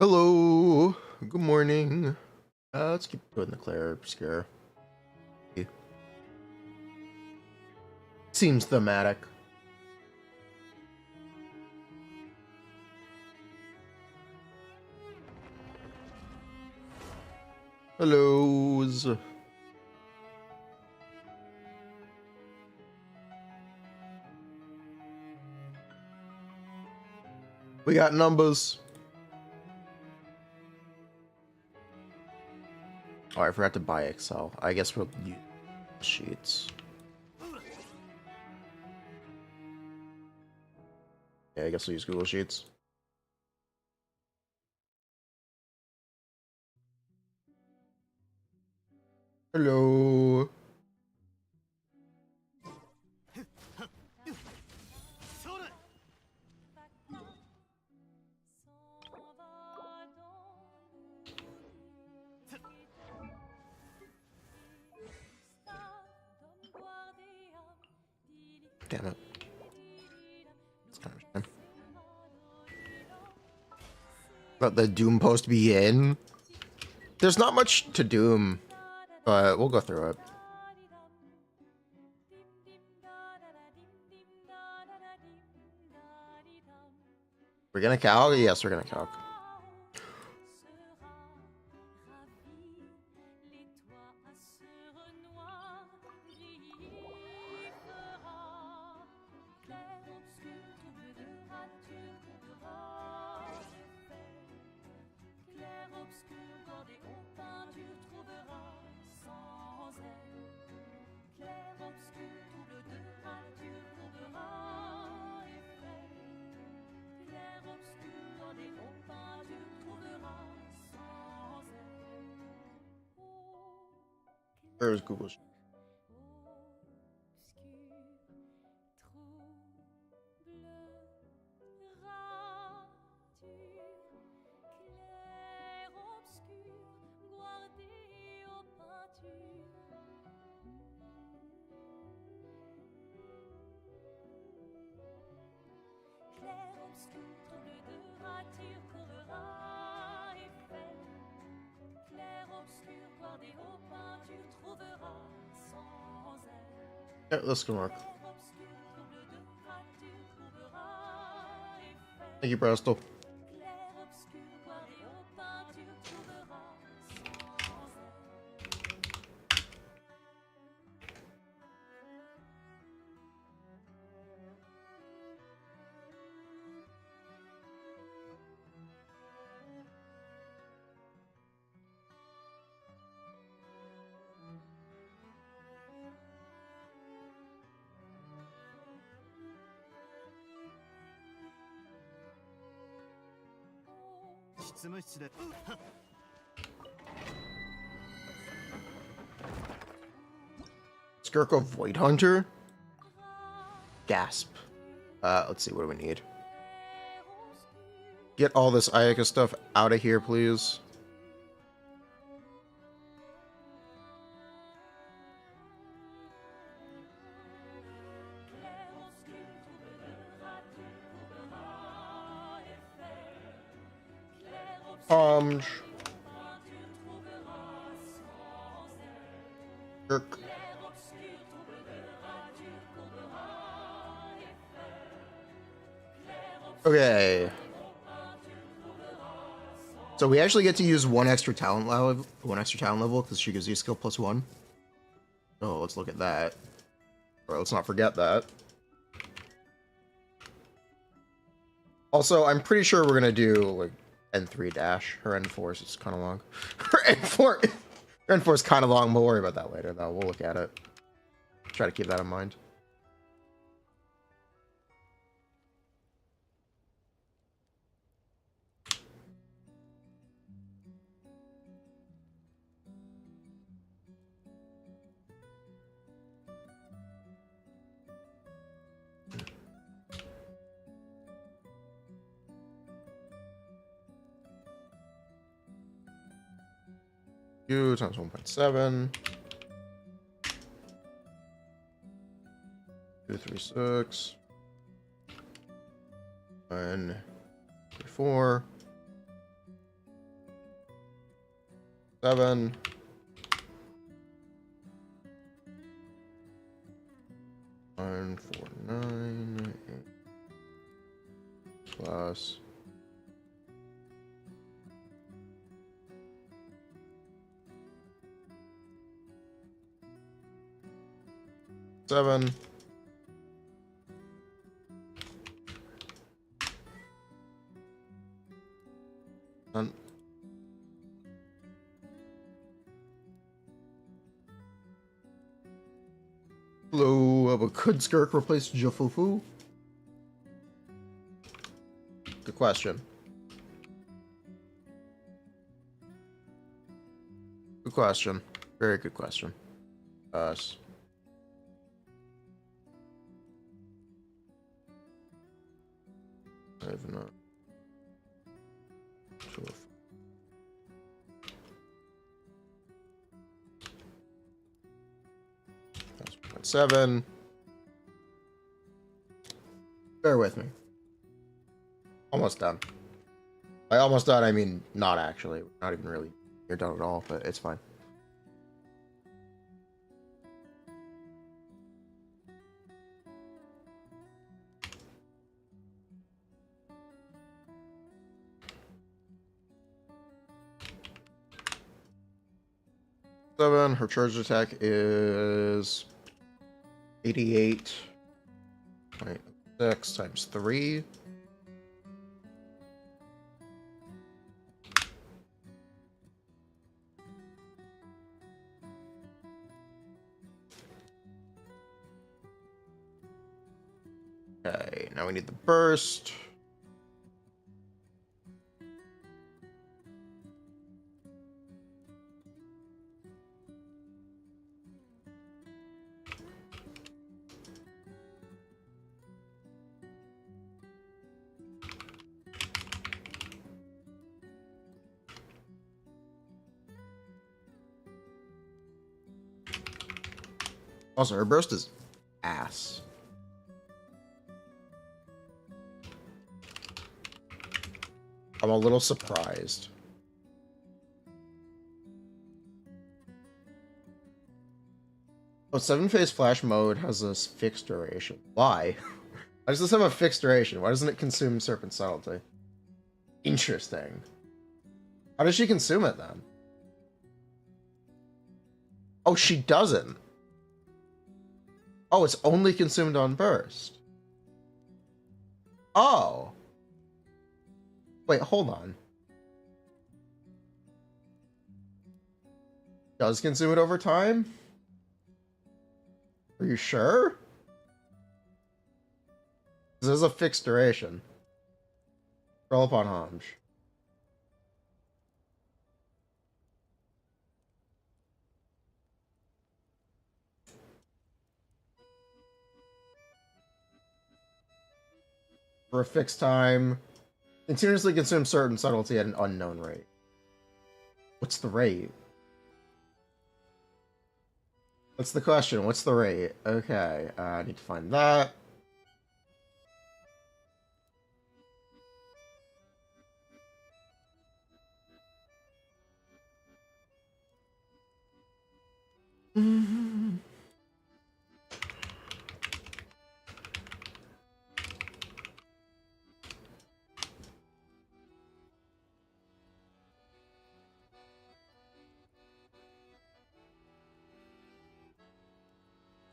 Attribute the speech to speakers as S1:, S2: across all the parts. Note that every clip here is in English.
S1: Hello, good morning. Let's keep doing the Claire scare. Seems thematic. Hellos. We got numbers. Oh, I forgot to buy Excel. I guess we'll use sheets. Yeah, I guess we'll use Google Sheets. Hello. Damn it. It's kind of a shame. Let the Doom post begin. There's not much to Doom, but we'll go through it. We're gonna calc? Yes, we're gonna calc. Where is Google Sheets? Yeah, this can work. Thank you, Bristol. Skirk of Void Hunter? Gasp. Let's see, what do we need? Get all this Ayaka stuff out of here, please. Skirk. Okay. So we actually get to use one extra talent level because she gives you skill +1. Oh, let's look at that. Or let's not forget that. Also, I'm pretty sure we're gonna do like N3 dash. Her N4 is kind of long. Her N4 is kind of long. We'll worry about that later, though. We'll look at it. Try to keep that in mind. U times 1.7. 236. 1, 3, 4. 7. Nine, 4, 9, 8 plus 7. And hello, but could Skirk replace Jofufu? Good question. Good question. Very good question. Us. I have not. That's 1.7. Bear with me. Almost done. By almost done, I mean not actually. Not even really. You're done at all, but it's fine. Her charge attack is 88.6 times 3. Okay, now we need the burst. Also, her burst is ass. I'm a little surprised. Oh, 7-phase flash mode has a fixed duration. Why? Why does this have a fixed duration? Why doesn't it consume serpent subtlety? Interesting. How does she consume it then? Oh, she doesn't. Oh, it's only consumed on burst. Oh. Wait, hold on. Does consume it over time? Are you sure? This is a fixed duration. Roll upon homage. For a fixed time, continuously consume certain subtlety at an unknown rate. What's the rate? That's the question. What's the rate? Okay, I need to find that.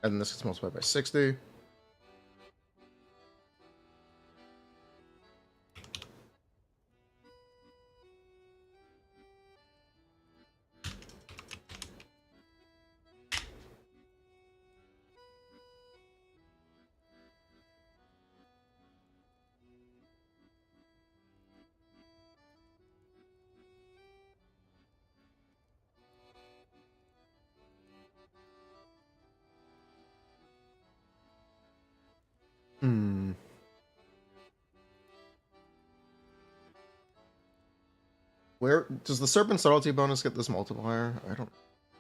S1: And this gets multiplied by 60. Where does the serpent subtlety bonus get this multiplier? I don't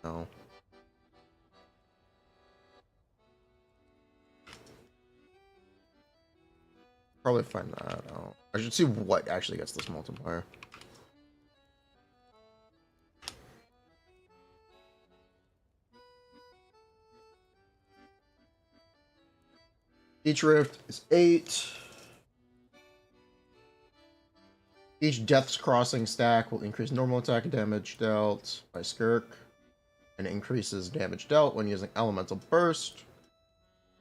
S1: know. Probably find that out. I should see what actually gets this multiplier. Each rift is 8. Each Death's Crossing stack will increase normal attack damage dealt by Skirk, and increases damage dealt when using Elemental Burst.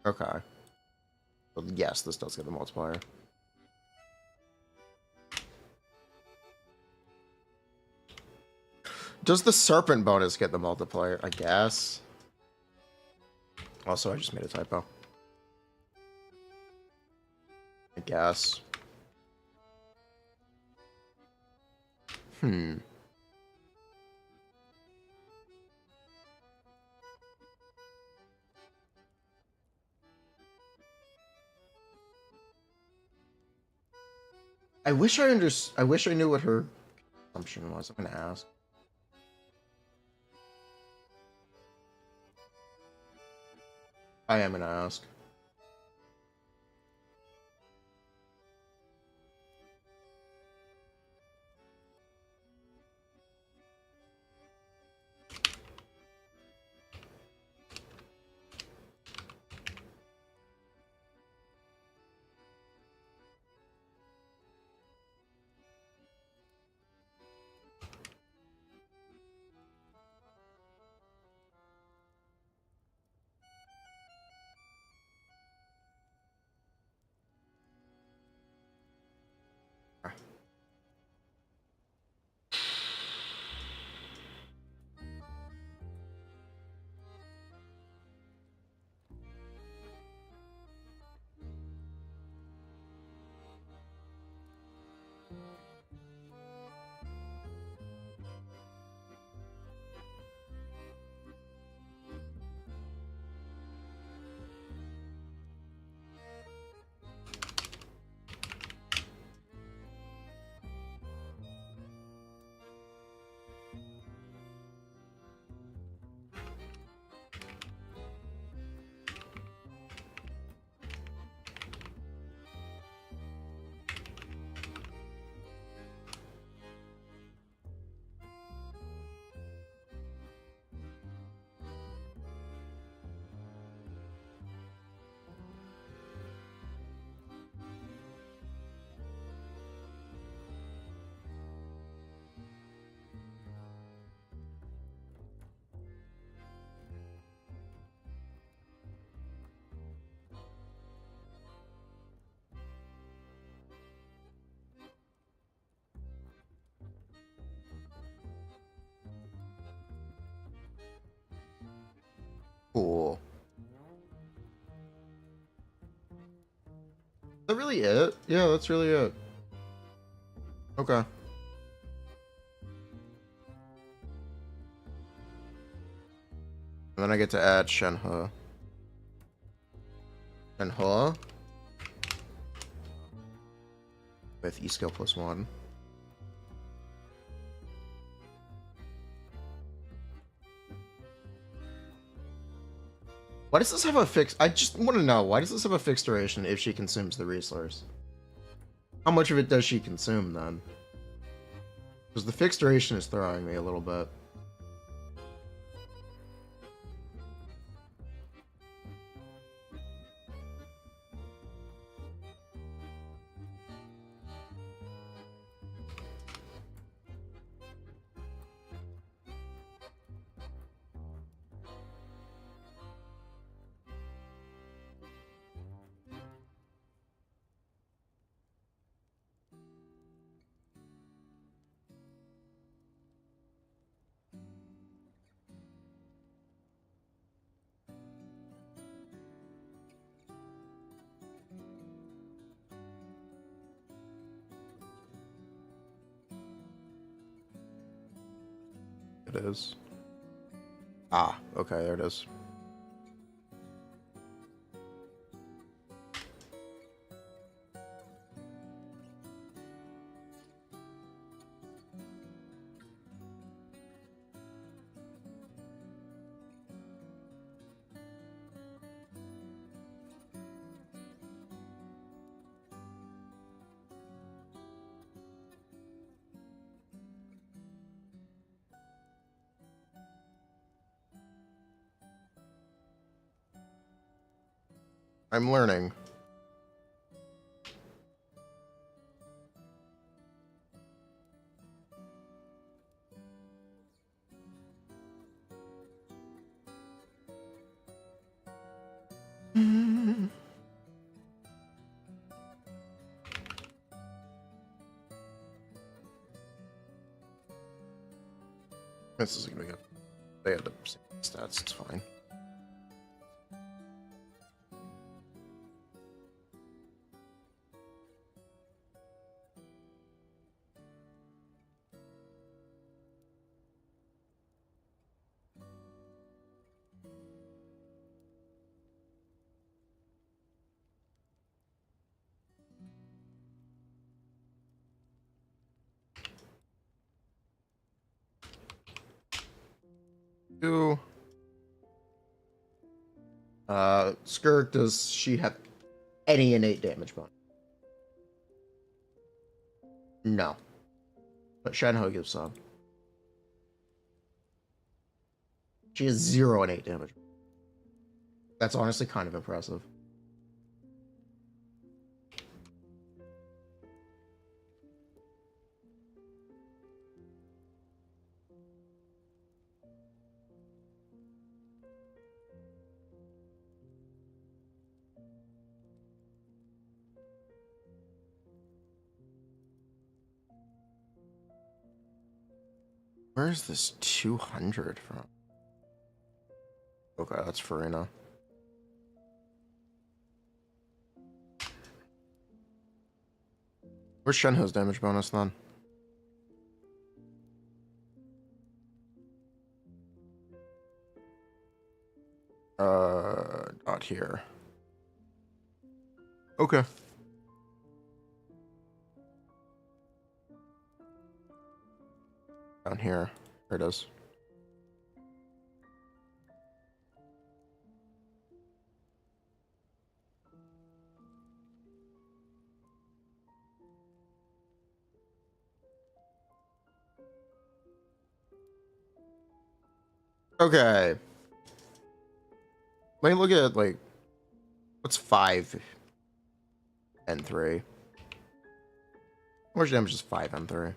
S1: Okay. So yes, this does get the multiplier. Does the serpent bonus get the multiplier? I guess. Also, I just made a typo. I guess. I wish I knew what her assumption was. I'm gonna ask. I am gonna ask. Cool. Is that really it? Yeah, that's really it. Okay. And then I get to add Shenhe. Shenhe with E-skill +1. Why does this have a fixed... I just want to know, why does this have a fixed duration if she consumes the resource? How much of it does she consume, then? Because the fixed duration is throwing me a little bit. It is. Ah, okay, there it is. I'm learning. This is gonna be good. They have the same stats, it's fine. Skirk, does she have any innate damage bonus? No. But Shenhe gives some. She has 0 innate damage. That's honestly kind of impressive. Where's this 200 from? Okay, that's Furina. Where's Shenhe's damage bonus then? Not here. Okay. Down here. There it is. Okay. Let me look at, like, what's 5 and 3? How much damage is 5 and 3?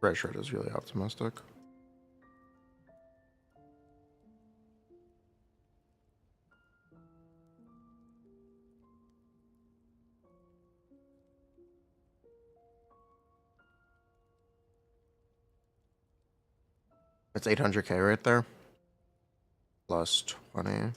S1: Red Shred is really optimistic. It's 800k right there. Plus 20.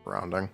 S1: Rounding.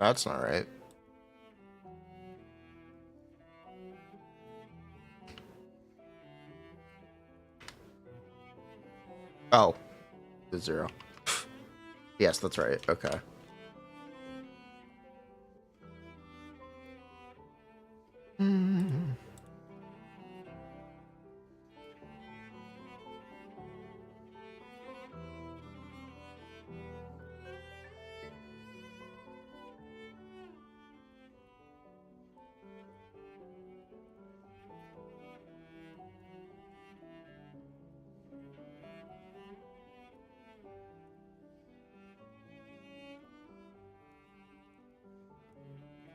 S1: That's not right. Oh. The 0. Yes, that's right. Okay.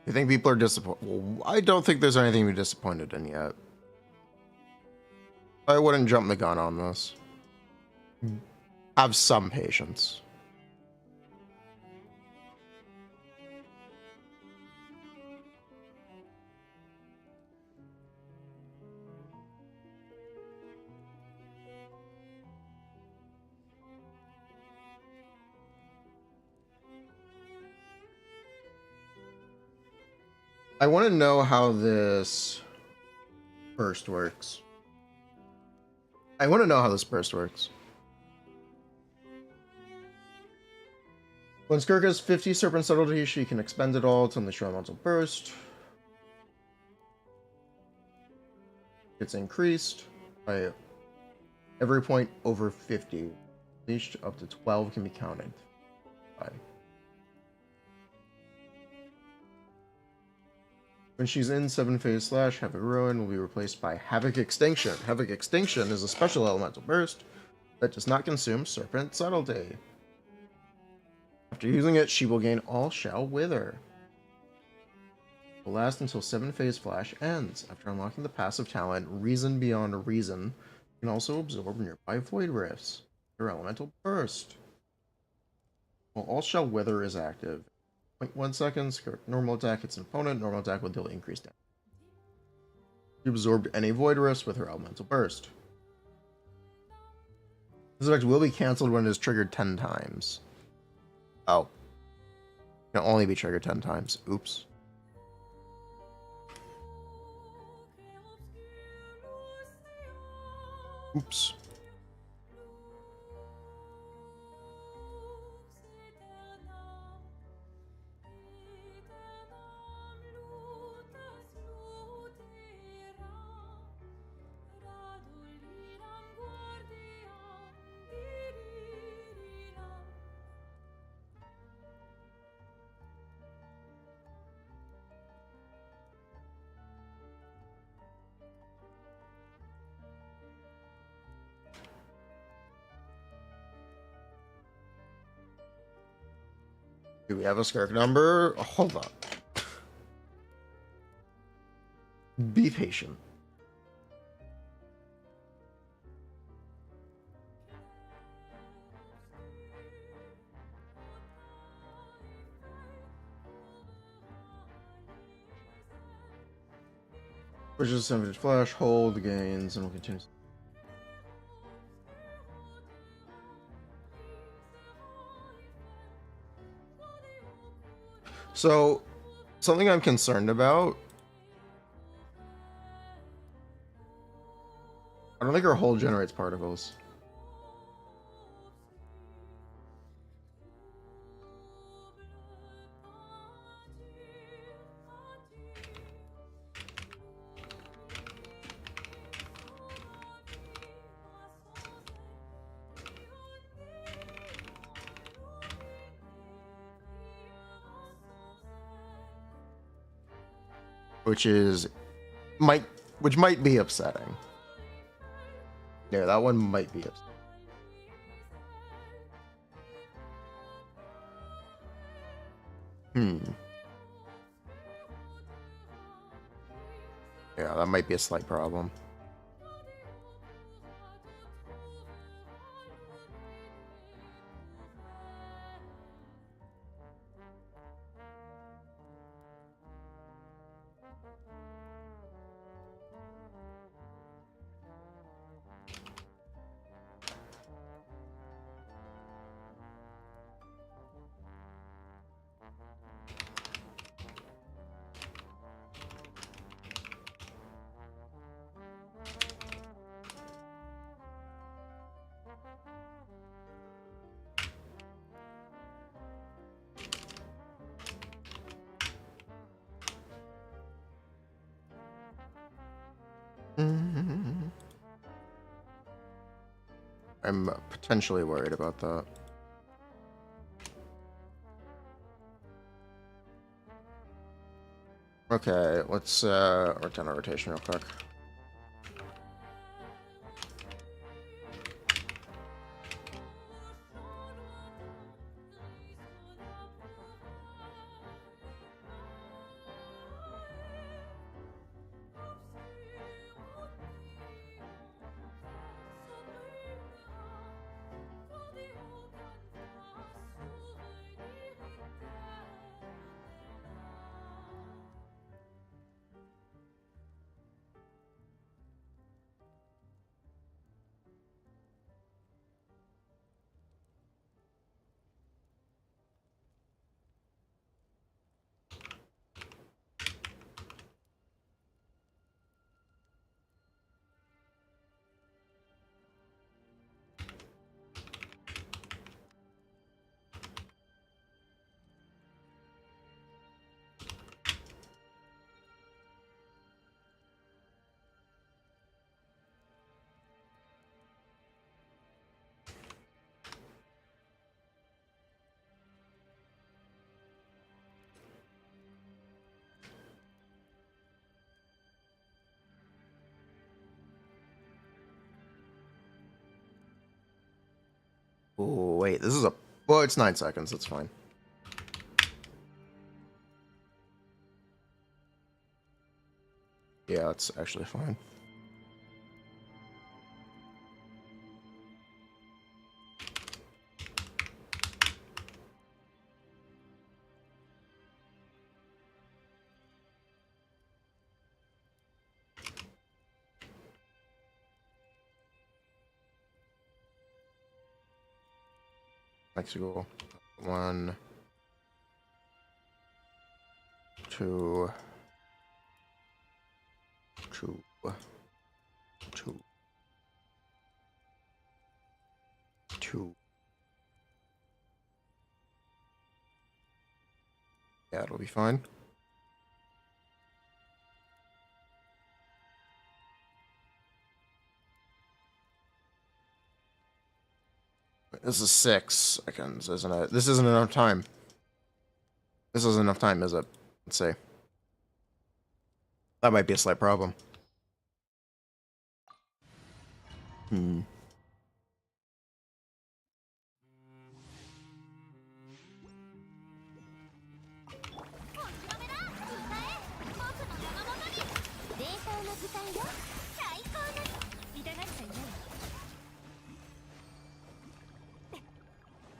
S1: You think people are disappointed? Well, I don't think there's anything to be disappointed in yet. I wouldn't jump the gun on this. Have some patience. I want to know how this burst works. When Skirk has 50 serpent subtlety, she can expend it all to unleash her elemental burst. It's increased by every point over 50. Unleashed up to 12 can be counted. Bye. When she's in 7-phase slash, Havoc Ruin will be replaced by Havoc Extinction. Havoc Extinction is a special elemental burst that does not consume serpent subtlety. After using it, she will gain all shall wither. It will last until 7-phase flash ends. After unlocking the passive talent, Reason Beyond Reason, you can also absorb nearby void rifts. Your elemental burst. While all shall wither is active, 0.1 seconds, normal attack hits an opponent, normal attack will deal increased damage. She absorbed any void rifts with her elemental burst. This effect will be cancelled when it is triggered 10 times. Oh. It can only be triggered 10 times. Oops. Oops. Do we have a Skirk number? Oh, hold on. Be patient. Which is 7 flash, hold, gains, and will continue. So, something I'm concerned about. I don't think her hold generates particles. Which might be upsetting. Yeah, that one might be upsetting. Yeah, that might be a slight problem. I'm potentially worried about that. Okay, let's work on a rotation real quick. Oh, wait, this is a... Well, it's 9 seconds, that's fine. Yeah, that's actually fine. Let's go. 1, 2, 2, 2, 2. Yeah, it'll be fine. This is 6 seconds, isn't it? This isn't enough time. This isn't enough time, is it? Let's see. That might be a slight problem. Hmm.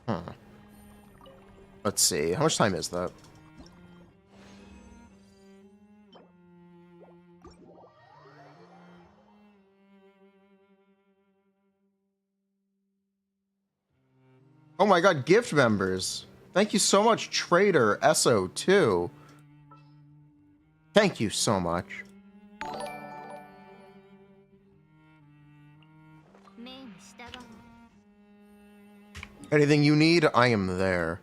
S1: Huh. Let's see. How much time is that? Oh my god, gift members. Thank you so much, Trader SO2. Thank you so much. Anything you need, I am there.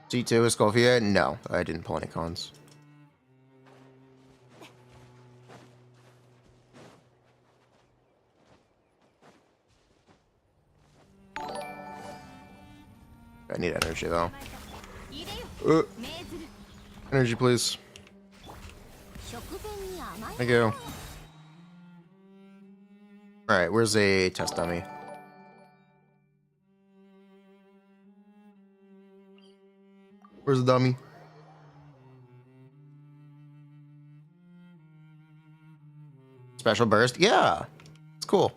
S1: C2 Escoffier? No, I didn't pull any cons. I need energy though. Energy, please. Thank you. Alright, where's a test dummy? Where's the dummy? Special burst? Yeah. It's cool.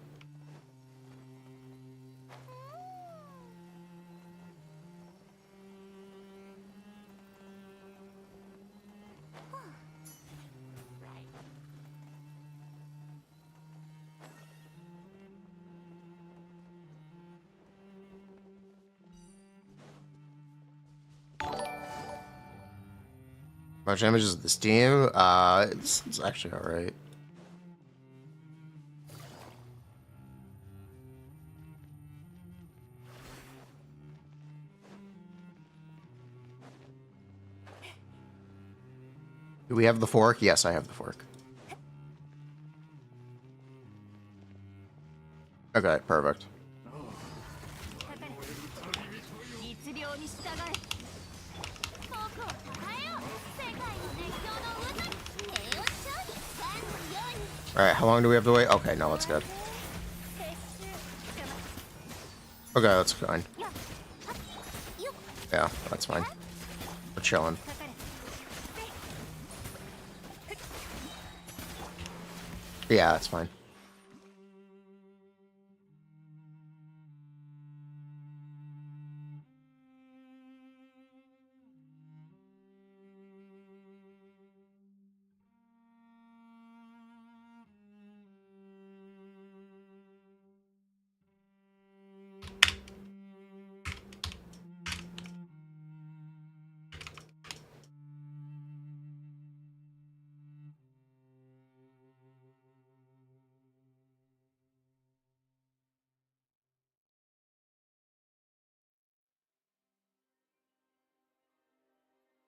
S1: Much damage is this team? It's actually alright. Do we have the fork? Yes, I have the fork. Okay, perfect. Alright, how long do we have to wait? Okay, no, that's good. Okay, that's fine. Yeah, that's fine. We're chilling. Yeah, that's fine.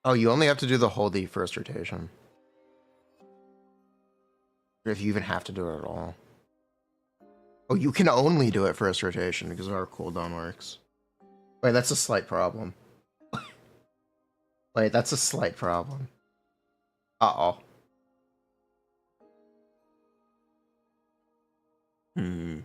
S1: Oh, you only have to do the holdy first rotation. If you even have to do it at all. Oh, you can only do it first rotation because of our cooldown works. Wait, that's a slight problem. Wait, that's a slight problem. Uh-oh. Hmm.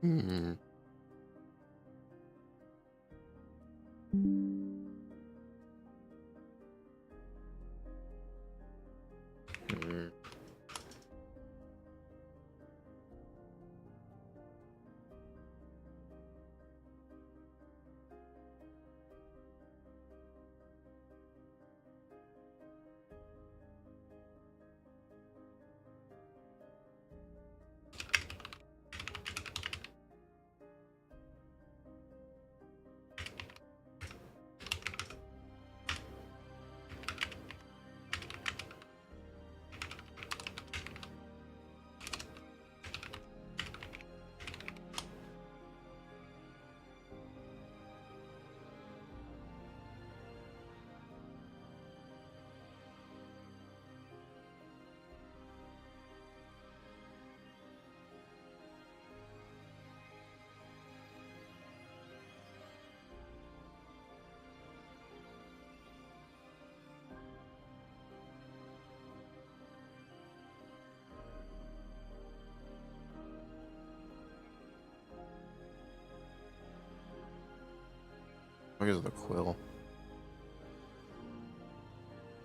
S1: Hmm. Hmm. What is the quill?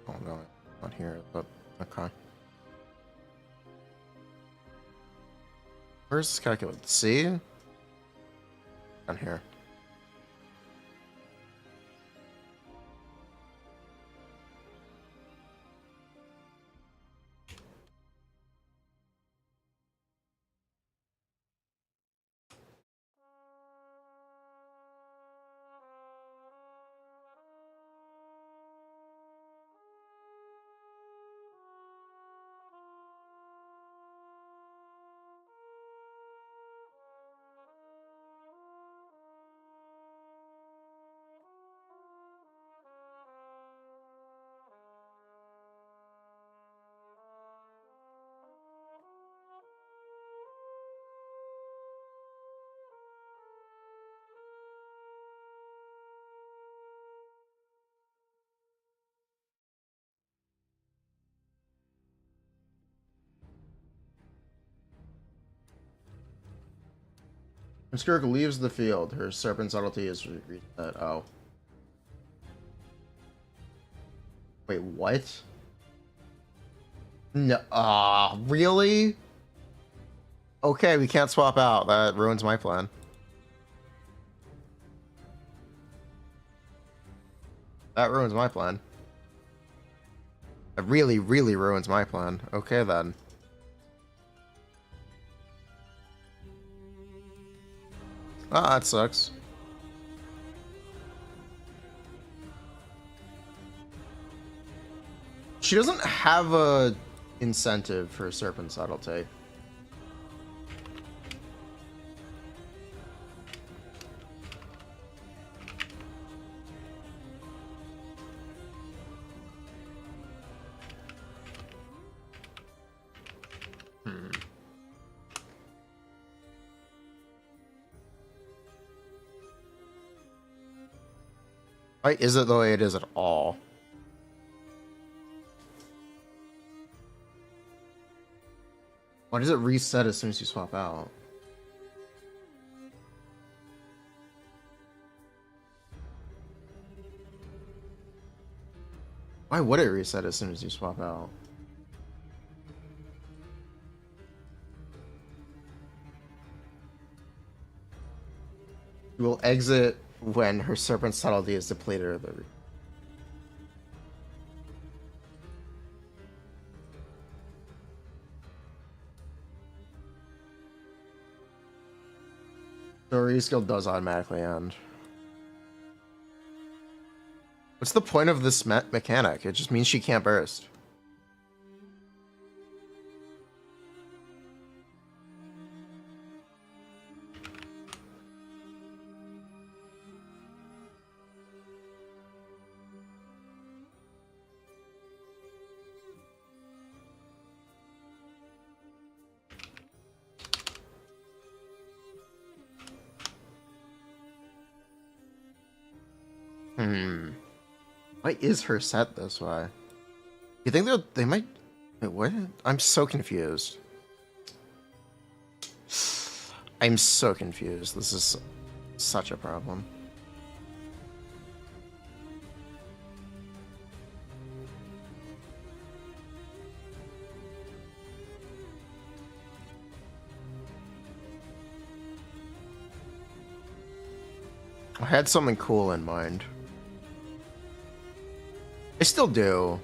S1: Oh no, not here, but okay. Where's this calculator? See? Down here. When Skirk leaves the field, her serpent subtlety is reset. Oh. Wait, what? No. Ah, really? Okay, we can't swap out. That ruins my plan. That ruins my plan. It really, really ruins my plan. Okay, then. Ah, that sucks. She doesn't have a incentive for serpent subtlety. Why is it the way it is at all? Why does it reset as soon as you swap out? Why would it reset as soon as you swap out? You will exit when her serpent subtlety is depleted or the reskill does automatically end. What's the point of this mechanic? It just means she can't burst. Why is her set this way? You think they might... Wait, what? I'm so confused. I'm so confused. This is such a problem. I had something cool in mind. I still do,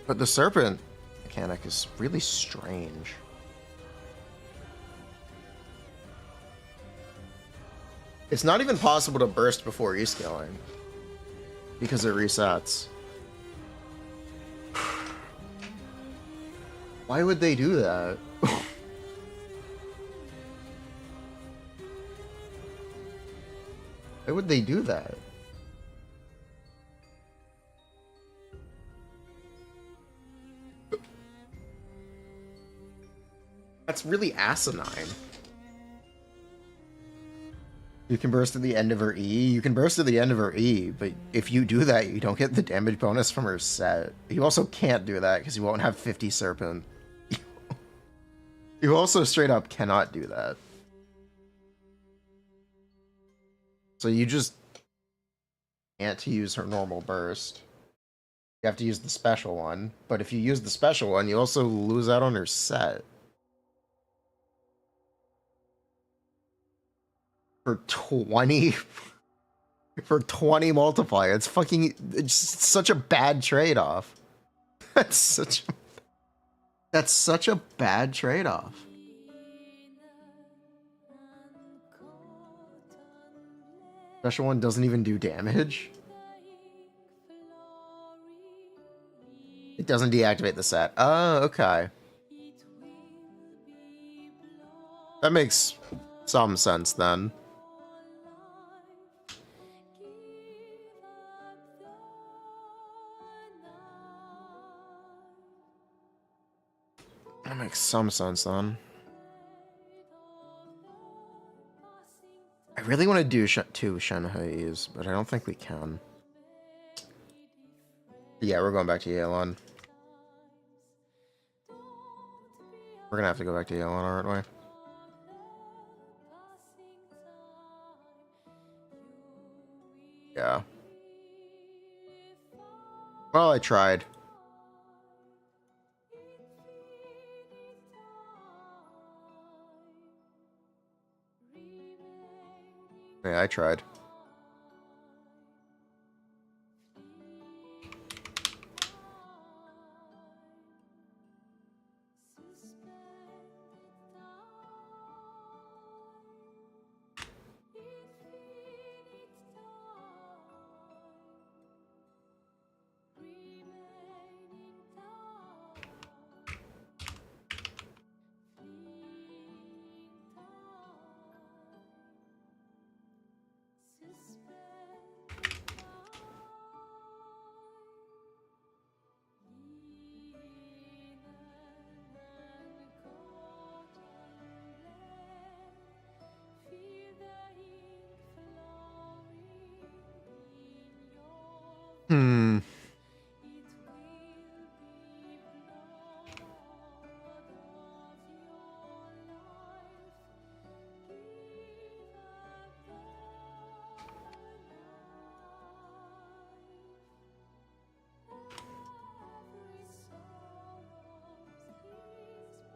S1: but the serpent mechanic is really strange. It's not even possible to burst before rescaling because it resets. Why would they do that? Why would they do that? That's really asinine. You can burst at the end of her E. You can burst at the end of her E, but if you do that, you don't get the damage bonus from her set. You also can't do that because you won't have 50 serpent. You also straight up cannot do that. So you just can't use her normal burst. You have to use the special one. But if you use the special one, you also lose out on her set. For 20... For 20 multiplier. It's fucking... It's such a bad trade-off. That's such a bad trade-off. Special one doesn't even do damage. It doesn't deactivate the set. Oh, okay. That makes some sense then. That makes some sense then. I really want to do two Shenheis, but I don't think we can. Yeah, we're going back to Yelan. We're gonna have to go back to Yelan, aren't we? Yeah. Well, I tried. Yeah, I tried.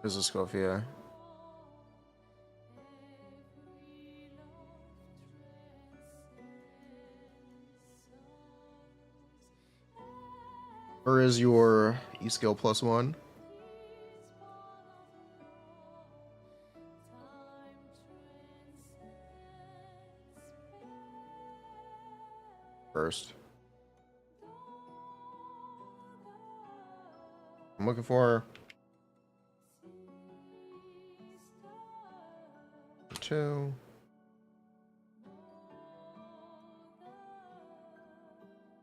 S1: There's a Scotia. Where is your E-skill +1? First. I'm looking for... 2.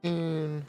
S1: And...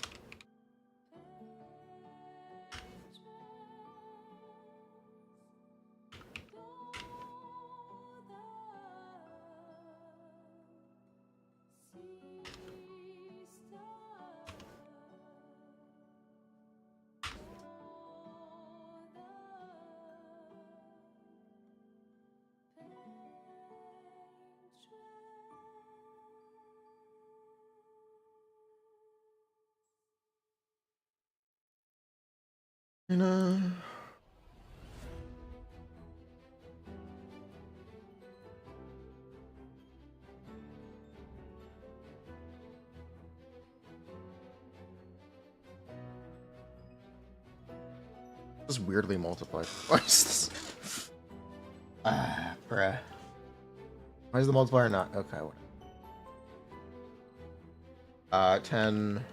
S1: Just weirdly multiplied. Why is this? Bruh. Why is the multiplier not? Okay, what? 10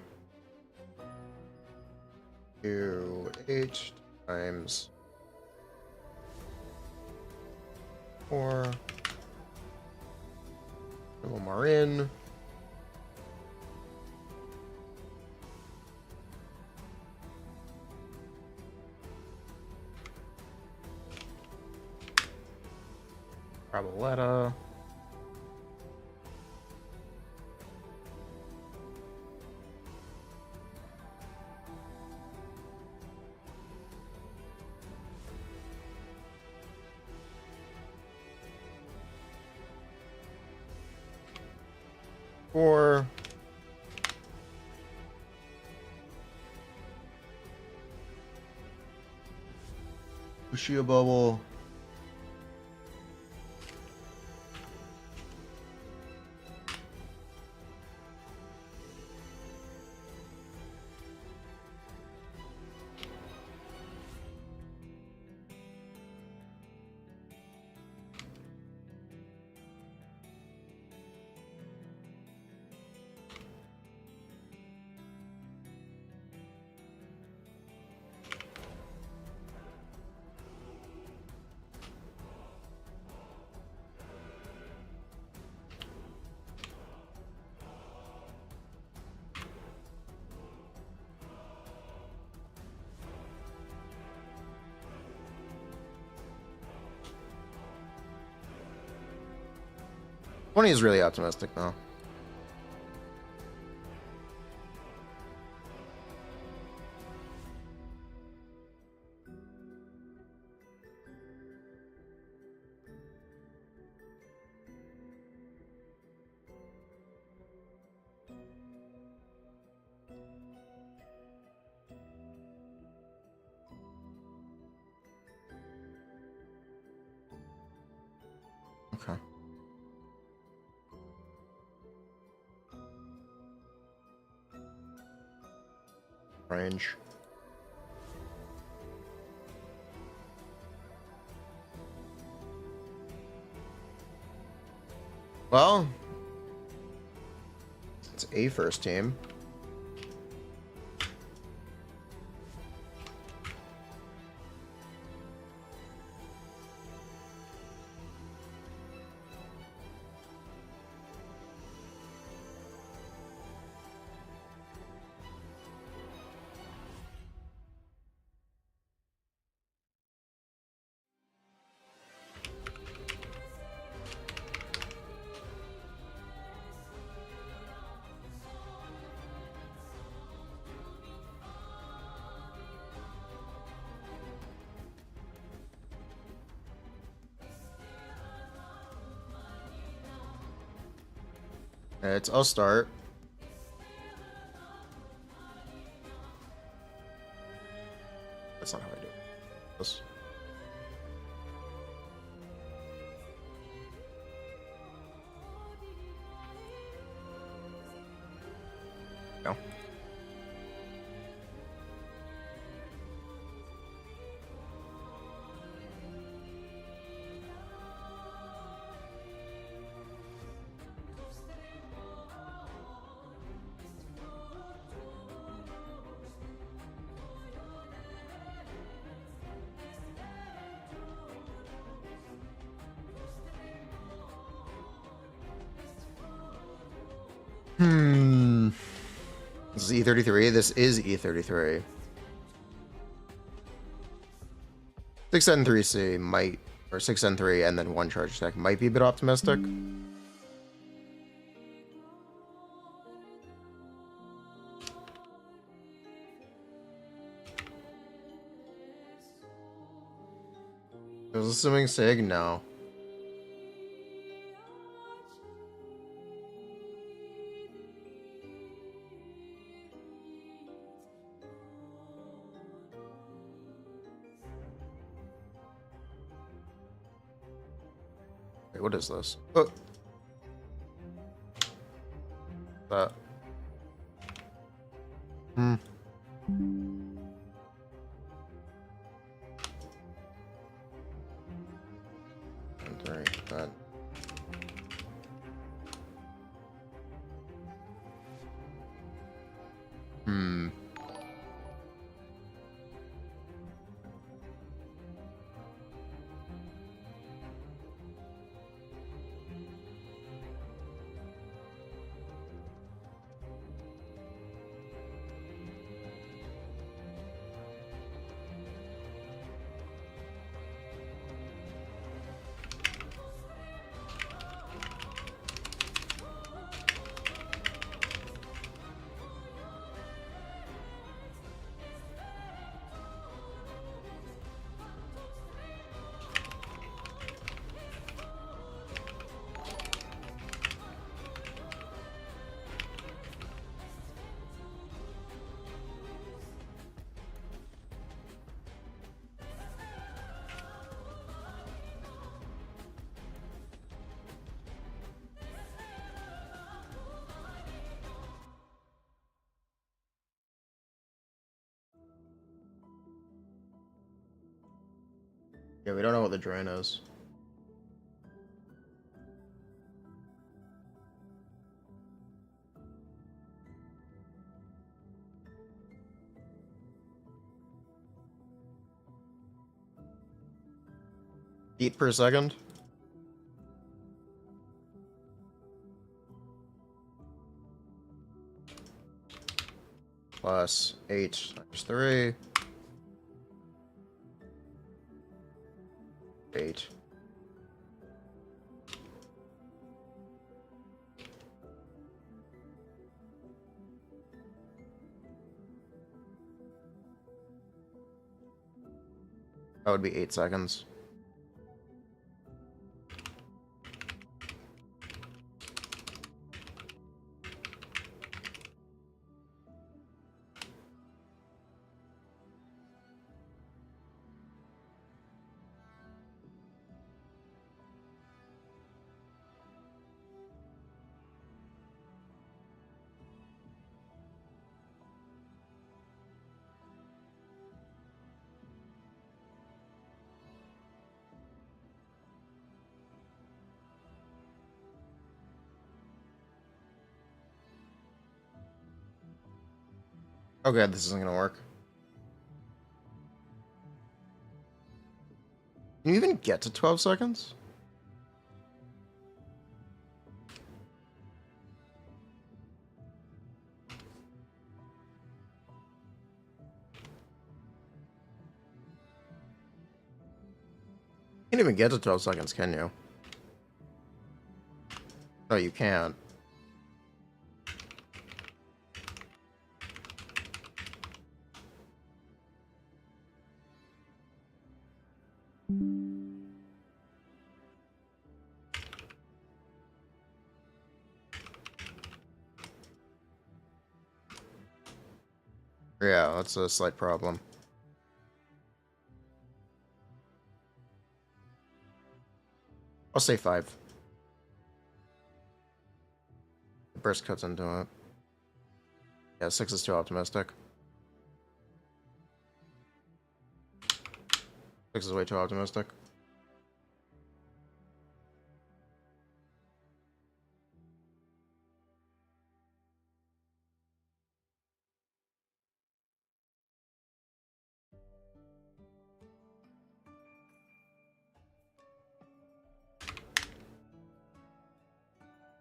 S1: to 8 times 4. A little more in. Paraboletta. Four. Shiyu bubble. Twenty is really optimistic though. Okay. Range. Well, it's a first team. I'll start. That's not how I do it. This. No. This is E33. This is E33. 6N3C might, or 6N3 and then one charge attack might be a bit optimistic. I was assuming Sig, no. Wait, what is this? Oh. That. Hmm. That. Hmm. Yeah, we don't know what the drain is. Feet per second? Plus 8 times 3. 8. That would be 8 seconds. Okay, this isn't gonna work. Can you even get to 12 seconds? You can't even get to 12 seconds, can you? No, you can't. Yeah, that's a slight problem. I'll say 5. The burst cuts into it. Yeah, 6 is too optimistic. 6 is way too optimistic.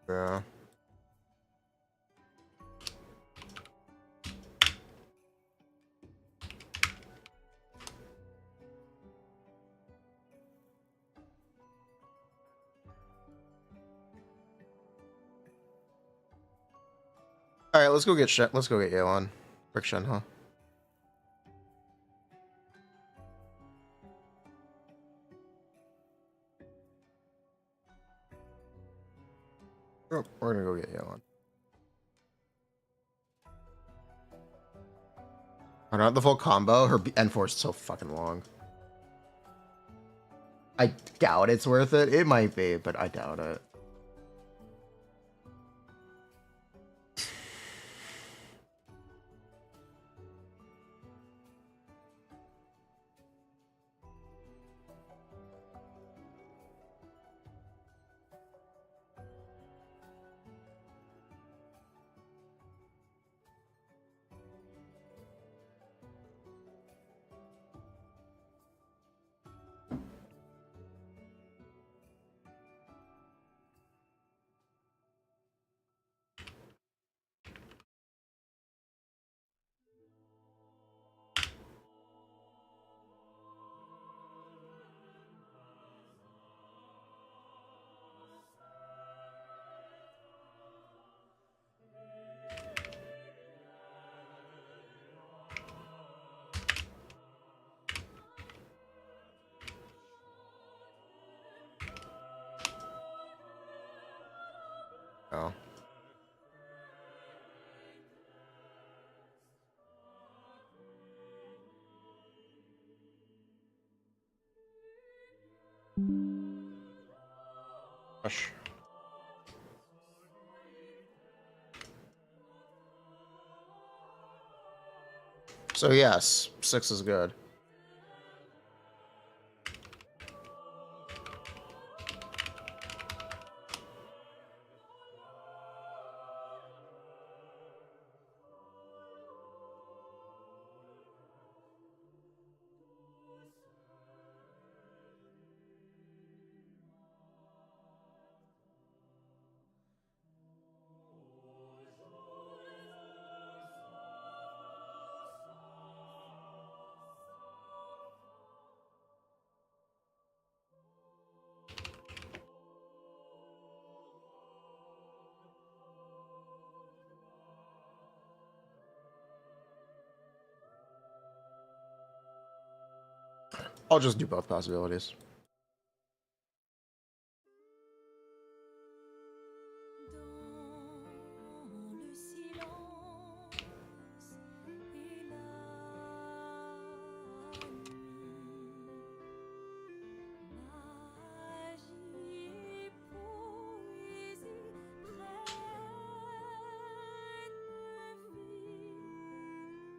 S1: Yeah. All right, let's go get Let's go get Yelan. Friction, huh? Oh, we're gonna go get Yelan. I don't have the full combo. Her N4 is so fucking long. I doubt it's worth it. It might be, but I doubt it. Oh. Gosh. So yes, 6 is good. I'll just do both possibilities.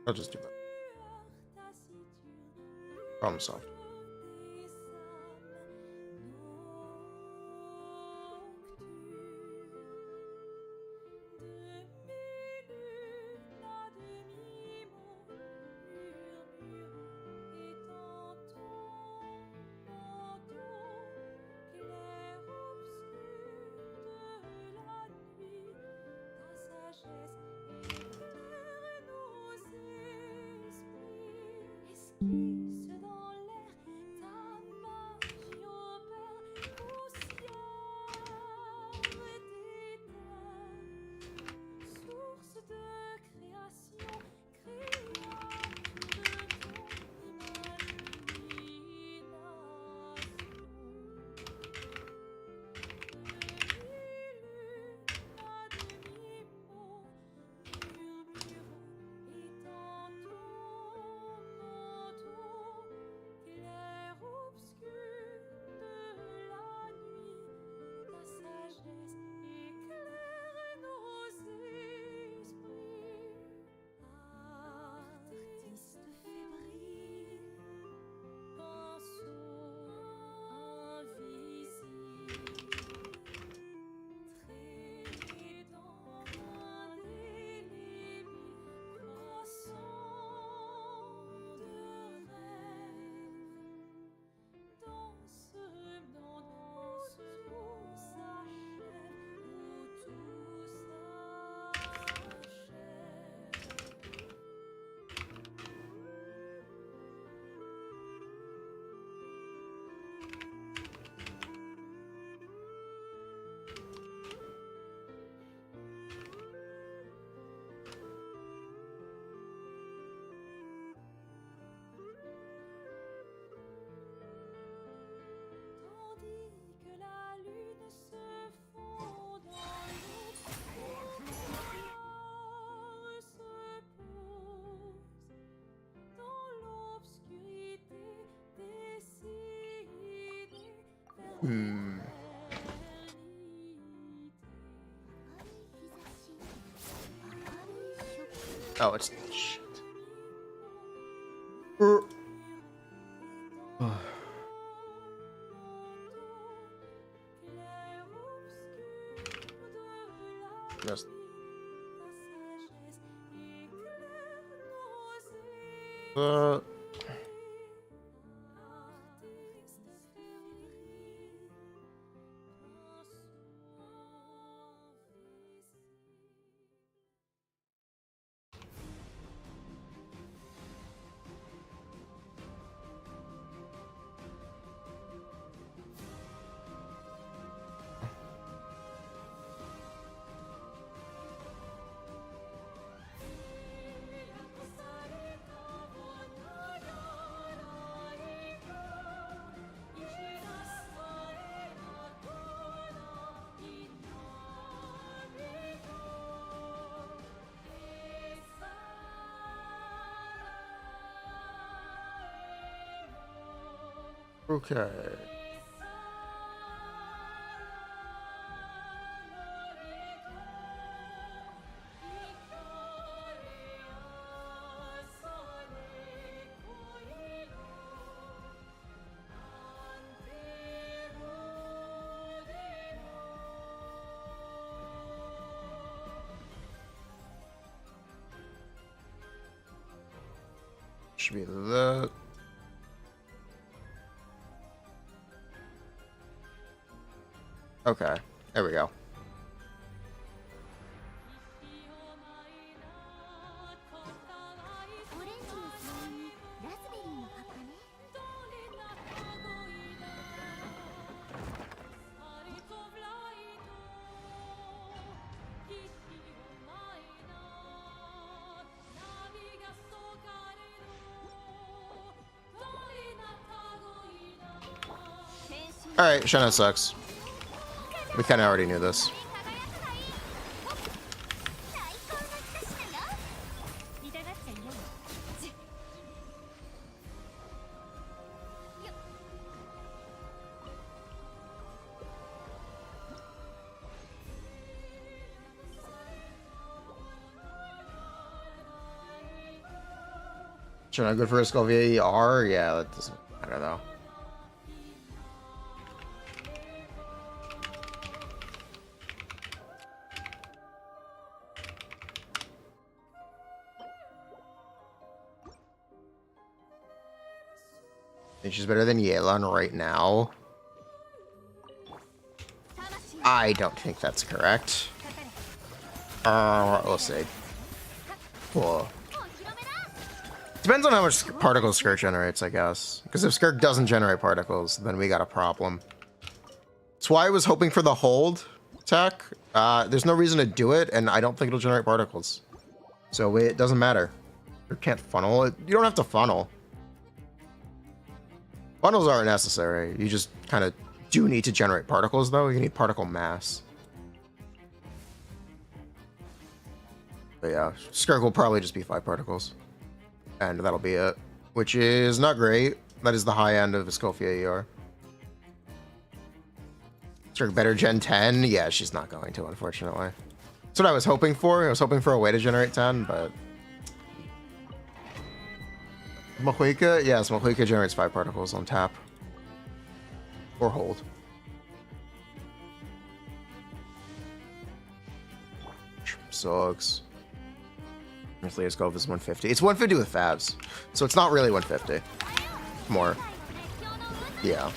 S1: I'll just do both. Problem solved. Hmm. Oh, it's shit. Just. Okay. Should be that. Okay, there we go. Alright, Shanna sucks. We kinda already knew this. Shanna good for a skull via ER? Yeah, that doesn't matter though. I think she's better than Yelan right now. I don't think that's correct. We'll see. Cool. Depends on how much particles Skirk generates, I guess. Because if Skirk doesn't generate particles, then we got a problem. That's why I was hoping for the hold tech. There's no reason to do it, and I don't think it'll generate particles. So it doesn't matter. You can't funnel it. You don't have to funnel. Funnels aren't necessary. You just kind of do need to generate particles, though. You need particle mass. But yeah, Skirk will probably just be 5 particles. And that'll be it. Which is not great. That is the high end of Escofia ER. Skirk better Gen 10? Yeah, she's not going to, unfortunately. That's what I was hoping for. I was hoping for a way to generate 10, but... Mavuika? Yes, Mavuika generates 5 particles on tap. Or hold. Sucks. Leah's Gove is 150. It's 150 with Fabs, so it's not really 150. More. Yeah.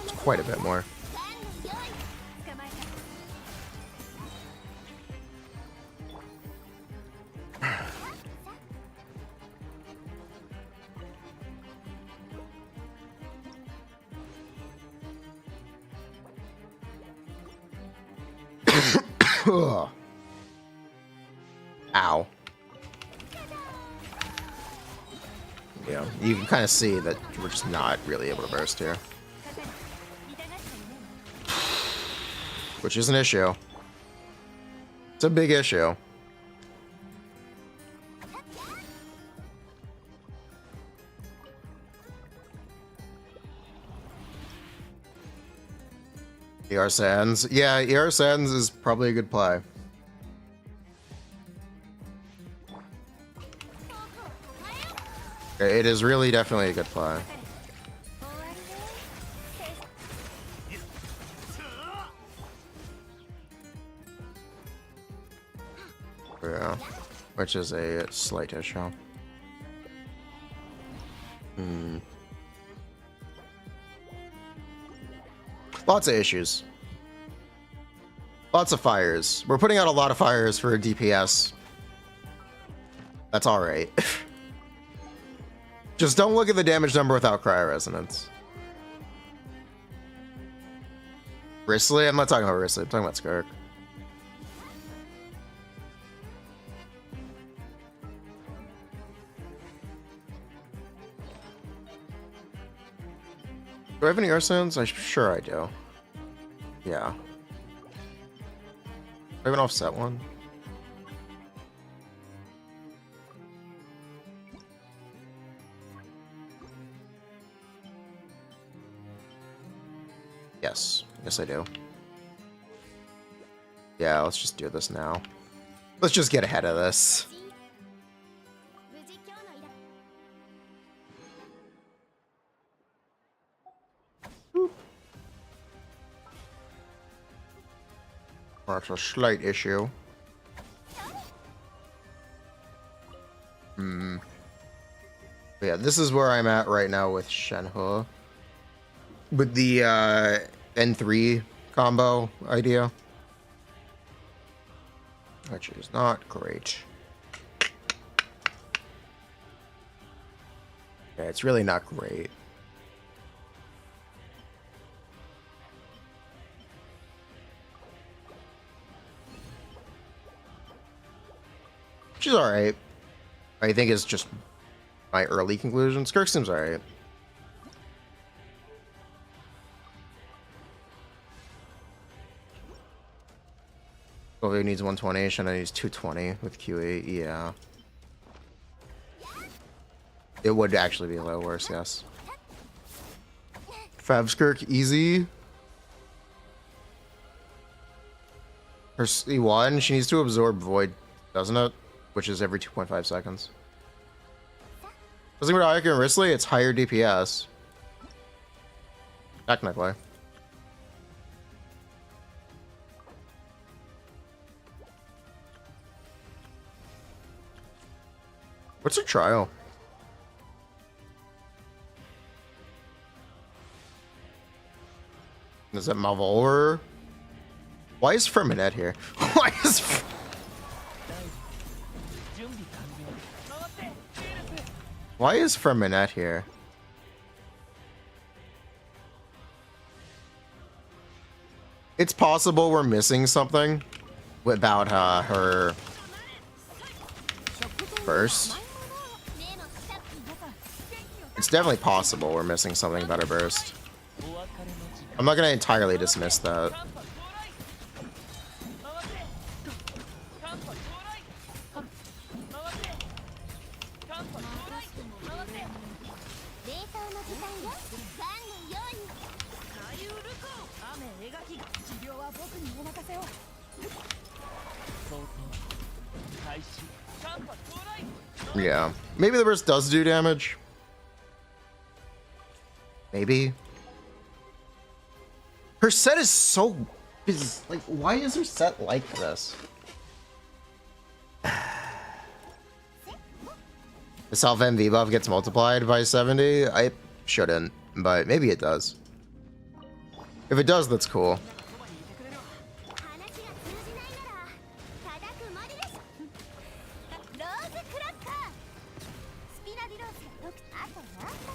S1: It's quite a bit more. Ow. Yeah, you can kind of see that we're just not really able to burst here. Which is an issue. It's a big issue. ER Sands. Yeah, ER Sands is probably a good play. It is really definitely a good play. Yeah, which is a slight issue. Lots of issues. Lots of fires. We're putting out a lot of fires for a DPS. That's alright. Just don't look at the damage number without cryo resonance. Risley? I'm not talking about Risley, I'm talking about Skirk. Do I have any Arsones? I'm sure I do. Yeah. Do I have an offset one? Yes. Yes, I do. Yeah, let's just do this now. Let's just get ahead of this. That's a slight issue. But yeah, this is where I'm at right now with Shenhe. With the N3 combo idea. Which is not great. Yeah, it's really not great. She's alright. I think it's just my early conclusion. Skirk seems alright. Well, he needs 120, Shenhe needs 220 with QE, yeah. It would actually be a little worse, yes. Fab Skirk, easy. Her C1, she needs to absorb Void, doesn't it? Which is every 2.5 seconds. Doesn't matter and Risley, it's higher DPS. Technically. What's her trial? Is it Malvolver? Why is Firminet here? Why is... Why is Firminet here? It's possible we're missing something about her burst. It's definitely possible we're missing something about her burst. I'm not going to entirely dismiss that. Yeah, maybe the burst does do damage. Maybe. Her set is so... like, why is her set like this? The self-MV buff gets multiplied by 70? I shouldn't, but maybe it does. If it does, that's cool.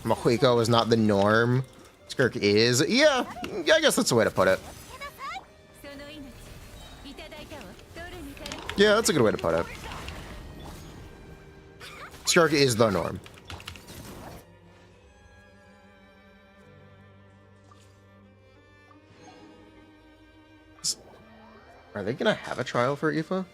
S1: Mavuika is not the norm. Skirk is. Yeah, I guess that's the way to put it. Yeah, that's a good way to put it. Skirk is the norm. Are they gonna have a trial for Aoife?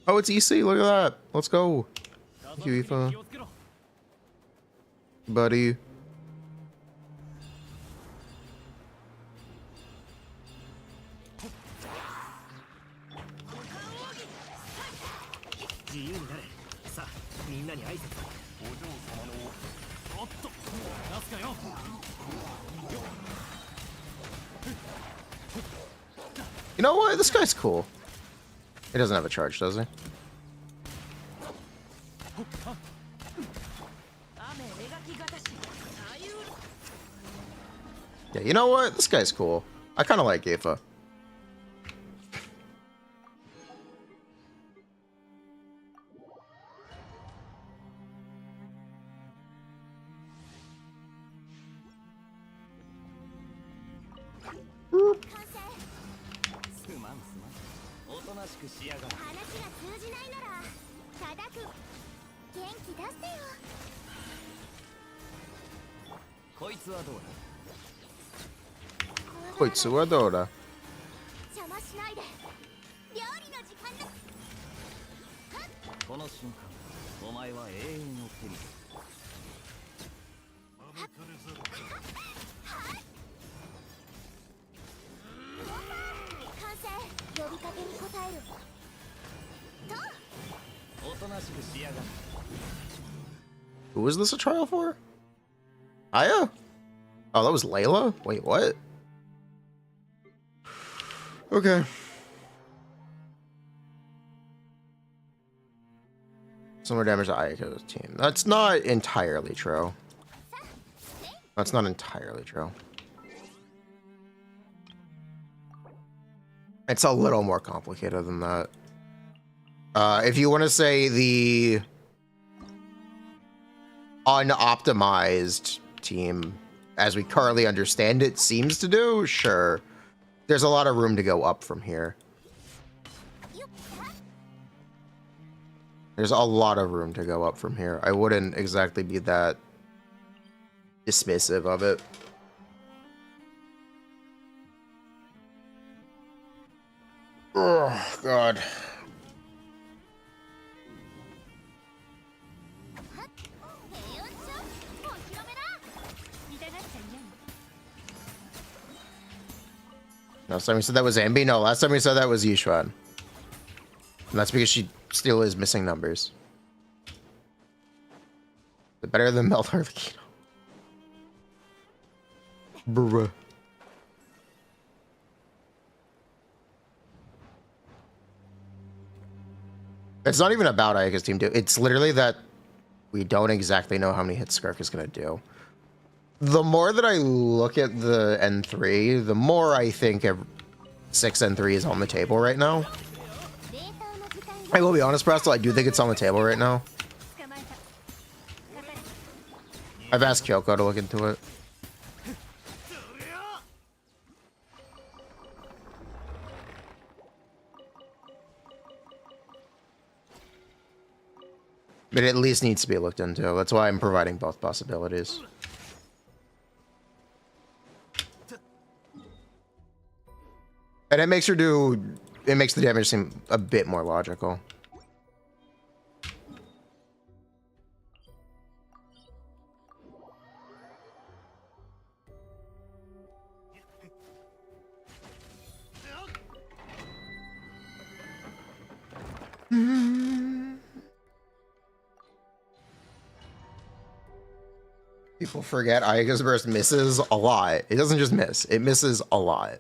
S1: Oh, it's EC. Look at that. Let's go. Thank you, Aoife. buddy. You know what? This guy's cool. He doesn't have a charge, does he? Yeah, you know what? This guy's cool. I kind of like Geifa. Koitsuadora. Who was this a trial for? Aya? Oh, that was Layla? Wait, what? Okay. Some more damage to Ayako's team. That's not entirely true. That's not entirely true. It's a little more complicated than that. If you want to say the unoptimized team, as we currently understand it, seems to do, sure. There's a lot of room to go up from here. There's a lot of room to go up from here. I wouldn't exactly be that dismissive of it. Oh, God. Last time we said that was Ambi? No, last time we said that was Yishuan. And that's because she still is missing numbers. Is it better than Melt Harlequino? Bruh. It's not even about Ayaka's team, dude. It's literally that we don't exactly know how many hits Skirk is going to do. The more that I look at the N3, the more I think 6 N3 is on the table right now. I will be honest, Presto, I do think it's on the table right now. I've asked Kyoko to look into it. But it at least needs to be looked into. That's why I'm providing both possibilities. And it makes her do... It makes the damage seem a bit more logical. People forget Ayaka's burst misses a lot. It doesn't just miss. It misses a lot.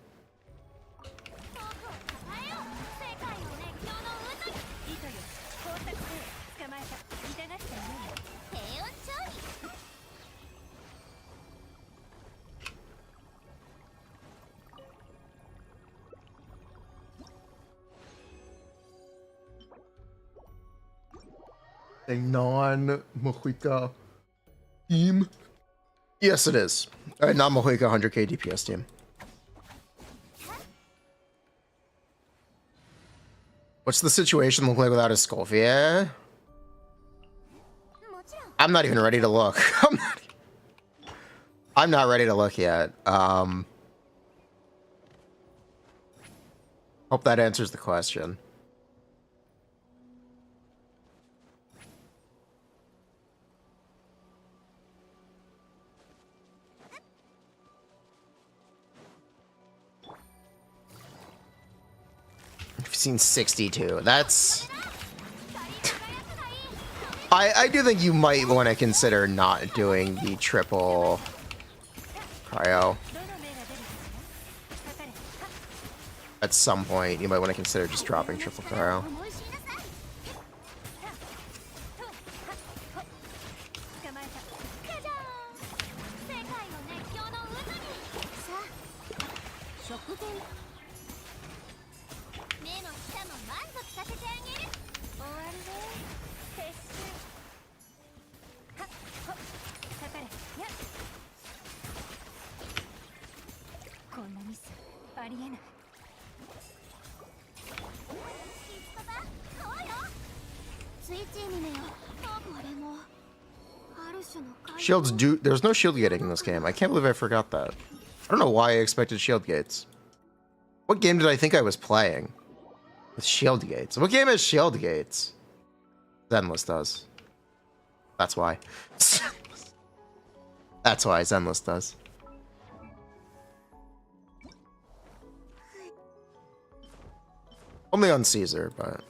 S1: A non-Mavuika team? Yes, it is. A non-Mavuika 100k DPS team. What's the situation look like without a Skullfia? I'm not even ready to look. I'm not ready to look yet. Hope that answers the question. seen 62. That's... I do think you might want to consider not doing the triple cryo. At some point, you might want to consider just dropping triple cryo. Shields do... There's no shield gating in this game. I can't believe I forgot that. I don't know why I expected shield gates. What game did I think I was playing with shield gates? What game has shield gates? Zenless does. That's why. That's why Zenless does. Only on Caesar, but...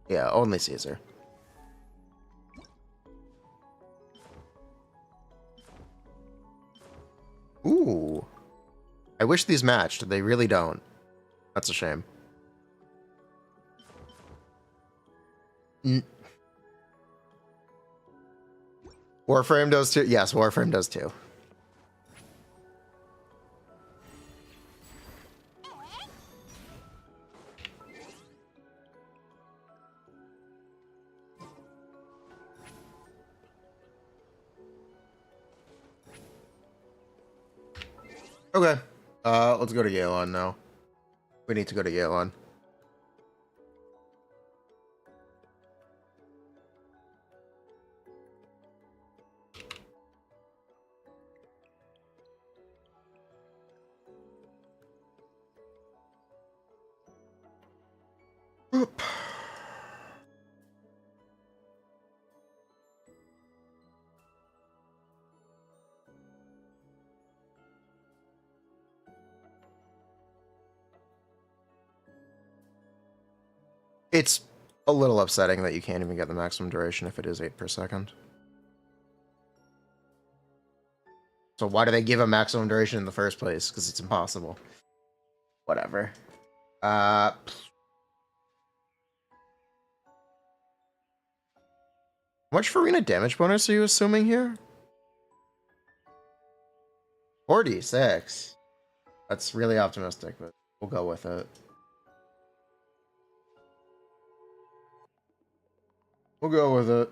S1: Yeah, only Caesar. Ooh. I wish these matched. They really don't. That's a shame. Warframe does too? Yes, Warframe does too. Okay, let's go to Yelan now. We need to go to Yelan. Oop. It's a little upsetting that you can't even get the maximum duration if it is 8 per second. So why do they give a maximum duration in the first place? Because it's impossible. Whatever. How much Furina damage bonus are you assuming here? 46. That's really optimistic, but we'll go with it. We'll go with it.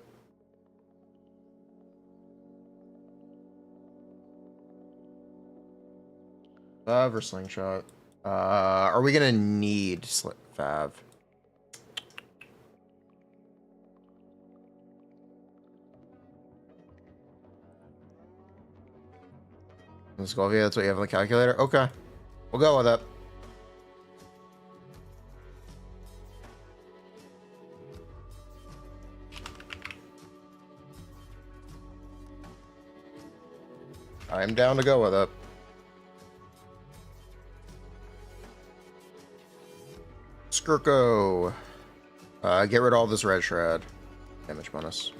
S1: Fav or slingshot? Are we gonna need Fav? Scovia, that's what you have on the calculator? Okay. We'll go with it. I'm down to go with it. Skirko. Get rid of all this red shred. Damage bonus.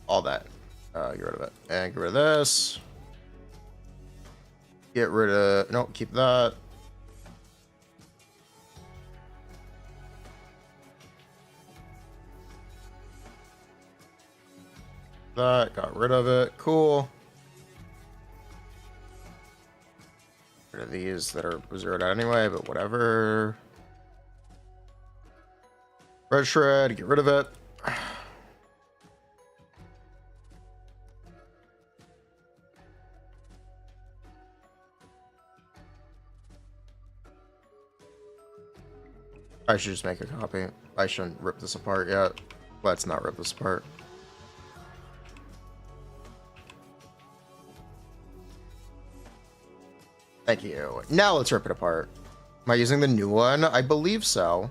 S1: All that. Get rid of it. And get rid of this. Get rid of... No, keep that. That, got rid of it. Cool. Rid of these that are zeroed out anyway, but whatever. Red shred, get rid of it. I should just make a copy. I shouldn't rip this apart yet. Let's not rip this apart. Thank you. Now let's rip it apart. Am I using the new one? I believe so.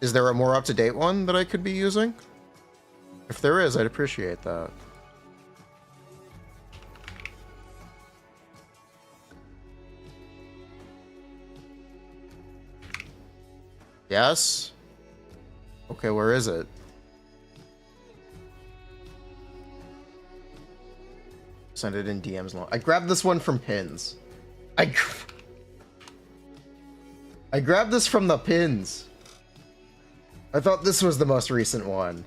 S1: Is there a more up-to-date one that I could be using? If there is, I'd appreciate that. Yes? Okay, where is it? Send it in DMs long. I grabbed this one from pins. I grabbed this from the pins. I thought this was the most recent one.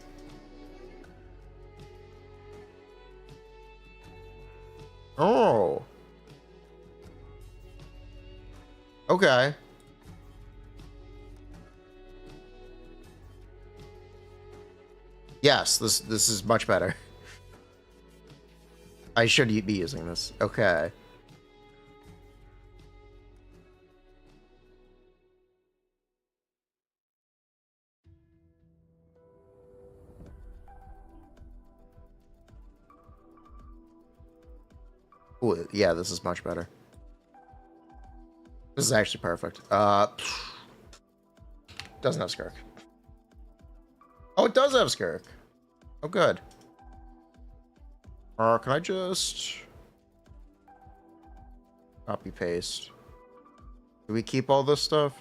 S1: Oh. Okay. Yes, this is much better. I should be using this. Okay. Ooh, yeah, this is much better. This is actually perfect. Doesn't have Skirk. Oh, it does have Skirk. Oh, good. Can I just copy paste? Do we keep all this stuff?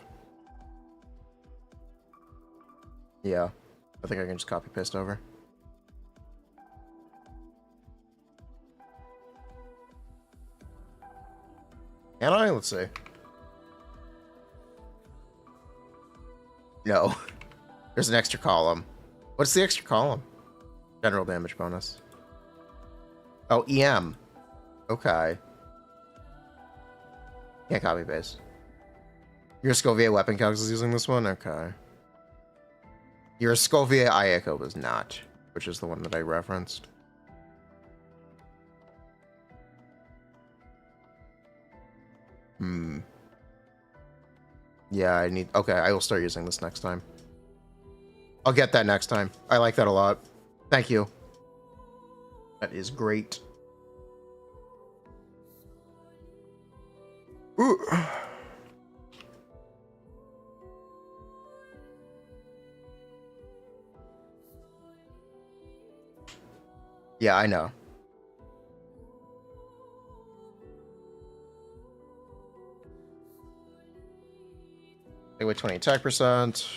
S1: Yeah, I think I can just copy paste over. Can I? Let's see. No. There's an extra column. What's the extra column? General damage bonus. Oh, EM. Okay. Can't copy paste. Your Scovia weapon calcs is using this one? Okay. Your Scovia Ayako was not, which is the one that I referenced. Yeah, I need... Okay, I will start using this next time. I'll get that next time. I like that a lot. Thank you. That is great. Ooh. Yeah, I know. They with 20 attack percent.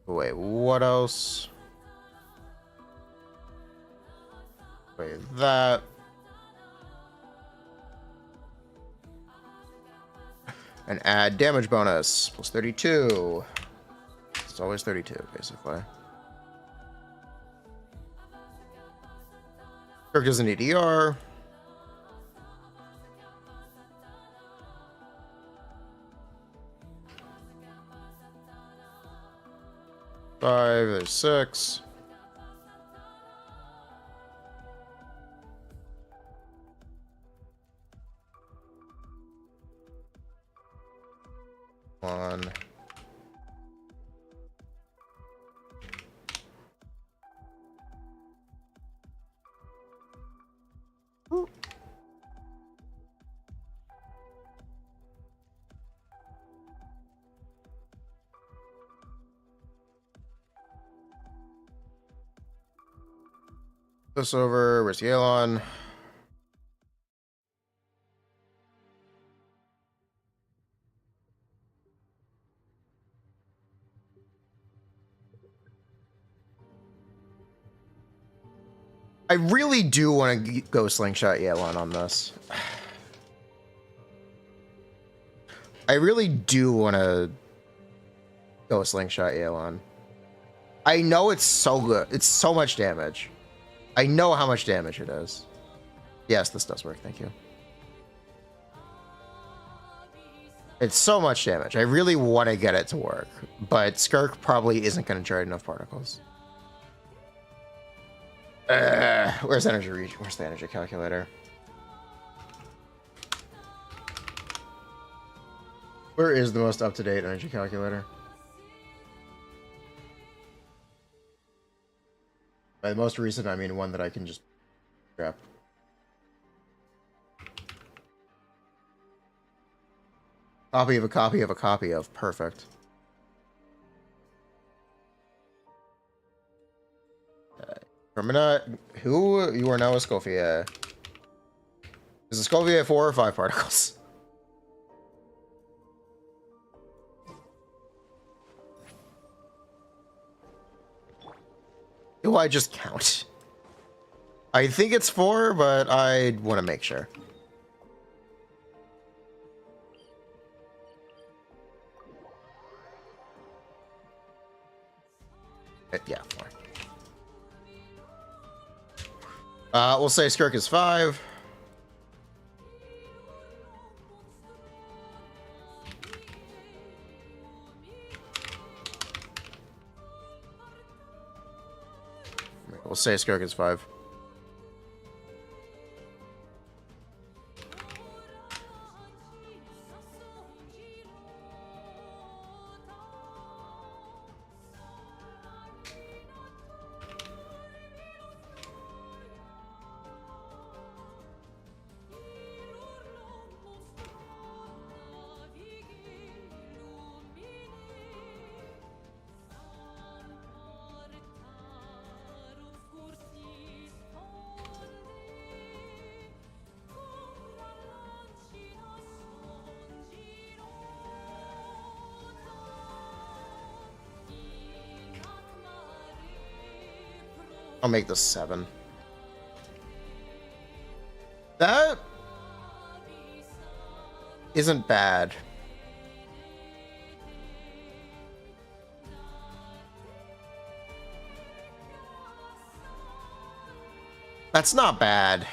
S1: Wait, what else? Wait, that. And add damage bonus. Plus 32. It's always 32, basically. Skirk doesn't need ER. Five, there's 6. One. Ooh. This over. Where's Yelan? I really do want to go slingshot Yelan on this. I really do want to go slingshot Yelan. I know it's so good. It's so much damage. I know how much damage it is. Yes, this does work. Thank you. It's so much damage. I really want to get it to work, but Skirk probably isn't going to generate enough particles. Where's energy reach? Where's the energy calculator? Where is the most up-to-date energy calculator? By the most recent, I mean one that I can just grab. Copy of a copy of a copy of. Perfect. Furina, who you are now a Scofier? Is a Scofier 4 or 5 particles? Do I just count? I think it's 4, but I want to make sure. Yeah, 4. We'll say Skirk is 5. We'll say Skirk is 5. I'll make this 7. That isn't bad. That's not bad.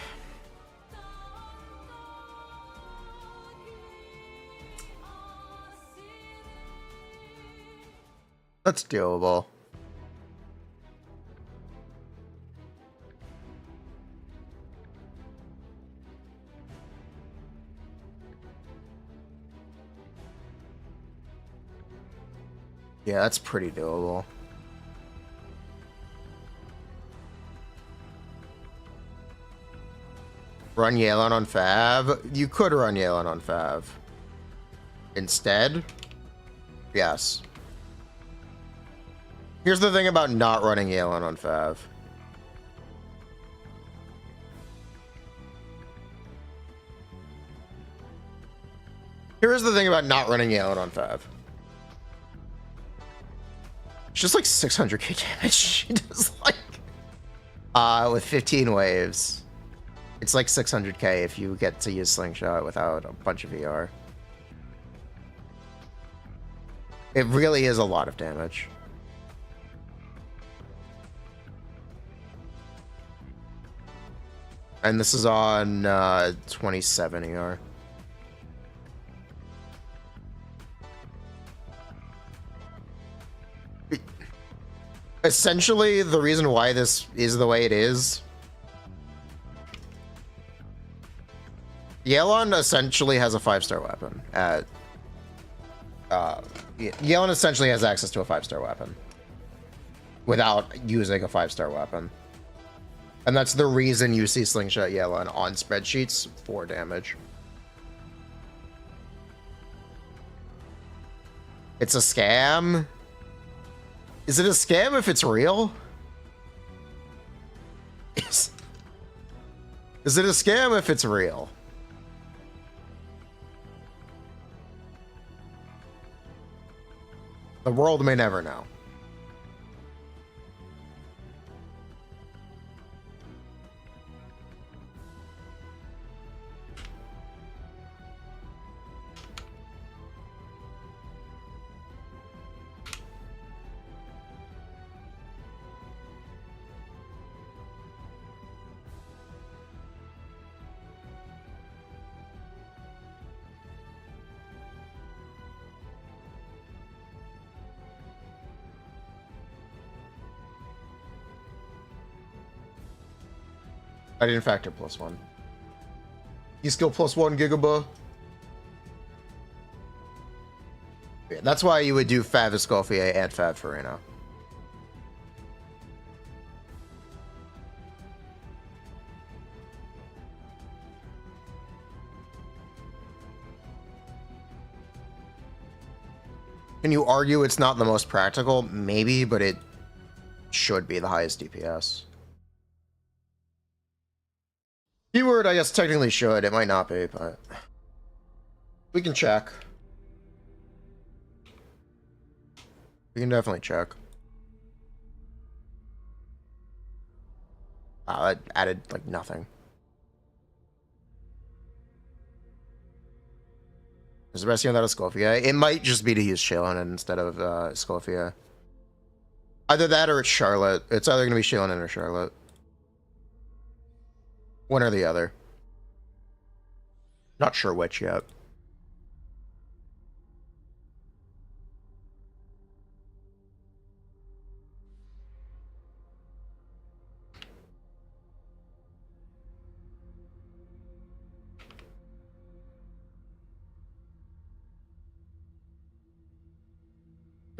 S1: That's doable. Yeah, that's pretty doable. Run Yelan on Fav? You could run Yelan on Fav. Instead? Yes. Here's the thing about not running Yelan on Fav. Here's the thing about not running Yelan on Fav. It's just like 600k damage. She does like... with 15 waves. It's like 600k if you get to use slingshot without a bunch of VR. It really is a lot of damage. And this is on 27 ER. Essentially, the reason why this is the way it is... Yelan essentially has a 5-star weapon. Yelan essentially has access to a 5-star weapon. Without using a 5-star weapon. And that's the reason you see Slingshot Yelan on spreadsheets for damage. It's a scam. Is it a scam if it's real? Is it a scam if it's real? The world may never know. I didn't factor +1. You skill +1 Gigaba. Yeah, that's why you would do Fav Escoffier and Fav Furina. Can you argue it's not the most practical? Maybe, but it should be the highest DPS. Keyword, I guess, technically should. It might not be, but we can check. We can definitely check. That added, like, nothing. Is the best thing without a Scophia? It might just be to use Shaylin instead of Scophia. Either that or it's Charlotte. It's either going to be Shaylin or Charlotte. One or the other. Not sure which yet.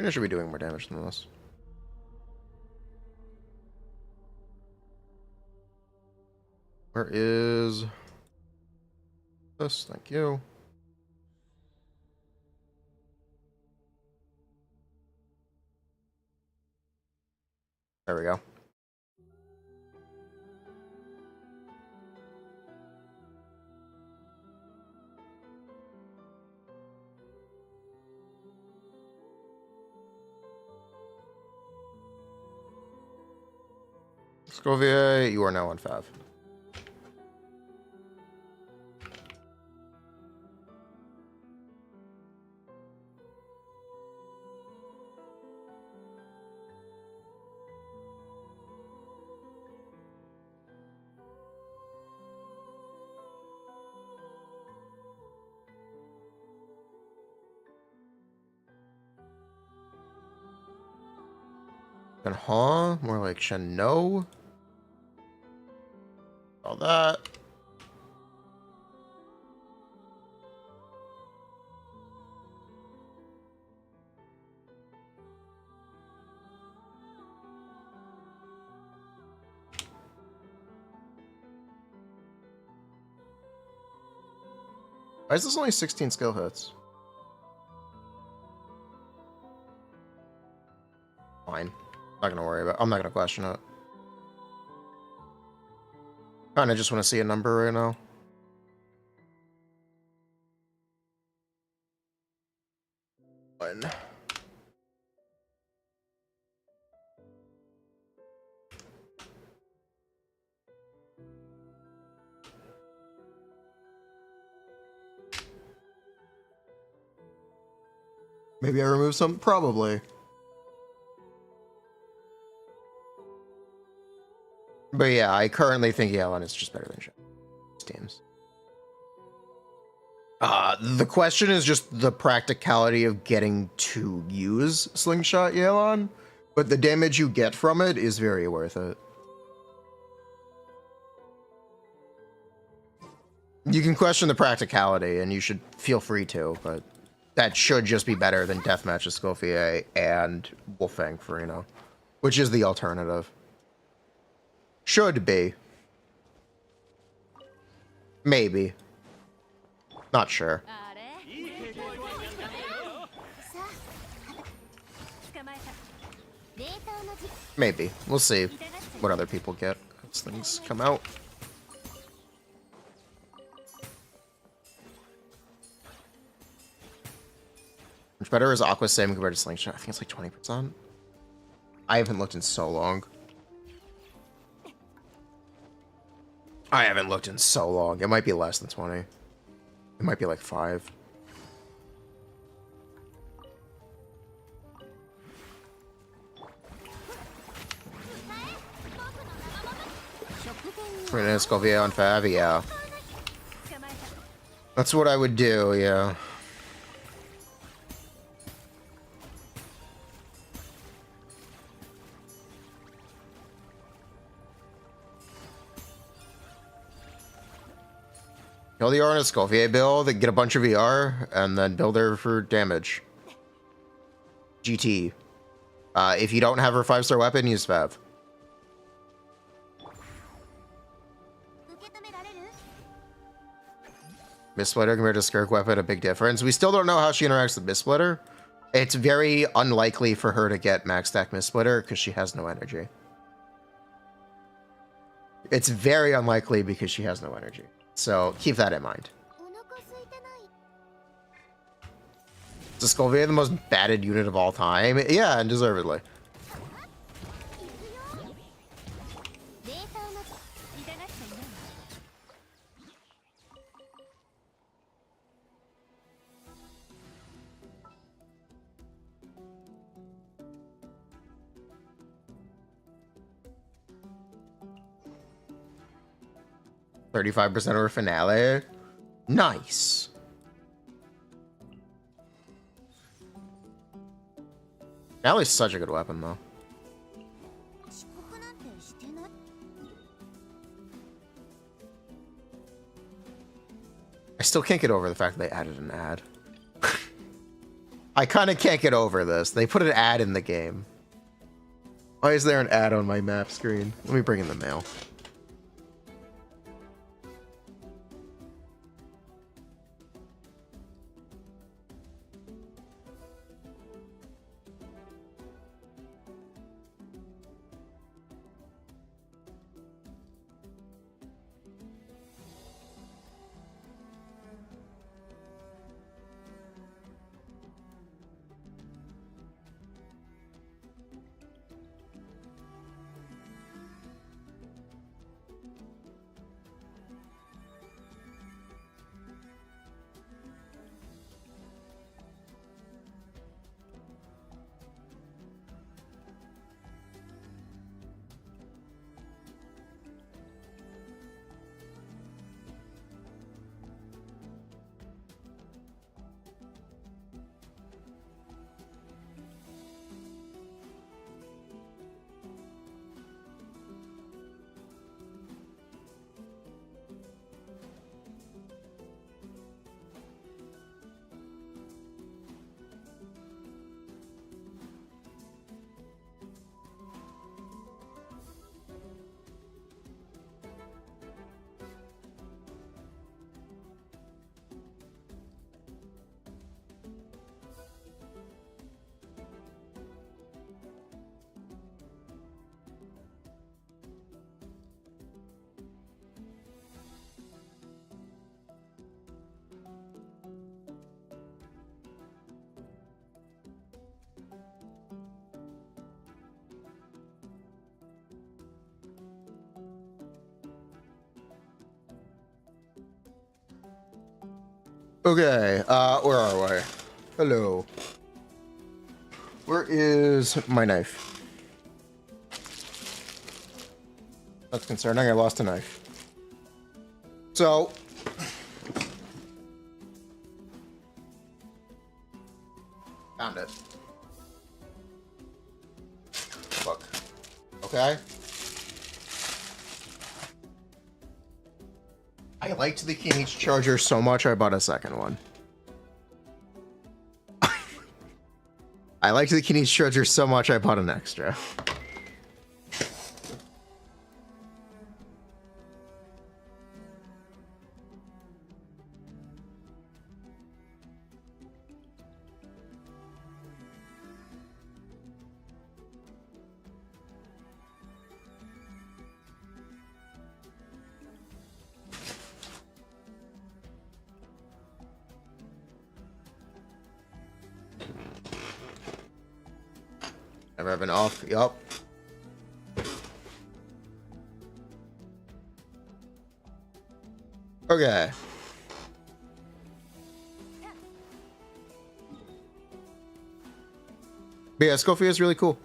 S1: I should be doing more damage than this. Where is this? Thank you. There we go. Scovia, you are now on 5. And more like Shen-No. All that. Why is this only 16 skill hits? Fine. Not gonna worry about. I'm not gonna question it. Kinda just want to see a number right now. One. Maybe I remove some? Probably. But yeah, I currently think Yelan is just better than teams. The question is just the practicality of getting to use Slingshot Yelan, but the damage you get from it is very worth it. You can question the practicality, and you should feel free to, but that should just be better than Deathmatch Escoffier and Wolfang Furina, which is the alternative. Should be. Maybe. Not sure. Maybe. We'll see what other people get as things come out. Much better is Aqua Sim compared to Slingshot? I think it's like 20%. I haven't looked in so long. I haven't looked in so long. It might be less than 20. It might be like 5. Furina Escoffier on Fav, yeah. That's what I would do, yeah. Kill the R in a Escoffier build, get a bunch of VR, and then build her for damage. GT. If you don't have her 5-star weapon, use Fav. Mistsplitter compared to Skirk weapon, a big difference. We still don't know how she interacts with Mistsplitter. It's very unlikely for her to get max stack Mistsplitter because she has no energy. It's very unlikely because she has no energy. So keep that in mind. Is Skolvia the most batted unit of all time? Yeah, and deservedly. %35% of her finale. Nice. Finale's such a good weapon, though. I still can't get over the fact that they added an ad. I kind of can't get over this. They put an ad in the game. Why is there an ad on my map screen? Let me bring in the mail. Okay, where are we? Hello. Where is my knife? That's concerning. I lost a knife. So, found it. Look. Okay. I liked the Kinich charger so much I bought a second one. I liked the Kinich charger so much I bought an extra. Never been off. Yup. Okay. But yeah, Scofield is really cool.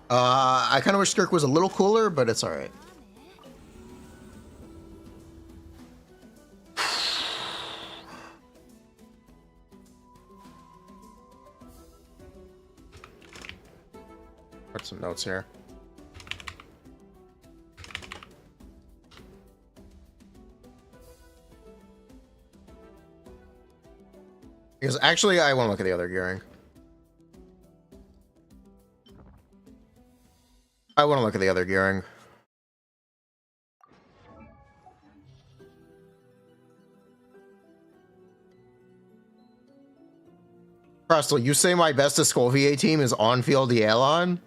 S1: I kind of wish Skirk was a little cooler, but it's alright. Put some notes here. Because actually, I want to look at the other gearing. I want to look at the other gearing. Crystal, you say my best Escolier team is on-field yelan?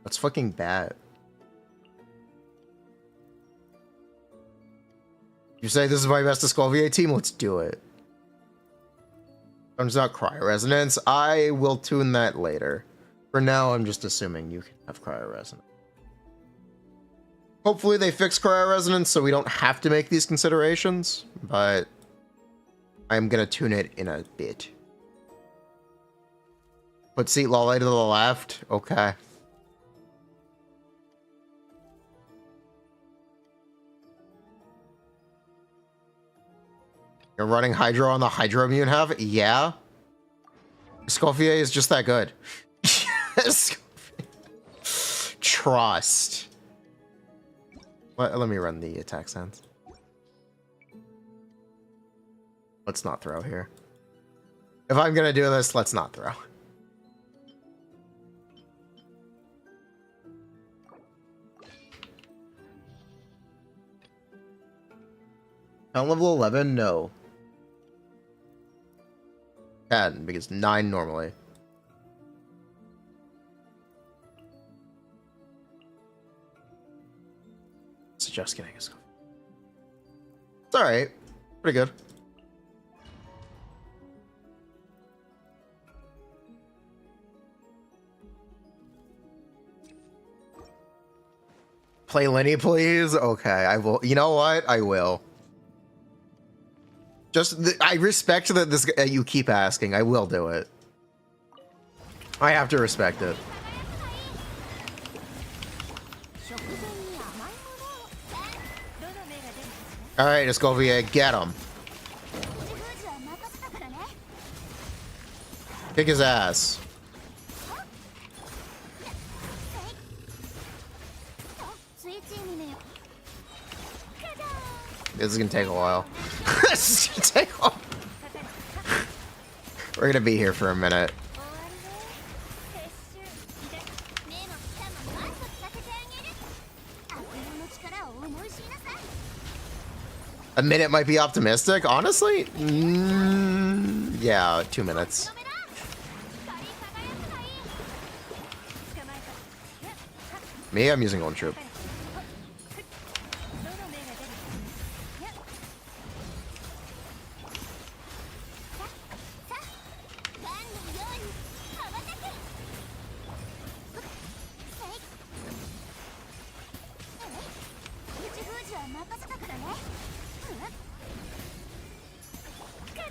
S1: That's fucking bad. You say this is my best Escalvier team? Let's do it. Turns out cryo resonance. I will tune that later. For now, I'm just assuming you can have cryo resonance. Hopefully they fix cryo resonance so we don't have to make these considerations, but I'm gonna tune it in a bit. Put seat Lolly to the left. Okay. You're running Hydro on the Hydro immune have? Yeah. Escoffier is just that good. Trust. Let me run the attack sense. Let's not throw here. If I'm gonna do this, let's not throw. On level 11? No. 10, because 9 normally. It's just getting us. It's alright. Pretty good. Play Lenny, please? Okay, I will. You know what? I will. I respect that this you keep asking. I will do it. I have to respect it. All right, Escoffier, get him. Kick his ass. This is gonna take a while. This is gonna take a while. We're gonna be here for a minute. A minute might be optimistic, honestly. Yeah, 2 minutes. Me, I'm using Golden Troop.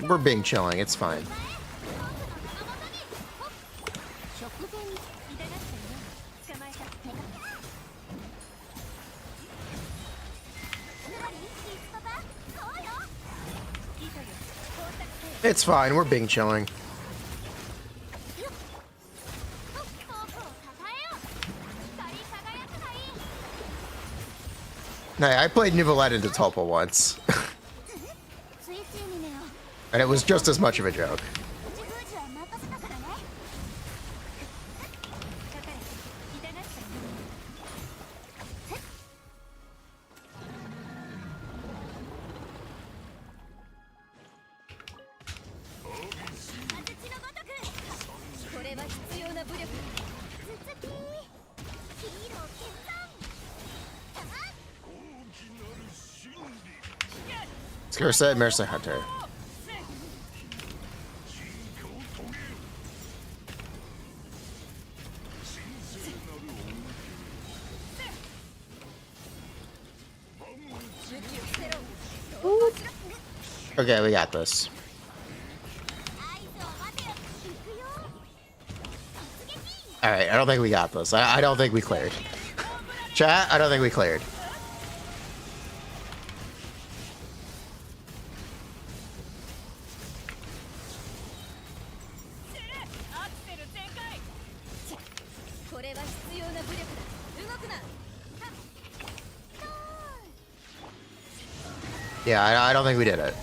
S1: We're being chilling, it's fine. It's fine, we're being chilling. Nah, I played Nivelette into Tulpa once. And it was just as much of a joke. Skirk said Mercy Hunter. Okay, we got this. Alright, I don't think we got this. I don't think we cleared. Chat, I don't think we cleared. Yeah, I don't think we did it.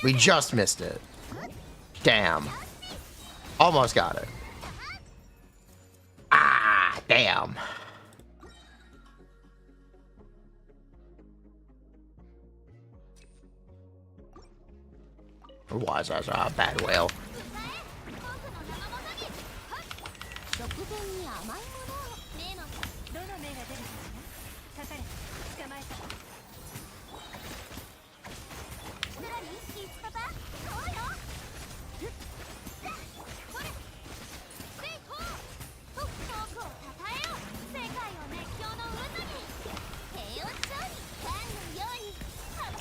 S1: We just missed it. Damn. Almost got it. Ah, damn. Was as a bad whale.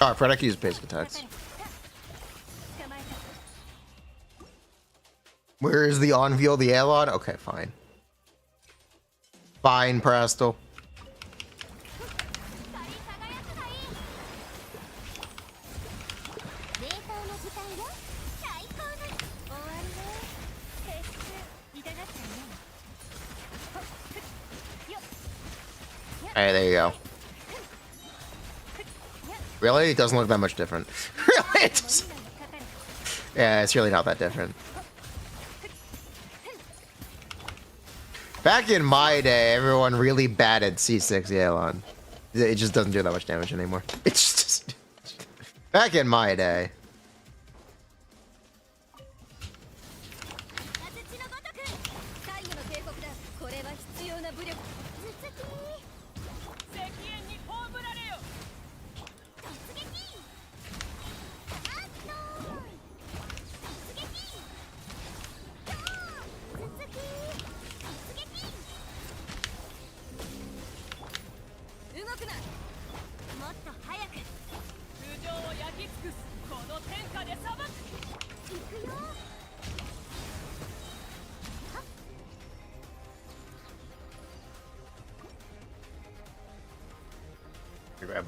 S1: Oh, Fred, use basic attacks. Where is the on-veal, the yelan? Okay, fine. Fine, Prastal. Alright, there you go. Really? It doesn't look that much different. Really? Yeah, it's really not that different. Back in my day, everyone really batted C6 yelan. It just doesn't do that much damage anymore. It's just... Back in my day.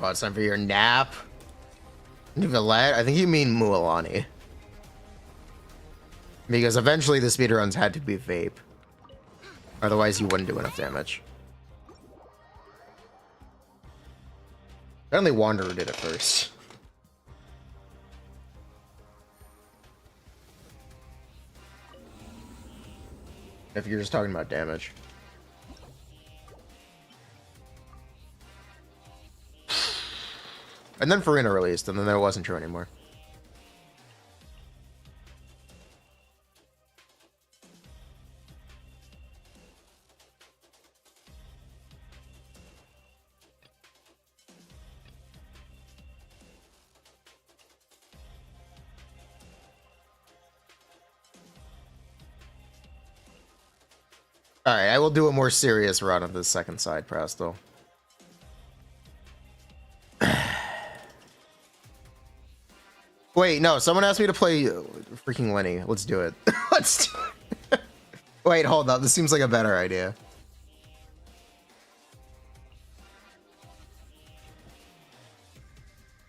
S1: It's time for your nap. Nivelette? I think you mean Mualani. Because eventually the speedruns had to be vape. Otherwise you wouldn't do enough damage. Apparently Wanderer did it first. If you're just talking about damage. And then Furina released, and then that wasn't true anymore. Alright, I will do a more serious run of this second side, Prastal. Wait, no, someone asked me to play freaking Lenny. Let's do it. Let's do it. Wait, hold up. This seems like a better idea.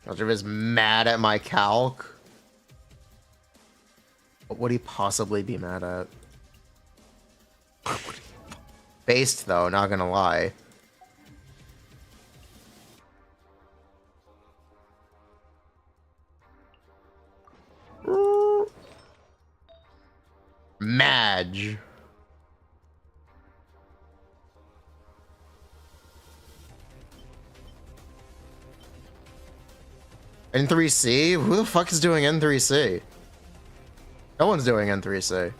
S1: Eldriv is mad at my calc. What would he possibly be mad at? Based, though, not gonna lie. Madge. N3C? Who the fuck is doing N3C? No one's doing N3C.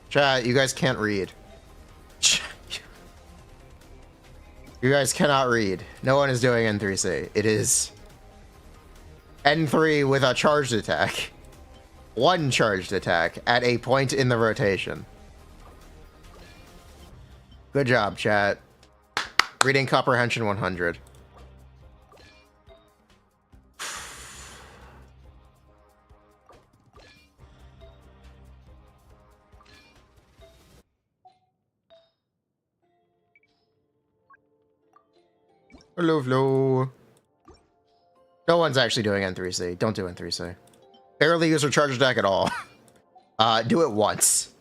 S1: Chat, you guys can't read. You guys cannot read. No one is doing N3C. It is N3 with a charged attack. One charged attack at a point in the rotation. Good job, chat. Reading comprehension 100. Hello, hello. No one's actually doing N3C. Don't do N3C. Barely use your charge attack at all. Do it once.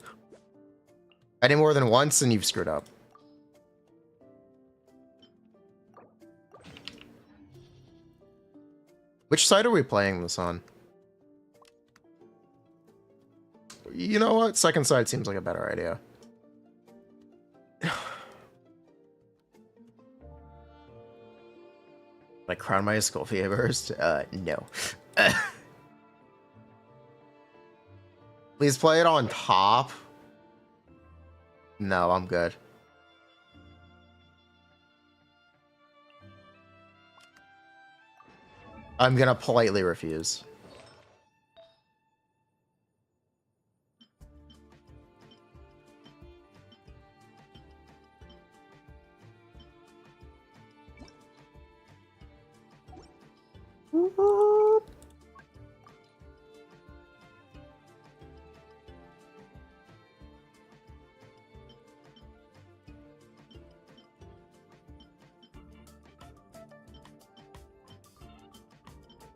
S1: Any more than once and you've screwed up. Which side are we playing this on? You know what? Second side seems like a better idea. Like crown my skull first? No. Please play it on top. No, I'm good. I'm gonna politely refuse.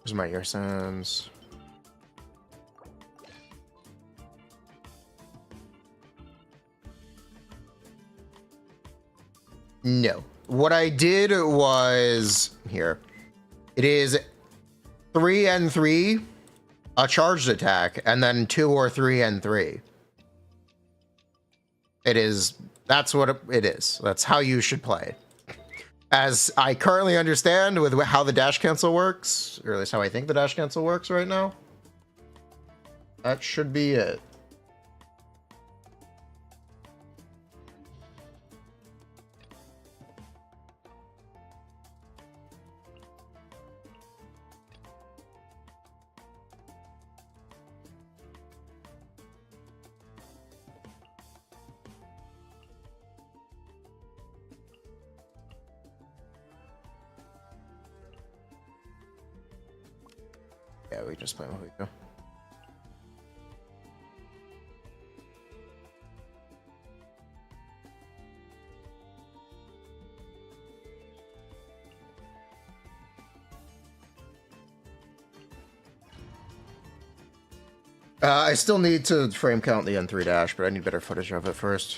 S1: Where's my ear sounds? No. What I did was here. It is 3 and 3, a charged attack, and then 2 or 3 and 3. It is. That's what it is. That's how you should play. As I currently understand with how the dash cancel works, or at least how I think the dash cancel works right now, that should be it. Yeah, we just play Mavuika. I still need to frame count the N3 dash, but I need better footage of it first.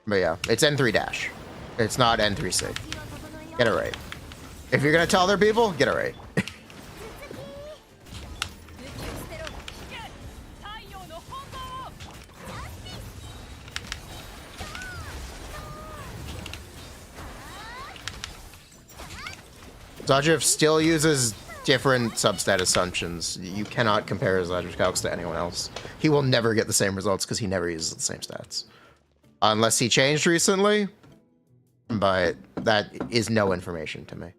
S1: But yeah, it's N3 dash. It's not N3C. Get it right. If you're gonna tell other people, get it right. Zajiv still uses different substat assumptions. You cannot compare Zajiv's calcs to anyone else. He will never get the same results because he never uses the same stats. Unless he changed recently, but that is no information to me.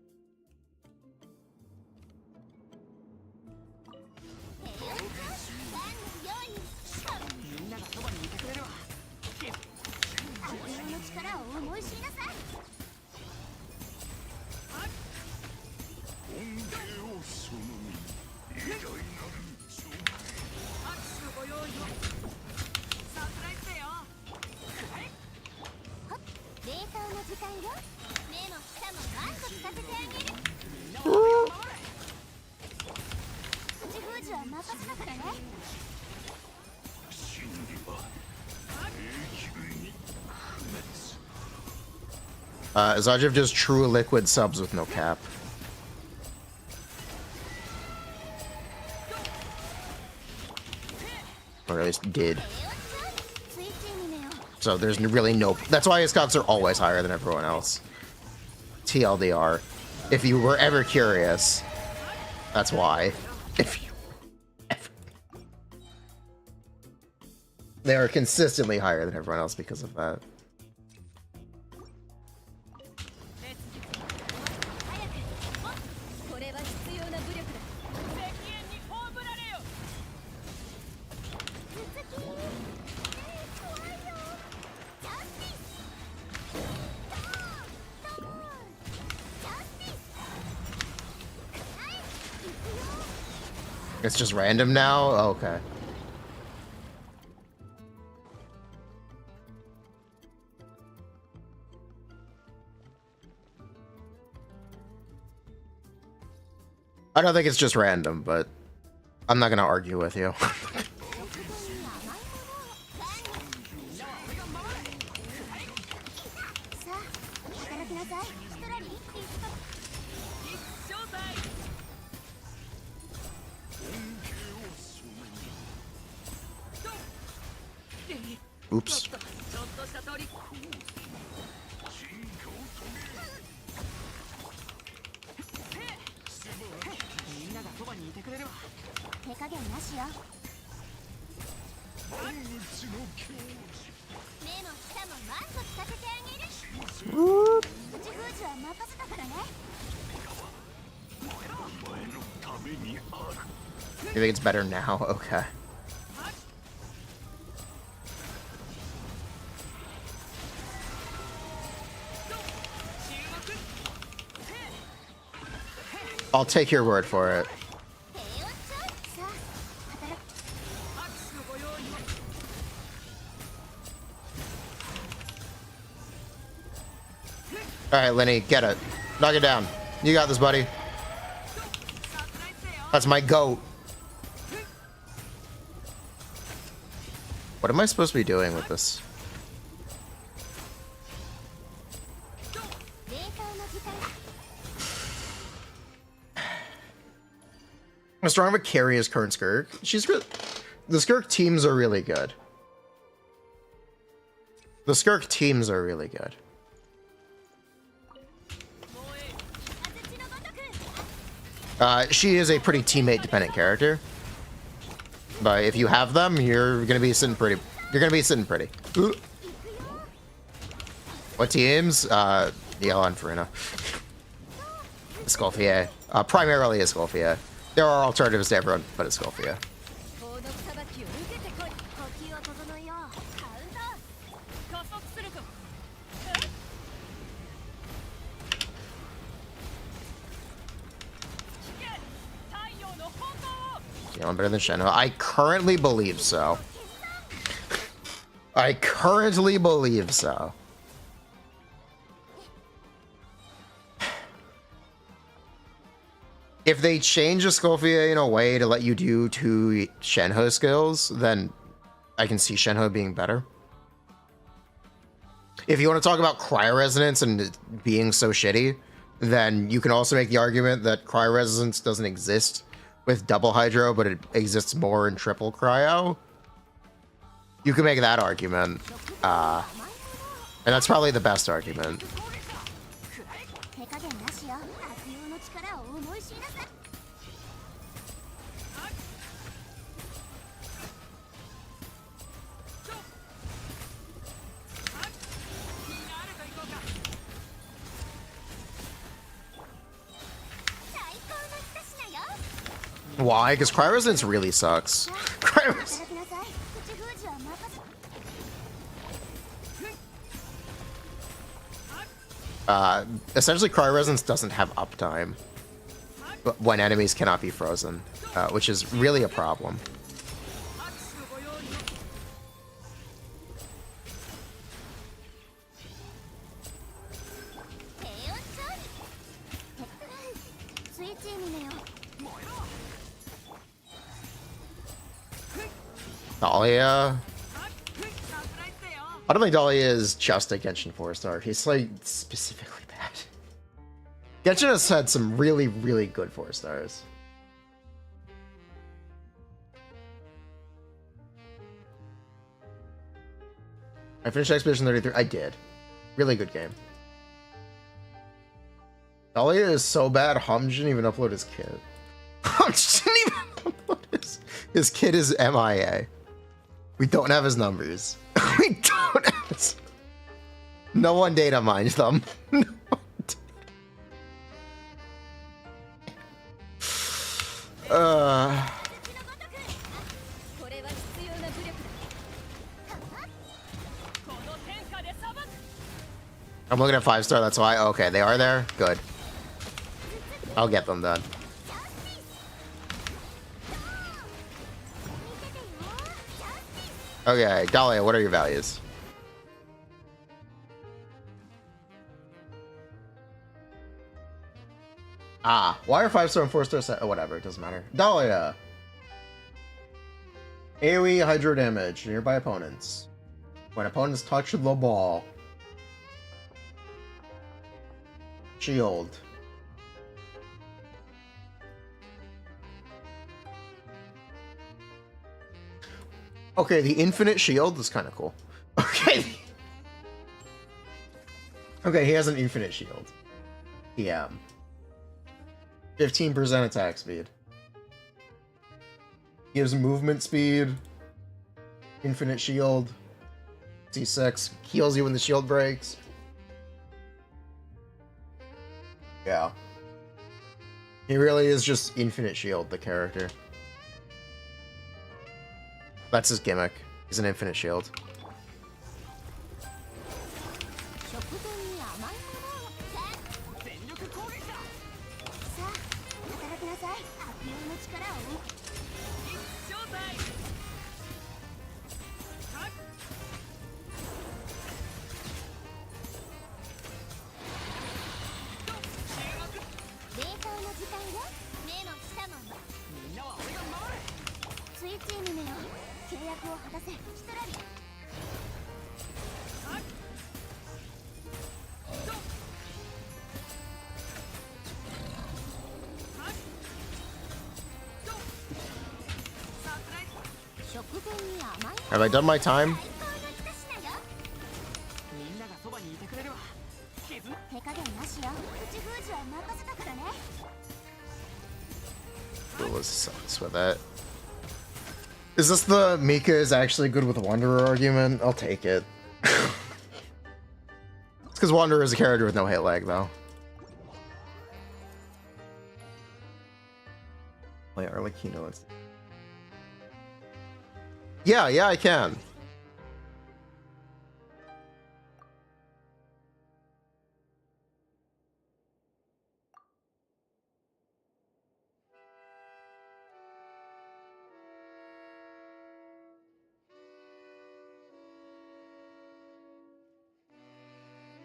S1: Zajiv does true liquid subs with no cap. Or at least did. So there's really no... That's why his calcs are always higher than everyone else. TLDR. If you were ever curious, that's why. If you ever... They are consistently higher than everyone else because of that. It's just random now? Oh, okay. I don't think it's just random, but I'm not gonna argue with you. Oops. You think it's better now? Okay. I'll take your word for it. Alright, Lenny, get it. Knock it down. You got this, buddy. That's my goat. What am I supposed to be doing with this? I'm strong of a carry as current Skirk. She's good. The Skirk teams are really good. The Skirk teams are really good. She is a pretty teammate dependent character. But if you have them, you're gonna be sitting pretty. You're gonna be sitting pretty. Ooh. What teams? Yelan, Furina. Escoffier. Primarily Escoffier. There are alternatives to everyone, but Escoffier. Yelan better than Shenhe? I currently believe so. I currently believe so. If they change Escoffier in a way to let you do 2 Shenhe skills, then I can see Shenhe being better. If you want to talk about cryo resonance and being so shitty, then you can also make the argument that cryo resonance doesn't exist with double hydro, but it exists more in triple cryo. You can make that argument. And that's probably the best argument. Why? Because cryo resonance really sucks. Essentially, cryo resonance doesn't have uptime when enemies cannot be frozen, which is really a problem. Dahlia. I don't think Dahlia is just a Genshin 4-star. He's like specifically bad. Genshin has had some really, really good 4-stars. I finished Expedition 33. I did. Really good game. Dahlia is so bad, Hum didn't even upload his kit. Hum didn't even upload his kit is MIA. We don't have his numbers. We don't have his... No one data mines them. No one I'm looking at 5-star, that's why. Okay, they are there? Good. I'll get them done. Okay, Dahlia, what are your values? Why are 5-star and 4-star set? Oh, whatever, it doesn't matter. Dahlia! AoE hydro damage to nearby opponents. When opponents touch the ball. Shield. Okay, the infinite shield is kind of cool. Okay. Okay, he has an infinite shield. Yeah. 15% attack speed. Gives movement speed. Infinite shield. C6 heals you when the shield breaks. Yeah. He really is just infinite shield, the character. That's his gimmick. He's an infinite shield. Have I done my time? Let's sucks with that. Is this the Mika is actually good with Wanderer argument? I'll take it. It's because Wanderer is a character with no hit lag, though. Play Arlecchino. Yeah, I can.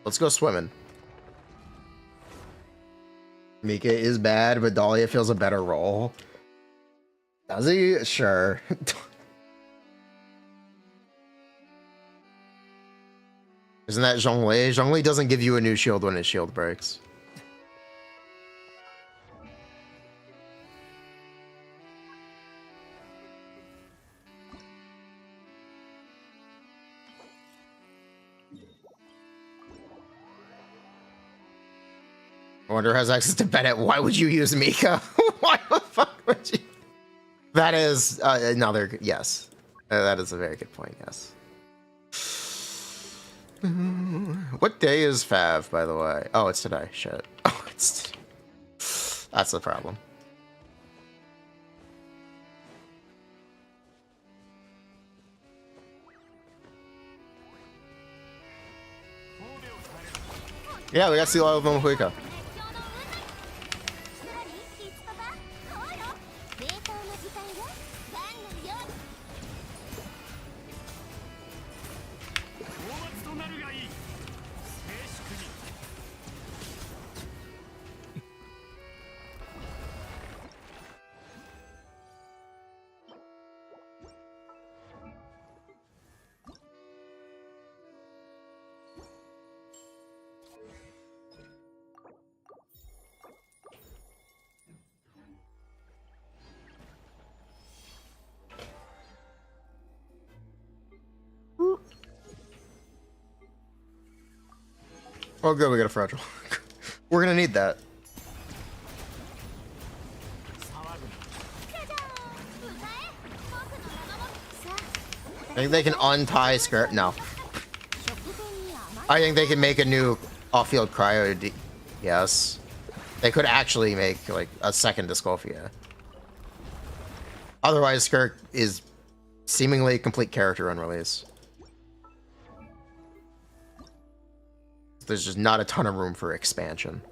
S1: Let's go swimming. Mika is bad, but Dahlia feels a better role. Does he? Sure. Isn't that Zhongli? Zhongli doesn't give you a new shield when his shield breaks. Wonder has access to Bennett. Why would you use Mika? Why the fuck would you? That is another yes. That is a very good point. Yes. What day is Fav, by the way? Oh, it's today. Shit. Oh, it's. That's the problem. Yeah, we got to see a lot of Mavuika. Oh, good, we got a fragile. We're gonna need that. I think they can untie Skirk. No. I think they can make a new off-field cryo. Yes. They could actually make like a second Discophia. Otherwise, Skirk is seemingly a complete character on release. There's just not a ton of room for expansion.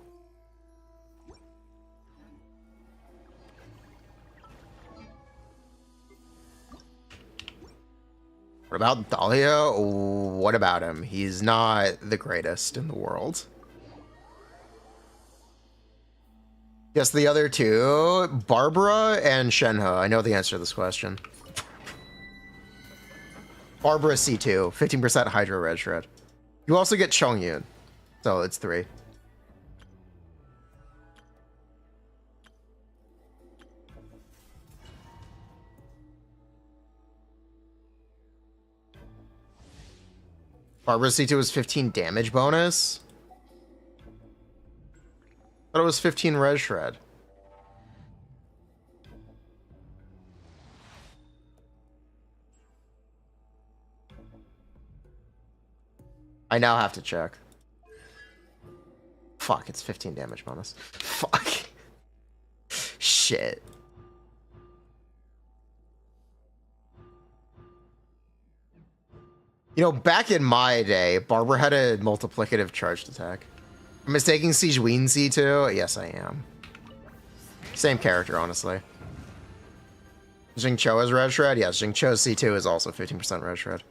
S1: What about Dahlia? What about him? He's not the greatest in the world. Guess the other two, Barbara and Shenhe. I know the answer to this question. Barbara C2, 15% Hydro Red Shred. You also get Chongyun. So it's 3. Barbara C2 was 15 damage bonus. I thought it was 15 res shred. I now have to check. Fuck, it's 15 damage bonus. Fuck. Shit. You know, back in my day, Barber had a multiplicative charged attack. Am I mistaking Siege Ween C2? Yes, I am. Same character, honestly. Jingcho has Red Shred? Yes, Jingcho's C2 is also 15% Red Shred.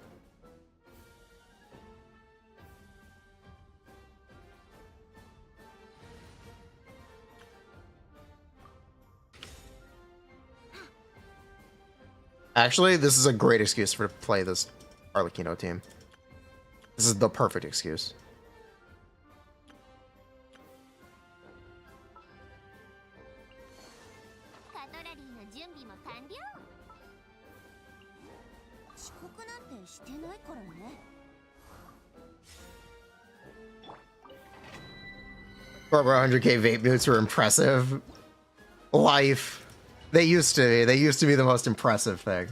S1: Actually, this is a great excuse for to play this Arlecchino team. This is the perfect excuse. Over 100k vape boots were impressive. Life. They used to be. They used to be the most impressive thing.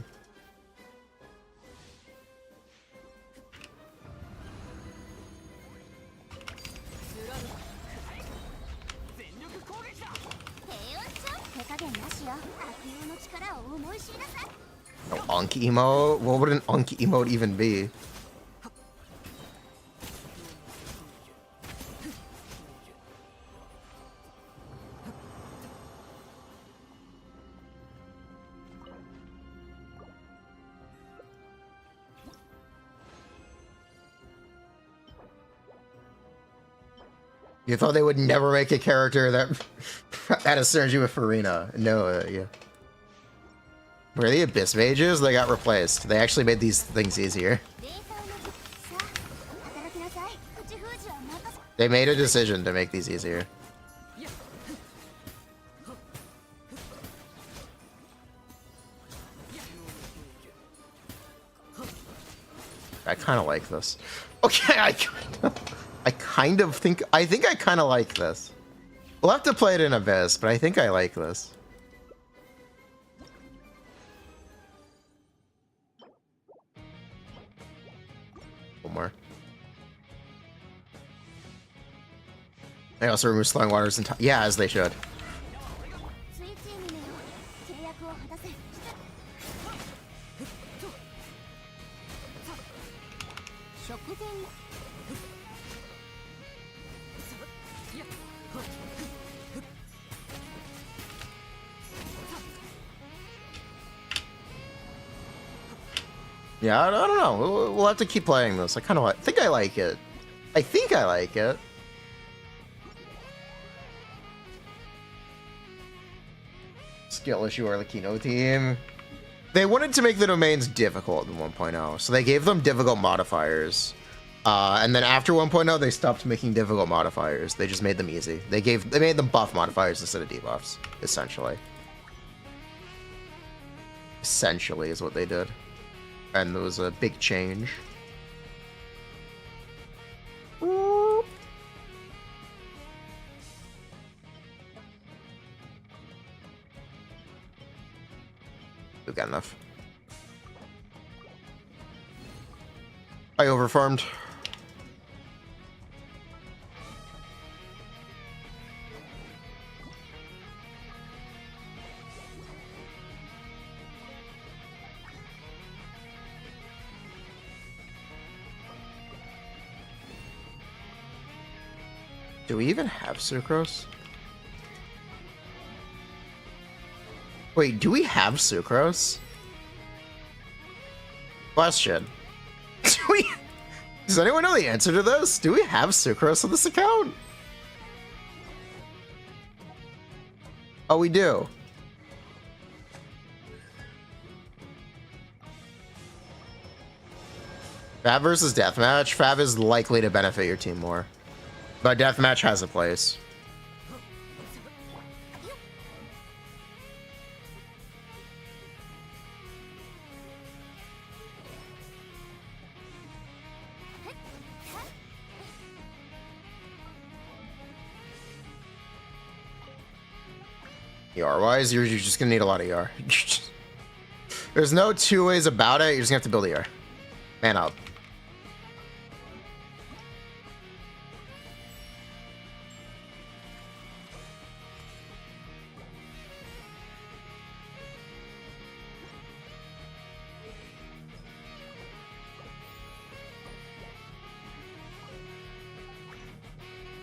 S1: No Unk emote? What would an Unk emote even be? You thought they would never make a character that had a synergy with Furina. No, yeah. Were the Abyss Mages? They got replaced. They actually made these things easier. They made a decision to make these easier. I kind of like this. Okay, I kind of think I kind of like this. We'll have to play it in Abyss, but I think I like this. One more. They also remove slowing waters and yeah, as they should. Yeah, I don't know. We'll have to keep playing this. I kind of think I like it. I think I like it. Skill issue Arlecchino team. They wanted to make the domains difficult in 1.0, so they gave them difficult modifiers. And then after 1.0, they stopped making difficult modifiers. They just made them easy. They made them buff modifiers instead of debuffs, essentially. Essentially is what they did. And there was a big change. We've got enough. I overfarmed. Do we even have sucrose? Wait, do we have sucrose? Question. Does anyone know the answer to this? Do we have sucrose on this account? Oh, we do. Fab versus Deathmatch. Fab is likely to benefit your team more. But Deathmatch has a place. ER-wise, you're just gonna need a lot of ER. There's no two ways about it. You're just gonna have to build ER. Man up.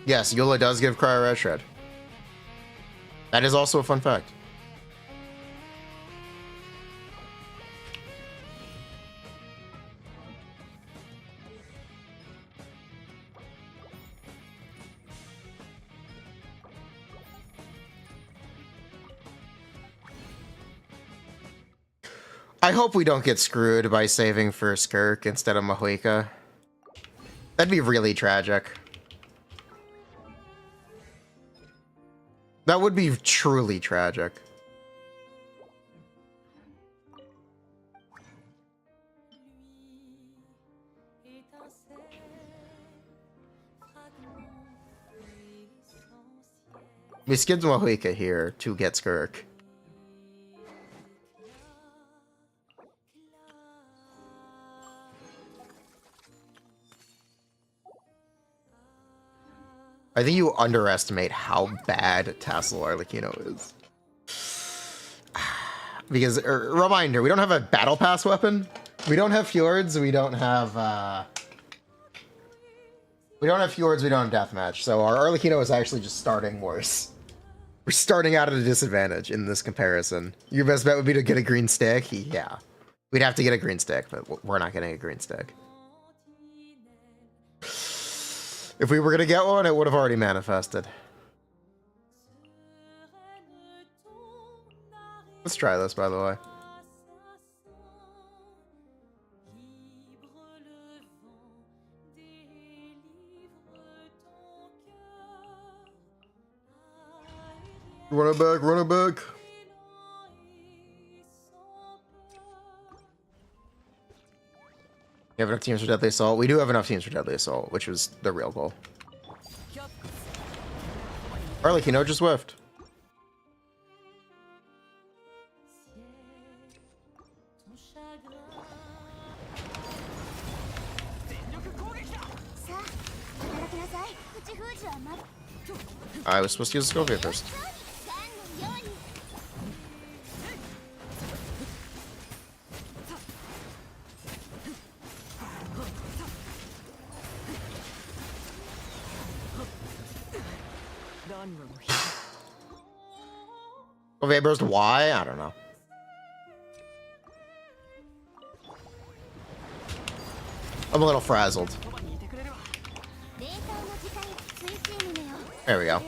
S1: Yes, Yola does give Cryo Red Shred. That is also a fun fact. I hope we don't get screwed by saving for Skirk instead of Mavuika. That'd be really tragic. That would be truly tragic. We skipped Mavuika here to get Skirk. I think you underestimate how bad Tassel Arlecchino is. Because, reminder, we don't have a battle pass weapon. We don't have fjords. We don't have fjords. We don't have deathmatch. So our Arlecchino is actually just starting worse. We're starting out at a disadvantage in this comparison. Your best bet would be to get a green stick. Yeah, we'd have to get a green stick, but we're not getting a green stick. If we were gonna get one, it would have already manifested. Let's try this, by the way. Run it back, run it back. You have enough teams for Deadly Assault? We do have enough teams for Deadly Assault, which was the real goal. Arlecchino just whiffed. I was supposed to use the Scorpion first. Okay, burst why? I don't know. I'm a little frazzled. There we go.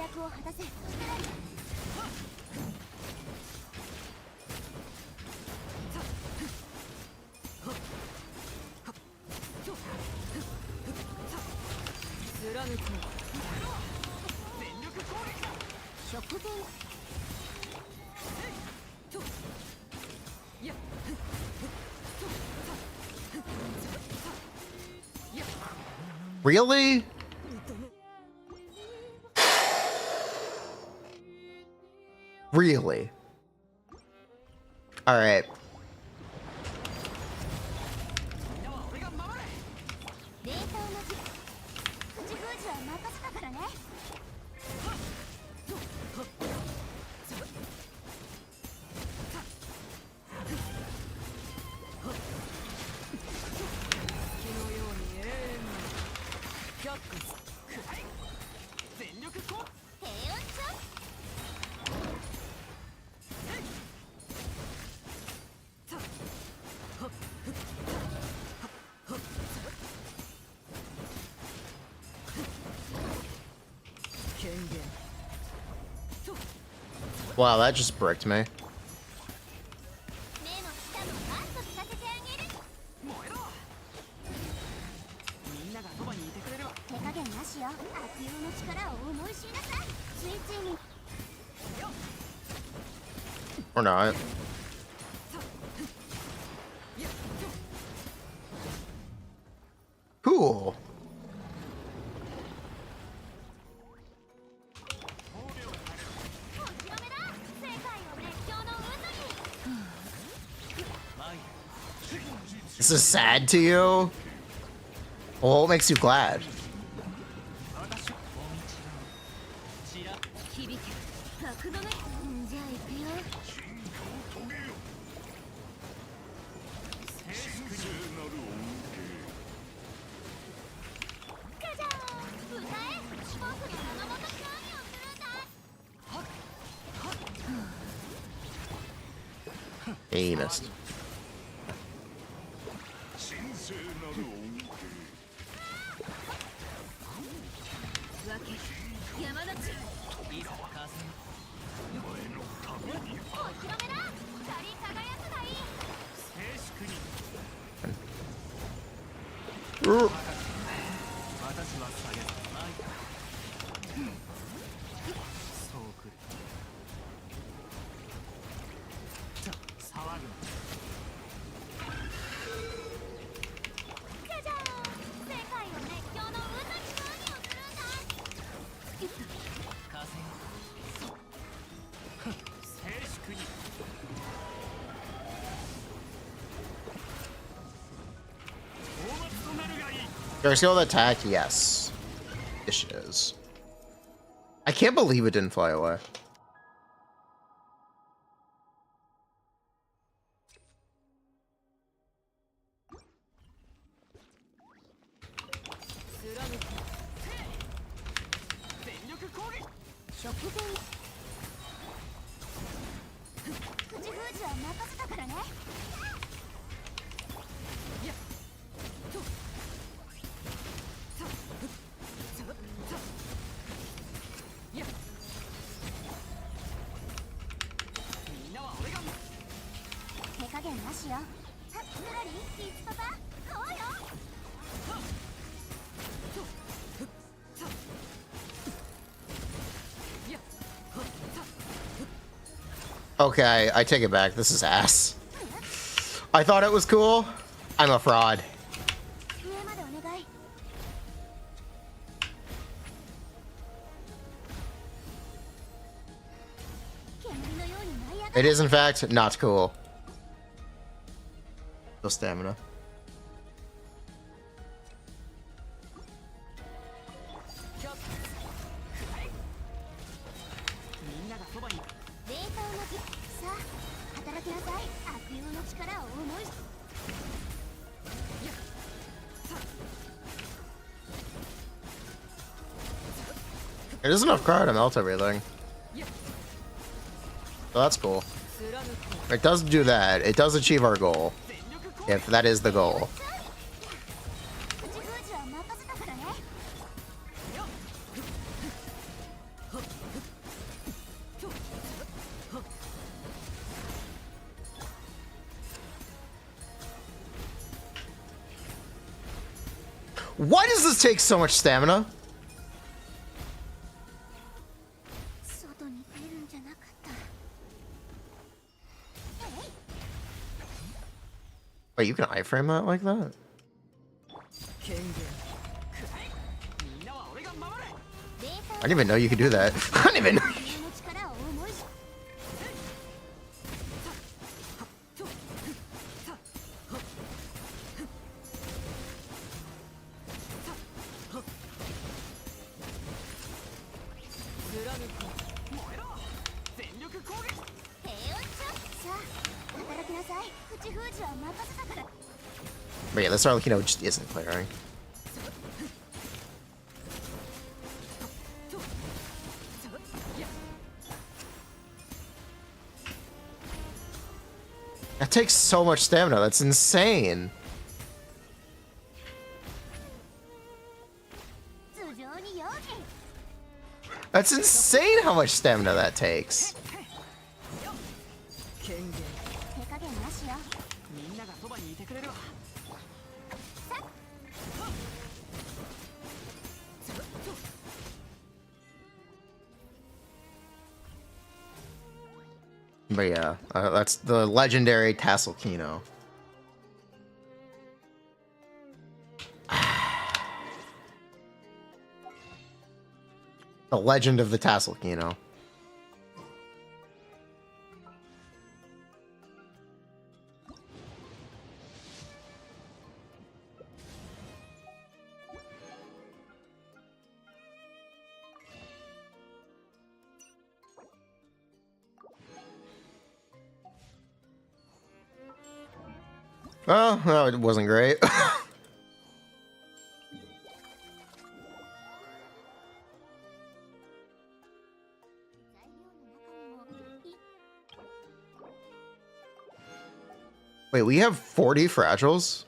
S1: Really? Really? All right. Wow, that just bricked me. Or not. Cool. This is sad to you? Well, what makes you glad? He missed. Skill attack, yes. Dishes. I can't believe it didn't fly away. Okay, I take it back. This is ass. I thought it was cool. I'm a fraud. It is, in fact, not cool. No stamina. It is enough card to melt everything. So that's cool. It does do that. It does achieve our goal. If that is the goal. Why does this take so much stamina? Wait, you can iframe that like that? I didn't even know you could do that. I didn't even know. But yeah, this Arlecchino just isn't clearing. That takes so much stamina. That's insane. That's insane how much stamina that takes. But yeah, that's the legendary Tassel Kino. The legend of the Tassel Kino. Well, no, it wasn't great. Wait, we have 40 fragiles?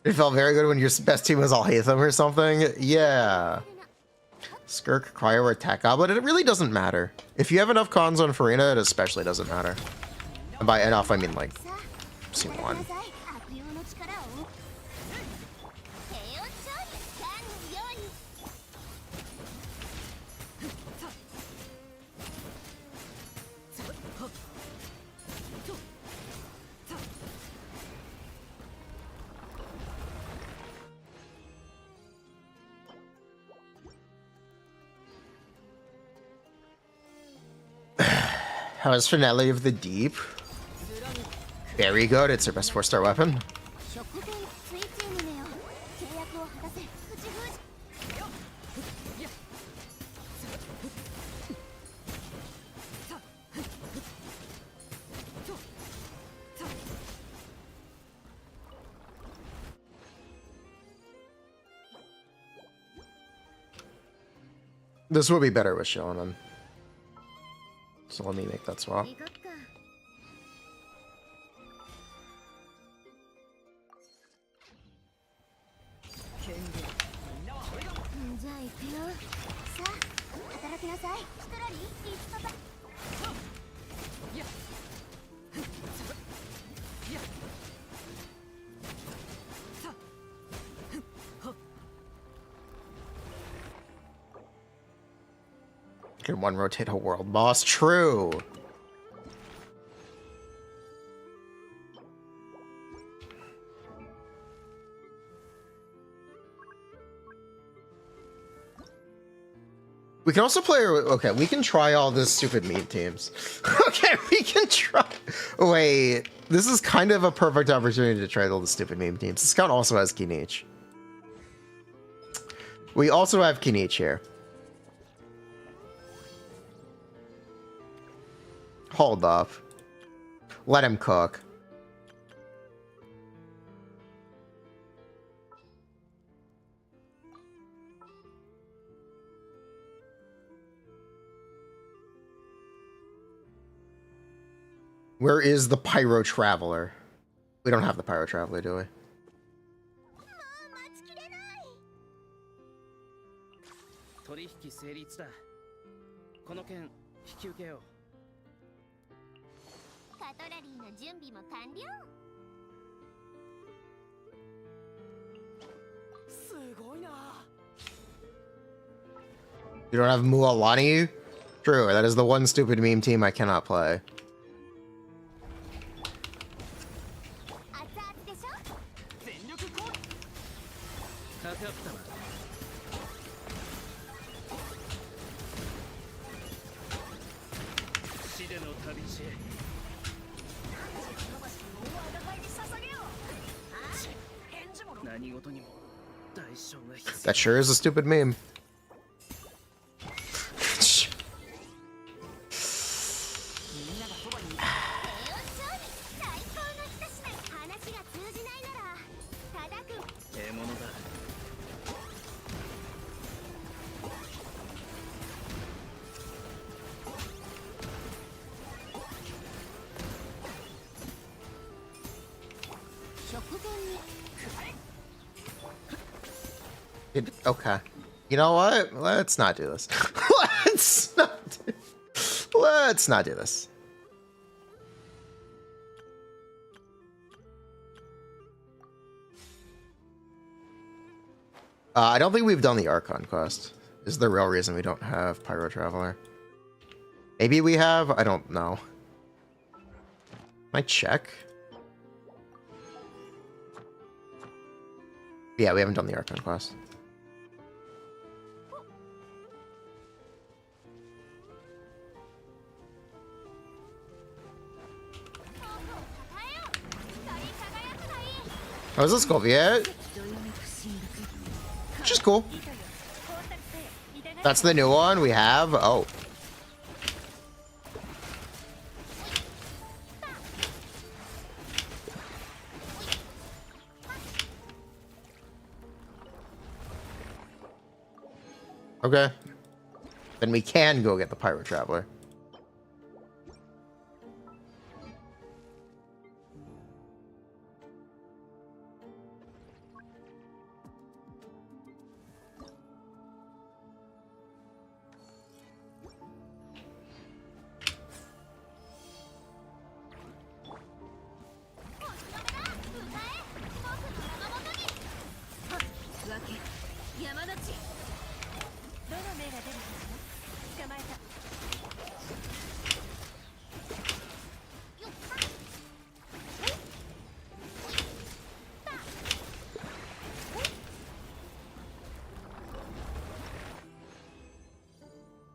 S1: It felt very good when your best team was all Hatham or something. Yeah. Skirk, Cryo, or Attack Goblin. It really doesn't matter. If you have enough cons on Furina, it especially doesn't matter. And by enough, I mean like scene 1. How is Finale of the Deep? Very good. It's her best 4-star weapon. This will be better with Shonen. So let me make that swap. Can one rotate a world boss? True. We can also play. Okay, we can try all this stupid meme teams. Okay, we can try. Wait, this is kind of a perfect opportunity to try all the stupid meme teams. This account also has Kinich. We also have Kinich here. Hold up. Let him cook. Where is the Pyro Traveler? We don't have the Pyro Traveler, do we? You don't have Mualani? True, that is the one stupid meme team I cannot play. That sure is a stupid meme. Okay. You know what? Let's not do this. Let's not do this. I don't think we've done the Archon quest. This is the real reason we don't have Pyro Traveler. Maybe we have? I don't know. Might check. Yeah, we haven't done the Archon quest. Oh, is this Scoviet? Which is cool. That's the new one we have? Oh. Okay. Then we can go get the Pyro Traveler.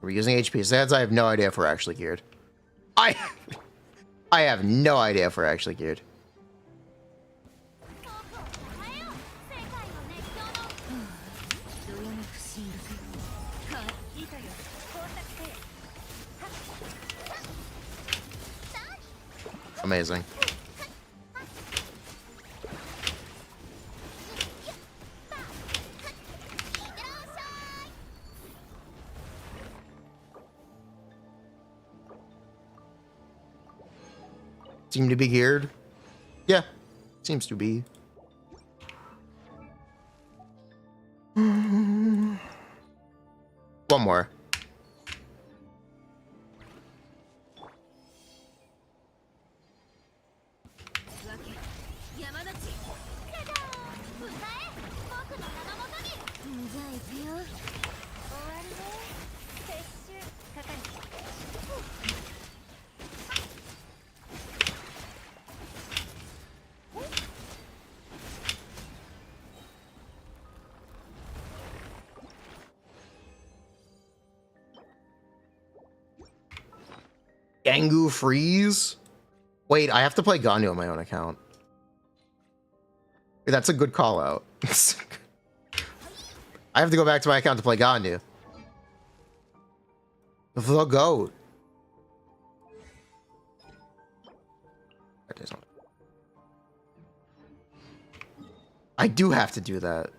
S1: We're using HP stats. I have no idea if we're actually geared. I have no idea if we're actually geared. Amazing. Seem to be geared. Yeah, seems to be. One more. Gangu freeze? Wait, I have to play Ganyu on my own account. Wait, that's a good call out. I have to go back to my account to play Ganyu. The goat. That doesn't. I do have to do that.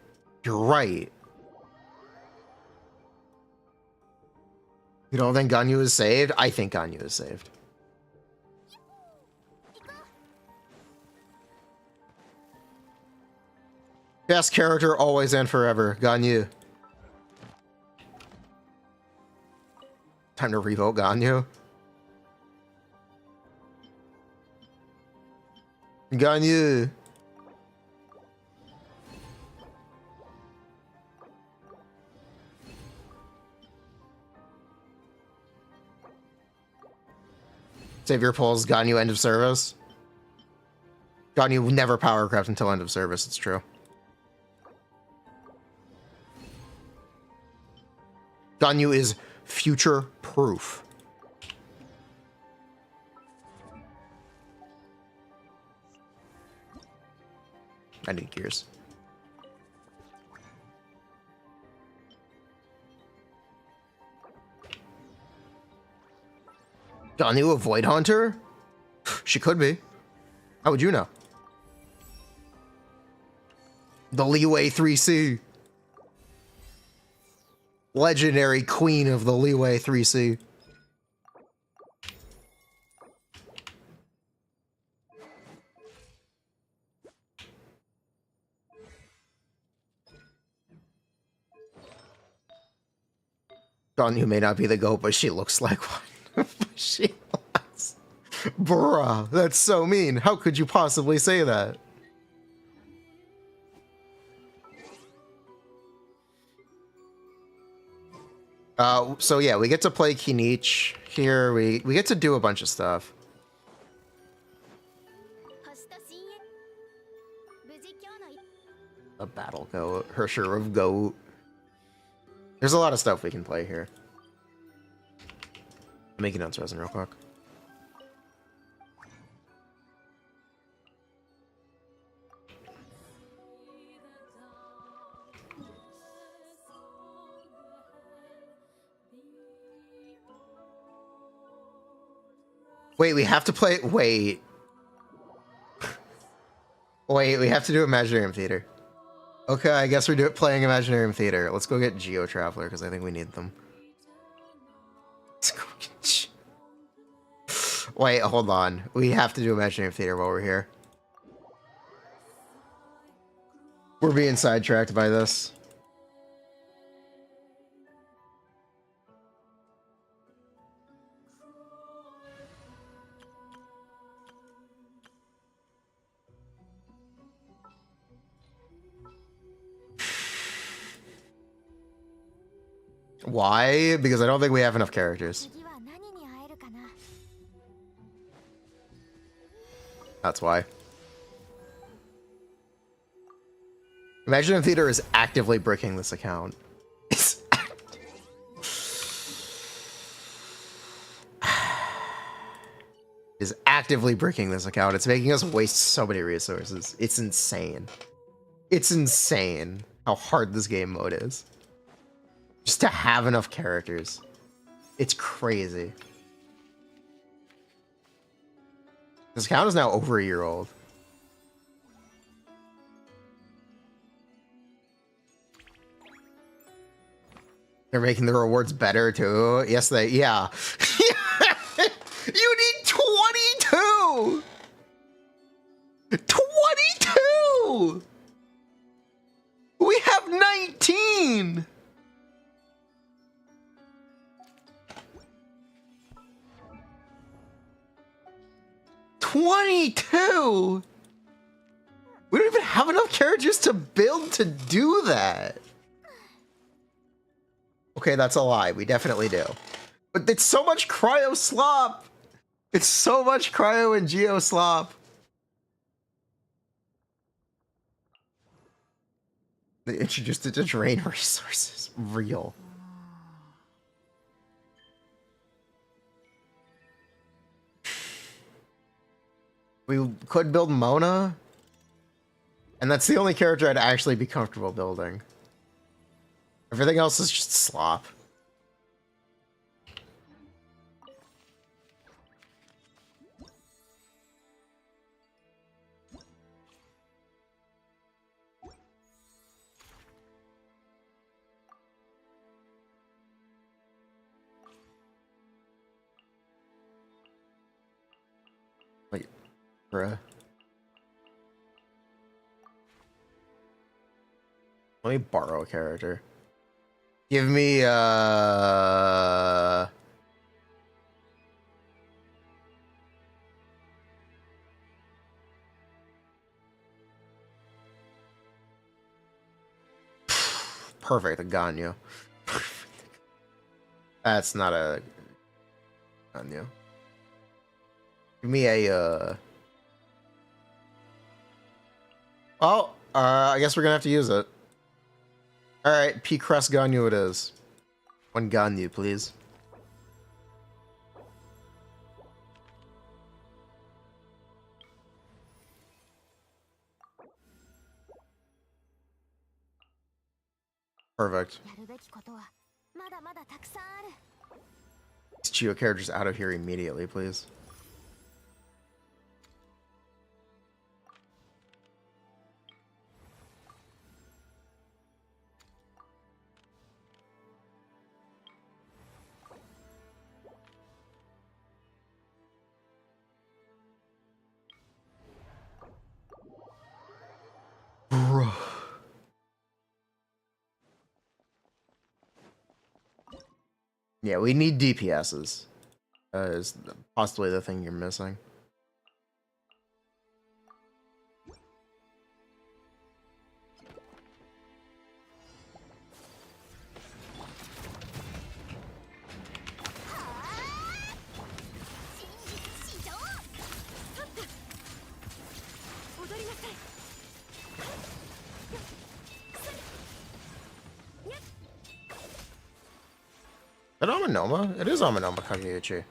S1: You're right. You don't think Ganyu is saved? I think Ganyu is saved. Best character always and forever. Ganyu. Time to revote Ganyu. Ganyu. Savior pulls Ganyu end of service. Ganyu never power craft until end of service, it's true. Ganyu is future proof. I need gears. Ganyu a Void Hunter? She could be. How would you know? The Leeway 3C. Legendary queen of the Leeway 3C. Ganyu may not be the GOAT, but she looks like one. She was. Bruh, that's so mean. How could you possibly say that? So yeah, we get to play Kinich here. We get to do a bunch of stuff. A battle goat, Hersher of Goat. There's a lot of stuff we can play here. Making notes resin real quick. Wait, we have to play. Wait. Wait, we have to do Imaginarium Theater. Okay, I guess we're playing Imaginarium Theater. Let's go get Geo Traveler because I think we need them. Let's go get Wait, hold on. We have to do Imaginarium Theater while we're here. We're being sidetracked by this. Why? Because I don't think we have enough characters. That's why. Imaginarium Theater is actively bricking this account. actively bricking this account. It's making us waste so many resources. It's insane. It's insane how hard this game mode is. Just to have enough characters. It's crazy. This account is now over a year old. They're making the rewards better too. Yes, yeah. You need 22! 22! We have 19! $22! We don't even have enough characters to build to do that. Okay, that's a lie. We definitely do. But it's so much cryo slop. It's so much cryo and geo slop. They introduced it to drain resources. Real. We could build Mona. And that's the only character I'd actually be comfortable building. Everything else is just slop. Wait, bruh. Let me borrow a character. Give me, perfect, a Ganyu. That's not a Ganyu. Give me a, oh, I guess we're gonna have to use it. Alright, P-Crest Ganyu it is. One Ganyu, please. Perfect. These Chiyo characters out of here immediately, please. Bro. Yeah, we need DPSs. Is possibly the thing you're missing. Is that Amanoma? It is Amanoma Kageuchi.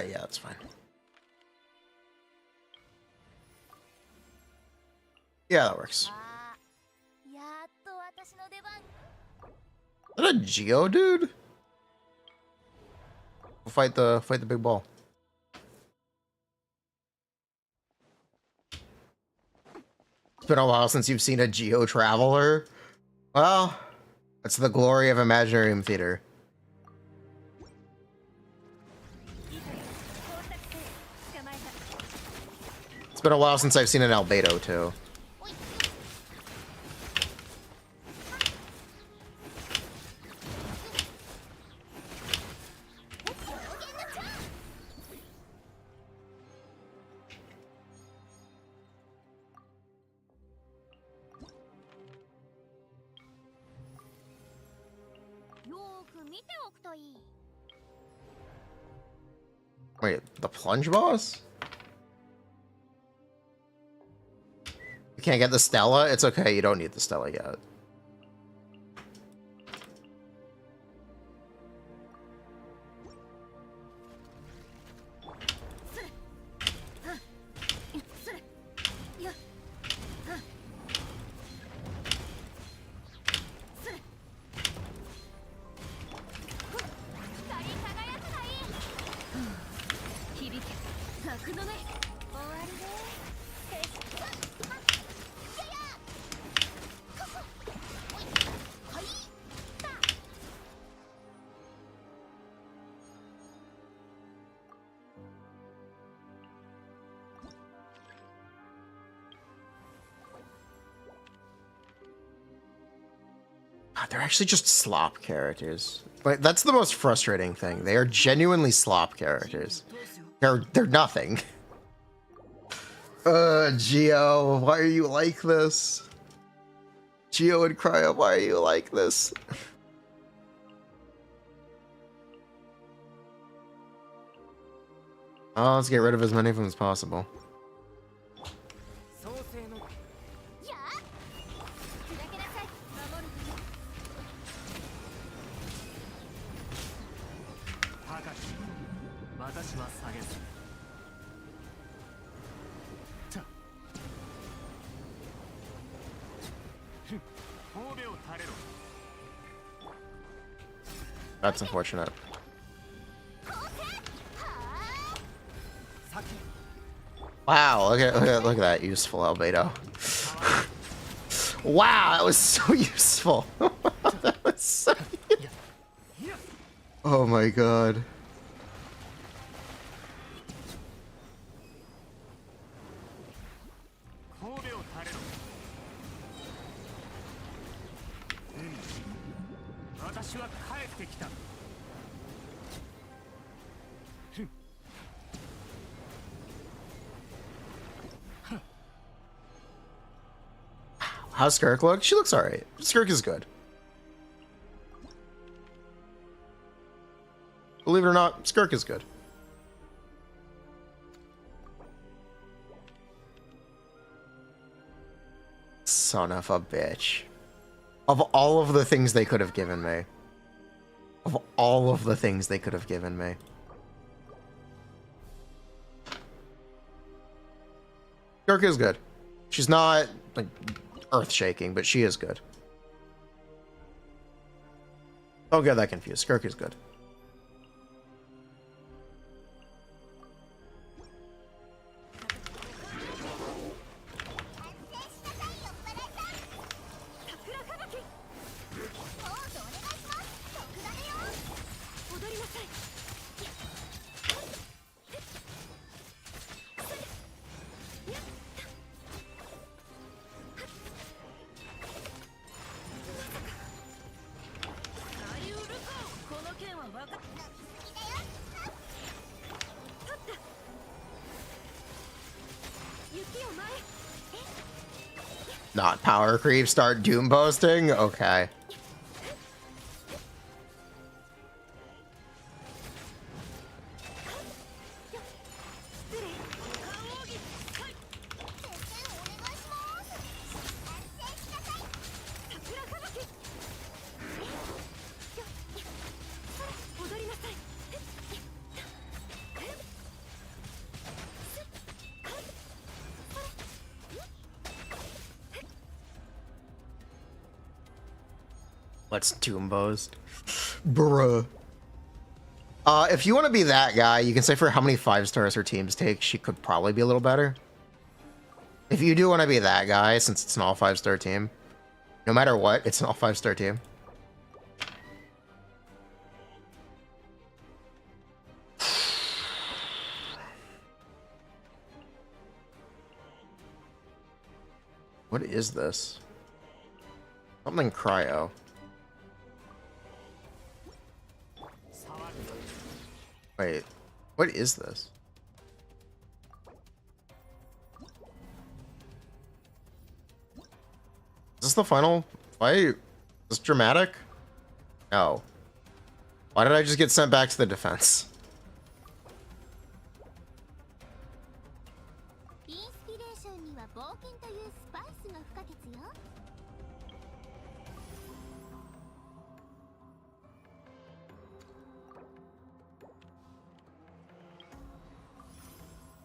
S1: Yeah, that's fine. Yeah, that works. Is that a Geo dude? We'll fight the big ball. It's been a while since you've seen a Geo Traveler. Well, that's the glory of Imaginarium Theater. It's been a while since I've seen an Albedo too. Wait, the plunge boss? You can't get the Stella? It's okay, you don't need the Stella yet. They're actually just slop characters. Like, that's the most frustrating thing. They are genuinely slop characters. They're nothing. Geo, why are you like this? Geo and Cryo, why are you like this? Oh, let's get rid of as many of them as possible. That's unfortunate. Wow, look at that useful albedo. Wow, that was so useful. That was so oh my god. How's Skirk look? She looks alright. Skirk is good. Believe it or not, Skirk is good. Son of a bitch. Of all of the things they could have given me. Of all of the things they could have given me. Skirk is good. She's not, like, earth-shaking, but she is good. Don't get that confused. Skirk is good. Not power creep, start doom boasting? Okay. Let's doom boast. Bruh. If you want to be that guy, you can say for how many 5 stars her teams take, she could probably be a little better. If you do want to be that guy, since it's an all 5-star team, no matter what, it's an all 5-star team. What is this? Something cryo. Wait, what is this? Is this the final fight? Is this dramatic? No. Why did I just get sent back to the defense?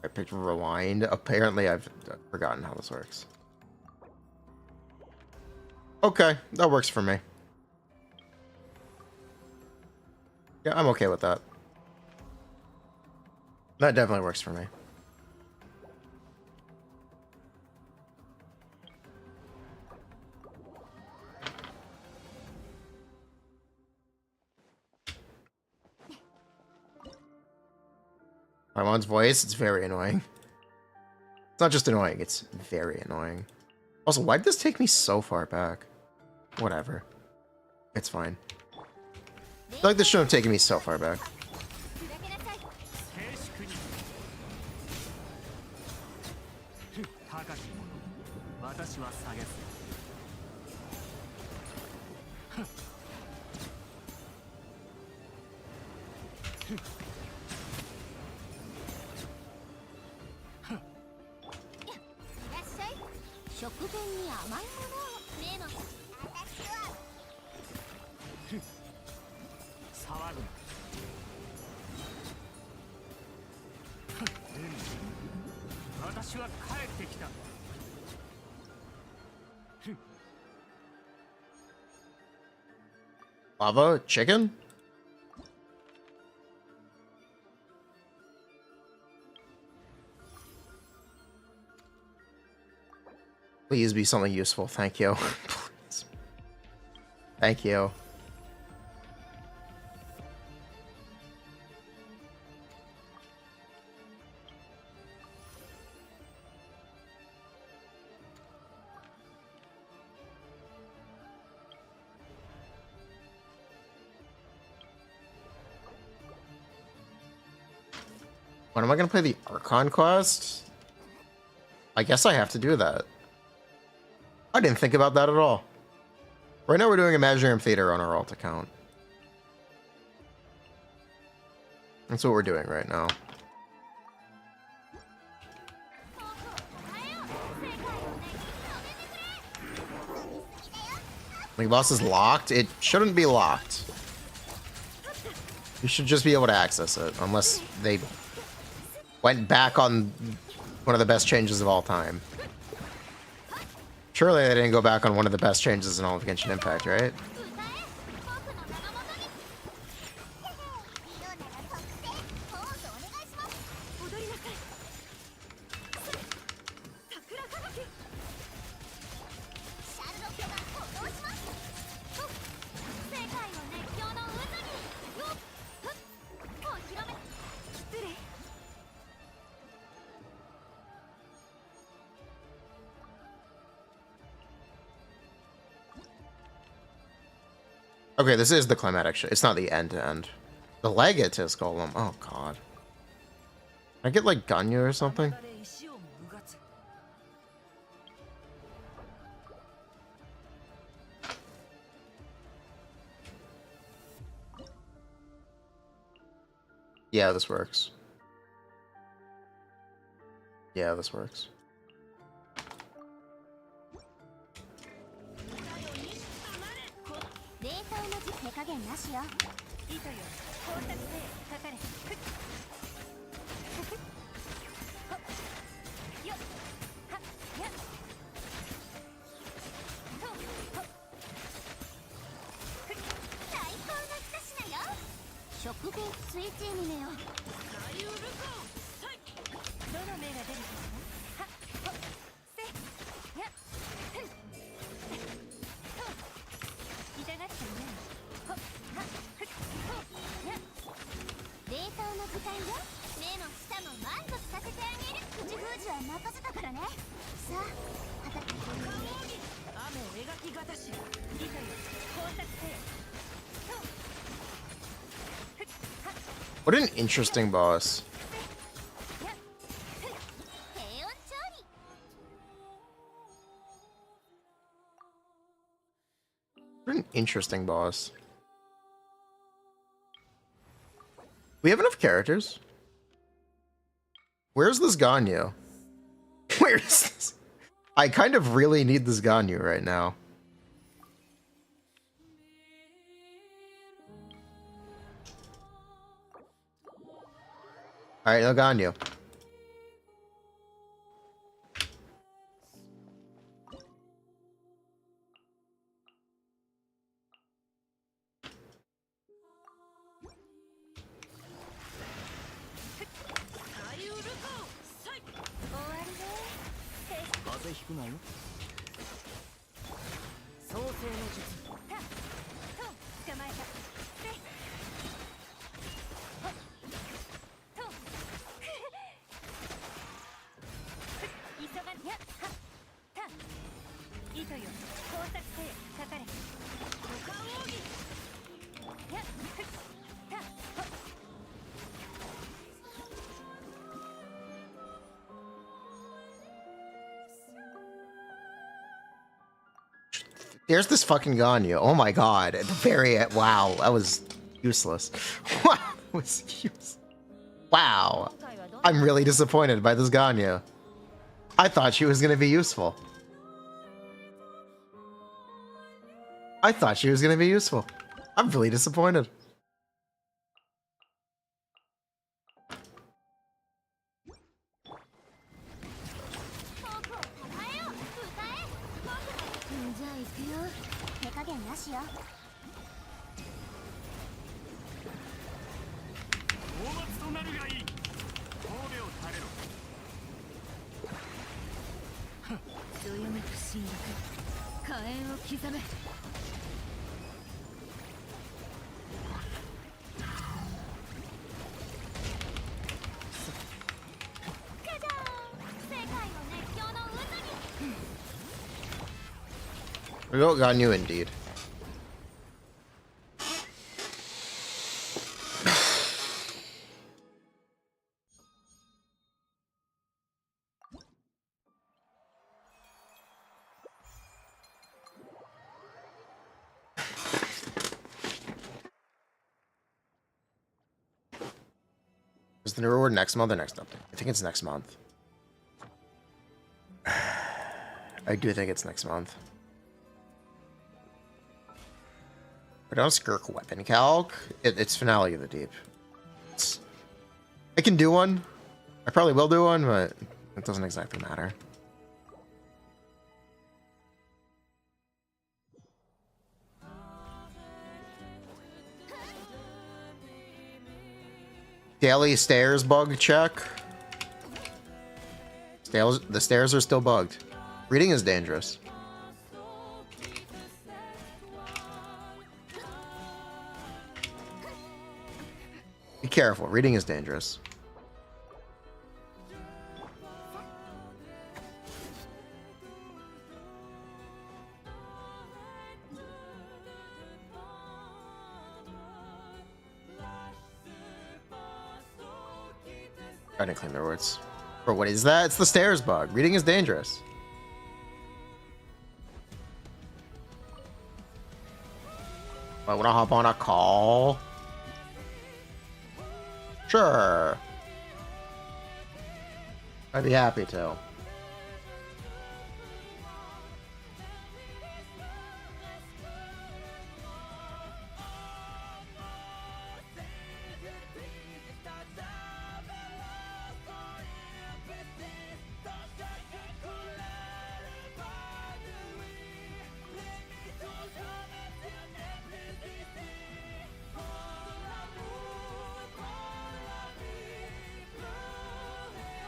S1: I picked rewind. Apparently I've forgotten how this works. Okay, that works for me. Yeah, I'm okay with that. That definitely works for me. Paimon's voice, it's very annoying. It's not just annoying, it's very annoying. Also, why did this take me so far back? Whatever. It's fine. I feel like this shouldn't have taken me so far back. Lava chicken? Please be something useful, thank you. Please. Thank you. When am I gonna play the Archon quest? I guess I have to do that. I didn't think about that at all. Right now we're doing Imaginarium Theater on our alt account. That's what we're doing right now. The boss is locked? It shouldn't be locked. You should just be able to access it, unless they went back on one of the best changes of all time. Surely they didn't go back on one of the best changes in all of Genshin Impact, right? Okay, this is the climatic shit. It's not the end-to-end. The Legatus Golem. Oh, God. Can I get, like, Ganyu or something? Yeah, this works. Yeah, this works. What an interesting boss. What an interesting boss. We have enough characters. Where's this Ganyu? Where's this? I kind of really need this Ganyu right now. Alright, no Ganyu. There's this fucking Ganyu. Oh my god. At the very wow, that was useless. Wow, that was useless. Wow. I'm really disappointed by this Ganyu. I thought she was gonna be useful. I thought she was gonna be useful. I'm really disappointed. We got Ganyu indeed. Is the new reward next month or next update? I think it's next month. I do think it's next month. I don't Skirk weapon calc. It's Finale of the Deep. I can do one. I probably will do one, but it doesn't exactly matter. Daily stairs bug check. The stairs are still bugged. Reading is dangerous. Be careful, reading is dangerous. I didn't claim the words. Or what is that? It's the stairs bug. Reading is dangerous. I wanna hop on a call. Sure. I'd be happy to.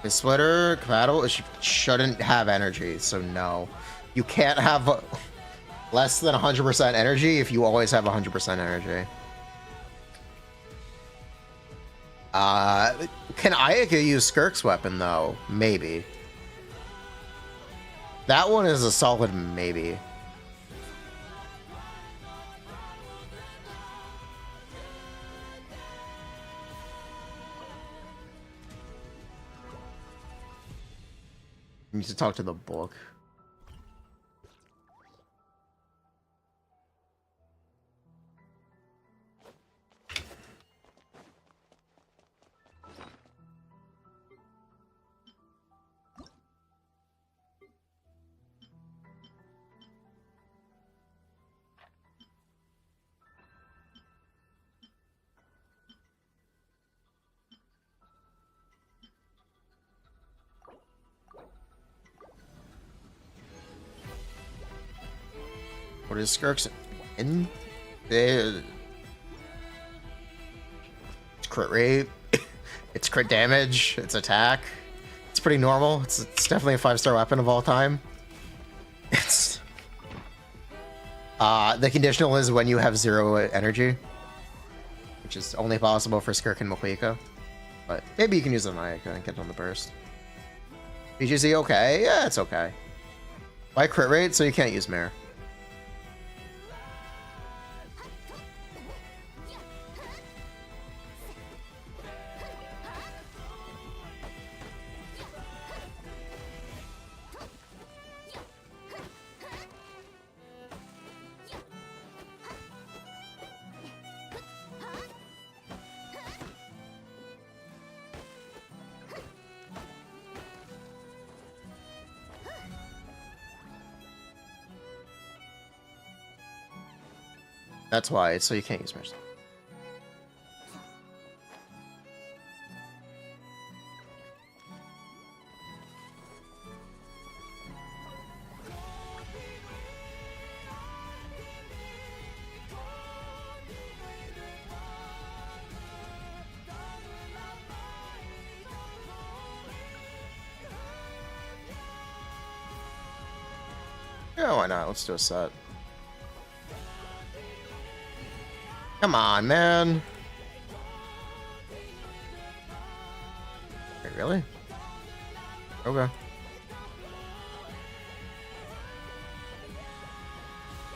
S1: The splitter compatible? It shouldn't have energy, so no. You can't have less than 100% energy if you always have 100% energy. Can Ayaka use Skirk's weapon though? Maybe. That one is a solid maybe. I need to talk to the book. What is Skirk's in? It's crit rate. It's crit damage. It's attack. It's pretty normal. It's definitely a 5-star weapon of all time. It's the conditional is when you have 0 energy, which is only possible for Skirk and Mavuika. But maybe you can use the Mavuika and get on the burst. BGC okay? Yeah, it's okay. Why crit rate? So you can't use Mare. That's why, so you can't use Mare. Yeah, why not? Let's do a set. Come on, man. Wait, really? Okay.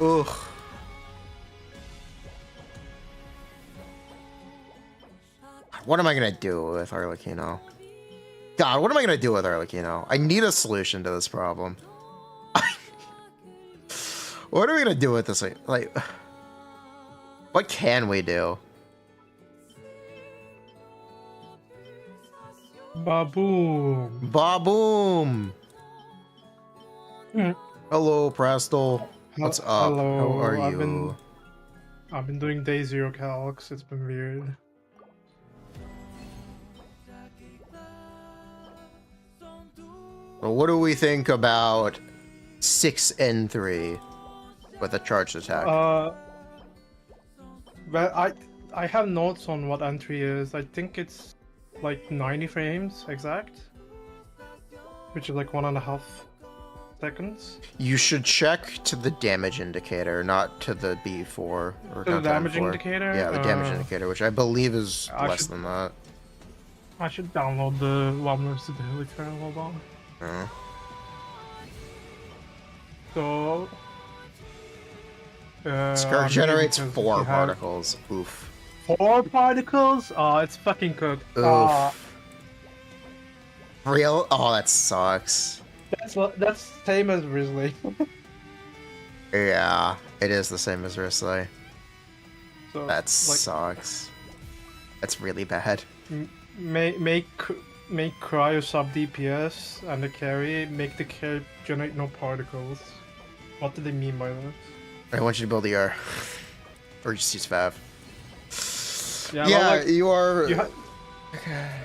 S1: Ugh. What am I gonna do with Arlecchino? God, what am I gonna do with Arlecchino? I need a solution to this problem. What are we gonna do with this? Like, what can we do?
S2: Baboom.
S1: Baboom. Hello, Presto. What's up?
S2: Hello.
S1: How are you?
S2: I've been doing day 0 calcs. It's been weird.
S1: Well, what do we think about 6N3 with a charged attack?
S2: Well, I have notes on what entry is. I think it's like 90 frames exact, which is like 1.5 seconds.
S1: You should check to the damage indicator, not to the B4 or
S2: to the damage indicator.
S1: Yeah, the damage indicator, which I believe is less than that.
S2: I should download the one versus the Theorycrafter. Hold on. So.
S1: Skirk generates 4 particles. Oof.
S2: 4 particles? Oh, it's fucking cooked.
S1: Oof. Real? Oh, that sucks.
S2: That's same as Risley.
S1: Yeah, it is the same as Risley.
S2: So,
S1: that sucks. That's really bad.
S2: Make cryo sub DPS and the carry. Make the carry generate no particles. What do they mean by that?
S1: I want you to build ER. Or just use Fav.
S2: Yeah,
S1: yeah
S2: well, like,
S1: you are...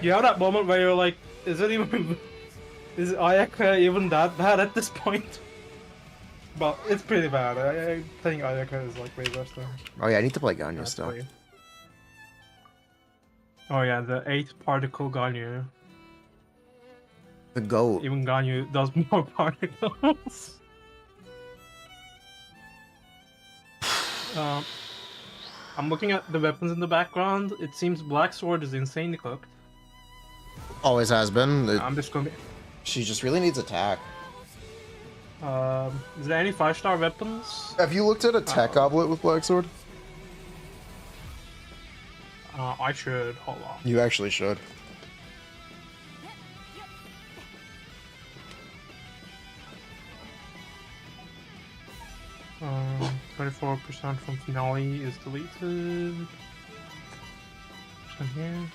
S2: You have that moment where you're like, is Ayaka even that bad at this point? But it's pretty bad. I think Ayaka is like way worse than...
S1: Oh yeah, I need to play Ganyu still.
S2: Oh yeah, the 8 particle Ganyu.
S1: The GOAT.
S2: Even Ganyu does more particles. I'm looking at the weapons in the background. It seems Black Sword is insanely cooked.
S1: Always has been.
S2: I'm just going.
S1: She just really needs attack.
S2: Is there any 5-star weapons?
S1: Have you looked at a tech goblet with Black Sword?
S2: I should. Hold on.
S1: You actually should.
S2: 24% from finale is deleted. Here.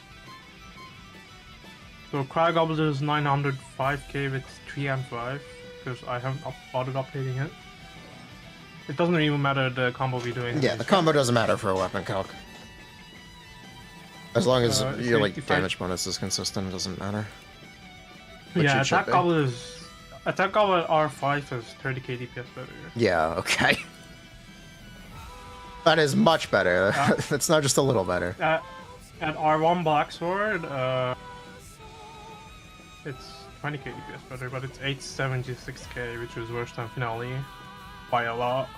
S2: So Cryo Goblet is 905k with 3 and 5 because I haven't bothered updating it. It doesn't even matter the combo we're doing.
S1: Yeah, the combo doesn't matter for a weapon calc. As long as your like damage bonus is consistent, it doesn't matter. Which
S2: yeah, attack goblet R5 is 30k DPS better.
S1: Yeah, okay. That is much better. That's not just a little better.
S2: At R1 Black Sword, it's 20k DPS better, but it's 876k, which is worse than Finale by a lot.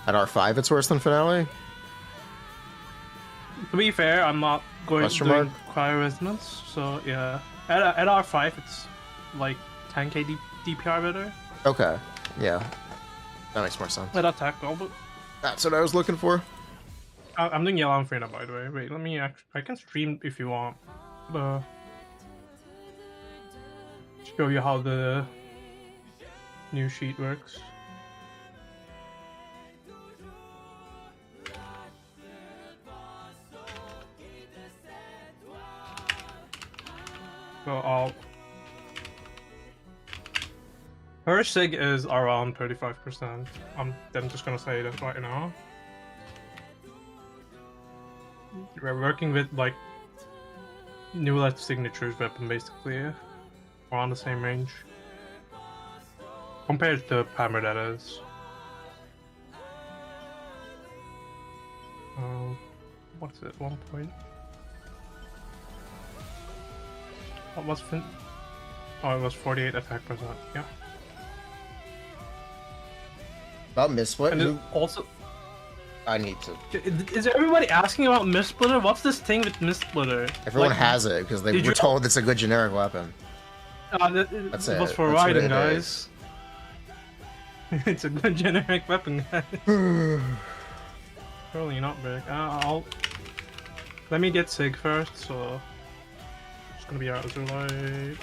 S1: At R5, it's worse than Finale?
S2: To be fair, I'm not going to do cryo resonance, so yeah. At R5, it's like 10k DPR better.
S1: Okay, yeah. That makes more sense.
S2: At attack roll, but
S1: that's what I was looking for.
S2: I'm doing yelan Furina, by the way. Wait, let me I can stream if you want. Show you how the new sheet works. So her sig is around 35%. I'm just gonna say that right now. We're working with like new left signatures weapon basically. We're on the same range. Compared to Hammer, that is. What's it? 1 point. What was fin? Oh, it was 48 attack percent. Yeah.
S1: About missplit.
S2: And also,
S1: I need to.
S2: is everybody asking about Mistsplitter? What's this thing with Mistsplitter?
S1: Everyone has it because they were told it's a good generic weapon.
S2: That's it. It was for riding, guys. It's a good generic weapon, guys. Probably not big. Let me get Sig first, so it's gonna be out as light.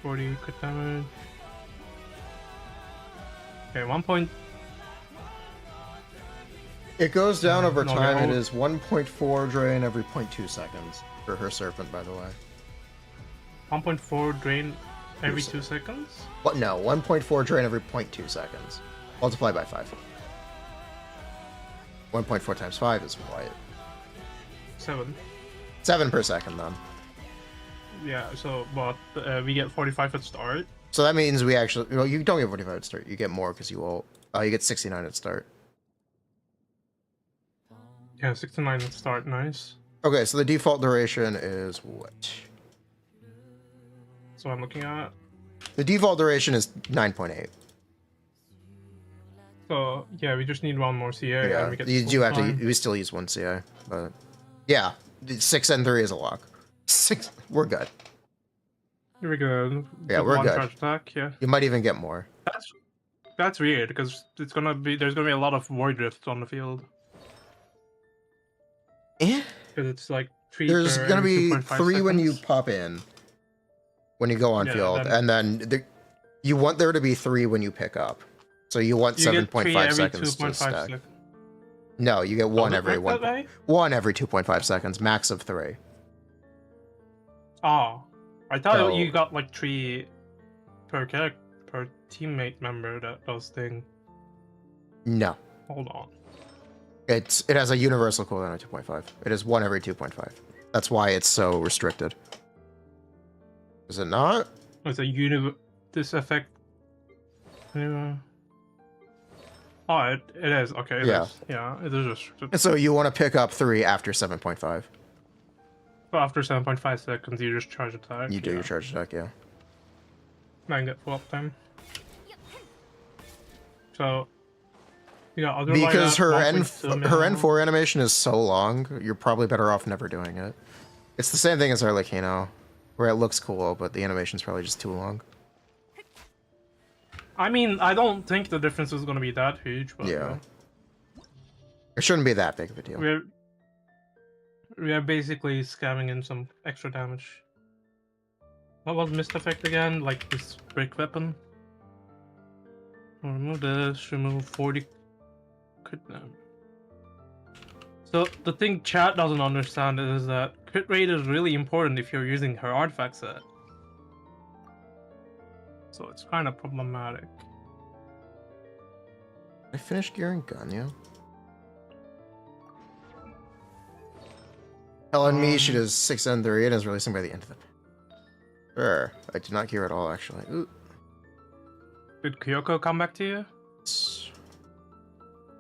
S2: 40 crit damage. Okay, 1 point.
S1: It goes down over time. It is 1.4 drain every 0.2 seconds for her serpent, by the way.
S2: 1.4 drain every 2 seconds?
S1: What? No, 1.4 drain every 0.2 seconds. Multiply by 5. 1.4 times 5 is what?
S2: 7.
S1: 7 per second, then.
S2: Yeah, so, but we get 45 at start.
S1: So that means we actually... Well, you don't get 45 at start. You get more because you ult. You get 69 at start.
S2: Yeah, 69 at start. Nice.
S1: Okay, so the default duration is what?
S2: So I'm looking at...
S1: The default duration is 9.8.
S2: So, yeah, we just need one more CA.
S1: Yeah,
S2: and we get
S1: you do have to... We still use one CA, but... Yeah, 6 and 3 is a lock. 6... We're good.
S2: We're good.
S1: Yeah, we're good.
S2: Charge attack, yeah.
S1: You might even get more.
S2: That's weird, because there's gonna be a lot of void drifts on the field.
S1: Eh?
S2: Because it's like 3
S1: There's
S2: per
S1: gonna be 3
S2: seconds.
S1: when you pop in. When you go on field. And then you want there to be 3 when you pick up. So you want 7.5 seconds to stack. No, you get 1 every 1. 1 every 2.5 seconds, max of 3.
S2: Oh. I thought you got like 3 per character, per teammate member that does thing.
S1: No.
S2: Hold on.
S1: It has a universal cooldown of 2.5. It is 1 every 2.5. That's why it's so restricted. Is it not?
S2: It's a this effect. Oh, it is. Okay, it is. Yeah, it is restricted.
S1: So you want to pick up 3 after 7.5.
S2: So after 7.5 seconds, you just charge attack.
S1: You do your charge attack, yeah.
S2: And get full up time. So, yeah,
S1: because her N4 animation is so long, you're probably better off never doing it. It's the same thing as Arlecchino, where it looks cool, but the animation's probably just too long.
S2: I mean, I don't think the difference is going to be that huge, but
S1: yeah. It shouldn't be that big of a deal.
S2: We are basically scamming in some extra damage. What was mist effect again? Like this brick weapon? Remove this, remove 40. So the thing chat doesn't understand is that crit rate is really important if you're using her artifact set. So it's kind of problematic.
S1: I finished gearing gun, yeah. Telling me she does 6 and 3 and is releasing by the end of the... Sure. I did not gear at all, actually. Ooh.
S2: Did Kyoko come back to you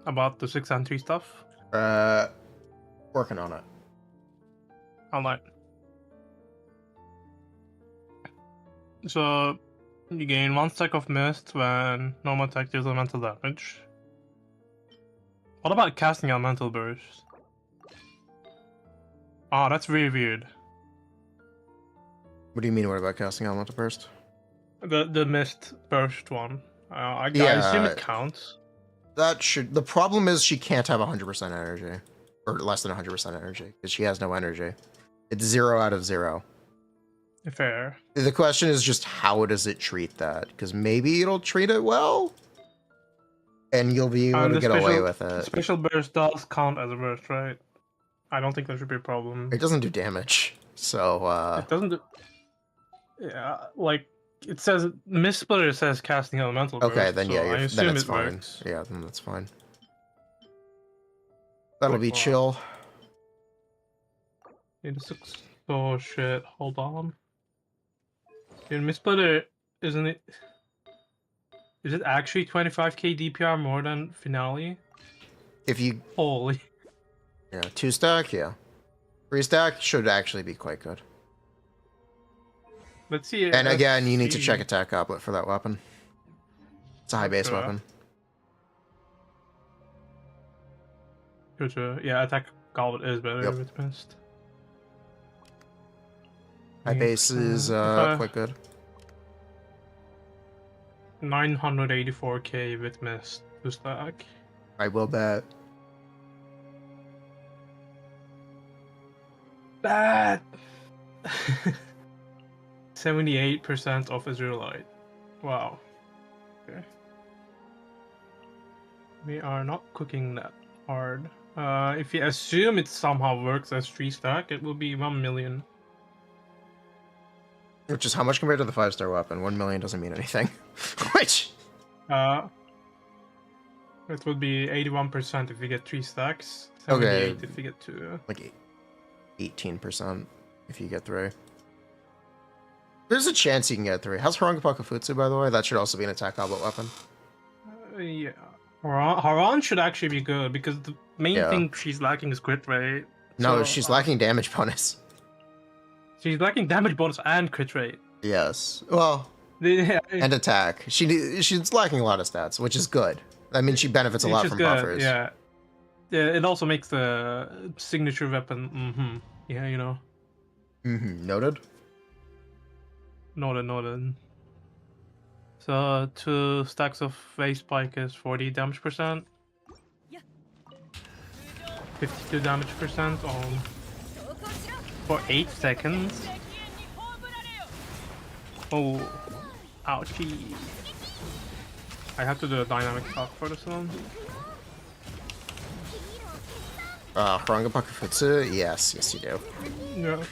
S2: about the 6 entry stuff?
S1: Working on it.
S2: Alright. So, you gain 1 stack of mist when normal attack deals elemental damage. What about casting elemental burst? Oh, that's really weird.
S1: What do you mean, what about casting elemental burst?
S2: The mist burst one. I assume it counts.
S1: That should... The problem is she can't have 100% energy. Or less than 100% energy, because she has no energy. It's 0 out of 0.
S2: Fair.
S1: The question is just how does it treat that? Because maybe it'll treat it well? And you'll be able to get away with it.
S2: Special burst does count as a burst, right? I don't think that should be a problem.
S1: It doesn't do damage, so
S2: It doesn't do... Yeah, like, it says... Mist Splitter says casting elemental burst.
S1: okay, then
S2: so
S1: yeah, then it's fine.
S2: Works.
S1: Yeah, then that's fine. That'll be
S2: Wow.
S1: chill.
S2: Oh shit, hold on. Dude, Mist Splitter, isn't it... Is it actually 25k DPR more than Finale?
S1: If you...
S2: Holy...
S1: Yeah, 2 stack, yeah. 3 stack should actually be quite good.
S2: Let's see.
S1: And again, you need to check attack goblet for that weapon. It's a high base weapon.
S2: Gotcha. Yeah, attack goblet is better
S1: Yep.
S2: with mist.
S1: High base is quite good.
S2: 984k with mist to stack.
S1: I will bet.
S2: Bad. 78% of Israelite. Wow. Okay. We are not cooking that hard. If you assume it somehow works as 3 stack, it will be 1 million.
S1: Which is how much compared to the 5-star weapon? 1 million doesn't mean anything. Which?
S2: It would be 81% if you get 3 stacks. 78
S1: Okay.
S2: if you get 2.
S1: Like 18% if you get 3. There's a chance you can get 3. How's Harangapaka Futsu, by the way? That should also be an attack goblet weapon.
S2: Yeah. Haran should actually be good because the main thing she's lacking is crit rate.
S1: No,
S2: So,
S1: she's lacking damage bonus.
S2: She's lacking damage bonus and crit rate.
S1: Yes. Well, and attack. She's lacking a lot of stats, which is good. I mean, she benefits a lot from buffers.
S2: Yeah. Yeah, it also makes the signature weapon. Yeah, you know.
S1: Noted.
S2: Noted. So 2 stacks of phase spike is 40 damage percent. 52 damage percent on for 8 seconds. Oh, ouchie! I have to do a dynamic shot for this one.
S1: Harangapaka Futsu? Yes, you do.
S2: Yeah.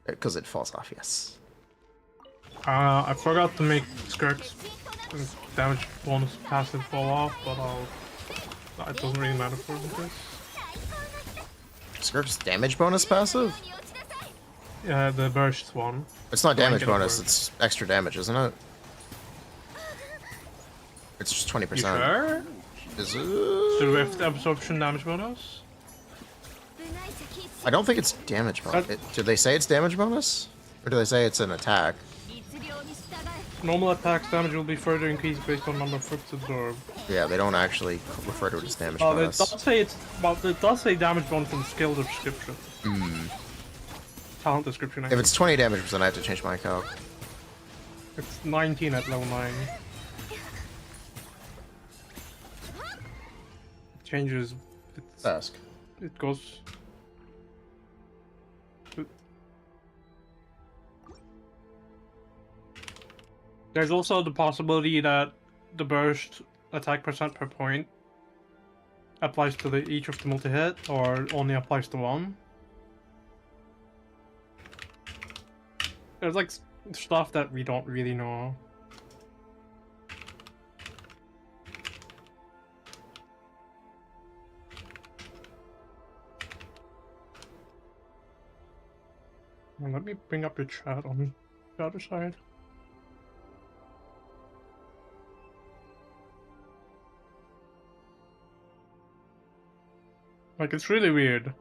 S1: Because it falls off, yes.
S2: I forgot to make Skirk's damage bonus passive fall off, but it doesn't really matter for this.
S1: Skirk's damage bonus passive?
S2: Yeah, the burst one.
S1: It's not damage
S2: Blanket
S1: bonus,
S2: burst.
S1: it's extra damage, isn't it? It's just 20%.
S2: You sure?
S1: Is
S2: The
S1: it?
S2: rift absorption damage bonus?
S1: I don't think it's damage bonus. Do they say it's damage bonus? Or do they say it's an attack?
S2: Normal attacks damage will be further increased based on number of fruits absorbed.
S1: Yeah, they don't actually refer to it as damage
S2: It
S1: bonus.
S2: does say it does say damage bonus in the skill description. Talent description.
S1: If it's 20 damage percent, I have to change my calc.
S2: It's 19 at level 9. Changes.
S1: Ask.
S2: It goes. There's also the possibility that the burst attack percent per point applies to each of the multi-hit, or only applies to one. There's like stuff that we don't really know. Let me bring up your chat on The other side. Like, it's really weird.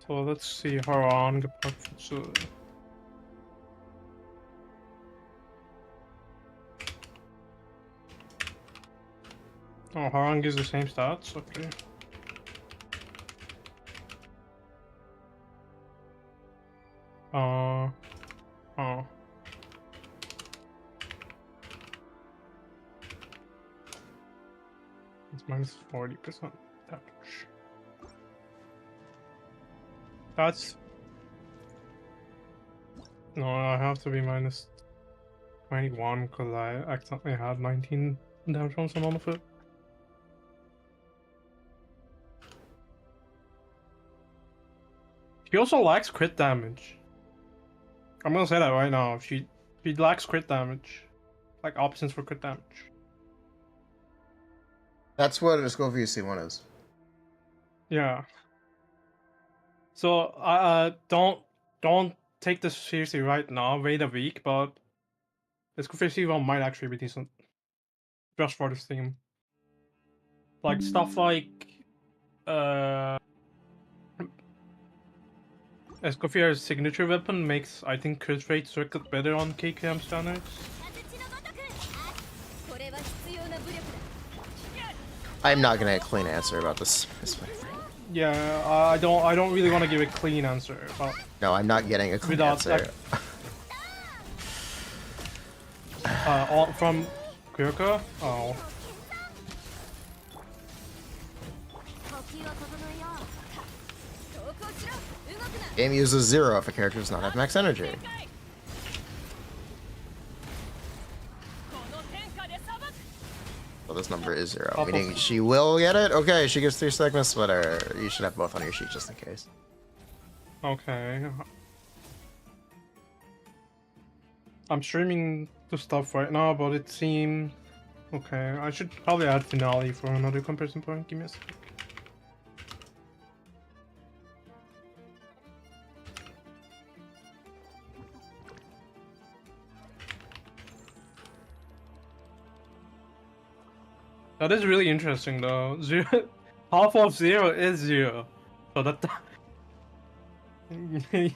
S2: So let's see Harang Pakfutsu. Oh, Harang gives the same stats? Okay. Oh. It's minus 40% damage. That's... No, I have to be minus 21 because I accidentally had 19 damage on some of it. She also lacks crit damage. I'm gonna say that right now. She lacks crit damage. Like options for crit damage.
S1: That's what a School VC1 is.
S2: Yeah. So don't take this seriously right now. Wait a week, but this VC1 might actually be decent. Just for this theme. Like stuff like Escoffier's signature weapon makes, I think, crit rate circuit better on KKM standards.
S1: I'm not gonna clean answer about this.
S2: Yeah, I don't really want to give a clean answer, but
S1: No, I'm not getting a clean answer.
S2: All from Skirk? Oh.
S1: Game uses 0 if a character does not have max energy. Well, this number is 0, meaning she will get it? Okay, she gets 3 segment splitter. You should have both on your sheet just in case.
S2: Okay. I'm streaming the stuff right now, but it seems... Okay, I should probably add finale for another comparison point. Give me a second. That is really interesting though. Half of 0 is 0. So that...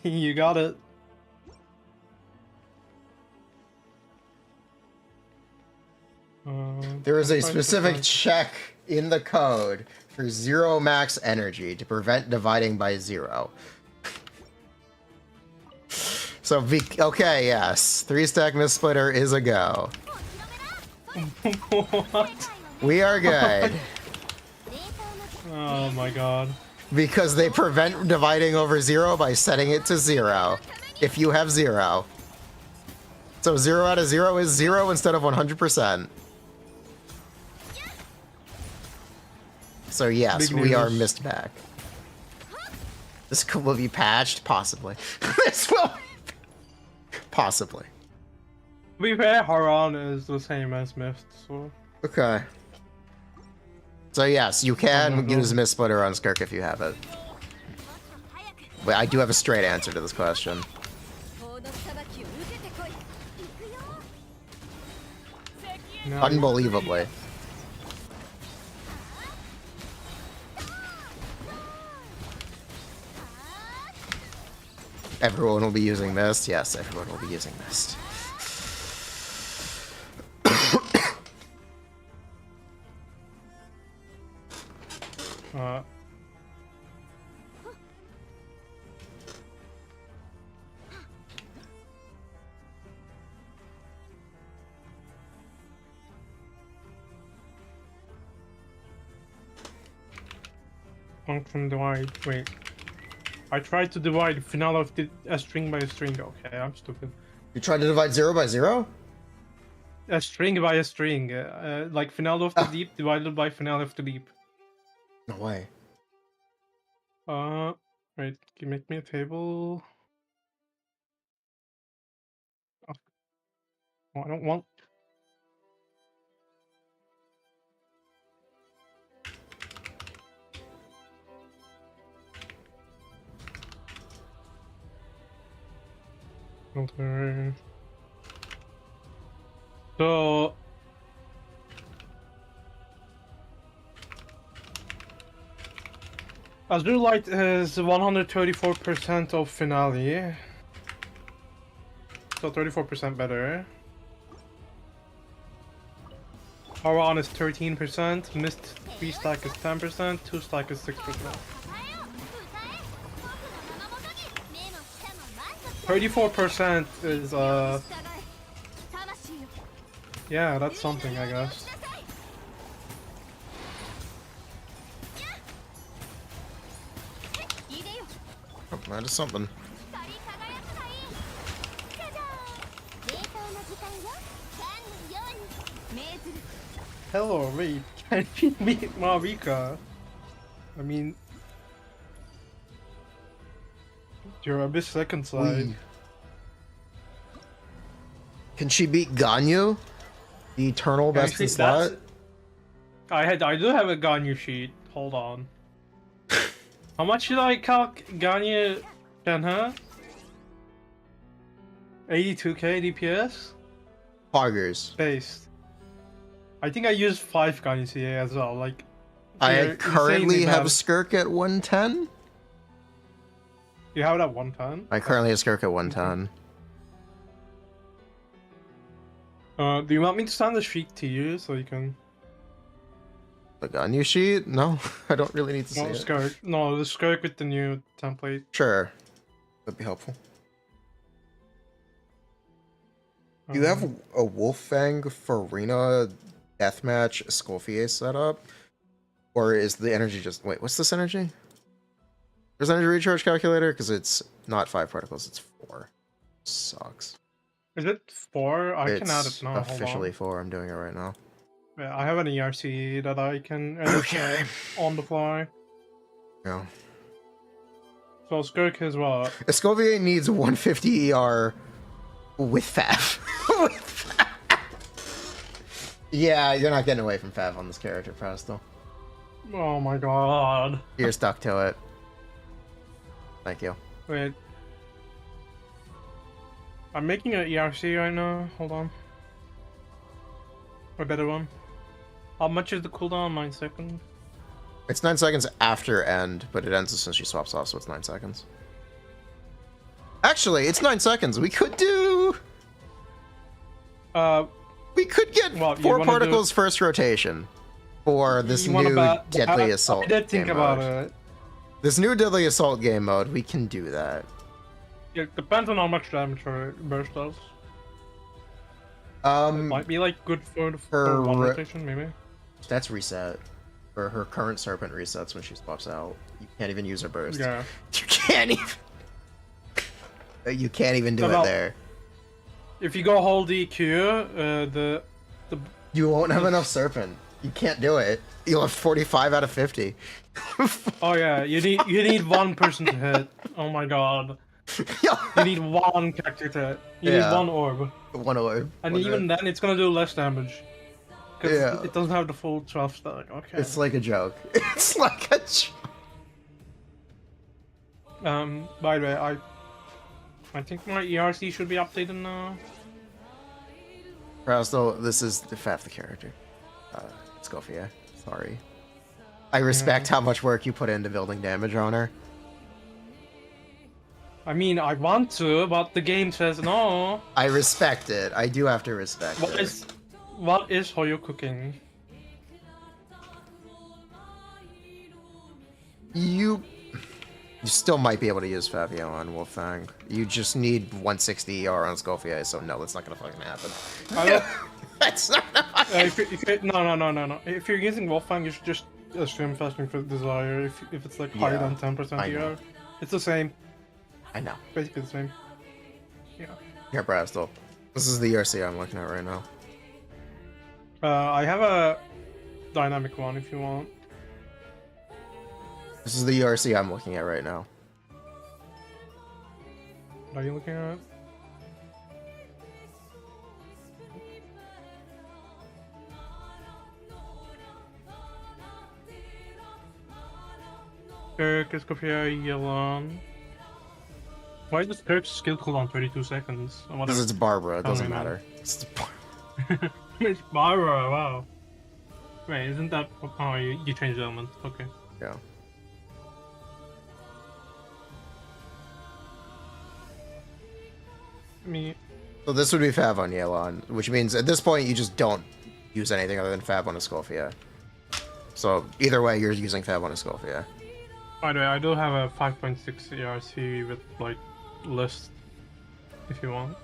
S2: You got it.
S1: There is a specific check in the code for 0 max energy to prevent dividing by 0. So, okay, yes. 3-stack miss splitter is a go.
S2: What?
S1: We are good.
S2: Oh my god.
S1: Because they prevent dividing over 0 by setting it to 0. If you have 0. So 0 out of 0 is 0 instead of 100%. So yes, we are missed back. This will be patched? Possibly. This will... Possibly.
S2: To be fair, Haran is the same as Mist, so...
S1: Okay. So yes, you can use Mist Splitter on Skirk if you have it. But I do have a straight answer to this question.
S2: No,
S1: Unbelievably. Everyone will be using Mist? Yes, everyone will be using Mist.
S2: Function divide. Wait. I tried to divide finale of a string by a string. Okay, I'm stupid.
S1: You tried to divide 0 by 0?
S2: A string by a string. Like finale of the deep divided by finale of the deep.
S1: No way.
S2: Wait, can you make me a table? Oh, I don't want... filter. So Azure Light is 134% of finale. So 34% better. Power on is 13%, mist 3 stack is 10%, 2 stack is 6%. 34% is yeah, that's something, I guess.
S1: Oh, that is something.
S2: Hello, wait, can you meet Mavuika? I mean, you're a bit second side.
S1: Wee. Can she beat Ganyu? The eternal best in
S2: Actually,
S1: slot?
S2: I do have a Ganyu sheet. Hold on. How much did I calc Ganyu Shenhe? 82k DPS?
S1: Poggers.
S2: Based. I think I used 5 Ganyu CA as well, like...
S1: I
S2: they're
S1: currently
S2: insanely
S1: have
S2: bad.
S1: Skirk at 110.
S2: You have it at 110?
S1: I currently have Skirk at 110.
S2: Do you want me to send the sheet to you so you can...
S1: The Ganyu sheet? No, I don't really need to see
S2: No,
S1: it.
S2: Skirk. No, the Skirk with the new template.
S1: Sure. That'd be helpful. Do you have a Wolffang Furina deathmatch Escoffier setup? Or is the energy just... Wait, what's this energy? There's energy recharge calculator? Because it's not 5 particles, it's 4. Sucks.
S2: Is it 4? I can add it
S1: It's
S2: now.
S1: officially 4. I'm doing it right now.
S2: Yeah, I have an ERC that I can edit
S1: Okay.
S2: on the fly.
S1: Yeah.
S2: So Skirk as well.
S1: Escoffier needs 150 ER with Fav. With Fav. Yeah, you're not getting away from Fav on this character, Presto.
S2: Oh my god.
S1: You're stuck to it. Thank you.
S2: Wait. I'm making an ERC right now. Hold on. A better one. How much is the cooldown? 9 seconds.
S1: It's 9 seconds after end, but it ends as soon as she swaps off, so it's 9 seconds. Actually, it's 9 seconds. We could do... We could get
S2: Well, you
S1: 4
S2: wanna
S1: particles first rotation for this
S2: You wanna
S1: new
S2: bet-
S1: Deadly Assault
S2: I did think
S1: game
S2: about
S1: mode.
S2: it.
S1: This new Deadly Assault game mode, we can do that.
S2: It depends on how much damage her burst does. Might be like good for
S1: her
S2: one
S1: re-
S2: rotation, maybe.
S1: That's reset. Or her current serpent resets when she swaps out. You can't even use her burst.
S2: Yeah.
S1: You can't even... You can't even do it
S2: About-
S1: there.
S2: If you go hold EQ, the
S1: You won't have enough serpent. You can't do it. You'll have 45 out of 50.
S2: oh yeah, you need one person to hit. Oh my god. You need one character to hit. You
S1: Yeah.
S2: need one orb.
S1: One orb.
S2: And
S1: One
S2: even
S1: orb.
S2: then, it's gonna do less damage. Because
S1: Yeah.
S2: it doesn't have the full 12 stack. Okay.
S1: It's like a joke. It's like a joke.
S2: By the way, I think my ERC should be updated now.
S1: Presto, this is the Faf the character. Scofia. Sorry. I respect how much work you put into building damage on her.
S2: I mean, I want to, but the game says no.
S1: I respect it. I do have to respect it.
S2: What is Hoyo cooking?
S1: You still might be able to use Fabio on Wolffang. You just need 160 ER on Scofia, so no, that's not gonna fucking happen. That's not
S2: No. If you're using Wolffang, you should just assume fasting for desire. If it's like higher than 10%
S1: I know.
S2: ER, it's the same.
S1: I know.
S2: Basically the same. Yeah.
S1: Here, Presto. This is the ERC I'm looking at right now.
S2: I have a dynamic one if you want.
S1: This is the ERC I'm looking at right now.
S2: What are you looking at? Skirk, Escoffier, Yelan. Why is the Skirk's skill cooldown 32 seconds? Or
S1: Because
S2: whatever.
S1: it's Barbara, it doesn't
S2: Tell me, man.
S1: matter. It's the
S2: It's Barbara, wow. Wait, isn't that... Oh, you changed the element. Okay.
S1: yeah.
S2: I mean...
S1: So this would be Fav on Yelan, which means at this point you just don't use anything other than Fav on Escofia. So either way, you're using Fav on Escofia.
S2: By the way, I do have a 5.6 ERC with, like, list, if you want.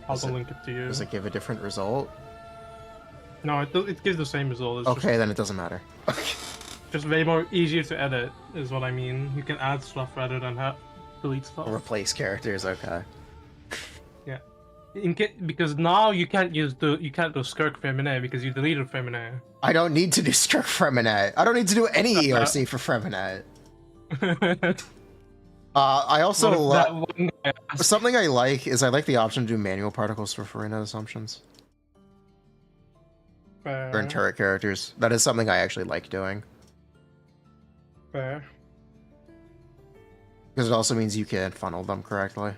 S2: I'll link it to you.
S1: Does it give a different result?
S2: No, it gives the same result. It's
S1: Okay, then it doesn't matter.
S2: just way more easier to edit, is what I mean. You can add stuff rather than delete stuff.
S1: Replace characters, okay.
S2: Yeah. Because now you can't do Skirk Feminine because you deleted Feminine.
S1: I don't need to do Skirk Freminette. I don't need to do any ERC for Freminette. I also something I like is I like the option to do manual particles for Furina assumptions.
S2: Fair.
S1: Or in turret characters. That is something I actually like doing.
S2: Fair.
S1: Because it also means you can funnel them correctly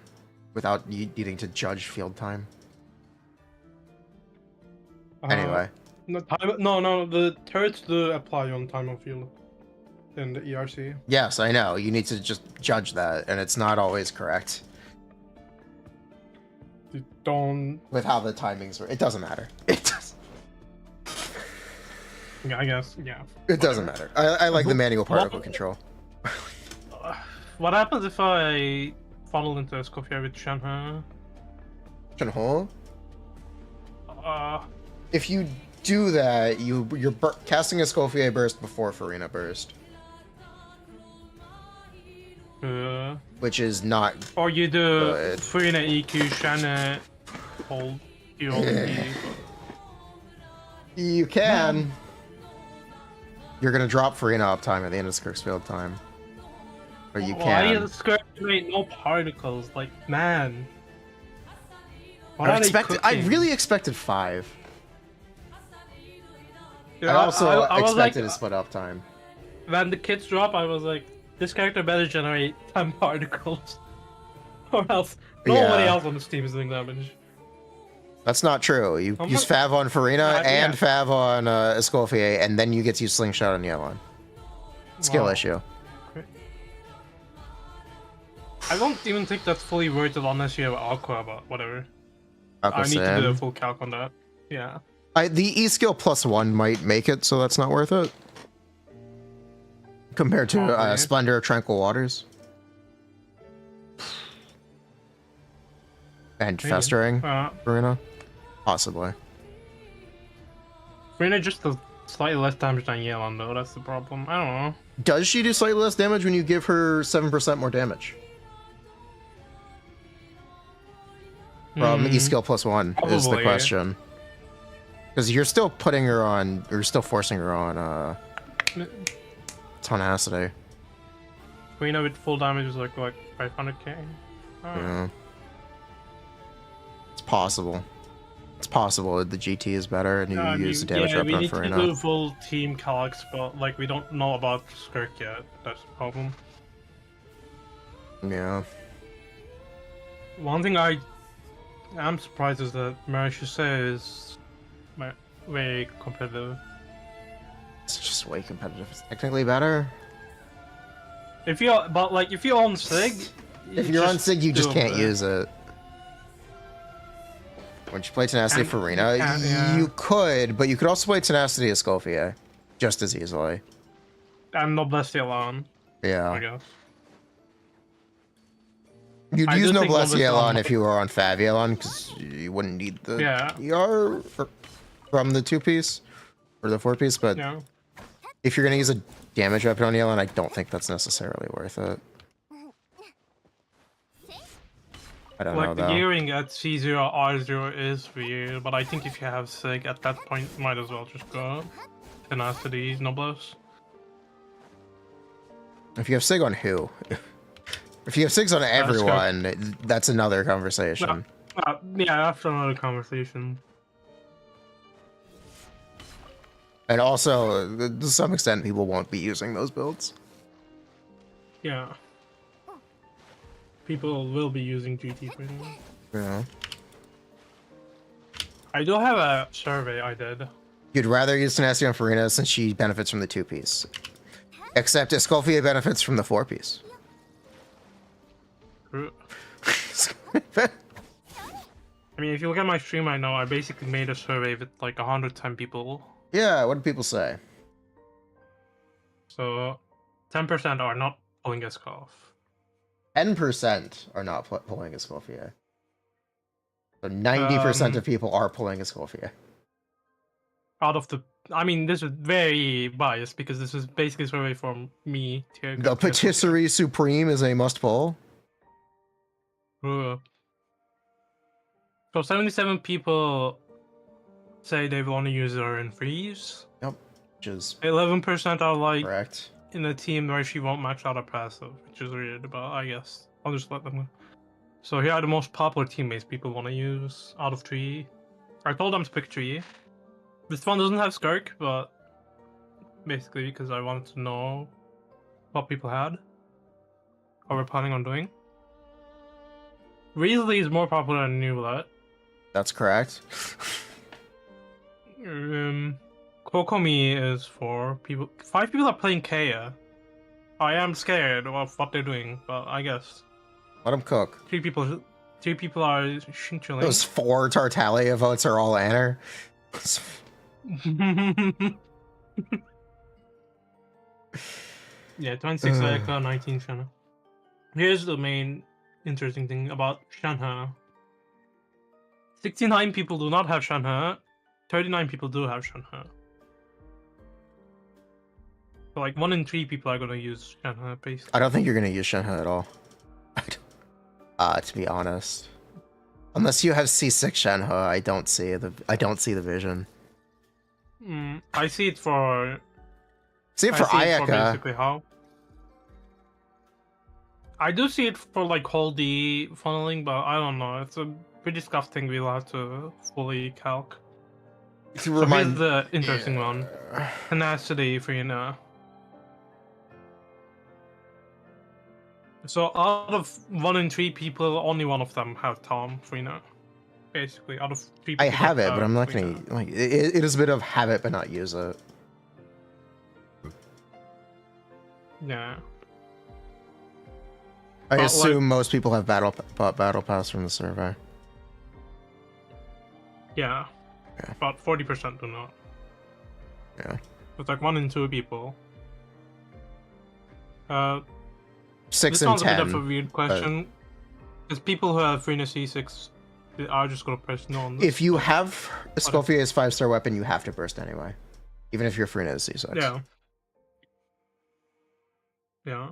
S1: without needing to judge field time. Anyway.
S2: No, the turrets do apply on time of field in the ERC.
S1: Yes, I know. You need to just judge that, and it's not always correct.
S2: You don't...
S1: With how the timings were. It doesn't matter. It does.
S2: Yeah, I guess, yeah.
S1: It doesn't matter. I like the manual particle control.
S2: What happens if I funnel into Escofia with Shenhe?
S1: Shenhe? If you do that, you're casting Escofia burst before Furina burst. Which is not
S2: or you do
S1: good.
S2: Furina EQ, Shenhe, hold, you hold E.
S1: You can. You're gonna drop Furina uptime at the end of Skirk's field time. Or you
S2: Why
S1: can.
S2: is Skirk make no particles? Like, man. What
S1: I
S2: are they
S1: really expected 5.
S2: Yeah,
S1: I also
S2: I was
S1: expected
S2: like,
S1: a split uptime.
S2: When the kids drop, I was like, this character better generate 10 particles. Or else nobody else on this team is doing damage.
S1: That's not true. You use Fav on Furina and Fav on Escoffier, and then you get to use Slingshot on Yelan. Skill issue.
S2: I don't even think that's fully worth it unless you have Aqua, but whatever.
S1: Aqua
S2: I need to do a full calc on that. Yeah.
S1: The E skill +1 might make it, so that's not worth it. Compared to Splendor of Tranquil Waters. And
S2: Maybe.
S1: Festering, Furina. Possibly.
S2: Furina just does slightly less damage than Yelan, though. That's the problem. I don't know.
S1: Does she do slightly less damage when you give her 7% more damage? From E skill +1 is the question. Because you're still putting her on, you're still forcing her on tenacity.
S2: Furina with full damage is like 500k.
S1: Yeah. It's possible. It's possible that the GT is better and you use the damage weapon on Furina.
S2: We need to do full team calcs, but like we don't know about Skirk yet. That's the problem.
S1: Yeah.
S2: One thing I'm surprised is that Marishuse is way competitive.
S1: It's just way competitive. It's technically better.
S2: If you own Sig,
S1: if you're on Sig, you just can't use it. When you play Tenacity Furina, you could, but you could also play Tenacity Escoffier just as easily.
S2: And Noblesse alone.
S1: Yeah.
S2: I guess.
S1: You'd use Noblesse Yelan if you were on Fav Yelan, because you wouldn't need the ER from the 2-piece or the 4-piece, but if you're going to use a damage weapon on Yelan, I don't think that's necessarily worth it. I don't know,
S2: the gearing at C0, R0 is weird, but I think if you have Sig at that point, might as well just go Tenacity, Noblesse.
S1: If you have Sig on who? If you have Sigs on everyone, that's another conversation.
S2: Yeah, after another conversation.
S1: And also, to some extent, people won't be using those builds.
S2: Yeah. people will be using GT for now.
S1: Yeah.
S2: I do have a survey I did.
S1: You'd rather use Tenacity on Furina since she benefits from the 2-piece. Except Escalfia benefits from the 4-piece.
S2: True. I mean, if you look at my stream right now, I basically made a survey with like 110 people.
S1: Yeah, what do people say?
S2: So 10% are not pulling a scarf.
S1: 10% are not pulling Escalfia. So 90% of people are pulling Escalfia.
S2: Out of the, I mean, this is very biased because this is basically a survey from me.
S1: The Patisserie Supreme is a must pull.
S2: So 77 people say they want to use her in freeze.
S1: Yep, which is
S2: 11% are like
S1: correct.
S2: in a team where she won't max out her passive, which is weird, but I guess I'll just let them know. So here are the most popular teammates people want to use out of 3. I told them to pick 3. This one doesn't have Skirk, but basically because I wanted to know what people had, what we're planning on doing. Risley is more popular than Newlet.
S1: That's correct.
S2: Kokomi is 4 people. 5 people are playing Kaya. I am scared of what they're doing, but I guess.
S1: Let them cook.
S2: 3 people are chilling.
S1: Those 4 Tartaglia votes are all Anner.
S2: Yeah, 26 Ayaka, 19 Shanna. Here's the main interesting thing about Shanha. 69 people do not have Shanha. 39 people do have Shanha. So like 1 in 3 people are gonna use Shanha basically.
S1: I don't think you're gonna use Shenhe at all. To be honest, unless you have C6 Shenhe, I don't see the vision.
S2: I see it for.
S1: See it for Ayaka.
S2: Basically how. I do see it for like whole D funneling, but I don't know. It's a pretty scuffed thing we'll have to fully calc. So here's the interesting one. Tenacity Furina. So out of 1 in 3 people, only 1 of them have Tom Furina. Basically, out of 3 people.
S1: I have it, but I'm not gonna like it is a bit of have it but not use it.
S2: Yeah.
S1: I assume most people have battle pass from the survey.
S2: Yeah. About 40% do not.
S1: Yeah.
S2: It's like 1 in 2 people.
S1: 6
S2: this
S1: and
S2: one's
S1: 10.
S2: a bit of a weird question. Because people who have Furina C6 are just gonna press no on this.
S1: If you have Escalfia's 5-star weapon, you have to burst anyway. Even if your Furina is C6.
S2: Yeah. Yeah.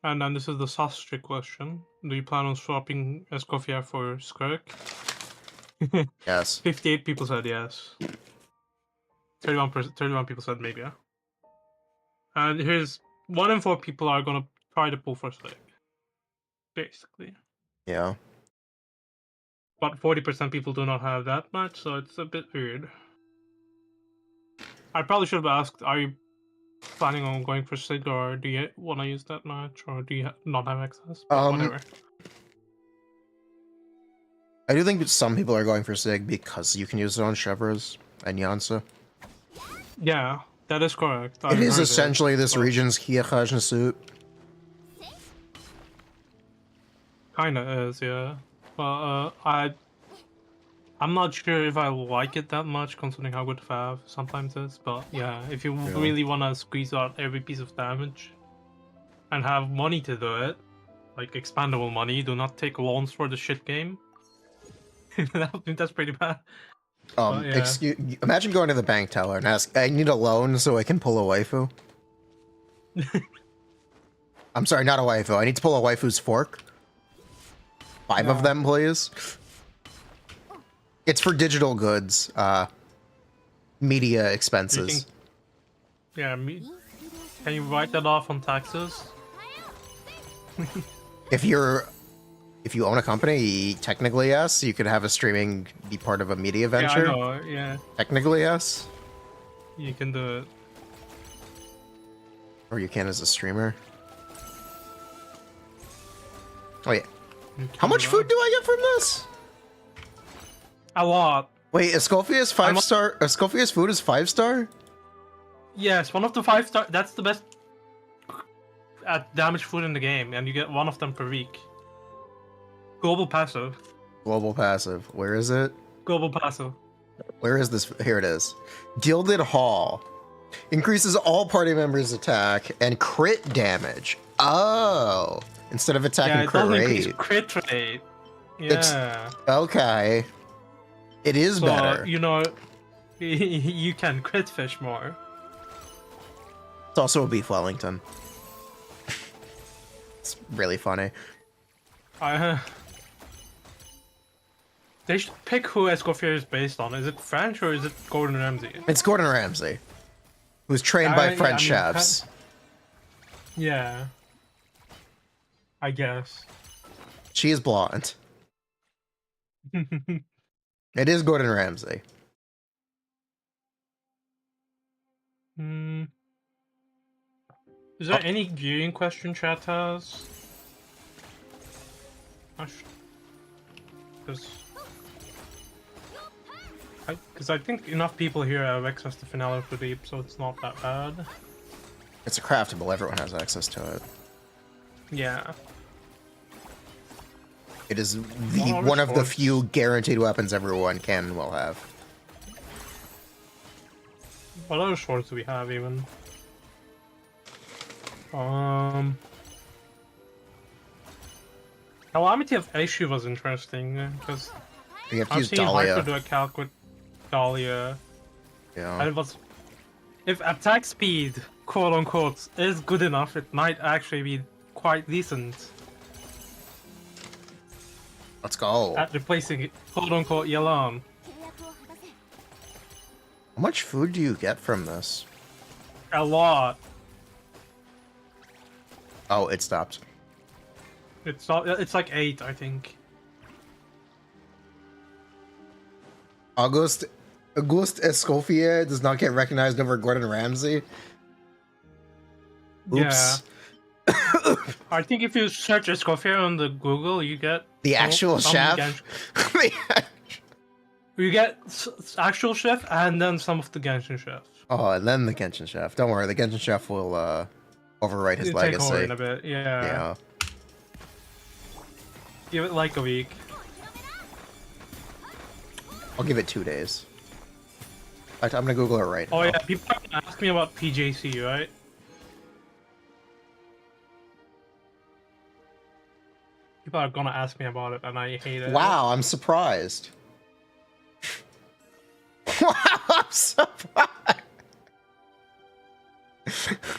S2: And then this is the sausage question. Do you plan on swapping Escoffier for Skirk?
S1: Yes.
S2: 58 people said yes. 31 people said maybe, yeah. And here's 1 in 4 people are gonna try to pull for Skirk. Basically.
S1: Yeah.
S2: But 40% people do not have that much, so it's a bit weird. I probably should have asked, are you planning on going for Sig, or do you want to use that much, or do you not have access? But whatever.
S1: I do think some people are going for Sig because you can use it on Chevres and Yansa.
S2: Yeah, that is correct.
S1: It is essentially this region's Kiachaj suit.
S2: Kinda is, yeah. But I'm not sure if I like it that much, considering how good Fav sometimes is. But yeah, if you really want to squeeze out every piece of damage and have money to do it, like expandable money, do not take loans for the shit game. That's pretty bad.
S1: Yeah. Imagine going to the bank teller and ask, I need a loan so I can pull a waifu. I'm sorry, not a waifu. I need to pull a waifu's fork. 5 of them, please. It's for digital goods, media expenses.
S2: Can you write that off on taxes?
S1: If you own a company, technically yes. You could have a streaming be part of a media venture.
S2: Yeah, I know, yeah.
S1: Technically yes.
S2: You can do it.
S1: Or you can as a streamer. Oh yeah.
S2: You
S1: How
S2: can
S1: much
S2: do
S1: food
S2: that.
S1: do I get from this?
S2: A lot.
S1: Wait, Escophia's 5-star. Escophia's food is 5-star?
S2: Yes, one of the 5-star. That's the best at damage food in the game, and you get one of them per week. Global passive.
S1: Global passive. Where is it?
S2: Global passive.
S1: Where is this? Here it is. Gilded Hall. Increases all party members' attack and crit damage. Oh. Instead of attacking
S2: Yeah, it
S1: crit
S2: does increase
S1: rate.
S2: crit rate.
S1: It's-
S2: Yeah.
S1: Okay. It is
S2: So,
S1: better.
S2: you know, you can crit fish more.
S1: It's also a beef Wellington. It's really funny.
S2: They should pick who Escoffier is based on. Is it French or is it Gordon Ramsay?
S1: It's Gordon Ramsay, who's trained by French chefs.
S2: Yeah. I guess.
S1: She is blonde. It is Gordon Ramsay.
S2: Is there any viewing question chat has? Because I think enough people here have access to Finale for Deep, so it's not that bad.
S1: It's a craftable. Everyone has access to it.
S2: Yeah.
S1: It is
S2: Well,
S1: one of the
S2: sports.
S1: few guaranteed weapons everyone can and will have.
S2: What other swords do we have even? Calamity of Aishu was interesting because
S1: You have to
S2: I've
S1: use
S2: seen Hyper
S1: Dahlia.
S2: do a calc with Dahlia, and
S1: Yeah.
S2: it was if attack speed, quote unquote, is good enough, it might actually be quite decent
S1: Let's go.
S2: at replacing quote unquote yelan.
S1: How much food do you get from this?
S2: A lot.
S1: Oh, it stopped.
S2: It's not, it's like 8, I think.
S1: Auguste Escoffier does not get recognized over Gordon Ramsay. Oops.
S2: Yeah. I think if you search Escoffier on the Google, you get
S1: The actual
S2: some
S1: chef?
S2: You get actual chef and then some of the Genshin chefs.
S1: Oh, and then the Genshin chef. Don't worry, the Genshin chef will overwrite his
S2: You take over
S1: legacy.
S2: in a bit, yeah.
S1: Yeah.
S2: Give it like a week.
S1: I'll give it 2 days. In fact, I'm gonna Google it right now.
S2: Oh yeah, people are gonna ask me about PJC, right? People are gonna ask me about it, and I hate it.
S1: Wow, I'm surprised. Wow, I'm surprised.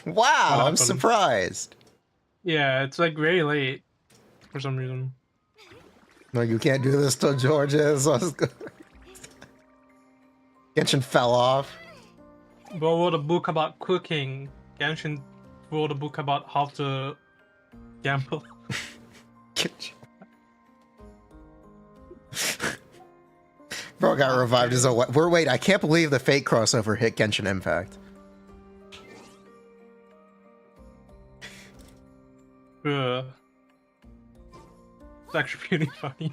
S1: Wow, I'm
S2: happened?
S1: surprised.
S2: Yeah, it's like very late for some reason.
S1: No, you can't do this to Georges. Genshin fell off.
S2: Bro wrote a book about cooking. Genshin wrote a book about how to gamble.
S1: Bro got revived as a wait, I can't believe the fake crossover hit Genshin Impact.
S2: Ugh. It's actually pretty funny.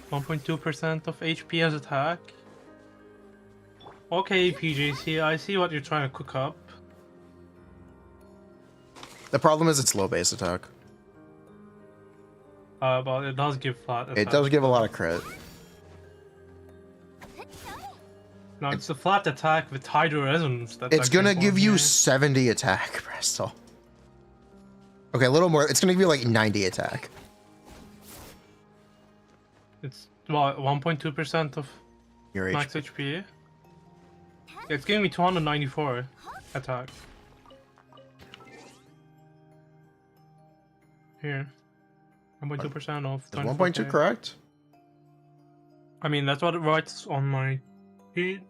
S2: 1.2% of HP as attack. Okay, PJC, I see what you're trying to cook up.
S1: The problem is it's low base attack.
S2: But it does give flat attack.
S1: It does give a lot of crit.
S2: No, it's a flat attack with Hydro Resonance. That's
S1: It's
S2: actually
S1: gonna give
S2: important,
S1: you
S2: yeah.
S1: 70 attack, Bristol. Okay, a little more. It's gonna give you like 90 attack.
S2: It's, well, 1.2% of
S1: Your
S2: max
S1: HP.
S2: HP. It's giving me 294 attack. Here. 1.2% of
S1: Is 1.2
S2: 24K.
S1: correct?
S2: I mean, that's what it writes on my sheet.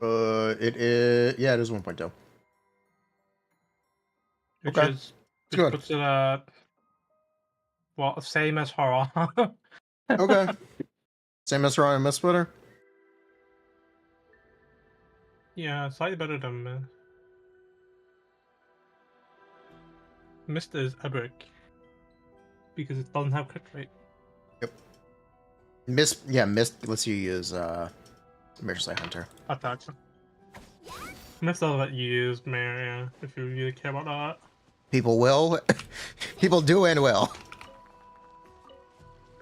S1: It is. Yeah, it is 1.2.
S2: Which
S1: Okay.
S2: is,
S1: It's
S2: which
S1: good.
S2: puts it at, well, same as Hara.
S1: Okay. Same as Ryan Miss Splitter.
S2: Yeah, slightly better than Mist is epic because it doesn't have crit rate.
S1: Yep. Mist lets you use Emergency Hunter.
S2: Attacks. Mist doesn't let you use Mare, yeah, if you really care about that.
S1: People will. People do and will.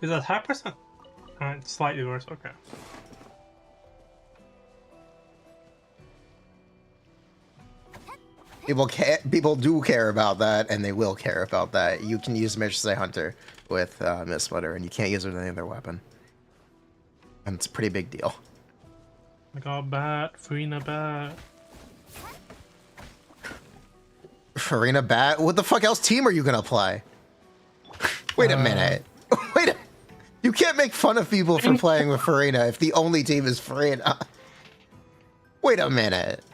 S2: Is that attack percent? It's slightly worse, okay.
S1: People do care about that, and they will care about that. You can use Emergency Hunter with Mist Splitter, and you can't use it with any other weapon. And it's a pretty big deal.
S2: I got bat, Furina bat.
S1: Furina bat? What the fuck else team are you gonna play? Wait a minute. Wait a... You can't make fun of people for playing with Furina if the only team is Furina. Wait a minute.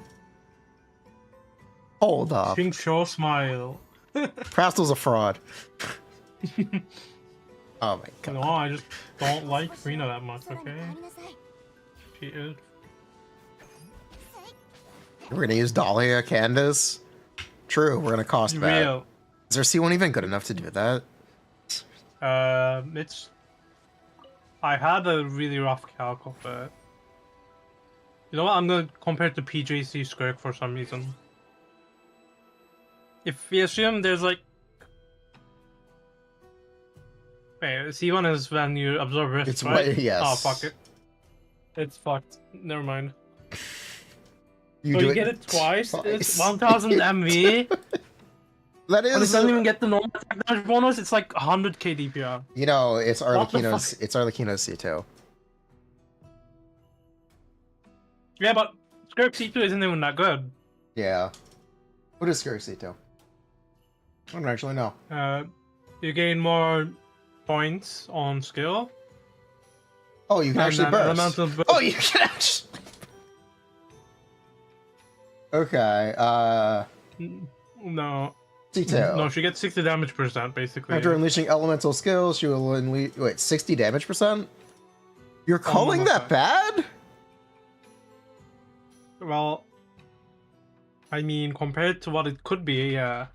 S1: Hold up.
S2: Pink show smile.
S1: Prastel's a fraud. Oh my god.
S2: No, I just don't like Furina that much, okay? She is.
S1: We're gonna use Dahlia, Candace. True, we're gonna cost that.
S2: Real.
S1: Is their C1 even good enough to do that?
S2: It's. I had a really rough calc of it. You know what? I'm gonna compare it to PJC Skirk for some reason. If we assume there's like. Wait, C1 is when you absorb rift,
S1: It's
S2: right?
S1: what, yes.
S2: Oh, fuck it. It's fucked. Never mind.
S1: You
S2: So you get it twice. It's 1000 MV.
S1: That
S2: And it
S1: is.
S2: doesn't even get the normal attack damage bonus. It's like 100k DPR.
S1: You know, it's
S2: What the
S1: Arlecchino's.
S2: fuck?
S1: It's Arlecchino's C2.
S2: Yeah, but Skirk C2 isn't even that good.
S1: Yeah. What is Skirk C2? I don't actually know.
S2: You gain more points on skill.
S1: Oh, you can
S2: and
S1: actually
S2: then
S1: burst.
S2: elemental burst.
S1: Oh, you can actually. Okay.
S2: No.
S1: C2.
S2: No, she gets 60 damage percent basically.
S1: After unleashing elemental skills, she will unleash. Wait, 60 damage percent? You're calling that bad?
S2: Well, I mean, compared to what it could be, yeah.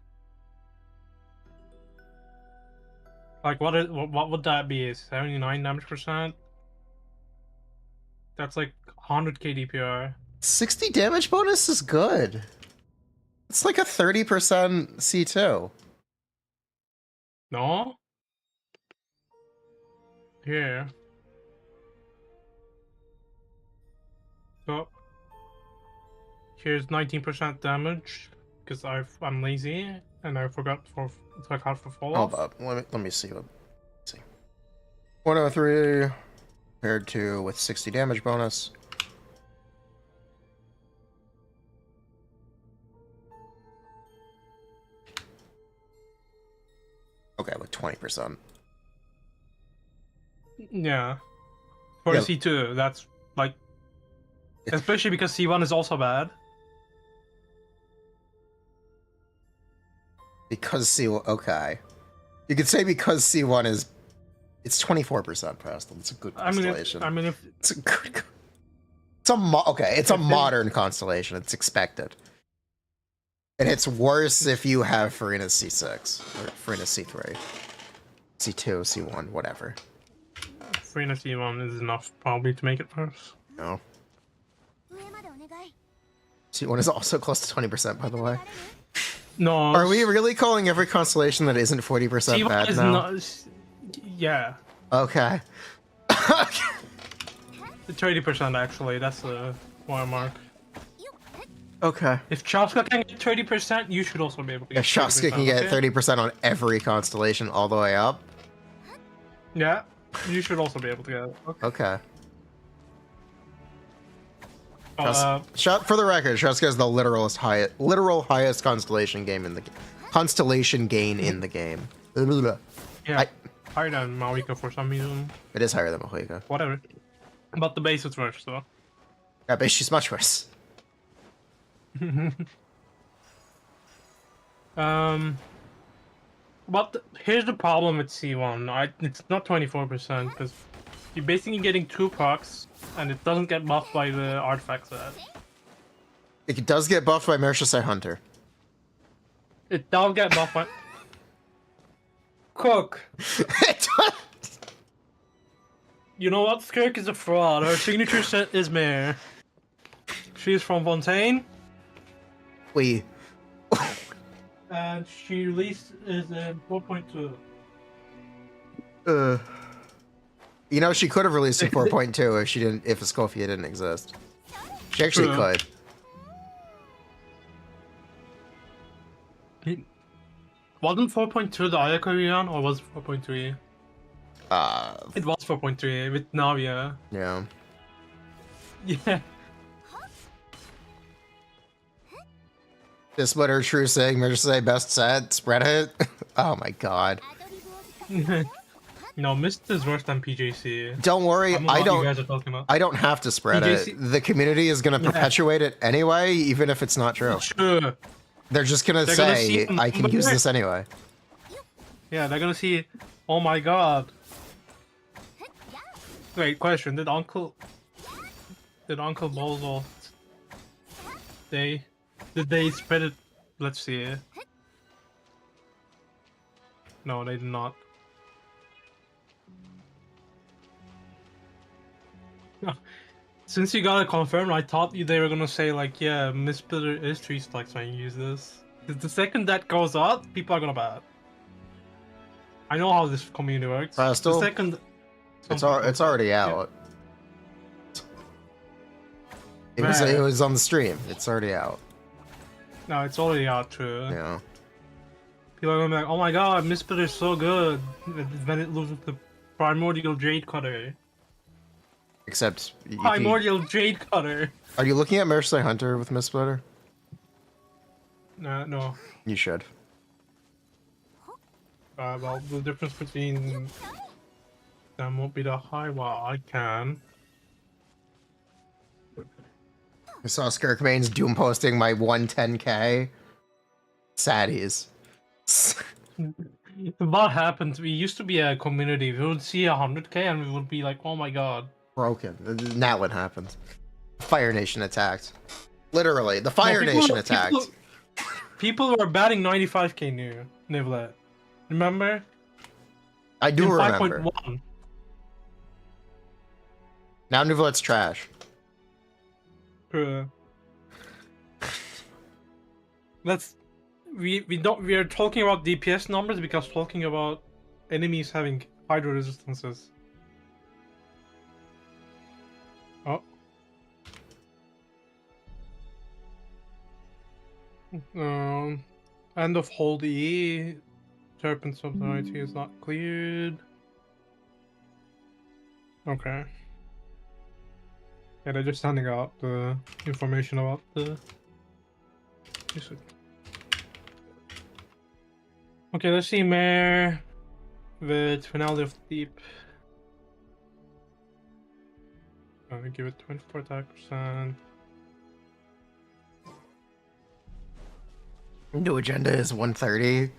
S2: Like, what would that be? 79 damage percent? That's like 100k DPR.
S1: 60 damage bonus is good. It's like a 30% C2.
S2: No? Here. So, here's 19% damage, because I'm lazy, and I forgot to click out for fall
S1: Hold
S2: off.
S1: up. Let me see. Let's see. 103 compared to with 60 damage bonus. Okay, with 20%.
S2: Yeah. For
S1: Yeah.
S2: C2, that's like... Especially because C1 is also bad.
S1: Because C1, okay. You could say because C1 is, it's 24%, Preston. It's a good constellation.
S2: I mean, if
S1: It's a good, it's a okay. It's a modern constellation. It's expected, and it's worse if you have Furina C6 or Furina C3, C2, C1, whatever.
S2: Furina C1 is enough probably to make it worse.
S1: No. C1 is also close to 20%, by the way.
S2: No.
S1: Are we really calling every constellation that isn't 40%
S2: C1
S1: bad
S2: is
S1: now?
S2: not... Yeah.
S1: Okay.
S2: The 30% actually, that's the watermark.
S1: Okay.
S2: If Chaska can get 30%, you should also be able to get
S1: If Shaska can get 30% on every constellation all the way up.
S2: Yeah, you should also be able to get it.
S1: Okay.
S2: Okay.
S1: For the record, Shaska is the literal highest constellation gain in the game.
S2: Yeah, higher than Mavuika for some reason.
S1: It is higher than Mavuika.
S2: Whatever. But the base is worse, so.
S1: Yeah, but she's much worse.
S2: But here's the problem with C1. It's not 24% because you're basically getting 2 pucks, and it doesn't get buffed by the artifact set.
S1: It does get buffed by Mershasai Hunter.
S2: It does get buffed by. Cook. You know what? Skirk is a fraud. Her signature set is Mare. She's from Fontaine.
S1: We.
S2: And she released is in 4.2.
S1: You know, she could have released in 4.2 if she didn't, if Escofia didn't exist. She actually could.
S2: Wasn't 4.2 the Ayaka or was it 4.3? It was 4.3 with Navia.
S1: Yeah.
S2: Yeah.
S1: This splitter, true sig, Mercedes best set, spread it. Oh my god.
S2: No, Mist is worse than PJC.
S1: Don't worry, I don't.
S2: You guys are talking about.
S1: I don't have to spread
S2: PJC?
S1: it. The community is gonna perpetuate it anyway, even if it's not true.
S2: Sure.
S1: They're just gonna say, I can use this anyway.
S2: Yeah, they're gonna see. Oh my god. Wait, question: Did Uncle Bozo? Did they spread it? Let's see. No, they did not. Since you got it confirmed, I thought they were gonna say like, yeah, Miss Splitter is 3 stacks when you use this. Because the second that goes out, people are gonna buy it. I know how this community works.
S1: Still,
S2: the second,
S1: it's already out. Yeah. It was on the stream. It's already out.
S2: No, it's already out too.
S1: Yeah.
S2: People are gonna be like, oh my god, Miss Splitter is so good when it loses the primordial jade cutter.
S1: Except
S2: primordial jade cutter.
S1: Are you looking at Mercenary Hunter with Miss Splitter?
S2: No.
S1: You should.
S2: Well, the difference between them won't be that high. Well, I can.
S1: I saw Skirk Main's Doom posting my 110k. Saddies.
S2: What happened? We used to be a community. We would see 100k and we would be like, oh my god.
S1: Broken. Not what happened. Fire Nation attacked. Literally, the Fire Nation attacked.
S2: People were batting 95k near Nivlet. Remember?
S1: I do remember.
S2: 5.1.
S1: Now Nivlet's trash.
S2: We are talking about DPS numbers because talking about enemies having hydro resistances. Oh. End of hold E. Serpent subtlety is not cleared. Okay. Yeah, they're just sending out the information about the... Okay, let's see Mare with Finality of the Deep. I'm gonna give it 24 attack%.
S1: New agenda is 130.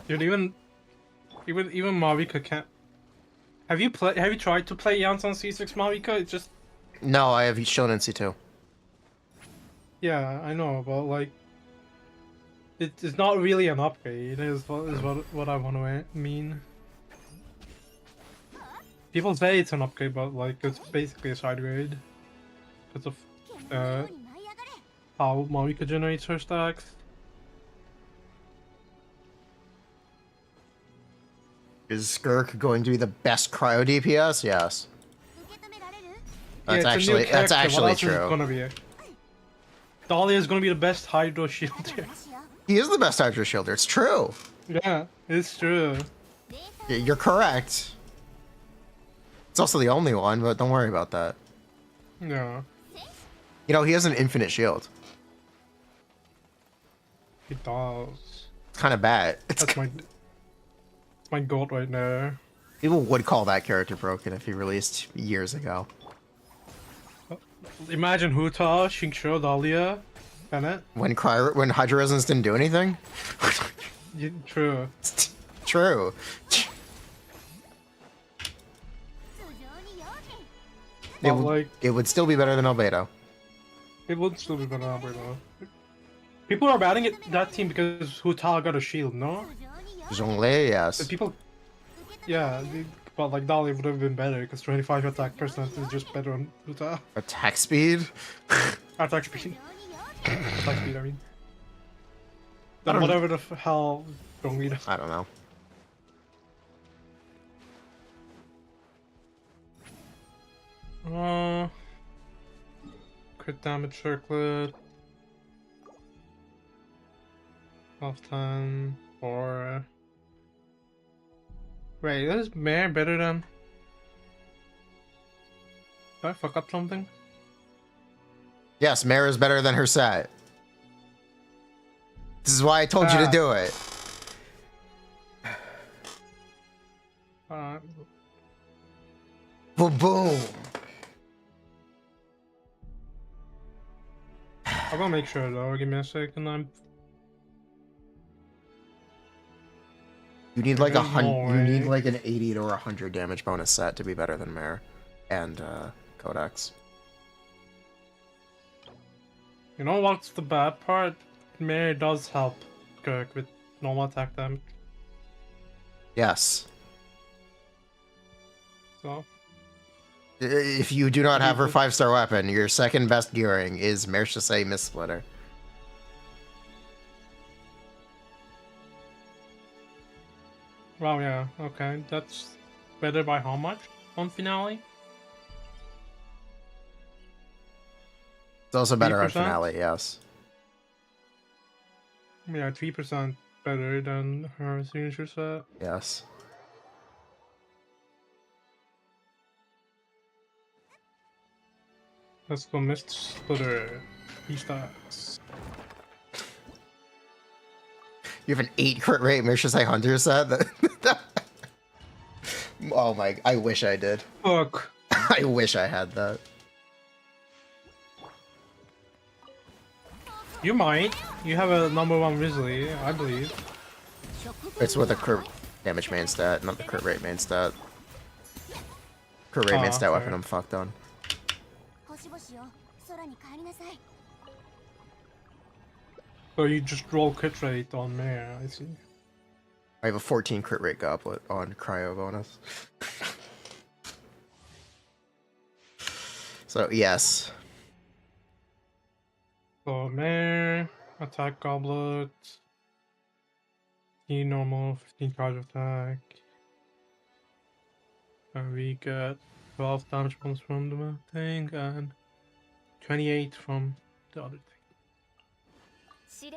S2: Dude, even Mavuika can't. Have you tried to play Yans on C6 Mavuika? It's just.
S1: No, I have shown in C2.
S2: Yeah, I know, but like, it's not really an upgrade. Is what I want to mean. People say it's an upgrade, but like it's basically a side grade because of how Mavuika generates her stacks.
S1: Is Skirk going to be the best cryo DPS? Yes. That's actually true.
S2: Gonna be Dahlia is gonna be the best hydro shielder.
S1: He is the best hydro shielder. It's true.
S2: Yeah, it's true.
S1: You're correct. It's also the only one, but don't worry about that.
S2: Yeah.
S1: You know, he has an infinite shield.
S2: He does.
S1: It's kind of bad.
S2: That's my goat right there.
S1: People would call that character broken if he released years ago.
S2: Imagine Huta, Xingqiu, Dahlia, Bennett.
S1: When Hydro Resonance didn't do anything?
S2: Yeah, true.
S1: True.
S2: It
S1: would still be better than Albedo.
S2: It would still be better than Albedo. People are batting it that team because Hutala got a shield, no?
S1: Zhongle, yes.
S2: But people, yeah, but like Dali would have been better because 25 attack percent is just better on Hutala.
S1: Attack speed?
S2: Attack speed. Attack speed, I mean.
S1: I
S2: Then
S1: don't-
S2: whatever the hell Zhongli does.
S1: I don't know.
S2: Crit damage circlet. Lifetime or wait, is Mare better than? Did I fuck up something?
S1: Yes, Mare is better than her set. This is why I told you to do it. Boom, boom.
S2: I'm gonna make sure though. Give me a second.
S1: You need like
S2: There's no
S1: you need
S2: way.
S1: like an 80 or 100 damage bonus set to be better than Mare and Codex.
S2: You know what's the bad part? Mare does help Skirk with normal attack damage.
S1: Yes.
S2: So
S1: If you do not have her 5-star weapon, your second best gearing is Mare Shasei Mist Splitter.
S2: wow, yeah, okay, that's better by how much on finale?
S1: It's also better on
S2: 3%?
S1: Finale, yes.
S2: Yeah, 3% better than her signature set.
S1: Yes.
S2: Let's go Mist Splitter. He stats.
S1: You have an 8 crit rate Mare Shasei Hunter set? Oh my, I wish I did.
S2: Fuck.
S1: I wish I had that.
S2: You might. You have a #1 Grizzly, I believe.
S1: It's with a crit damage main stat, not the crit rate main stat. Crit rate main stat
S2: okay.
S1: weapon I'm fucked on.
S2: So you just roll crit rate on Mare, I see.
S1: I have a 14 crit rate goblet on cryo bonus. So, yes.
S2: So Mare, attack goblet, 15 normal, 15 charge attack. And we get 12 damage bonus from the thing and 28 from the other thing.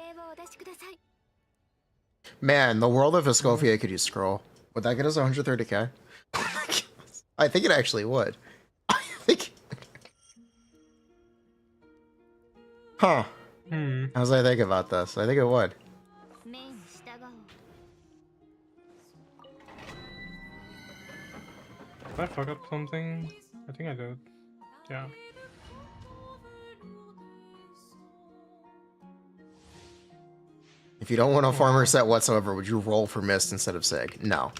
S1: Man, the world of Escofia could use scroll. Would that get us 130k? I think it actually would. I think. Huh. How was I think about this? I think it would.
S2: Did I fuck up something? I think I did. Yeah.
S1: If you don't want a farmer set whatsoever, would you roll for Mist instead of Sig? No.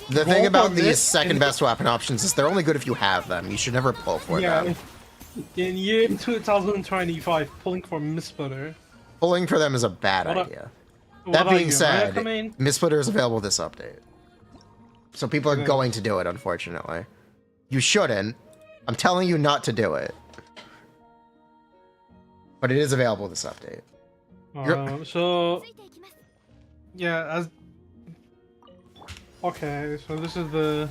S1: The thing
S2: Roll
S1: about
S2: for
S1: these
S2: Mist
S1: second
S2: and-
S1: best weapon options is they're only good if you have them. You should never pull for them.
S2: In year 2025, pulling for Mist Splitter.
S1: Pulling for them is a bad
S2: What a-
S1: idea.
S2: What
S1: That
S2: are
S1: being
S2: you,
S1: said,
S2: America main?
S1: Mist Splitter is available this update. So people are
S2: Yeah.
S1: going to do it, unfortunately. You shouldn't. I'm telling you not to do it. But it is available this update.
S2: So yeah, as okay, so this is the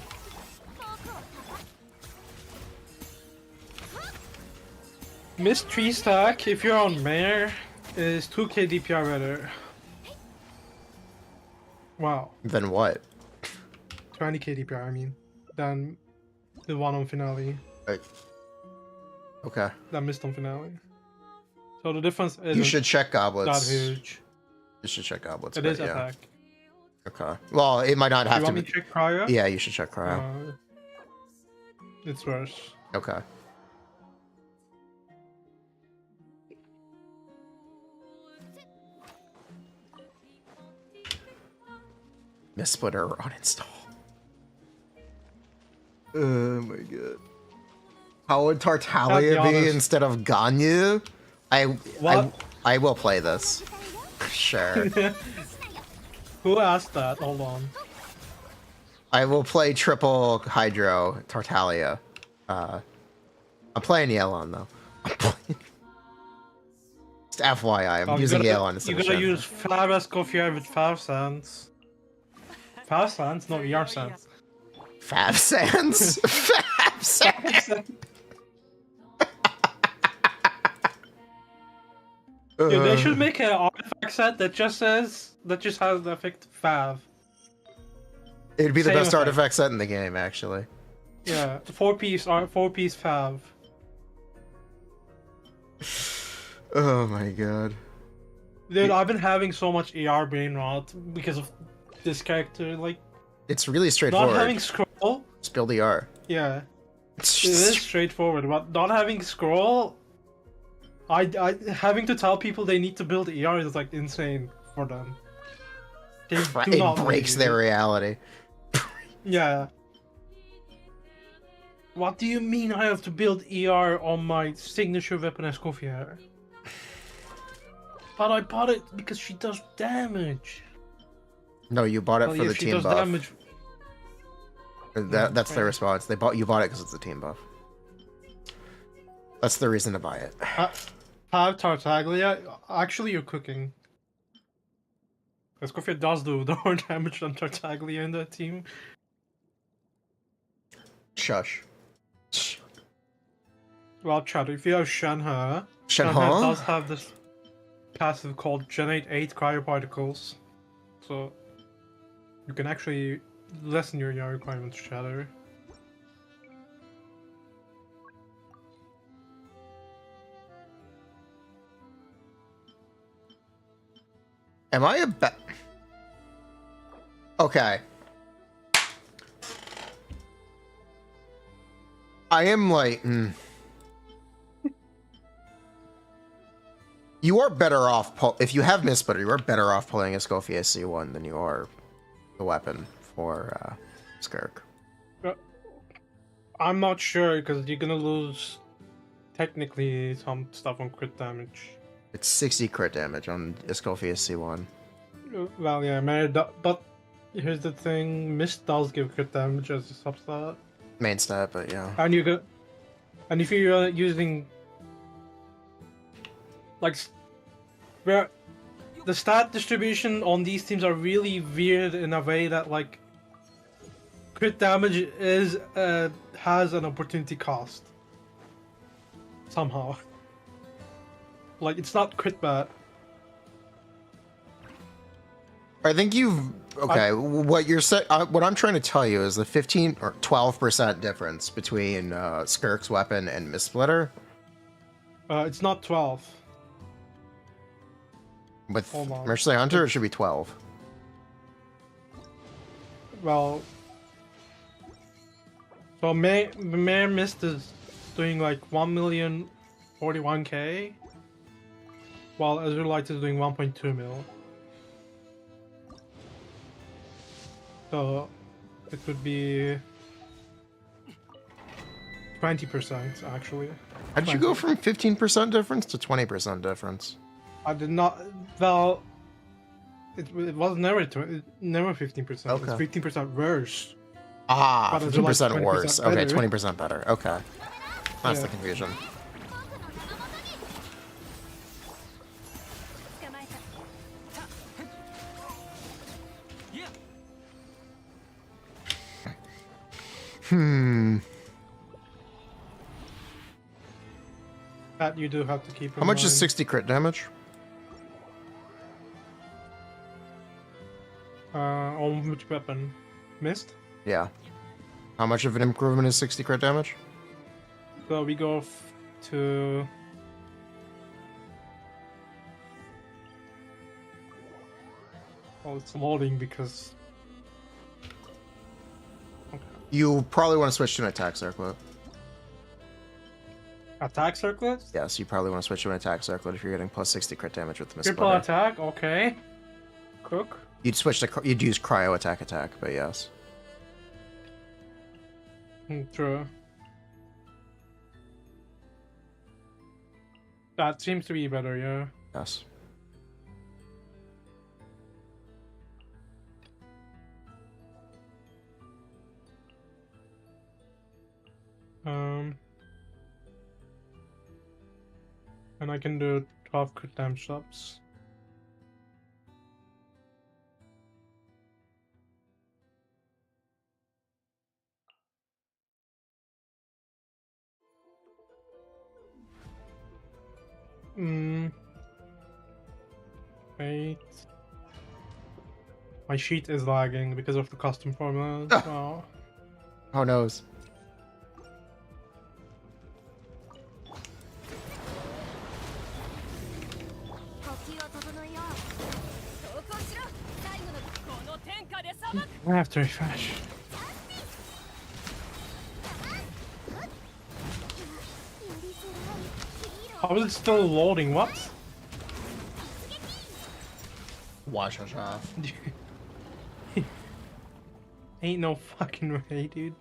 S2: Mist 3 stack. If you're on Mare, is 2k DPR better. Wow,
S1: Then what?
S2: 20k DPR. I mean, than the one on finale.
S1: Okay.
S2: That Mist on finale. So the difference is
S1: You should check
S2: that
S1: goblets.
S2: huge.
S1: You should check goblets.
S2: It
S1: but
S2: is
S1: yeah.
S2: attack.
S1: Okay. Well, it might not
S2: Do
S1: have
S2: you
S1: to
S2: want me
S1: be.
S2: to check cryo?
S1: Yeah, you should check cryo.
S2: It's worse.
S1: Okay. Mist Splitter uninstall. Oh my god. How would
S2: Gotta
S1: Tartaglia
S2: be
S1: be
S2: honest.
S1: instead of Ganyu? I will play this. Sure.
S2: Who asked that? Hold on.
S1: I will play triple Hydro Tartaglia. I'm playing yelan though. Just FYI, I'm using yelan instead
S2: You
S1: of
S2: gotta
S1: Shen.
S2: use 5 Escoffier with 5 cents. 5 cents? No, ER cents.
S1: Fab Sands? Fab Sands!
S2: Dude, they should make an artifact set that just has the effect Fav.
S1: It'd be the
S2: Same
S1: best
S2: effect.
S1: artifact set in the game, actually.
S2: Yeah, the 4-piece Fav.
S1: Oh my god.
S2: Dude, I've been having so much ER brain rot because of this character. Like,
S1: It's really straightforward.
S2: not having scroll.
S1: Just build ER.
S2: Yeah,
S1: It's
S2: it is
S1: just...
S2: straightforward, but not having scroll. I having to tell people they need to build ER is like insane for them. They do not
S1: It breaks
S2: need it.
S1: their reality.
S2: Yeah. What do you mean I have to build ER on my signature weapon Escoffier? But I bought it because she does damage.
S1: No, you bought it
S2: Well,
S1: for
S2: yeah,
S1: the
S2: she
S1: team
S2: does
S1: buff.
S2: damage.
S1: That's their
S2: Okay.
S1: response. You bought it because it's a team buff. That's the reason to buy it.
S2: Have Tartaglia. Actually, you're cooking. Escoffier does do more damage than Tartaglia in that team.
S1: Shush.
S2: Well, Chad, if you have Shenhe,
S1: Shenhe?
S2: does have this passive called Generate 8 Cryoparticles. So, you can actually lessen your ER requirements, Shadow.
S1: Am I a Okay. I am like... You are better off... If you have Mist Splitter, you are better off pulling Escoffier C1 than you are the weapon for Skirk.
S2: I'm not sure, because you're gonna lose, technically, some stuff on crit damage.
S1: It's 60 crit damage on Escoffier C1.
S2: Well, yeah, but here's the thing, Mist does give crit damage as a substat.
S1: Main stat, but yeah.
S2: And if you're using, like, where the stat distribution on these teams are really weird in a way that, like, crit damage is has an opportunity cost somehow. Like, it's not crit bad.
S1: I think you've... Okay, what I'm trying to tell you is the 15 or 12% difference between Skirk's weapon and Mist Splitter.
S2: It's not 12.
S1: With
S2: Hold on.
S1: Mercenary Hunter, it should be 12.
S2: Well, so Mayor Mist is doing like 1,041,000, while Azurelight is doing 1.2 mil. So it would be 20% actually.
S1: How did you go from 15% difference to 20% difference?
S2: I did not. Well, it was never 15%.
S1: Okay.
S2: It's 15% worse.
S1: Ah,
S2: But Azurelight
S1: 15%
S2: 20%
S1: worse.
S2: better.
S1: Okay, 20% better. Okay. That's
S2: Yeah.
S1: the confusion.
S2: That you do have to keep in
S1: How much is
S2: mind.
S1: 60 crit damage?
S2: On which weapon? Mist?
S1: Yeah. How much of an improvement is 60 crit damage?
S2: So we go to... Well, it's loading because... Okay.
S1: You probably want to switch to an attack circlet.
S2: Attack circlet?
S1: Yes, you probably want to switch to an attack circlet if you're getting plus 60 crit damage with the Mist
S2: Triple
S1: Splitter.
S2: attack, okay. Cook.
S1: You'd switch to... You'd use cryo attack, but yes.
S2: True. That seems to be better, yeah.
S1: Yes.
S2: And I can do 12 crit damage subs. Wait. My sheet is lagging because of the custom formula. Oh.
S1: Who knows?
S2: I have to refresh. How is it still loading? What?
S1: Wash us off.
S2: Ain't no fucking way, dude.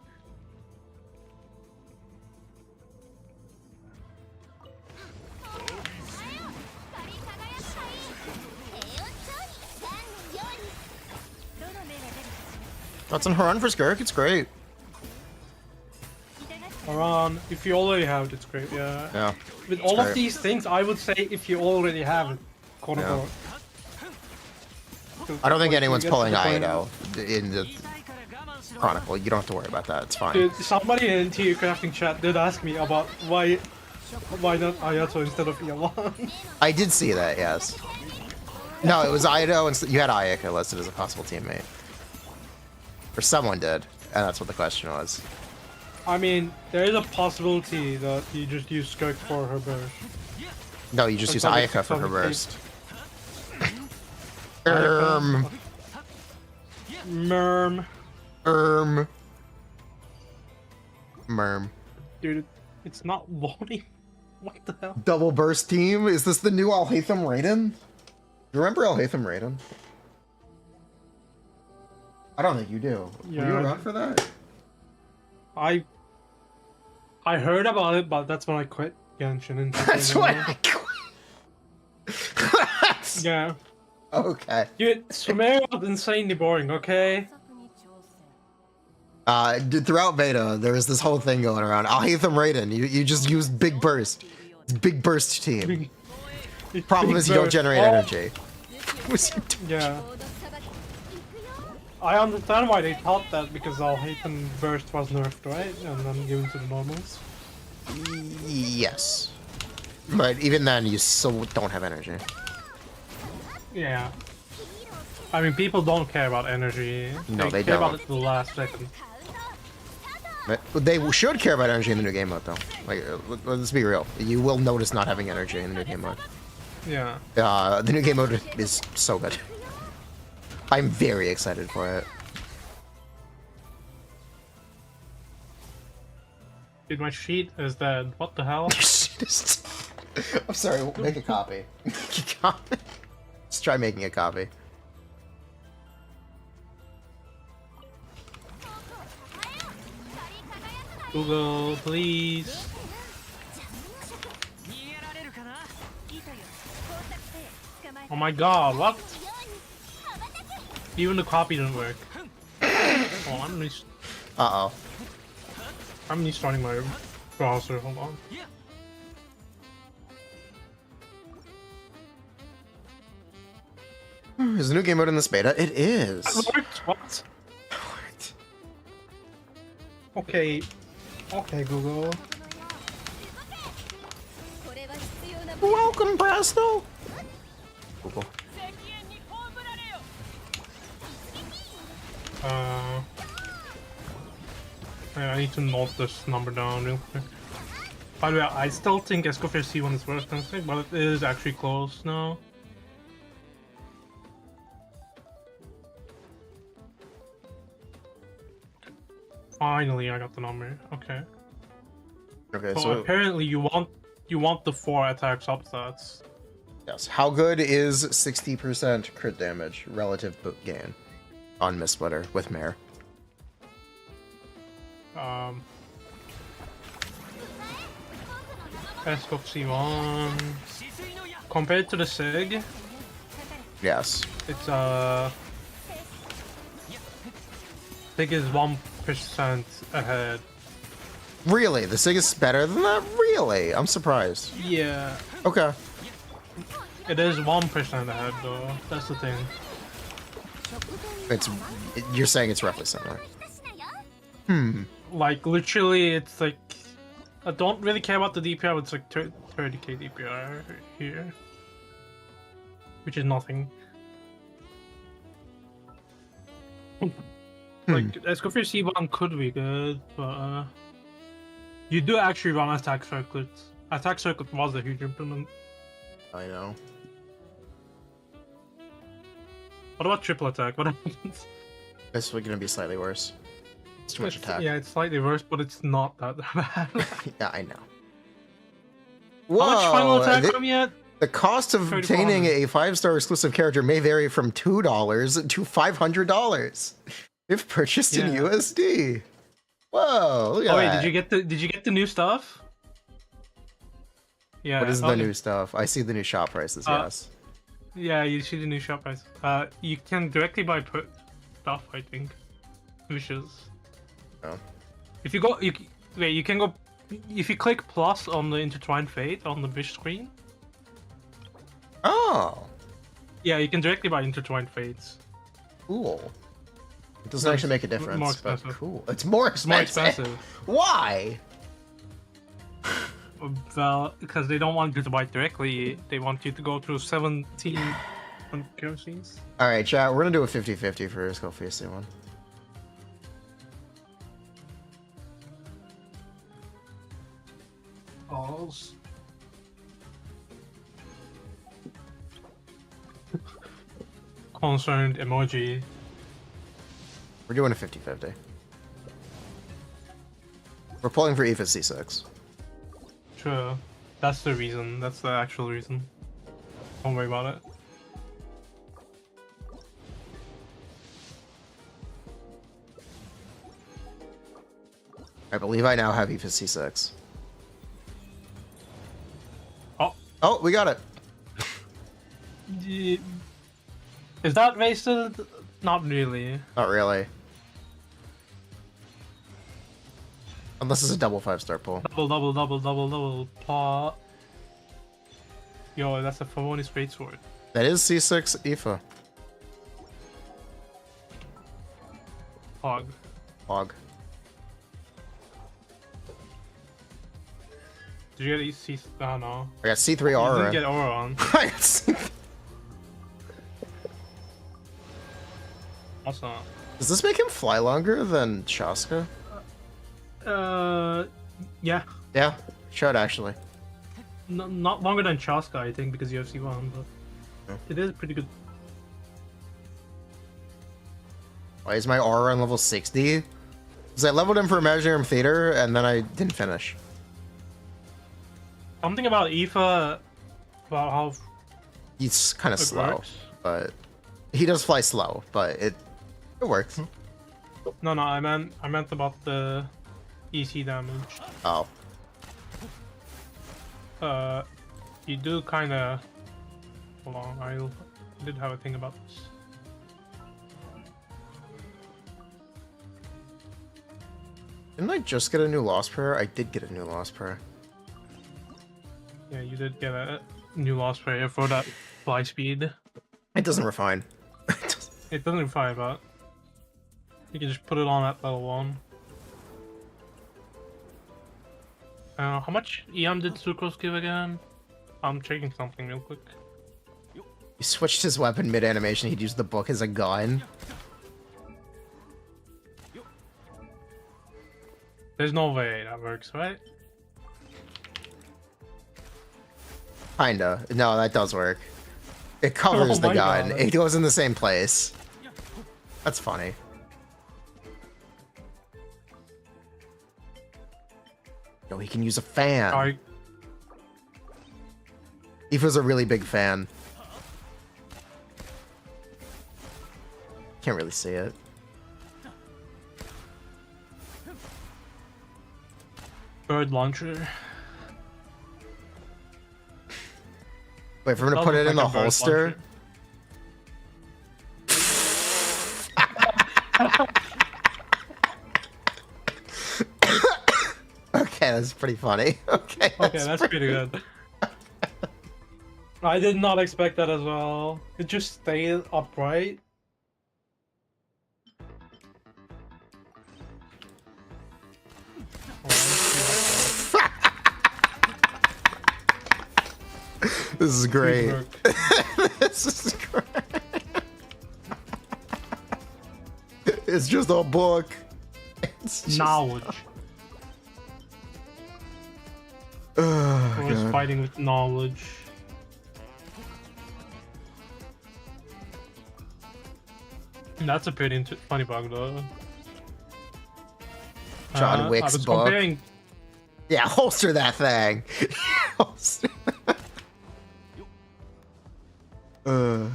S1: That's on her run for Skirk. It's great.
S2: Around, if you already have it, it's great, yeah.
S1: Yeah.
S2: With all
S1: great.
S2: of these things, I would say if you already have it, quote
S1: Yeah.
S2: unquote.
S1: I don't think
S2: Like,
S1: anyone's
S2: you get to
S1: pulling
S2: the point-
S1: Aido in the Chronicle. You don't have to worry about that. It's fine.
S2: Dude, somebody in Theorycrafting chat did ask me about why not Ayato instead of yelan.
S1: I did see that, yes. No, it was Aido, and you had Ayaka listed as a possible teammate. Or someone did, and that's what the question was.
S2: I mean, there is a possibility that you just use Skirk for her burst.
S1: No, you just use
S2: That's
S1: Ayaka for her
S2: probably-
S1: burst.
S2: Merm.
S1: Merm.
S2: Dude, it's not loading. What the hell?
S1: Double burst team? Is this the new Alhaitham Raiden? Do you remember Alhaitham Raiden? I don't think you do.
S2: Yeah.
S1: Were you around for that?
S2: I heard about it, but that's when I quit Genshin. And
S1: That's what I quit.
S2: Yeah.
S1: Okay.
S2: Dude, Sumeru was insanely boring, okay?
S1: Throughout beta, there was this whole thing going around. Alhaitham Raiden, you just used Big Burst. It's Big Burst team. Problem is you don't generate energy.
S2: Yeah. I understand why they thought that, because Alhaitham Burst was nerfed, right? And then given to the normals.
S1: Yes. But even then, you still don't have energy.
S2: Yeah. I mean, people don't care about energy.
S1: No, they
S2: care
S1: don't.
S2: about it to the last second.
S1: But they should care about energy in the new game mode, though. Like, let's be real. You will notice not having energy in the new game mode.
S2: Yeah.
S1: The new game mode is so good. I'm very excited for it.
S2: Dude, my sheet is dead. What the hell?
S1: I'm sorry, make a copy. Make a copy. Let's try making a copy.
S2: Google, please. Oh my god, what? Even the copy didn't work. Oh,
S1: Uh-oh.
S2: I'm restarting my browser, hold on.
S1: Is the new game mode in this beta? It is.
S2: It worked, what? Okay. Okay, Google.
S1: Welcome, Presto. Google.
S2: I need to note this number down real quick. By the way, I still think Escoffier C1 is worse than C, but it is actually close now. Finally, I got the number. Okay.
S1: Okay,
S2: So
S1: so
S2: apparently, you want the 4 attack substats.
S1: yes. How good is 60% crit damage relative boot gain on Miss Splitter with Mare?
S2: Escort C1. Compared to the SIG,
S1: Yes.
S2: it's SIG is 1% ahead.
S1: Really? The SIG is better than that? Really? I'm surprised.
S2: Yeah,
S1: Okay.
S2: it is 1% ahead though. That's the thing.
S1: You're saying it's roughly similar. Hmm.
S2: Like literally, it's like I don't really care about the DPR. It's like 30k DPR here, which is nothing. Like Escoffier C1 could be good, but you do actually run attack circuits. Attack circuit was a huge improvement.
S1: I know.
S2: What about triple attack? What happens?
S1: It's gonna be slightly worse. It's too much attack.
S2: Yeah, it's slightly worse, but it's not that bad.
S1: Yeah, I know.
S2: How much final attack
S1: the,
S2: from yet?
S1: the cost of obtaining a 5-star exclusive character may vary from $2 to $500 if purchased in USD. Whoa! Look at that.
S2: Did you get the new stuff? Yeah.
S1: What is the new stuff? I see the new shop prices. Yes.
S2: Yeah, you see the new shop price. You can directly buy stuff, I think. Wishes.
S1: Oh.
S2: If you go, you can go. If you click plus on the intertwined fate on the wish screen.
S1: Oh.
S2: Yeah, you can directly buy intertwined fates.
S1: Cool. It doesn't actually make a difference.
S2: More expensive.
S1: But cool. It's more expensive.
S2: More expensive.
S1: Why?
S2: Well, because they don't want you to buy it directly. They want you to go through 17 currencies.
S1: Alright, chat. We're gonna do a 50-50 for Skirk one.
S2: Balls. Concerned emoji.
S1: We're doing a 50-50. We're pulling for Aoife C6.
S2: True. That's the reason. That's the actual reason. Don't worry about it.
S1: I believe I now have Aoife C6.
S2: Oh.
S1: Oh, we got it.
S2: Is that wasted? Not really.
S1: Not really. Unless it's a double 5-star pull.
S2: Double. Paw. Yo, that's a Favoni straight sword.
S1: That is C6 Aoife.
S2: Hog.
S1: Hog.
S2: Did you get C? Oh no.
S1: I got C3
S2: You
S1: aura.
S2: didn't get aura on.
S1: I got C3.
S2: Also.
S1: Does this make him fly longer than Shaska?
S2: Yeah.
S1: Yeah, should actually.
S2: Not longer than Chaska, I think, because you have C1, but it is pretty good.
S1: Why is my aura on level 60? Because I leveled him for Imaginarium Theater, and then I didn't finish.
S2: Something about Aoife, about how
S1: He's kind of slow,
S2: works.
S1: but he does fly slow, but it works.
S2: No, I meant about the EC damage.
S1: Oh.
S2: You do kind of. Hold on, I did have a thing about this.
S1: Didn't I just get a new Lost Prayer? I did get a new Lost Prayer.
S2: Yeah, you did get a new lost prayer for that fly speed.
S1: It doesn't refine.
S2: It doesn't refine, but you can just put it on at level 1. How much EM did Sucrose give again? I'm checking something real quick.
S1: He switched his weapon mid-animation. He'd use the book as a gun.
S2: There's no way that works, right?
S1: Kinda. No, that does work. It covers
S2: Oh
S1: the
S2: my
S1: gun.
S2: God.
S1: It goes in the same place. That's funny. No, he can use a fan. Aoife's a really big fan. Can't really see it.
S2: Bird launcher.
S1: Wait, if we're gonna
S2: Does
S1: put
S2: look
S1: it in
S2: like
S1: the
S2: a bird
S1: holster. Okay, that's pretty funny. Okay,
S2: Okay, that's pretty good. I did not expect that as well. It just stayed upright.
S1: This is great.
S2: Good work.
S1: This is great. It's just a book. It's just...
S2: Knowledge.
S1: Oh,
S2: Always
S1: God.
S2: fighting with knowledge. That's a pretty funny bug though.
S1: John Wick's
S2: I was
S1: book.
S2: comparing.
S1: Yeah, holster that thing. Holster. You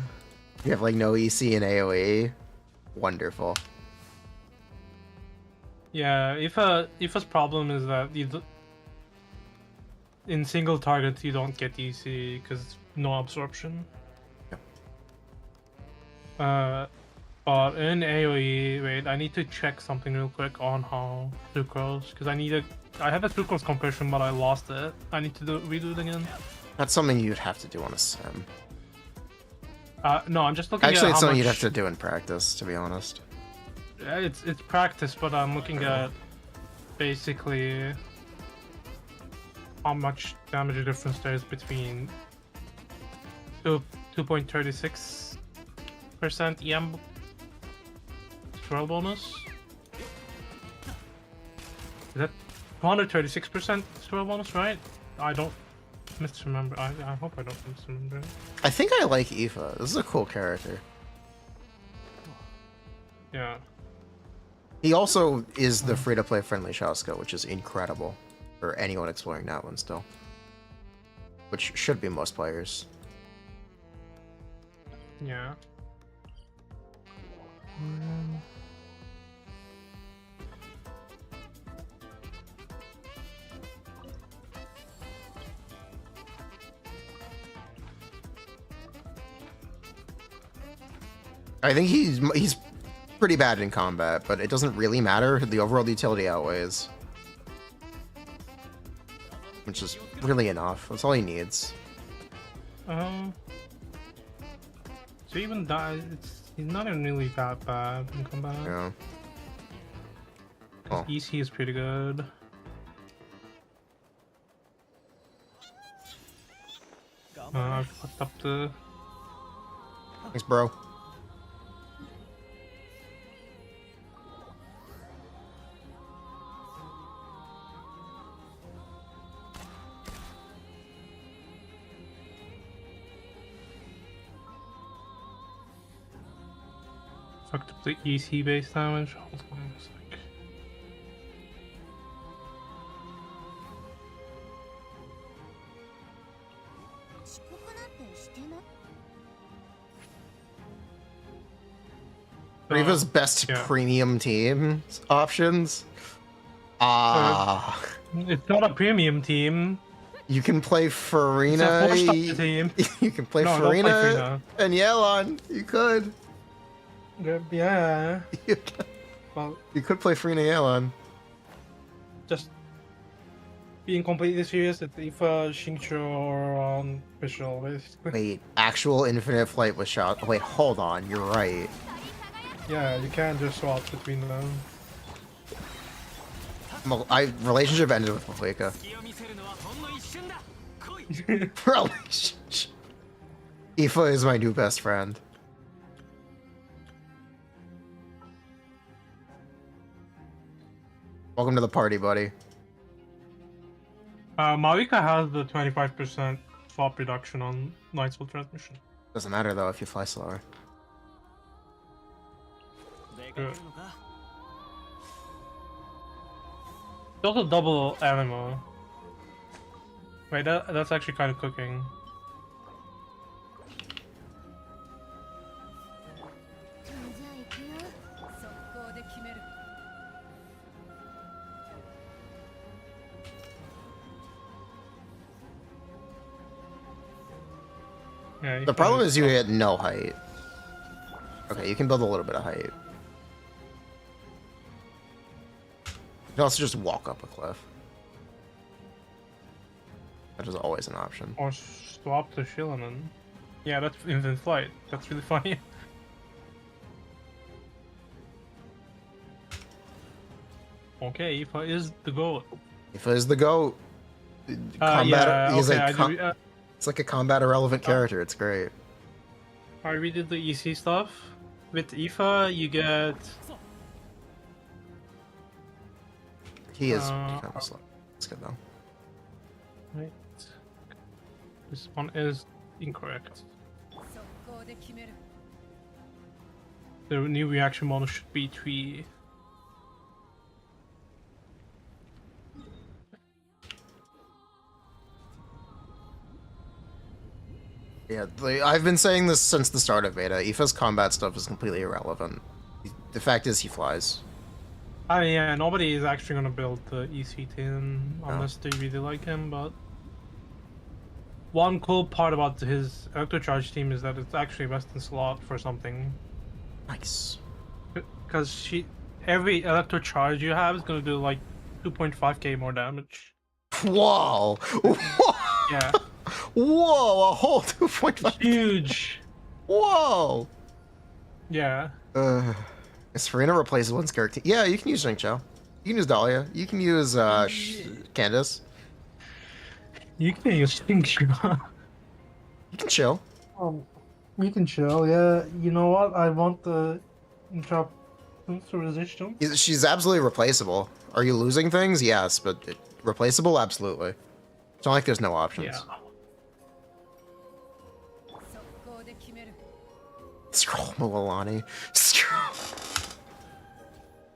S1: have like no EC and AoE. Wonderful.
S2: Yeah, Ifa's problem is that in single targets you don't get EC because no absorption. But in AoE, wait, I need to check something real quick on how sucrose, because I have a sucrose compression, but I lost it. I need to redo it again.
S1: That's something you'd have to do on a sim.
S2: No, I'm just looking
S1: Actually,
S2: at
S1: it's
S2: how
S1: something
S2: much...
S1: you'd have to do in practice, to be honest.
S2: Yeah, it's practice, but I'm looking at basically how much damage difference there is between 2.36% EM swirl bonus. Is that 236% swirl bonus, right? I don't misremember. I hope I don't misremember.
S1: I think I like Aoife. This is a cool character.
S2: Yeah.
S1: He also is the free-to-play friendly Shaska, which is incredible for anyone exploring that one still. Which should be most players.
S2: Yeah.
S1: I think he's pretty bad in combat, but it doesn't really matter. The overall utility outweighs. Which is really enough. That's all he needs.
S2: So even that, he's not even really that bad in combat.
S1: Yeah.
S2: Oh. EC is pretty good. I fucked up the...
S1: Thanks, bro.
S2: Fucked up the EC base damage. Hold on a sec.
S1: Riva's best premium team options.
S2: It's not a premium team.
S1: You can play Furina.
S2: It's a 4-star team.
S1: You can play
S2: No, don't play
S1: Furina
S2: Furina.
S1: and Yelan. You could.
S2: Yeah. Well,
S1: you could play Furina Yelan.
S2: Just being completely serious, it's Ifa, Xingqiu, or Visual, basically.
S1: Wait, actual infinite flight with shot. Wait, hold on. You're right.
S2: Yeah, you can't just swap between them.
S1: Relationship ended with Mavuika. Relationship. Aoife is my new best friend. Welcome to the party, buddy.
S2: Mavuika has the 25% swap reduction on Nightfall transmission.
S1: Doesn't matter though if you fly slower.
S2: Good. It's also double ammo. Wait, that's actually kind of cooking. Yeah,
S1: The problem is you hit no height. Okay, you can build a little bit of height. You can also just walk up a cliff. That is always an option.
S2: Or swap to Shillaman. Yeah, that's infinite flight. That's really funny. Okay, Aoife is the goat.
S1: Aoife is the GOAT. Combat.
S2: Yeah,
S1: He's
S2: okay,
S1: like it's like a combat irrelevant character. It's great.
S2: I redid the EC stuff. With Aoife, you get...
S1: He is kind of slow. It's good though.
S2: Right. This one is incorrect. The new reaction model should be 3.
S1: Yeah, I've been saying this since the start of beta. Aoife's combat stuff is completely irrelevant. The fact is he flies.
S2: Yeah, nobody is actually gonna build the EC10 unless they really like him, but... One cool part about his Electrocharge team is that it's actually Western slot for something.
S1: Nice.
S2: Because every Electrocharge you have is gonna do like 2.5k more damage.
S1: Whoa!
S2: Yeah.
S1: Whoa! A whole 2.5.
S2: Huge!
S1: Whoa!
S2: Yeah.
S1: Is Furina replaceable in Skirk? Yeah, you can use Xingqiu. You can use Dahlia. You can use Candace.
S2: You can use slingshot.
S1: You can chill.
S2: You can chill, yeah. You know what? I want the interrupt to resistance.
S1: She's absolutely replaceable. Are you losing things? Yes, but replaceable? Absolutely. It's not like there's no options.
S2: Yeah.
S1: Scroll Milani. Scroll.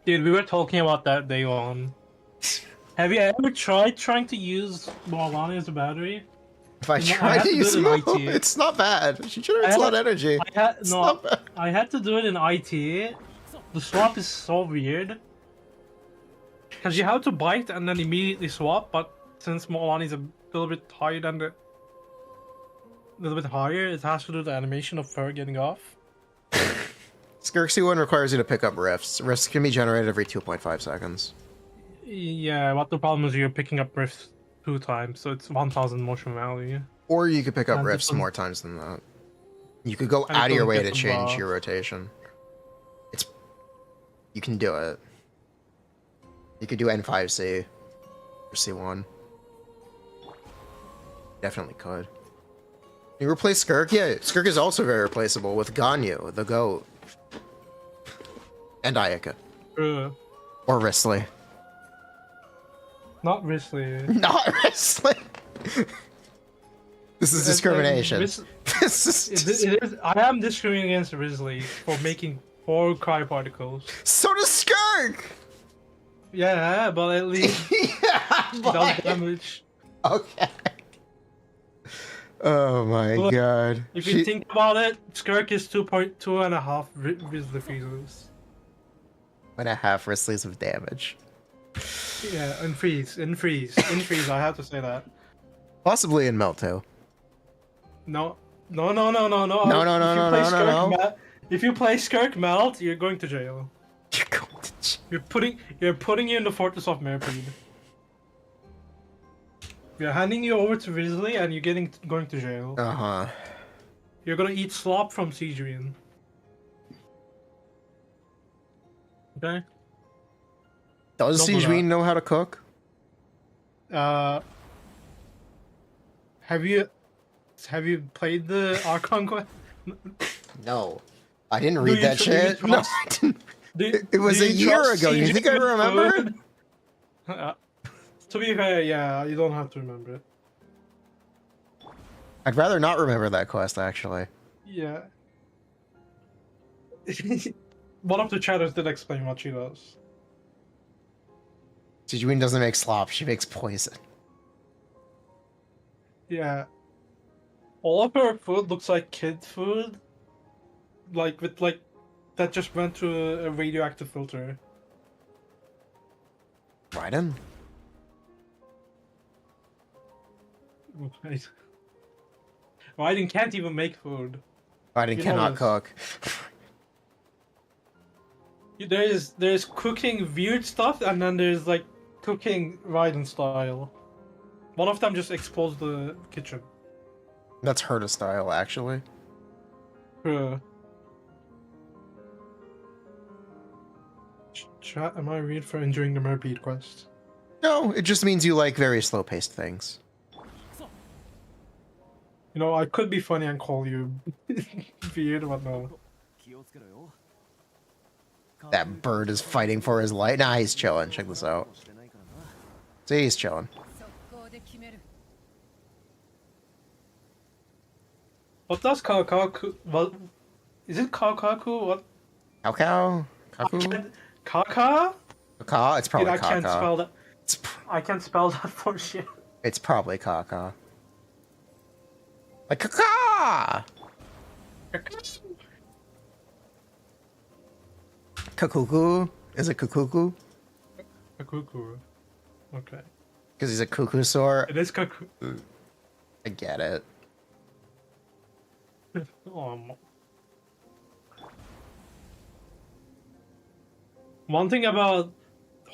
S2: Dude, we were talking about that day on. Have you ever tried trying to use Milani as a battery?
S1: If I try to use Mo, it's not bad. She generates a lot of energy.
S2: I had to do it in IT. The swap is so weird. Because you have to bite and then immediately swap, but since Milani is a little bit higher than the... little bit higher, it has to do the animation of her getting off.
S1: Skirk C1 requires you to pick up rifts. Rifts can be generated every 2.5 seconds.
S2: Yeah, but the problem is you're picking up rifts 2 times, so it's 1000 motion value.
S1: Or you could pick up rifts more times than that. You could go out of your way to change your rotation. You can do it. You could do N5C or C1. Definitely could. You replace Skirk? Yeah, Skirk is also very replaceable with Ganyu, the GOAT. And Ayaka. Or Risley.
S2: Not Risley.
S1: Not Risley! This is discrimination.
S2: It is. I am discriminating against Risley for making 4 cryoparticles.
S1: So does Skirk!
S2: Yeah, but at least
S1: yeah,
S2: she does damage.
S1: Okay. Oh my god.
S2: If you think about it, Skirk is 2.5 Risley freezes.
S1: 1.5 Risleys of damage.
S2: Yeah, in freeze, I have to say that.
S1: Possibly in melt too.
S2: No.
S1: No.
S2: If you play Skirk melt, you're going to jail.
S1: You're going to jail.
S2: You're putting you in the Fortress of Merpede. We're handing you over to Risley and you're going to jail.
S1: Uh-huh.
S2: You're gonna eat slop from Siegerian. Okay?
S1: Does Siegerian know how to cook?
S2: Have you played the Archon quest?
S1: No. I didn't read that shit. No, I didn't. It was a year ago. You think I remember?
S2: To be fair, yeah, you don't have to remember it.
S1: I'd rather not remember that quest, actually.
S2: Yeah. One of the chatters did explain what she does.
S1: Sijuin doesn't make slop, she makes poison.
S2: Yeah. All of her food looks like kid food. Like, with, like, that just went through a radioactive filter.
S1: Raiden?
S2: Right. Raiden can't even make food.
S1: Raiden
S2: You know
S1: cannot
S2: this.
S1: cook.
S2: There's cooking weird stuff, and then there's like cooking Raiden style. One of them just explodes the kitchen.
S1: That's Herta style, actually.
S2: Chat, am I weird for enjoying the Merbead quest?
S1: No, it just means you like very slow-paced things.
S2: You know, I could be funny and call you weird, but no.
S1: That bird is fighting for his life. Nah, he's chilling. Check this out. See, he's chilling.
S2: What does Kakaku? What is it? Kakaku? What?
S1: Cow? Kaku?
S2: Kaka?
S1: Kaka? It's probably
S2: Dude, I can't
S1: Kaka.
S2: spell that. I can't spell that for shit.
S1: It's probably Kaka. Like Kaka! Kakuku? Is it Kakuku?
S2: Kakuku. Okay.
S1: Because he's a cuckoo-saur?
S2: It is Kaku.
S1: I get it.
S2: One thing about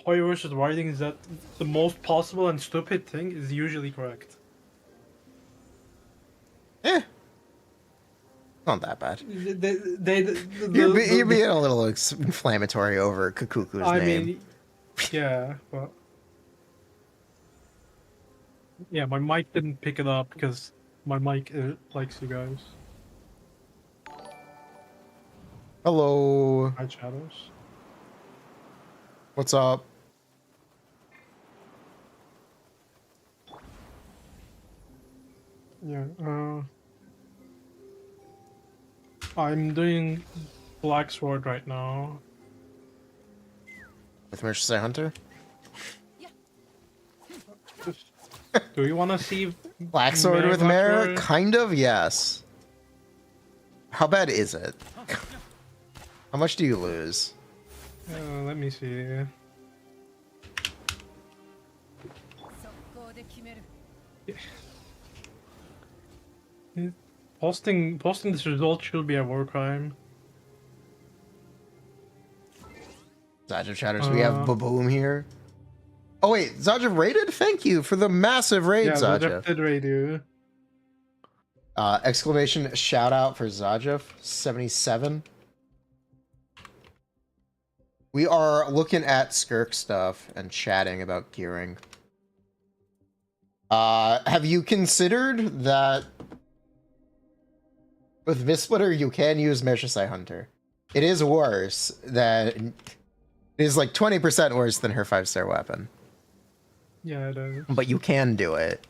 S2: Hoy versus writing is that the most possible and stupid thing is usually correct.
S1: Eh. Not that bad.
S2: You're
S1: You're being a little inflammatory over Kakuku's
S2: I
S1: name.
S2: mean, yeah, but yeah, my mic didn't pick it up because my mic likes you guys.
S1: Hello.
S2: Hi, shadows.
S1: What's up?
S2: Yeah. I'm doing Black Sword right now.
S1: With Mercy Hunter?
S2: Do you want to see
S1: Black Sword with
S2: Black
S1: Mara?
S2: Sword?
S1: Kind of, yes. How bad is it? How much do you lose?
S2: Let me see. Posting this result should be a war crime.
S1: Zajev chatters, we have Baboom here. Oh wait, Zajev raided? Thank you for the massive raid,
S2: Yeah,
S1: Zajev.
S2: did radio.
S1: Exclamation shout out for Zajev 77. We are looking at Skirk stuff and chatting about gearing. Have you considered that with Mistsplitter you can use Mershasai Hunter? It is worse than... It is like 20% worse than her 5-star weapon.
S2: Yeah, it is.
S1: But you can do it.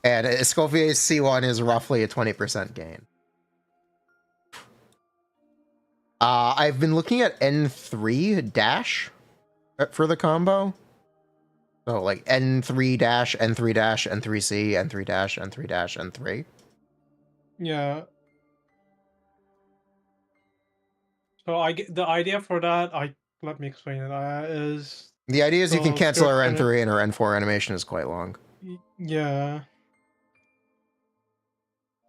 S1: And Escoffier's C1 is roughly a 20% gain. I've been looking at N3 dash for the combo. So like N3 dash, N3 dash, N3C, N3 dash, N3 dash, N3.
S2: Yeah. So I get the idea for that. Let me explain it. Is
S1: The idea is you can
S2: so
S1: cancel her
S2: Skirk
S1: N3 and her N4 animation is quite long.
S2: yeah.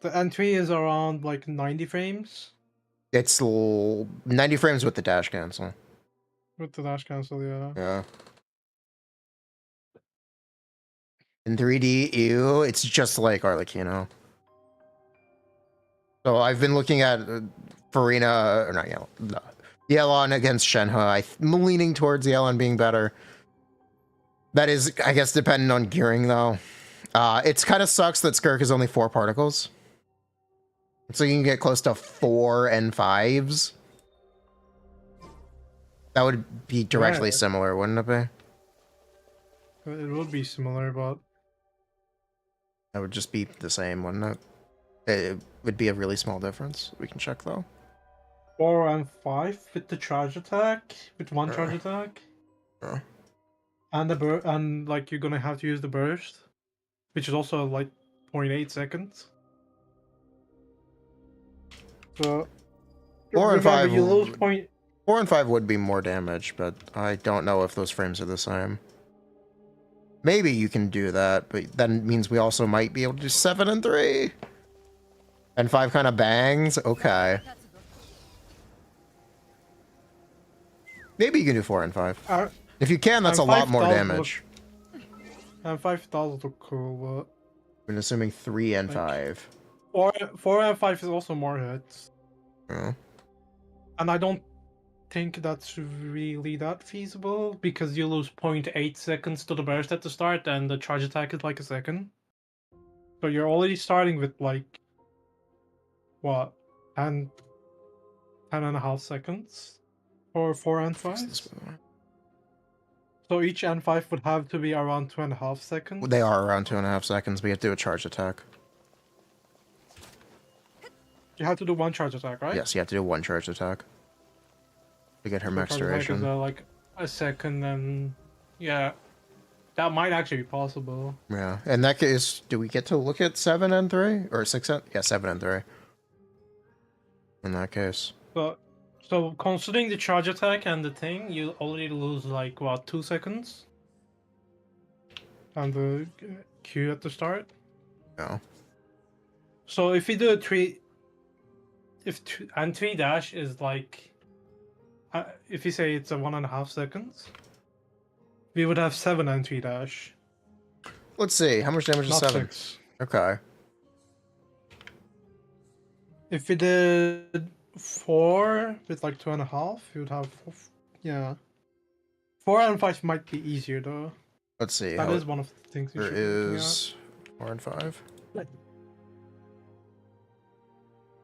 S2: The N3 is around like 90 frames
S1: It's 90 frames with the dash cancel.
S2: with the dash cancel. Yeah.
S1: Yeah. In 3D, ew, it's just like Arlecchino. So I've been looking at Furina, or not Yelan, no, Yelan against Shenhe. I'm leaning towards Yelan being better. That is, I guess, dependent on gearing, though. It's kind of sucks that Skirk is only 4 particles. So you can get close to 4 N5s. That would be directly
S2: Yeah.
S1: similar, wouldn't it be?
S2: It would be similar, but
S1: That would just be the same, wouldn't it? It would be a really small difference. We can check, though.
S2: 4 and 5 with the charge attack, with one charge attack, and and like you're gonna have to use the burst, which is also like 0.8 seconds. So
S1: 4 and 5
S2: you lose point.
S1: 4 and 5 would be more damage, but I don't know if those frames are the same. Maybe you can do that, but then it means we also might be able to do 7 and 3. N5 kind of bangs? Okay. Maybe you can do 4 N5. If you can, that's a lot more damage.
S2: N5 does look cool,
S1: I'm assuming 3 N5.
S2: but 4 N5 is also more hits.
S1: Oh.
S2: And I don't think that's really that feasible, because you lose 0.8 seconds to the burst at the start, and the charge attack is like a second. So you're already starting with like, what, 10 and a half seconds for 4 N5s? So each N5 would have to be around 2.5 seconds?
S1: They are around 2.5 seconds, but you have to do a charge attack.
S2: You have to do one charge attack, right?
S1: Yes, you have to do 1 charge attack to get her
S2: So
S1: max
S2: charge attack
S1: duration.
S2: is, like a second, and yeah, that might actually be possible.
S1: Yeah, in that case, do we get to look at 7 and 3? Or 6 and... Yeah, 7 and 3. In that case.
S2: But, so considering the charge attack and the thing, you already lose like, what, 2 seconds? And the Q at the start?
S1: No.
S2: So if you do a 3... and 3 dash is like... if you say it's a 1.5 seconds, we would have 7 and 3 dash.
S1: Let's see, how much damage is
S2: Not
S1: 7?
S2: 6.
S1: Okay.
S2: If we did 4 with like 2.5, you would have... Yeah. 4 and 5 might be easier though.
S1: Let's see.
S2: That is one of the things you
S1: There
S2: should be looking
S1: is 4 and 5.
S2: at.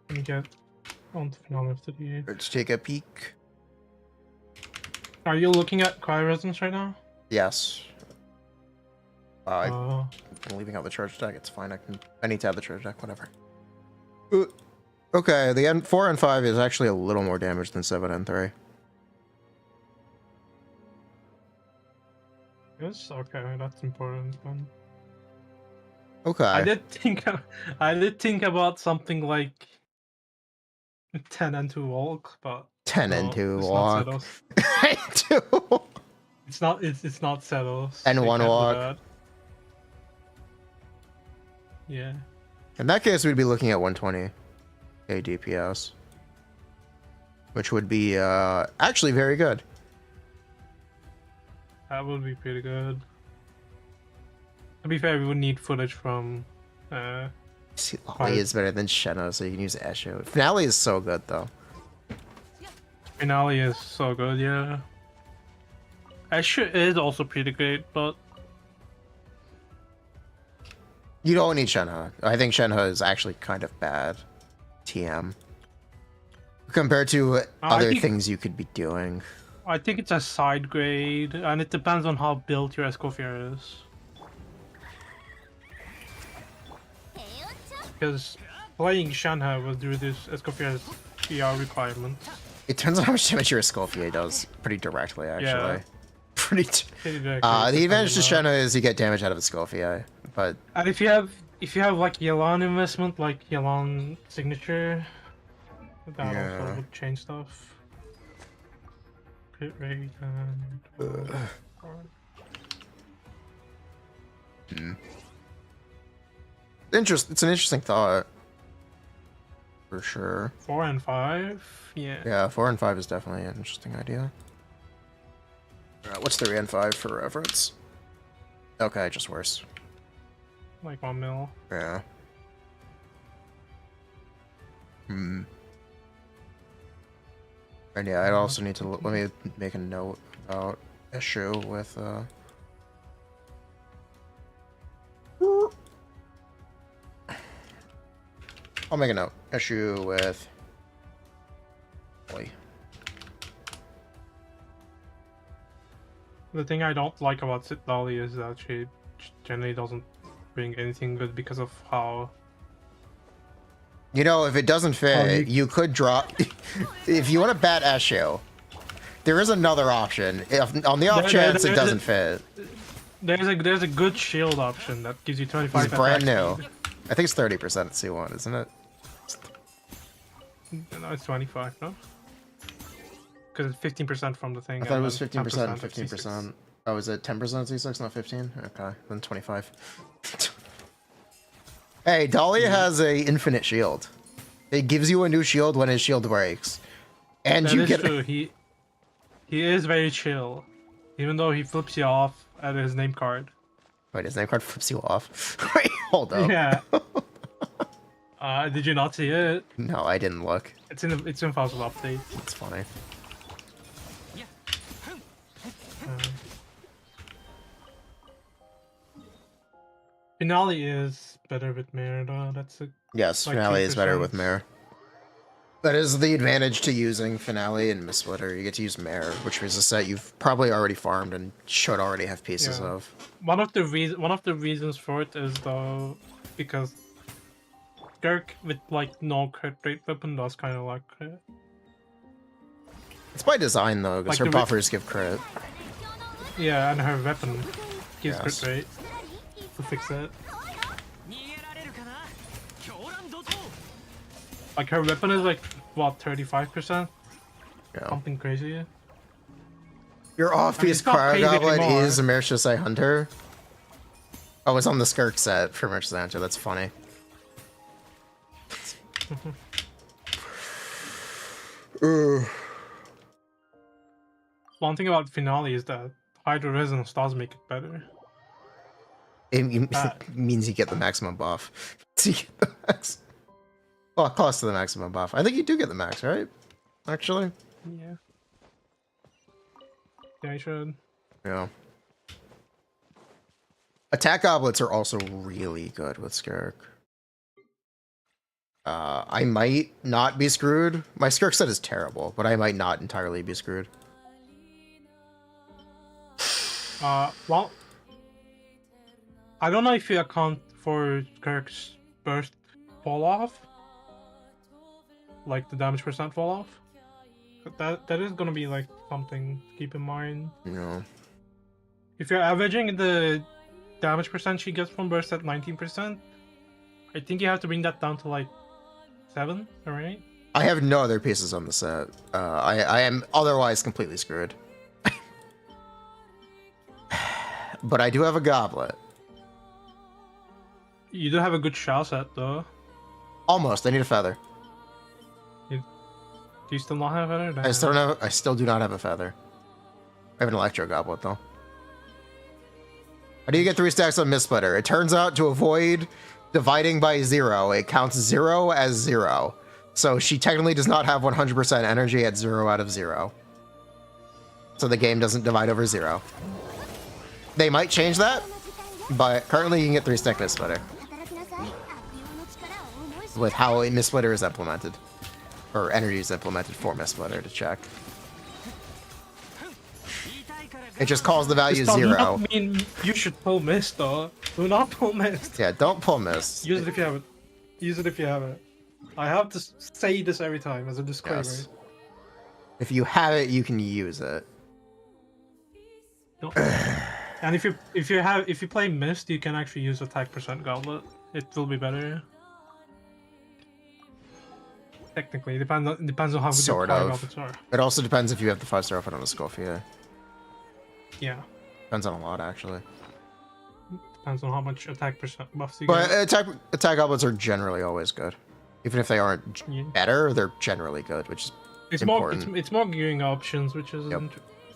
S2: Let me get on to finale of the day.
S1: Let's take a peek.
S2: Are you looking at cryo resonance right now?
S1: Yes.
S2: Uh,
S1: I'm leaving out the charge attack. It's fine. I need to have the charge attack. Whatever. Okay, the N4 and 5 is actually a little more damage than 7 and 3.
S2: yes. Okay, that's important then.
S1: Okay.
S2: I did think about something like 10 and 2 walk, but
S1: 10
S2: no,
S1: and 2
S2: it's
S1: walk.
S2: Not settled. It's not settled.
S1: And
S2: They
S1: 1
S2: can't do
S1: walk.
S2: that. Yeah.
S1: In that case, we'd be looking at 120 DPS, which would be actually very good.
S2: That would be pretty good. To be fair, we would need footage from
S1: See, Lolly is better than Shenna, so you can use Esho. Finale is so good, though.
S2: Finale is so good, yeah. Asher is also pretty great, but
S1: You don't need Shenhe. I think Shenhe is actually kind of bad. TM. Compared to other things you could be doing.
S2: I think it's a side grade, and it depends on how built your Escoffier is. Because playing Shenhe will do this Escoffier's PR requirement.
S1: It turns out how much damage your Escoffier does pretty directly, actually.
S2: Yeah.
S1: Pretty.
S2: Pretty directly,
S1: The advantage to
S2: depending on-
S1: Shenhe is you get damage out of Escoffier, but
S2: And if you have like yelan investment, like yelan signature, that also would change stuff. Crit rate and
S1: it's an interesting thought. For sure.
S2: 4 and 5, yeah.
S1: Yeah, 4 and 5 is definitely an interesting idea. What's 3 and 5 for reference? Okay, just worse.
S2: Like 1 mil.
S1: Yeah. And yeah, I'd also need to let me make a note about issue with I'll make a note. Issue with
S2: The thing I don't like about Sitlali is that she generally doesn't bring anything good because of how...
S1: You know, if it doesn't fit, you could drop... if you want to bat Eshu, there is another option. If, on the off chance it doesn't fit.
S2: There's a good shield option that gives you 25
S1: It's brand new.
S2: speed.
S1: I think it's 30% at C1, isn't it?
S2: No, it's 25, no? Because it's 15% from the thing.
S1: I thought it
S2: and
S1: was
S2: then
S1: 15%
S2: 10% of C6.
S1: 15%. Oh, is it 10% C6, not 15? Okay, then 25. Hey, Dahlia has a infinite shield. It gives you a new shield when his shield breaks. And
S2: That
S1: you
S2: is
S1: get
S2: true. He is very chill, even though he flips you off at his name card.
S1: Wait, his name card flips you off. Wait, hold up.
S2: Yeah. Did you not see it?
S1: No, I didn't look.
S2: It's in Fossil update.
S1: That's funny.
S2: Finale is better with Mare though. That's a
S1: Yes,
S2: like
S1: Finale is better
S2: 2%.
S1: with Mare. That is the advantage to using Finale and Missplitter. You get to use Mare, which is a set you've probably already farmed and should already have pieces
S2: Yeah.
S1: of.
S2: One of the reasons for it is though because Skirk with like no crit rate weapon does kind of like crit.
S1: It's by design though, because
S2: Like
S1: her
S2: the
S1: buffers give crit.
S2: Yeah, and her weapon gives
S1: Yes.
S2: crit rate to fix it. Like her weapon is like what 35%,
S1: Yeah.
S2: something crazy.
S1: Your off-piece
S2: it's not
S1: Cryo
S2: crazy
S1: Goblet
S2: anymore.
S1: is a Merchant Hunter. Oh, it's on the Skirk set for Merchant Hunter. That's funny.
S2: One thing about Finale is that Hydro Resonance does make it better.
S1: It means you get the maximum buff. So you get the max. Well, close to the maximum buff. I think you do get the max, right? Actually.
S2: Yeah. Yeah, you should.
S1: Yeah. Attack goblets are also really good with Skirk. I might not be screwed. My Skirk set is terrible, but I might not entirely be screwed.
S2: Well, I don't know if you account for Skirk's burst fall off, like the damage percent fall off. But that is gonna be like something to keep in mind.
S1: No.
S2: If you're averaging the damage percent she gets from burst at 19%, I think you have to bring that down to like 7 or 8.
S1: I have no other pieces on the set. I am otherwise completely screwed. But I do have a goblet.
S2: You do have a good shell set though.
S1: Almost. I need a feather.
S2: Do you still not have it?
S1: I still don't have. I still do not have a feather. I have an electro goblet though. How do you get 3 stacks on Missplitter? It turns out to avoid dividing by 0, it counts 0 as 0. So she technically does not have 100% energy at 0 out of 0. So the game doesn't divide over 0. They might change that, but currently you can get 3 stack Missplitter with how a Missplitter is implemented. Or energy is implemented for Missplitter to check. It just calls the value
S2: This does
S1: 0.
S2: not mean you should pull mist though. Do not pull mist.
S1: Yeah, don't pull Miss.
S2: Use it if you have it. Use it if you have it. I have to say this every time as a disclaimer.
S1: Yes. If you have it, you can use it.
S2: Don't- And if you play mist, you can actually use attack percent goblet. It will be better. Technically, it depends on how good
S1: Sort
S2: your cryo
S1: of.
S2: goblets are.
S1: It also depends if you have the 5-star outfit on a Scofier.
S2: Yeah,
S1: Depends on a lot, actually.
S2: depends on how much attack percent buffs you
S1: But
S2: get.
S1: attack goblets are generally always good. Even if they aren't
S2: Yeah.
S1: better, they're generally good, which is
S2: It's
S1: important.
S2: it's more gearing options, which is
S1: Yep.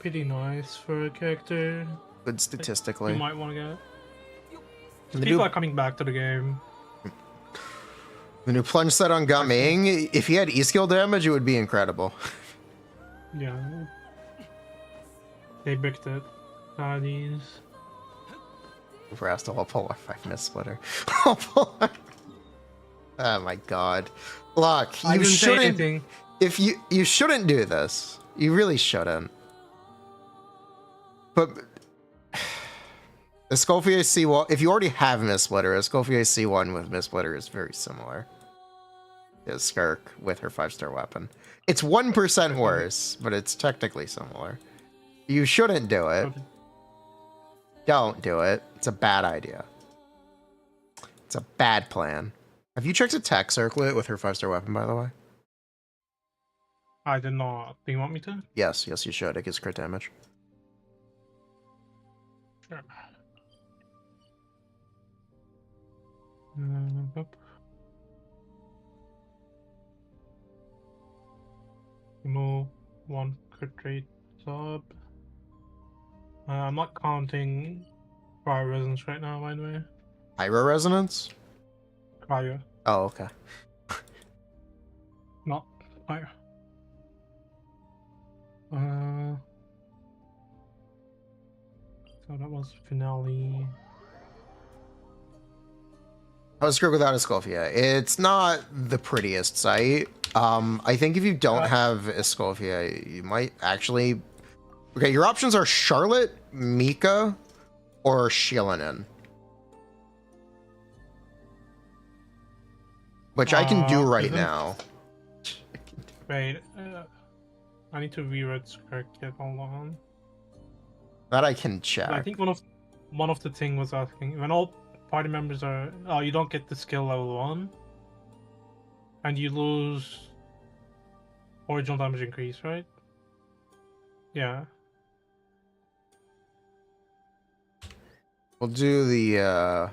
S2: pretty nice for a character
S1: good statistically.
S2: you might want to get.
S1: And the,
S2: People
S1: new,
S2: are coming back to the game.
S1: the new plunge set on Gaming, if he had E-skill damage, it would be incredible.
S2: Yeah. They bricked it. These.
S1: For us to all pull 5 Missplitter. I'll pull Oh my god. Look,
S2: I
S1: you
S2: didn't say
S1: shouldn't.
S2: anything.
S1: If you shouldn't do this. You really shouldn't. But the Scofier C1, if you already have Missplitter, a Scofier C1 with Missplitter is very similar. Is Skirk with her 5-star weapon. It's 1% worse, but it's technically similar. You shouldn't do it.
S2: Okay.
S1: Don't do it. It's a bad idea. It's a bad plan. Have you checked Attack Circlet with her 5-star weapon, by the way?
S2: I did not. Do you want me to?
S1: Yes, yes, you should. It gives crit damage.
S2: Sure. one crit rate sub. I'm not counting cryo resonance right now, by the way.
S1: Pyro resonance?
S2: Cryo,
S1: Oh, okay.
S2: not fire. So that was finale.
S1: How is Skirk without Escofia? It's not the prettiest sight. I think if you don't have Escofia, you might actually... Okay, your options are Charlotte, Mika, or Shielanen. Which I can do right now.
S2: Wait, I need to reread Skirk yet, hold on.
S1: That I can check.
S2: I think one of the thing was asking when all party members are you don't get the skill level 1 and you lose original damage increase, right? Yeah.
S1: We'll do the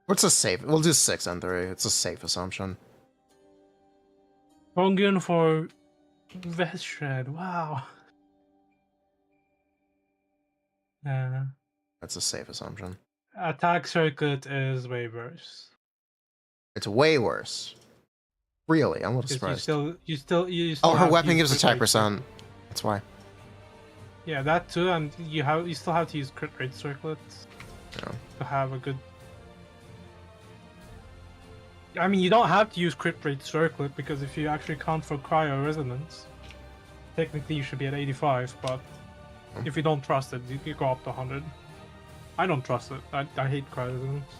S1: what's a safe? We'll do 6 and 3. It's a safe assumption.
S2: I'm going for Vest Shred. Wow.
S1: That's a safe assumption.
S2: Attack circuit is way worse.
S1: It's way worse. Really, I'm a little surprised.
S2: You still
S1: Oh, her
S2: have to
S1: weapon
S2: use
S1: gives
S2: crit
S1: attack
S2: rate
S1: percent.
S2: circlet.
S1: That's why.
S2: Yeah, that too, and you still have to use crit rate circlets to have a good. I mean, you don't have to use crit rate circlet because if you actually count for cryo resonance, technically you should be at 85. But if you don't trust it, you go up to 100. I don't trust it. I hate cryo resonance.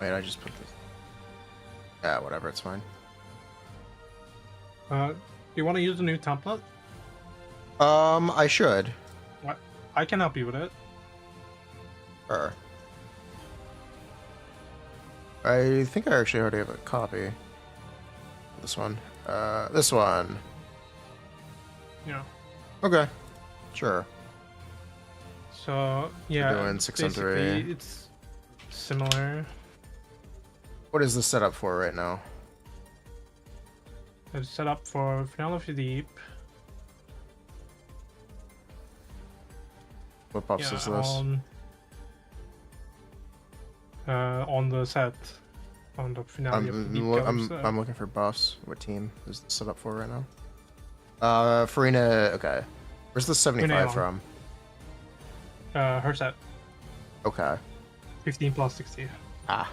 S1: Wait, I just put this. Yeah, whatever. It's fine.
S2: Do you want to use the new template?
S1: I should.
S2: I can help you with it.
S1: Sure. I think I actually already have a copy. This one. This one.
S2: Yeah.
S1: Okay. Sure.
S2: So yeah,
S1: We're doing 6 and 3.
S2: basically it's similar.
S1: What is the setup for right now?
S2: It's set up for Finale of the Deep.
S1: What buffs is this?
S2: On the set. On the Finale of the Deep.
S1: I'm looking for buffs. What team is this set up for right now? Furina. Okay. Where's the 75 from?
S2: Her set.
S1: Okay.
S2: 15 plus 60.
S1: Ah.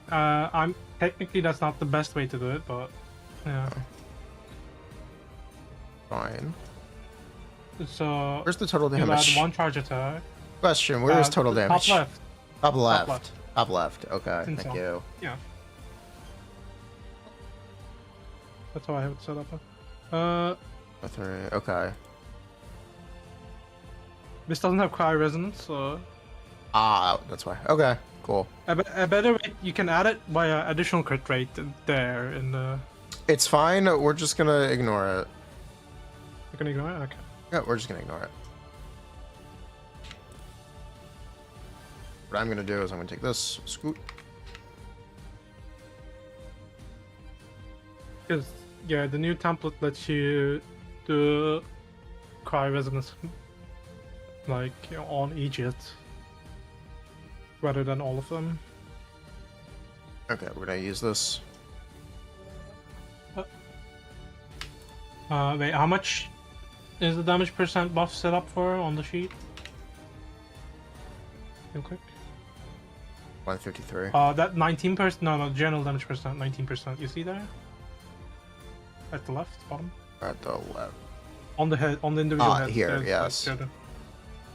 S2: I'm technically that's not the best way to do it, but yeah.
S1: Fine.
S2: So
S1: where's the total
S2: you
S1: damage?
S2: add 1 charge attack.
S1: Question: where is total damage?
S2: Top left.
S1: Top left.
S2: Top left.
S1: Top left. Okay.
S2: Think
S1: Thank
S2: so.
S1: you.
S2: Yeah. That's how I have it set up.
S1: 3. Okay.
S2: This doesn't have cryo resonance, so.
S1: Ah, that's why. Okay. Cool.
S2: A better way, you can add it by additional crit rate there in the.
S1: It's fine. We're just gonna ignore it.
S2: You're gonna ignore it? Okay.
S1: Yeah, we're just gonna ignore it. What I'm gonna do is I'm gonna take this, scoot.
S2: Because yeah, the new template lets you do cryo resonance like on each hit rather than all of them.
S1: Okay, we're gonna use this.
S2: Wait, how much is the damage percent buff set up for on the sheet? Real quick.
S1: 153.
S2: That 19%. No, general damage percent, 19%. You see there? At the left, bottom.
S1: At the left.
S2: On the head, on the individual head.
S1: Here, yes.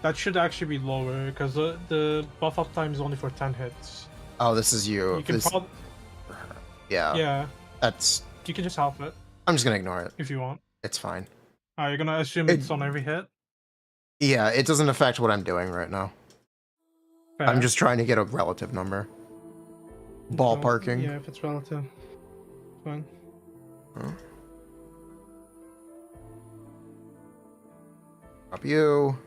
S2: That should actually be lower because the buff up time is only for 10 hits.
S1: Oh, this is you.
S2: You can
S1: Yeah.
S2: Yeah.
S1: That's.
S2: You can just half it.
S1: I'm just gonna ignore it.
S2: If you want.
S1: It's fine.
S2: You're gonna assume it's on every hit?
S1: Yeah, it doesn't affect what I'm doing right now.
S2: Fair.
S1: I'm just trying to get a relative number. Ballparking.
S2: Yeah, if it's relative. Fine.
S1: Huh? Drop you.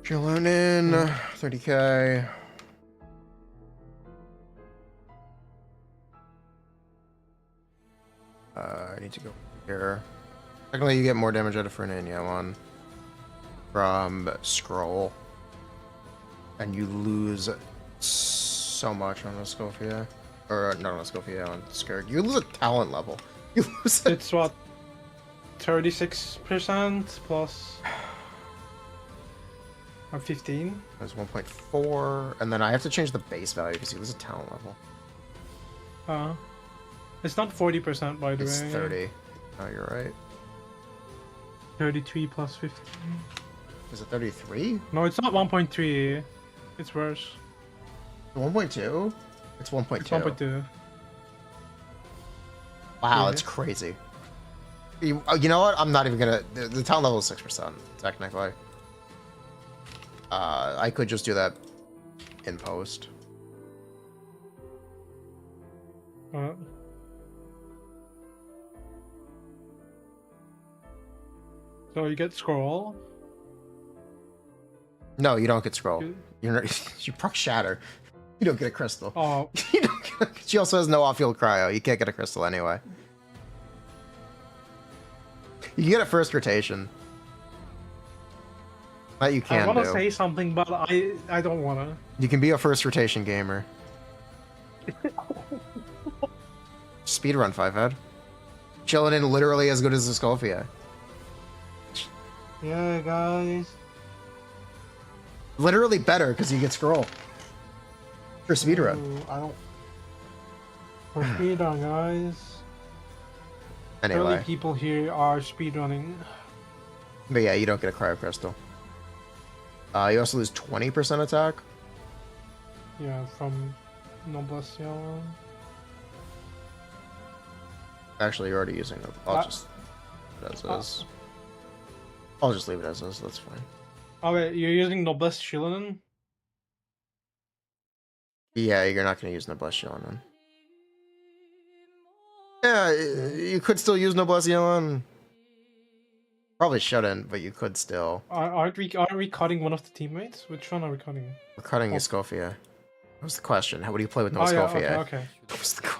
S1: Chillin' in. 30k. I need to go here. Technically, you get more damage out of Furina and yelan from scroll, and you lose so much on a Scophia, or not on a Scophia, on Skirk. You lose a talent level. You lose.
S2: It's what, 36% plus. Or 15.
S1: That's 1.4, and then I have to change the base value because you lose a talent level.
S2: It's not 40% by the way.
S1: It's 30. Oh, you're right.
S2: 33 plus 15.
S1: Is it 33?
S2: No, it's not 1.3. It's worse.
S1: 1.2? It's 1.2.
S2: It's 1.2.
S1: Wow,
S2: Yeah.
S1: that's crazy. You know what? I'm not even gonna. The talent level is 6%, technically. I could just do that in post.
S2: So you get scroll.
S1: No, you don't get scroll. You're not, you proc shatter. You don't get a crystal.
S2: Oh,
S1: You don't get she also has no off-field cryo. You can't get a crystal anyway. You get a first rotation. That you
S2: I
S1: can
S2: want to
S1: do.
S2: say something, but I don't want to.
S1: You can be a first rotation gamer. Speedrun 5-head. Chilling in literally as good as the Scophia.
S2: Yeah, guys.
S1: Literally better because you get scroll. For speedrun.
S2: Ooh, I don't. For speedrun, guys. Early
S1: Anyway.
S2: people here are speedrunning.
S1: But yeah, you don't get a cryo crystal. You also lose 20% attack.
S2: Yeah, from Noblesse Yelan.
S1: Actually, you're already using it. I'll just leave it as is. I'll just leave it as is. That's fine.
S2: Oh wait, you're using Noblesse Yelan?
S1: Yeah, you're not going to use Noblesse Yelan. Yeah, you could still use Noblesse Yelan. Probably shouldn't, but you could still.
S2: Aren't we cutting one of the teammates? Which one are we cutting?
S1: We're cutting
S2: Oh.
S1: a Scophia. That was the question. How would you play with no
S2: Oh yeah,
S1: Scophia?
S2: okay.
S1: That was the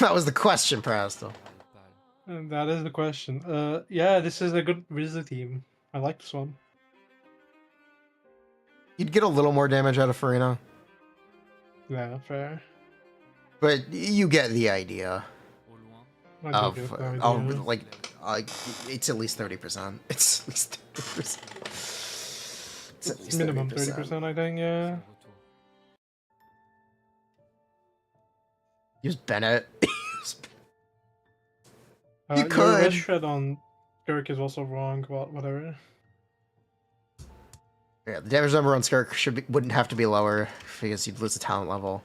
S1: that was the question, Prastel.
S2: And that is the question. Yeah, this is a good Wizard team. I like this one.
S1: You'd get a little more damage out of Furina,
S2: Yeah, fair.
S1: but you get the idea.
S2: I do
S1: Of,
S2: get the idea.
S1: like, it's at least 30%. It's at least 30%. It's at
S2: It's
S1: least
S2: minimum 30%, I think, yeah.
S1: Use Bennett. You
S2: Your
S1: could.
S2: red shred on Skirk is also wrong, but whatever.
S1: Yeah, the damage number on Skirk wouldn't have to be lower because you'd lose the talent level.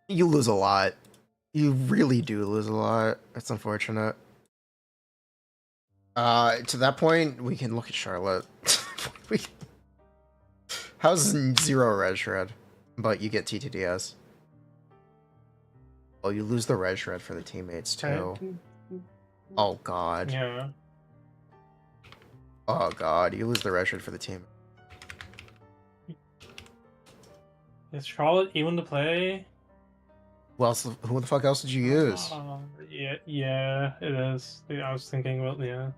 S1: You lose a lot. You really do lose a lot. That's unfortunate. To that point, we can look at Charlotte. How's 0 red shred? But you get TTDS. Oh, you lose the red shred for the teammates too. Oh god.
S2: Yeah.
S1: Oh god, you lose the red shred for the team.
S2: Is Charlotte even to play?
S1: Who the fuck else did you use?
S2: Yeah, it is. I was thinking about, yeah.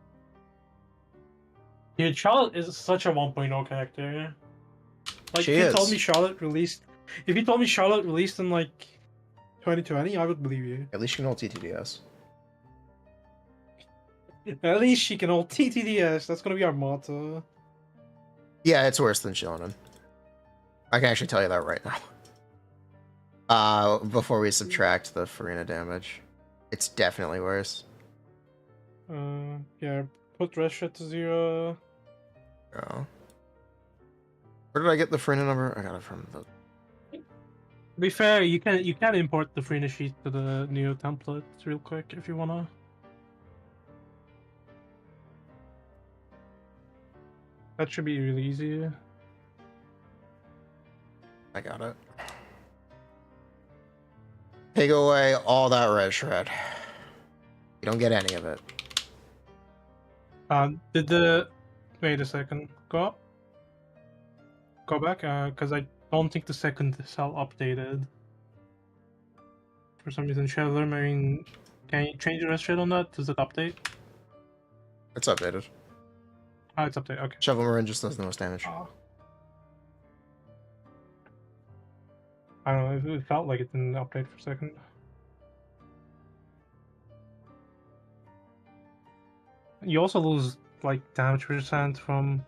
S2: Dude, Charlotte is such a 1.0 character. Like,
S1: She
S2: if you
S1: is.
S2: told me Charlotte released... If you told me Charlotte released in, like, 2020, I would believe you.
S1: At least you can hold TTDS.
S2: At least she can hold TTDS. That's gonna be our motto.
S1: Yeah, it's worse than Shilonen. I can actually tell you that right now. Before we subtract the Furina damage. It's definitely worse.
S2: Yeah, put red shred to 0.
S1: Oh. Where did I get the Furina number? I got it from the...
S2: To be fair, you can import the Furina sheet to the Neo template real quick if you wanna. That should be really easy.
S1: I got it. Take away all that red shred. You don't get any of it.
S2: Did the... Wait a second. Go up. Go back, because I don't think the second cell updated. For some reason, Traveler Marine. Can you change the rest shit on that? Does it update?
S1: It's updated.
S2: Oh, it's updated. Okay.
S1: Shovel Marin just does the most damage.
S2: Oh. I don't know. It felt like it didn't update for a second. You also lose like damage percent from.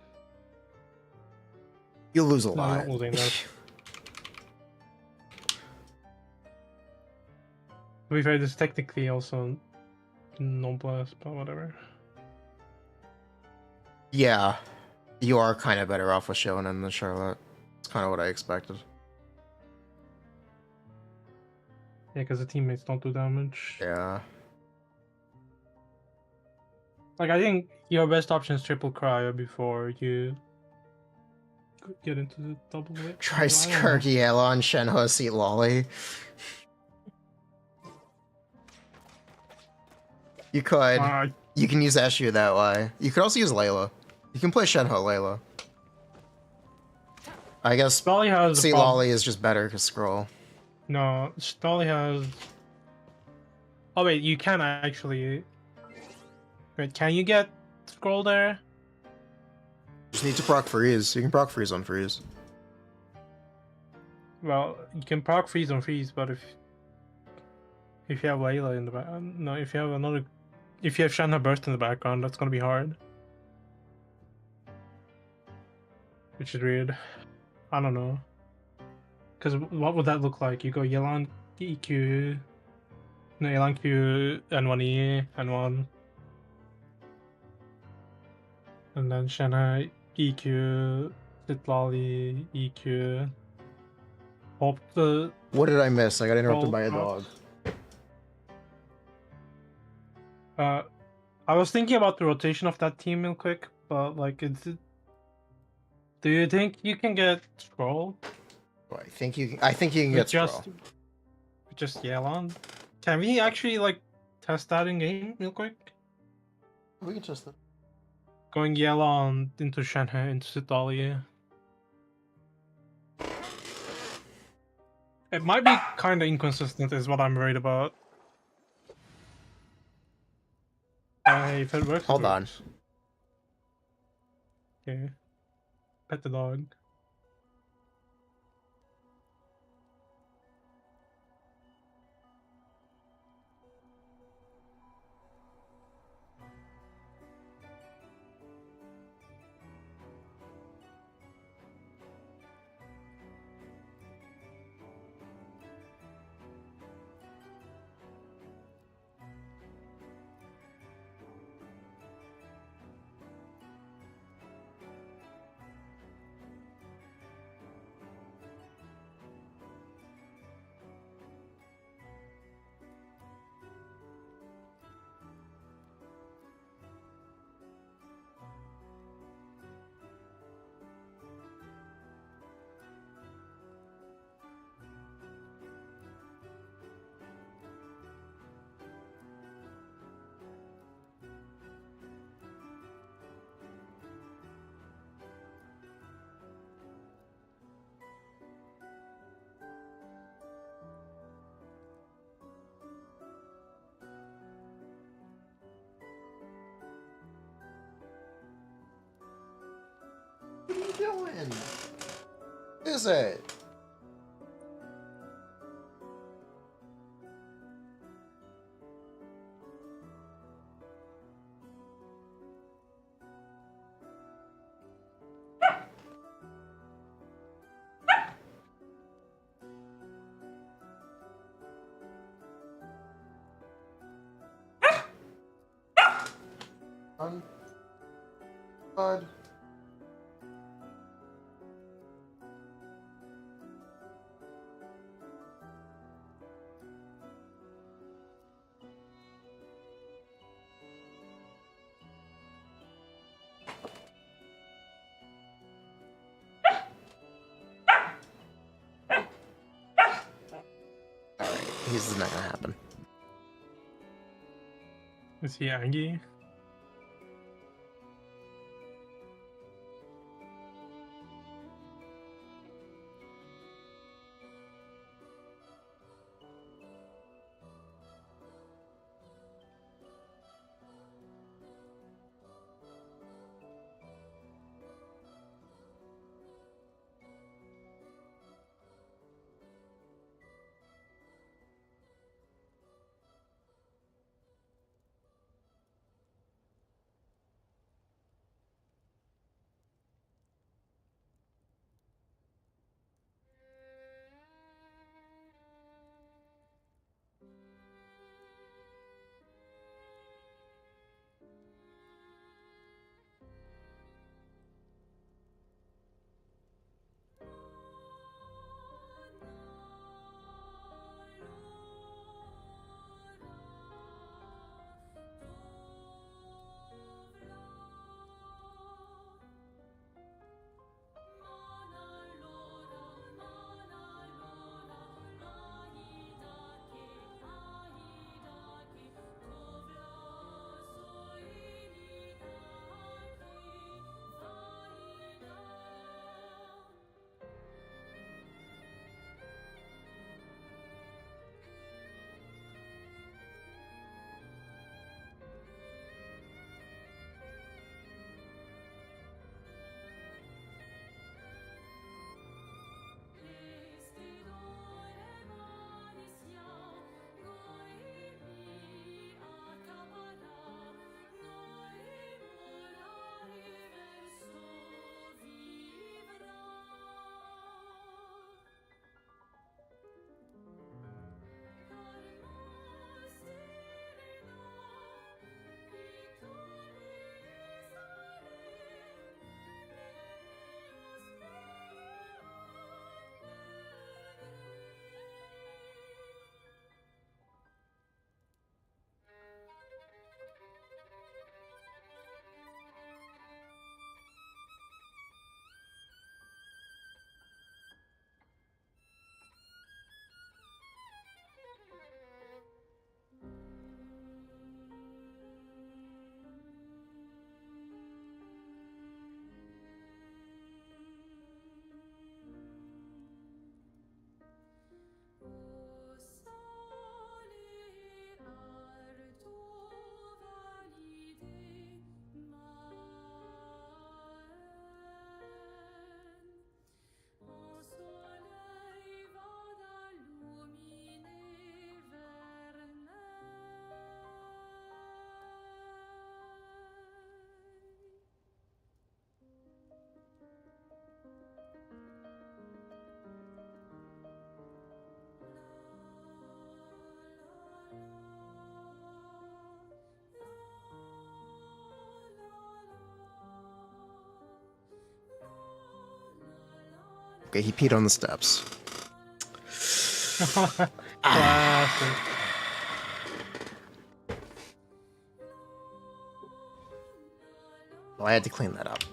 S1: You'll lose a
S2: No,
S1: lot.
S2: you're not losing that. To be fair, this is technically also noblesse, but whatever.
S1: Yeah, you are kind of better off with Shonen than Charlotte. It's kind of what I expected.
S2: Yeah, because the teammates don't do damage.
S1: Yeah.
S2: Like, I think your best option is triple cryo before you get into the double whip.
S1: Try Skirk, yelan, Shenhe, Seat Lolly. You could. You can use Eshu that way. You could also use Layla. You can play Shenhe Layla. I guess
S2: Stolly has
S1: Seat Lolly is just better because scroll.
S2: No, Stolly has. Oh wait, you can actually. Wait, can you get scroll there?
S1: Just need to proc freeze. You can proc freeze on freeze.
S2: Well, you can proc freeze on freeze, but if you have Layla in the back, no, if you have Shenhe burst in the background, that's gonna be hard. Which is weird. I don't know. Because what would that look like? You go yelan EQ, no yelan Q N1E N1, and then Shenhe EQ, Sitlali EQ. Hope the.
S1: What did I miss? I got interrupted by a dog.
S2: I was thinking about the rotation of that team real quick, but like, do you think you can get scroll?
S1: Well, I think you can get scroll.
S2: Just yelan. Can we actually like test that in game real quick?
S1: We can test that.
S2: Going yelan into Shenhe into Sitlali. It might be kind of inconsistent, is what I'm worried about. If it works,
S1: Hold on.
S2: Okay. Pet the dog.
S1: What are you doing? Is it? Bud. Alright, this is not gonna happen.
S2: Is he angry?
S1: Okay, he peed on the steps.
S2: Classic.
S1: Well, I had to clean that up.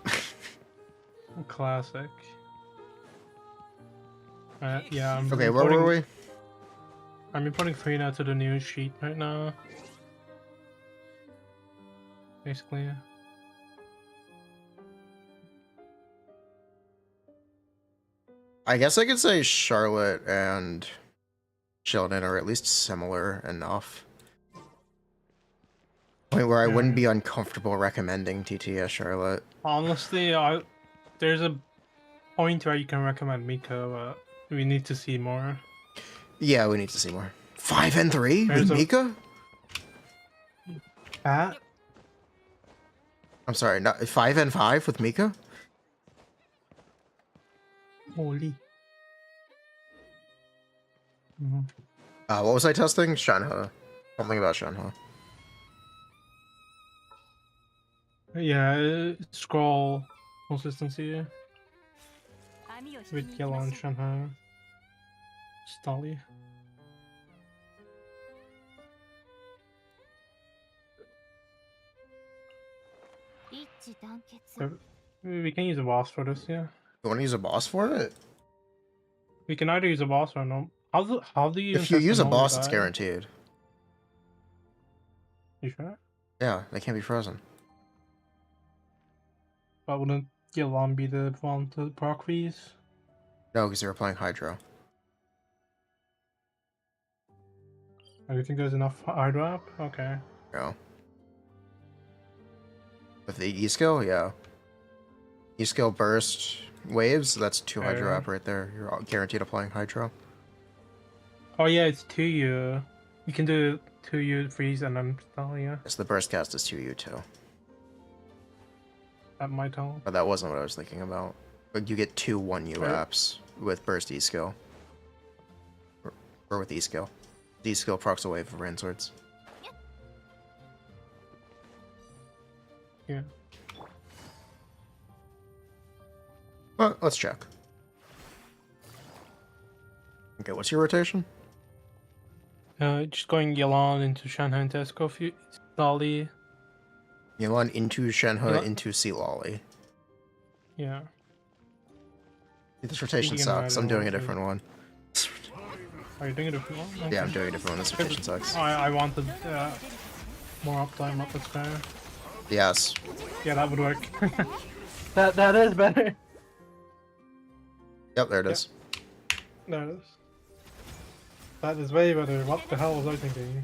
S2: Classic. Yeah, I'm
S1: Okay, where were we?
S2: I'm importing Furina to the new sheet right now. Basically.
S1: I guess I could say Charlotte and Sheldon are at least similar enough. Point where I wouldn't be uncomfortable recommending TTS Charlotte.
S2: Honestly, there's a point where you can recommend Mika, but we need to see more.
S1: Yeah, we need to see more. 5 and 3 with Mika?
S2: Pat?
S1: I'm sorry, not 5 and 5 with Mika?
S2: Holy.
S1: What was I testing? Shanhe. Something about Shanhe.
S2: Yeah, scroll consistency with Yelan, Shanhe, Stali. We can use a boss for this, yeah.
S1: You want to use a boss for it?
S2: We can either use a boss or no. How do you?
S1: If you use a boss, it's guaranteed.
S2: You sure?
S1: Yeah, they can't be frozen.
S2: But wouldn't Yelan be the one to proc these?
S1: No, because they were playing Hydro.
S2: Do you think there's enough Hydro up? Okay.
S1: No. With the E-skill, yeah. E-skill burst waves, that's 2 Hydro up right there. You're guaranteed applying Hydro.
S2: Oh yeah, it's 2U. You can do 2U freeze and then stall, yeah.
S1: Yes, the burst cast is 2U too.
S2: That might help.
S1: But that wasn't what I was thinking about. But you get 2 1U apps with burst E-skill. Or with E-skill. E-skill procs a wave of Rain Swords.
S2: Yeah.
S1: Well, let's check. Okay, what's your rotation?
S2: Just going Yelan into Shanhe into Escofew, Stali.
S1: Yelan into Shenhe into Sealolly.
S2: Yeah.
S1: This rotation sucks. I'm doing a different one.
S2: Are you doing a different one? Okay.
S1: Yeah, I'm doing a different one. This rotation sucks.
S2: I wanted more uptime, but that's fair.
S1: Yes.
S2: Yeah, that would work. that is better.
S1: Yep, there it is.
S2: There it is. That is way better. What the hell was I thinking?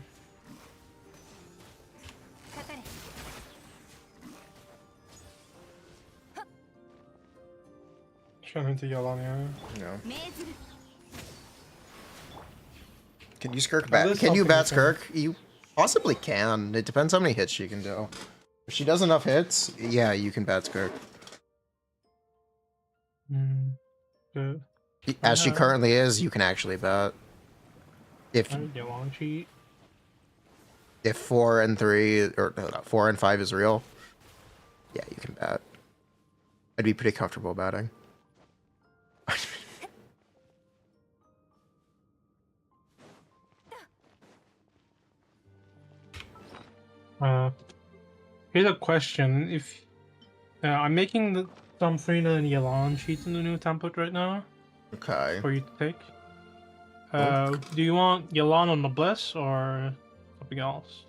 S2: Shun into Yelan, yeah.
S1: No. Can you Skirk bat? Can you
S2: something
S1: bat Skirk? You possibly can. It depends how many hits she can do. If she does enough hits, yeah, you can bat Skirk.
S2: Good.
S1: As she currently is, you can actually bat. If
S2: Yelan cheat.
S1: If 4 and 3 or no, 4 and 5 is real, yeah, you can bat. I'd be pretty comfortable batting.
S2: Here's a question. If I'm making some Furina and Yelan cheats in the new template right now.
S1: Okay.
S2: For you to take. Do you want Yelan on the Bliss or something else?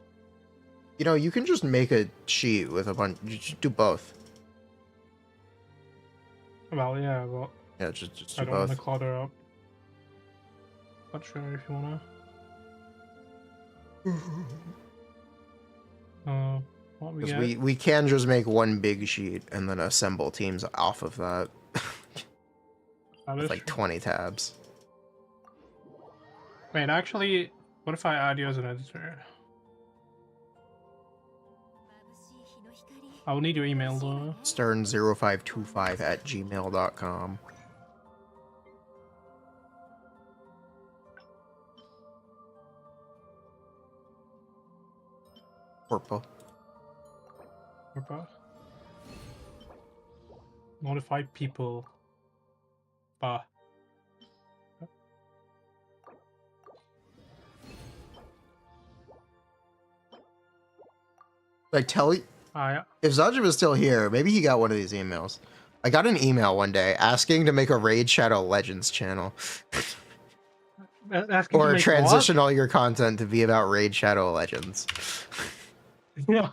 S1: You know, you can just make a sheet with a bunch. You just do both.
S2: Well, yeah, but
S1: Yeah, just do
S2: I don't want to
S1: both.
S2: clutter up. Not sure if you wanna. What we
S1: Because
S2: get?
S1: we can just make one big sheet and then assemble teams off of that. With like 20 tabs.
S2: Wait, actually, what if I add you as an editor? I will need your email though.
S1: Stern0525@gmail.com. Purple.
S2: Notify people. Bah.
S1: Like, tell you,
S2: Yeah.
S1: if Zajib is still here, maybe he got one of these emails. I got an email one day asking to make a Raid Shadow Legends channel.
S2: Asking to
S1: Or
S2: make
S1: transition
S2: what?
S1: all your content to be about Raid Shadow Legends.
S2: Yeah.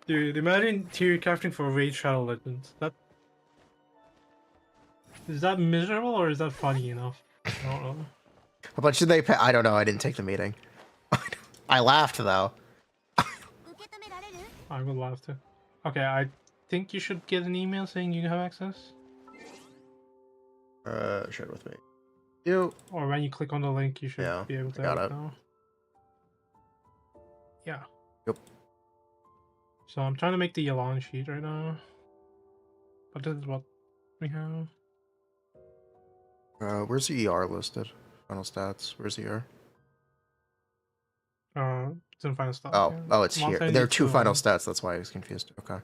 S2: Dude, imagine Theorycrafting for Raid Shadow Legends. Is that miserable or is that funny enough? I don't know.
S1: How much did they pay? I don't know. I didn't take the meeting. I laughed though.
S2: I would love to. Okay, I think you should get an email saying you have access.
S1: Share it with me. You.
S2: Or when you click on the link, you should
S1: Yeah,
S2: be able to
S1: I got
S2: have
S1: it.
S2: now. Yeah.
S1: Yep.
S2: So I'm trying to make the yelan sheet right now. But this is what we have.
S1: Where's the ER listed? Final stats. Where's the ER?
S2: It's in final stats.
S1: Oh,
S2: Yeah.
S1: oh, it's here. There are
S2: 172
S1: two final
S2: of
S1: stats. That's why I was confused. Okay.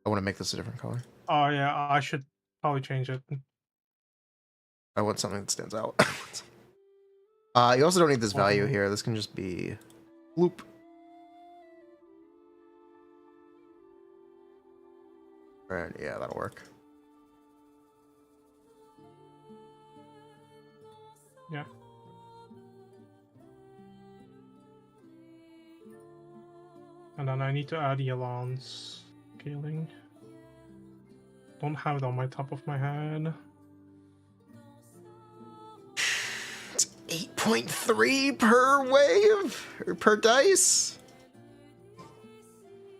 S1: I want to make this a different color.
S2: Oh yeah, I should probably change it.
S1: I want something that stands out. You also don't need this value here. This can just be loop. Right, yeah, that'll work.
S2: Yeah. And then I need to add yelan's scaling. Don't have it on my top of my head.
S1: It's 8.3 per wave or per dice.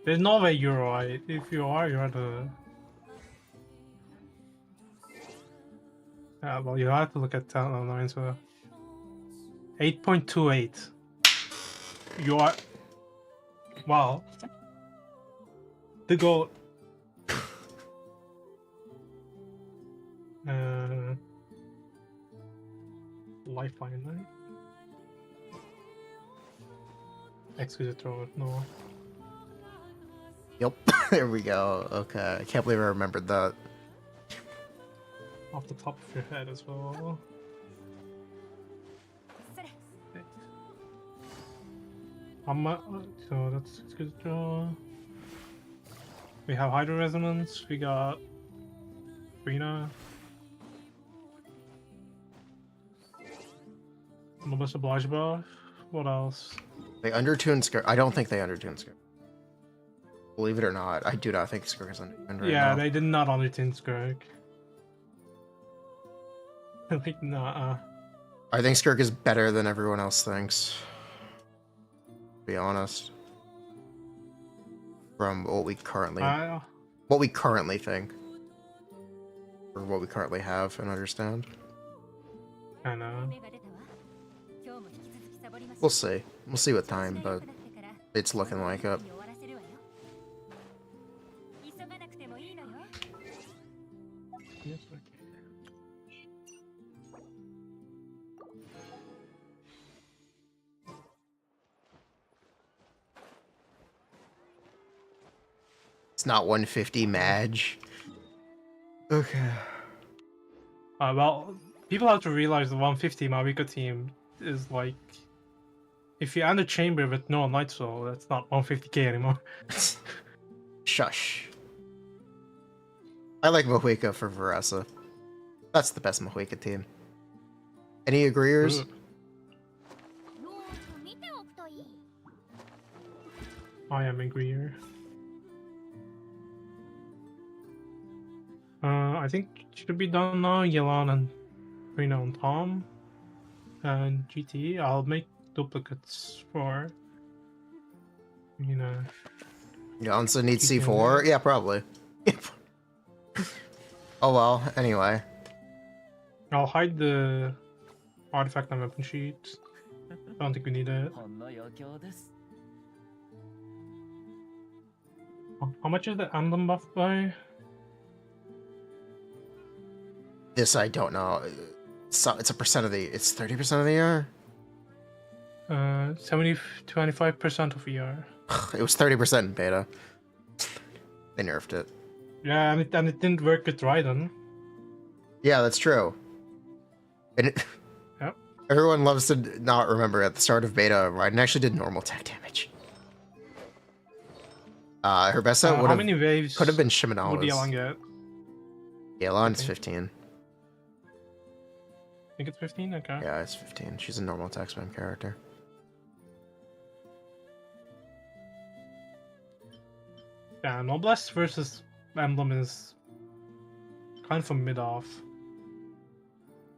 S2: There's no way you're right. If you are, you're the. Yeah, well, you have to look at talent lines. So 8.28. You are. Wow. The goal. Lifeline, right? Exquisite throw, no.
S1: Yep. There we go. Okay. I can't believe I remembered that.
S2: Off the top of your head as well. So that's exquisite draw. We have Hydro Resonance, we got Furina. Noblesse Oblige buff. What else?
S1: They undertuned Skirk. I don't think they undertuned Skirk. Believe it or not, I do not think Skirk is undertuned right
S2: Yeah,
S1: now.
S2: they did not undertune Skirk. Like, nah.
S1: I think Skirk is better than everyone else thinks. To be honest. From what we currently think. Or what we currently have and understand.
S2: I know.
S1: We'll see. We'll see with time, but it's looking like it.
S2: Yes, okay.
S1: It's not 150 Madge. Okay.
S2: Well, people have to realize the 150 Mavuika team is like, if you end a chamber with no Night Soul, that's not 150k anymore.
S1: Shush. I like Mavuika for Veressa. That's the best Mavuika team. Any agreeers?
S2: I am agreeer. I think it should be done now. Yelan and Furina and Tom. And GT. I'll make duplicates for, you know.
S1: You also need C4? Yeah, probably. Oh well, anyway.
S2: I'll hide the artifact and weapon sheet. I don't think we need it. How much is the emblem buff by?
S1: This I don't know. So it's a percent of the. It's 30% of the year.
S2: 25% of ER.
S1: It was 30% in beta. They nerfed it.
S2: Yeah, and it didn't work with Raiden.
S1: Yeah, that's true. And
S2: Yep.
S1: Everyone loves to not remember at the start of beta, Raiden actually did normal attack damage. Her best set would
S2: How
S1: have
S2: many waves
S1: could have been
S2: would
S1: Shimenawa's.
S2: yelan get?
S1: Yelan's
S2: Okay.
S1: 15.
S2: I think it's 15? Okay.
S1: Yeah, it's 15. She's a normal attack spam character.
S2: Yeah, Noblesse versus Emblem is kind of a mid-off.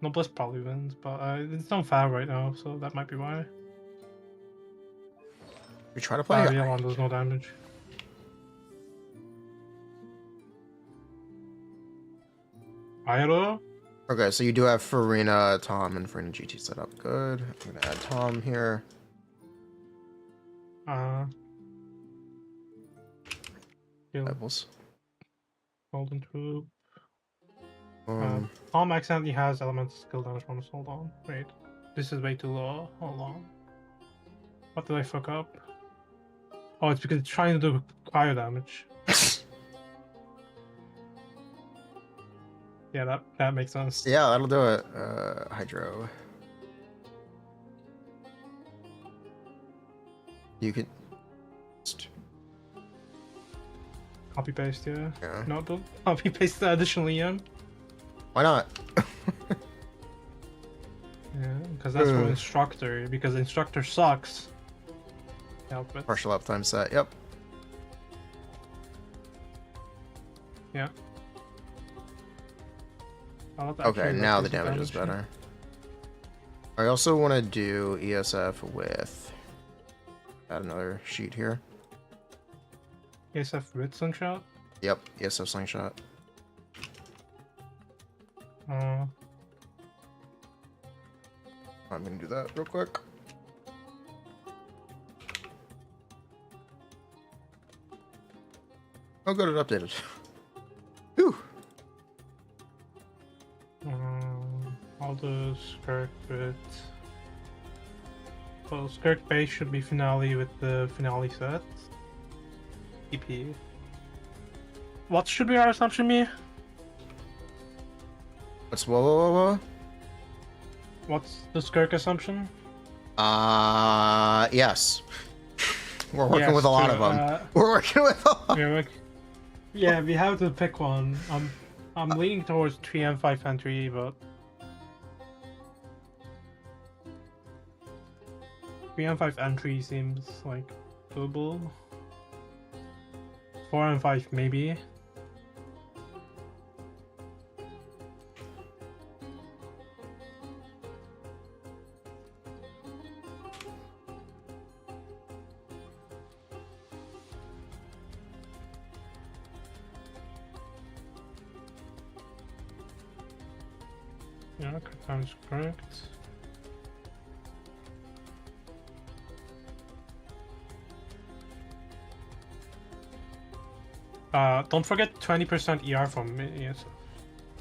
S2: Noblesse probably wins, but it's not fair right now, so that might be why.
S1: We try to play.
S2: yelan does no damage. Ayro?
S1: Okay, so you do have Furina, Tom, and Furina GT set up. Good. I'm gonna add Tom here. Pebbles.
S2: Golden Troop. Tom accidentally has elemental skill damage bonus. Hold on. Wait. This is way too low. Hold on. What did I fuck up? Oh, it's because it's trying to do fire damage. Yeah, that makes sense.
S1: Yeah, that'll do it. Hydro. You can
S2: Copy paste, yeah.
S1: Yeah.
S2: No, don't copy paste the additional EM.
S1: Why not?
S2: Yeah, because that's for instructor. Because instructor sucks. Help it.
S1: Partial uptime set. Yep.
S2: Yeah.
S1: Okay, now the damage is better. I also want to do ESF with add another sheet here.
S2: ESF with slingshot?
S1: Yep, ESF slingshot. I'm gonna do that real quick. Oh, good, it updated. Whew.
S2: I'll do Skirk with... Well, Skirk base should be finale with the finale set. EP. What should be our assumption be?
S1: What's whoa?
S2: What's the Skirk assumption?
S1: Yes. We're working with a lot of them. We're working with a lot.
S2: Yeah, we have to pick one. I'm leaning towards 3M5 entry, but 3M5 entry seems like doable. 4M5 maybe. Yeah, sounds correct. Don't forget 20% ER from me. Yes.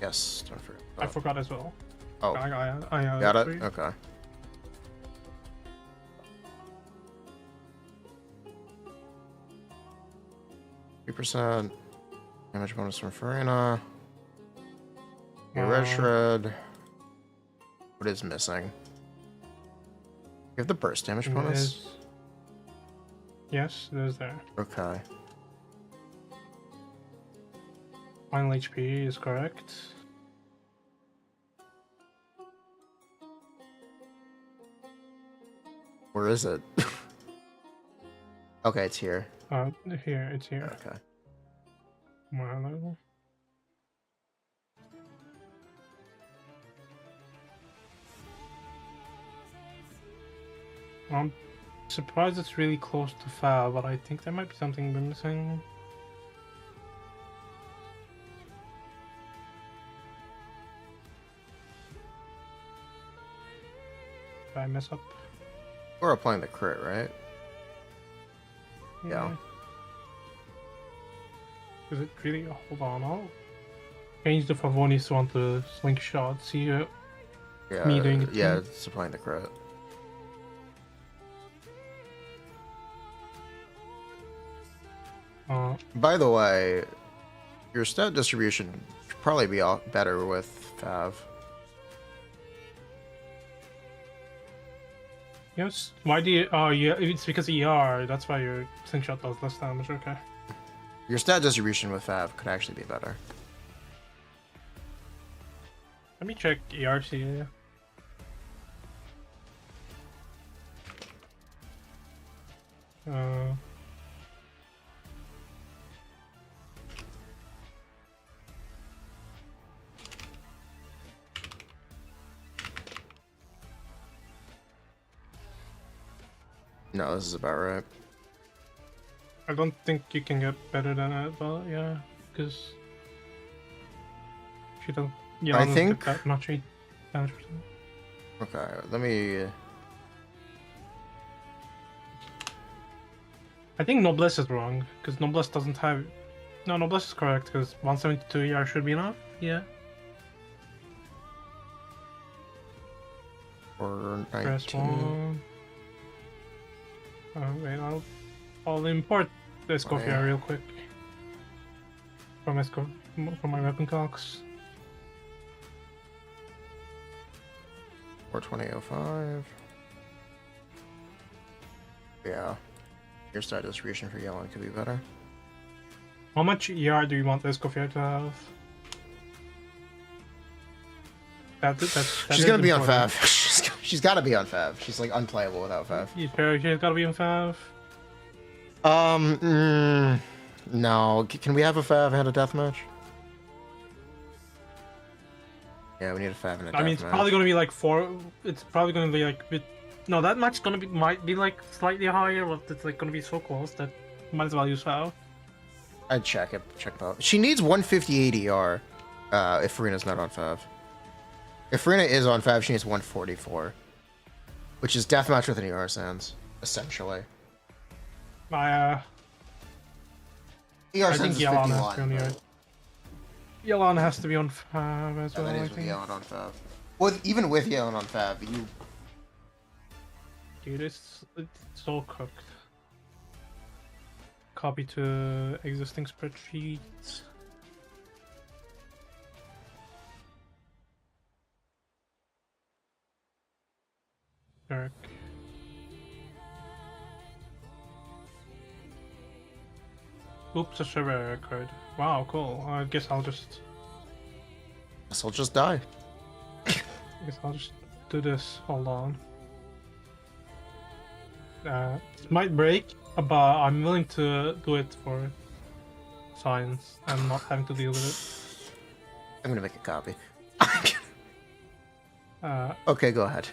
S1: Yes, don't forget.
S2: I forgot as well.
S1: Oh,
S2: I
S1: got it? Okay. %, damage bonus from Furina. Red shred. What is missing? You have the burst damage bonus?
S2: Yes, it is there.
S1: Okay.
S2: Final HP is correct.
S1: Where is it? Okay, it's here.
S2: Here, it's here.
S1: Okay.
S2: Wow. I'm surprised it's really close to Fab, but I think there might be something we're missing. Did I mess up?
S1: We're applying the crit, right? Yeah.
S2: Is it really? Hold on, I'll change the Favoni's one to slingshot. See me doing it.
S1: Yeah, it's applying the crit. By the way, your stat distribution should probably be better with Fav.
S2: Yes. Why do you? Oh, yeah. It's because ER. That's why your slingshot does less damage. Okay.
S1: Your stat distribution with Fav could actually be better.
S2: Let me check ERC. Uh.
S1: No, this is about right.
S2: I don't think you can get better than it, but yeah, because she doesn't. Yeah,
S1: I
S2: doesn't
S1: think.
S2: get that much damage.
S1: Okay, let me.
S2: I think Noblesse is wrong because Noblesse doesn't have. No, Noblesse is correct because 172 ER should be enough. Yeah.
S1: Or
S2: Press
S1: 19.
S2: 1. Wait, I'll import the Escoffier real quick from my weapon clocks.
S1: Or 2005. Yeah. Your stat distribution for Yelan could be better.
S2: How much ER do you want the Escoffier to have?
S1: She's gonna be on Fav. She's gotta be on Fav. She's like unplayable without Fav.
S2: She's gotta be on Fav.
S1: No. Can we have a Fav and a deathmatch? Yeah, we need a Fav and a deathmatch.
S2: I mean, it's probably gonna be like 4. It's probably gonna be like no, that match might be like slightly higher, but it's like gonna be so close that might as well use Fav.
S1: I'd check it. Check it out. She needs 158 ER if Furina's not on Fav. If Furina is on Fav, she needs 144. Which is deathmatch with an ER sans, essentially.
S2: I
S1: think
S2: Yelan has to be on ER. Yelan has to be on Fav as well.
S1: That is with Yelan on Fav. Well, even with Yelan on Fav, you...
S2: Dude, it's so cooked. Copy to existing spreadsheets. Skirk. Oops, a server record. Wow, cool. I guess I'll just
S1: die.
S2: Do this. Hold on. It might break, but I'm willing to do it for science and not having to deal with it.
S1: I'm gonna make a copy.
S2: Uh,
S1: okay, go ahead.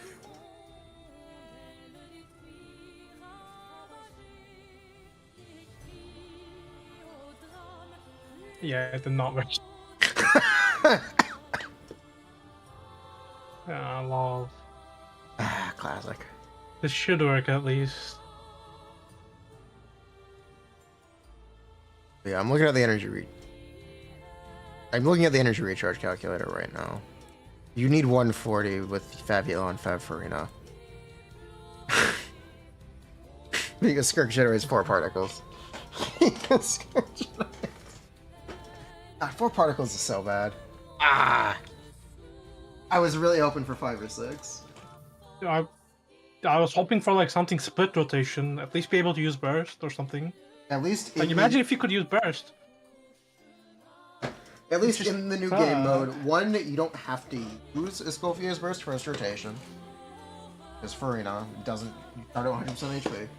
S2: yeah, it did not work. Lol.
S1: Classic.
S2: This should work at least.
S1: Yeah, I'm looking at the I'm looking at the energy recharge calculator right now. You need 140 with Fabiola and Fab Furina. Because Skirk generates 4 particles. Because Skirk generates... 4 particles is so bad. I was really hoping for 5 or 6.
S2: I was hoping for like something split rotation, at least be able to use burst or something.
S1: At least
S2: like imagine if you could use burst.
S1: At least in the new game mode, one, you don't have to use Escoffier's burst first rotation. Because Furina doesn't start at 100%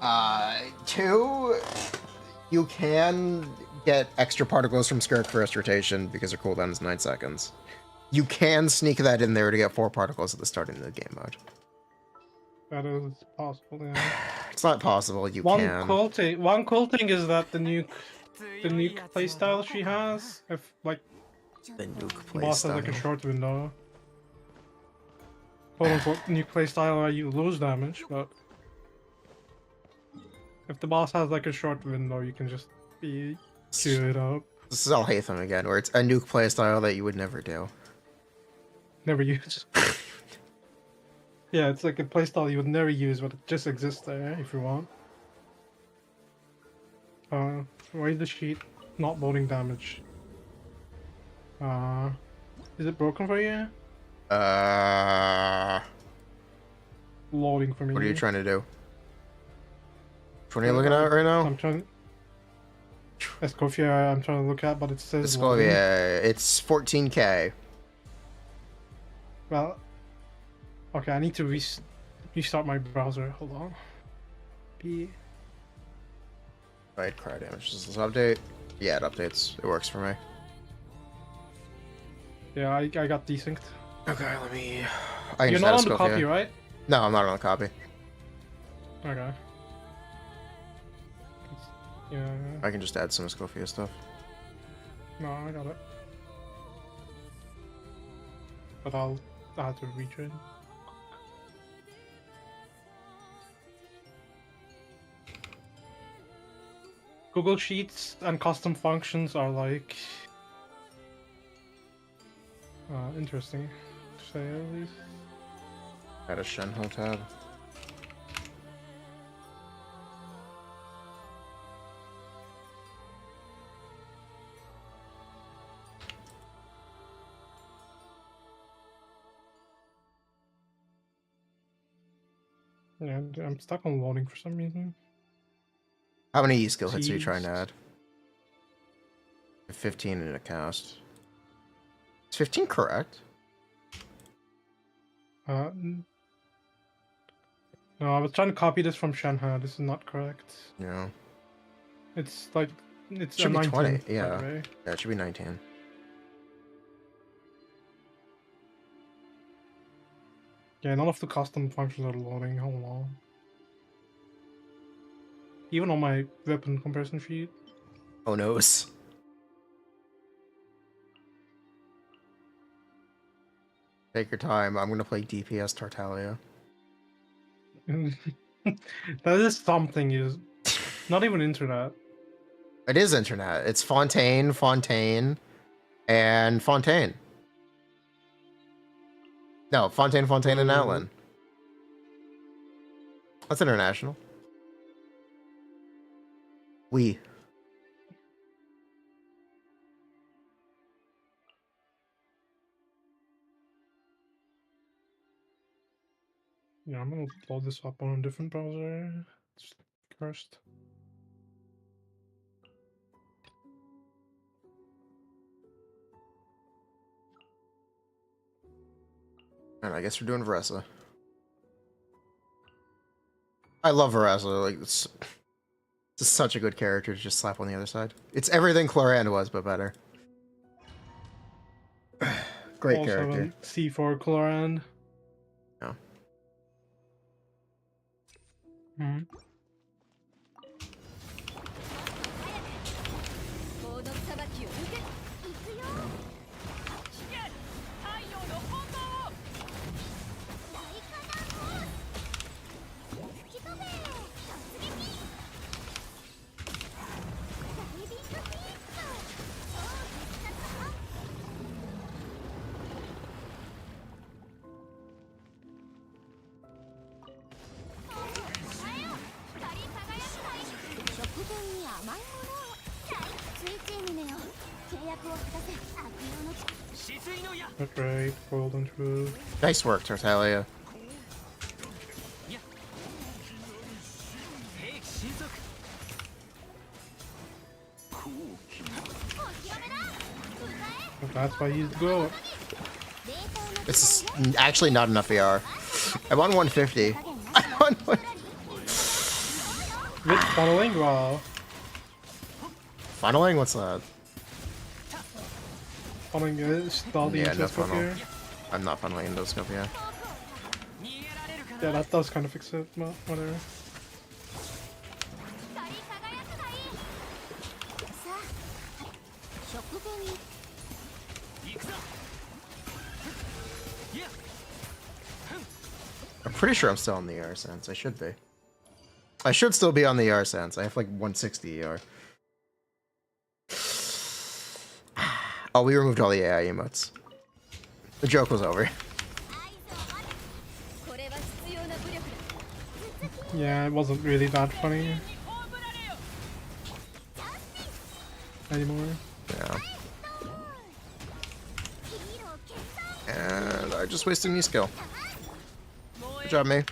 S1: HP. 2, you can get extra particles from Skirk first rotation because her cooldown is 9 seconds. You can sneak that in there to get 4 particles at the start of the game mode.
S2: That is possible, yeah.
S1: It's not possible, you can.
S2: One cool thing is that the nuke playstyle she has, if like
S1: the nuke
S2: boss has like a short window. Quote unquote nuke playstyle where you lose damage, but if the boss has like a short window, you can just queue it up.
S1: This is all Hatham again, where it's a nuke playstyle that you would never do.
S2: Never use. Yeah, it's like a playstyle you would never use, but it just exists there if you want. Raise the sheet, not loading damage. Is it broken for you? loading for me.
S1: What are you trying to do? Which one are you looking at right now?
S2: I'm trying. Escoffier, I'm trying to look at, but it says.
S1: Escoffier, it's 14K.
S2: Well, okay, I need to restart my browser. Hold on.
S1: Right, cry damage. Does this update? Yeah, it updates. It works for me.
S2: Yeah, I got desynced.
S1: Okay, let me.
S2: You're not on the copy, right?
S1: No, I'm not on the copy.
S2: Okay. Yeah.
S1: I can just add some Escoffier stuff.
S2: No, I got it. But I'll have to retrain. Google Sheets and custom functions are like interesting to say at least.
S1: Add a Shenhe tab.
S2: Yeah, I'm stuck on loading for some reason.
S1: How many E-skill hits are you trying to add? 15 in a cast. Is 15 correct?
S2: No, I was trying to copy this from Shenhe. This is not correct.
S1: Yeah.
S2: It's like it's
S1: Should
S2: a
S1: be
S2: 19,
S1: 20. Yeah.
S2: right?
S1: Yeah, it should be 19.
S2: Yeah, none of the custom functions are loading. Hold on. Even on my weapon comparison sheet.
S1: Oh noes. Take your time. I'm gonna play DPS Tartaglia.
S2: That is something. Is not even internet.
S1: It is internet. It's Fontaine, and Fontaine. No, Fontaine, and Outland. That's international. We.
S2: Yeah, I'm gonna load this up on a different browser first.
S1: And I guess we're doing Veressa. I love Veressa. Like, it's such a good character to just slap on the other side. It's everything Chlorand was, but better. Great
S2: also
S1: character.
S2: C4 Chlorand.
S1: Yeah.
S2: Hmm. Great, golden truth.
S1: Nice work, Tartaglia.
S2: That's why he's the goat.
S1: It's actually not enough AR. I'm on 150. I'm on 150.
S2: With funneling? Wow.
S1: Funneling? What's that?
S2: Funneling is not the
S1: Yeah, no
S2: interest
S1: funnel.
S2: here.
S1: I'm not funneling into scope, yeah.
S2: Yeah, that does kind of fix it, but whatever.
S1: I'm pretty sure I'm still on the ER sense. I should be. I should still be on the ER sense. I have like 160 ER. Oh, we removed all the AI emotes. The joke was over.
S2: Yeah, it wasn't really that funny anymore.
S1: Yeah. And I just wasted an E skill. Good job, me.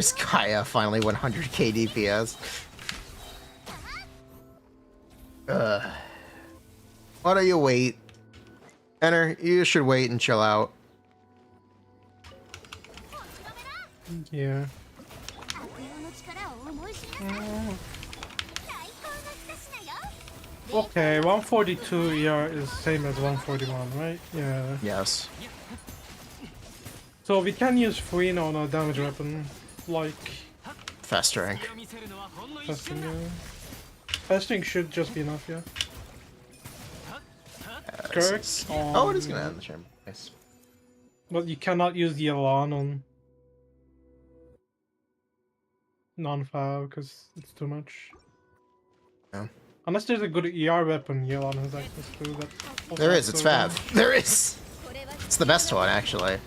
S1: This Kaya finally 100k DPS. Why don't you wait? Enter, you should wait and chill out.
S2: Yeah. Okay, 142 ER is same as 141, right? Yeah.
S1: Yes.
S2: So we can use Furina on a damage weapon, like
S1: Festering.
S2: Festing. Festing should just be enough, yeah. Skirk on...
S1: Oh, it is gonna end the chamber. Nice.
S2: But you cannot use the yelan on non-fab because it's too much.
S1: Yeah.
S2: Unless there's a good ER weapon yelan has access to. That
S1: There is, it's fab. There is! It's the best one, actually.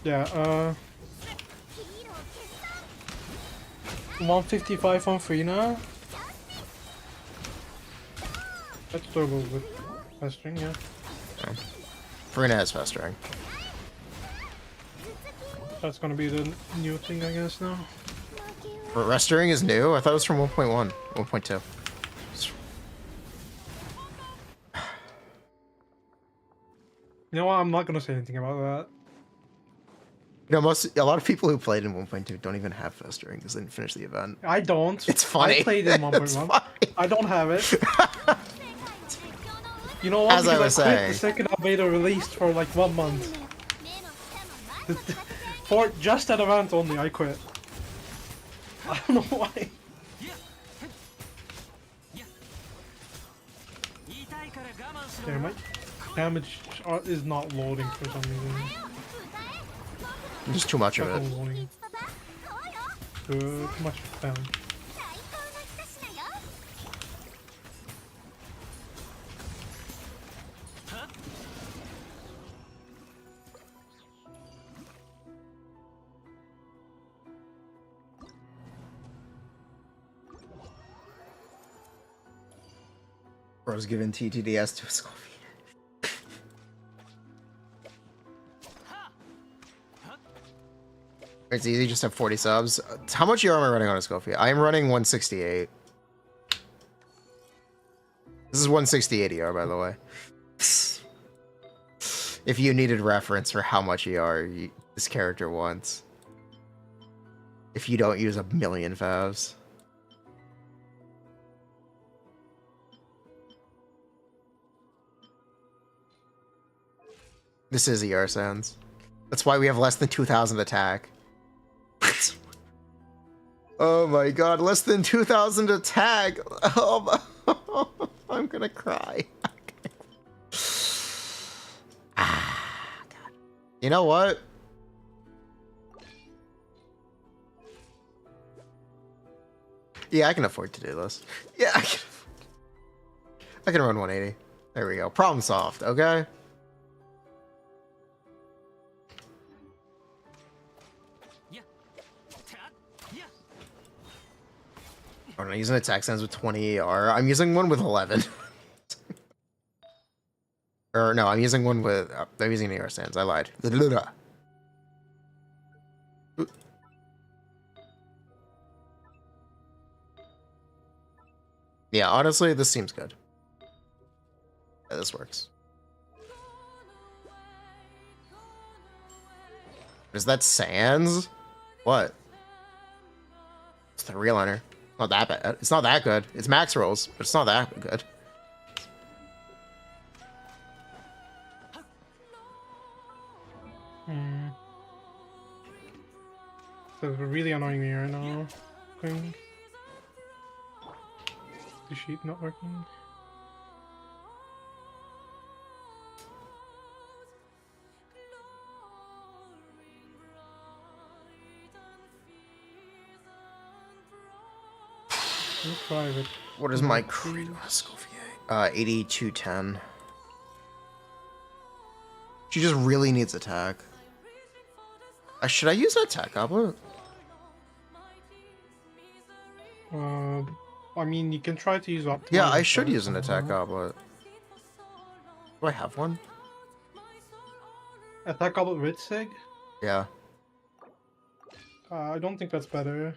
S2: Yeah, 155 on Furina. That's doable with festering, yeah.
S1: Furina has festering.
S2: That's gonna be the new thing, I guess, now.
S1: Restoring is new? I thought it was from 1.1. 1.2.
S2: You know what? I'm not gonna say anything about that.
S1: You know, a lot of people who played in 1.2 don't even have festering because they didn't finish the event.
S2: I don't.
S1: It's funny.
S2: I played in 1.1. I don't have it. You know what?
S1: As I was
S2: quit
S1: saying.
S2: the second beta released for like 1 month. For just that event only, I quit. I don't know why. Yeah, my damage is not loading for some reason.
S1: Just too much of it.
S2: Too much damage.
S1: Bro's giving TTDS to a skull feeder. It's easy, just have 40 subs. How much ER am I running on a skull feeder? I am running 168. This is 168 ER, by the way. If you needed reference for how much ER this character wants. If you don't use a million favs. This is ER sounds. That's why we have less than 2,000 attack. Oh my god, less than 2,000 attack! Oh, I'm gonna cry. Ah, god. You know what? Yeah, I can afford to do this. Yeah, I can run 180. There we go. Problem solved, okay? I'm not using attack sense with 20 ER. I'm using one with 11. Or no, I'm using one with... I'm using ER sands. I lied. Yeah, honestly, this seems good. Yeah, this works. Is that Sans? What? It's the realiner. Not that bad. It's not that good. It's max rolls, but it's not that good.
S2: So it's really annoying me right now. Thing. The sheet not working. Private.
S1: What is my creed on a Scofier? 8210. She just really needs attack. Should I use an attack goblet?
S2: I mean, you can try to use up.
S1: Yeah, I should use an attack goblet. Do I have one?
S2: Attack goblet with Sig?
S1: Yeah.
S2: I don't think that's better.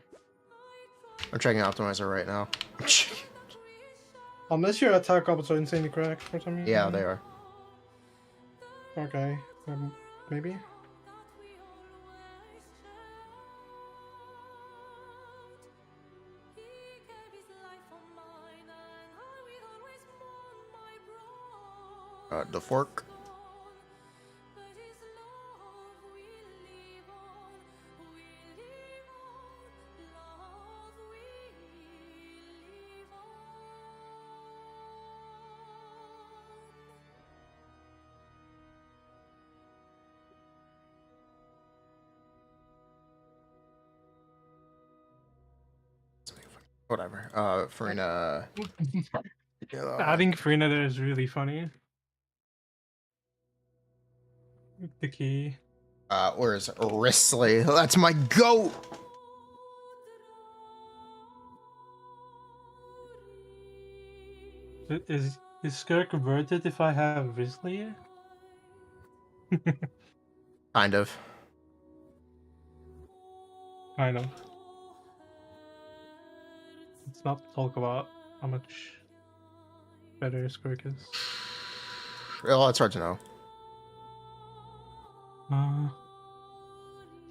S1: I'm checking Optimizer right now.
S2: Unless your attack uppers are insanely correct for some reason.
S1: Yeah, they are.
S2: Okay, maybe.
S1: The fork. Whatever. Furina.
S2: I think Furina there is really funny. The key.
S1: Where's Risley? That's my goat!
S2: Is Skirk converted if I have Risley?
S1: Kind of.
S2: Kind of. Let's not talk about how much better Skirk is.
S1: Well, it's hard to know.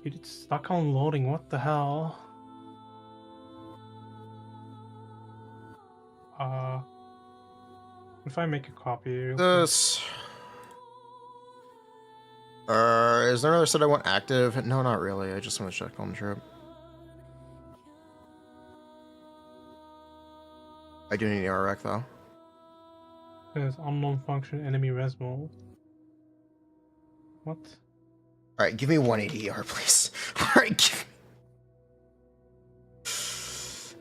S2: Dude, it's stuck on loading. What the hell? If I make a copy.
S1: This. Is there another set I want active? No, not really. I just want to check on the trip. I do need ER rec though.
S2: There's unknown function enemy resmo. What?
S1: Alright, give me 180 ER, please. Alright, give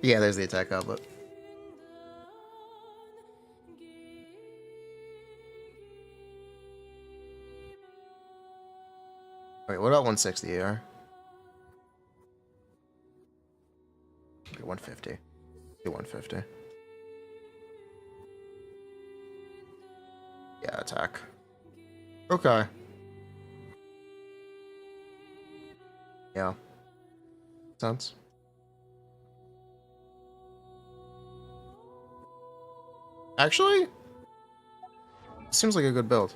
S1: me... Yeah, there's the attack output. Wait, what about 160 ER? Okay, 150. Do 150. Yeah, attack. Okay. Yeah. Sense. Actually, seems like a good build.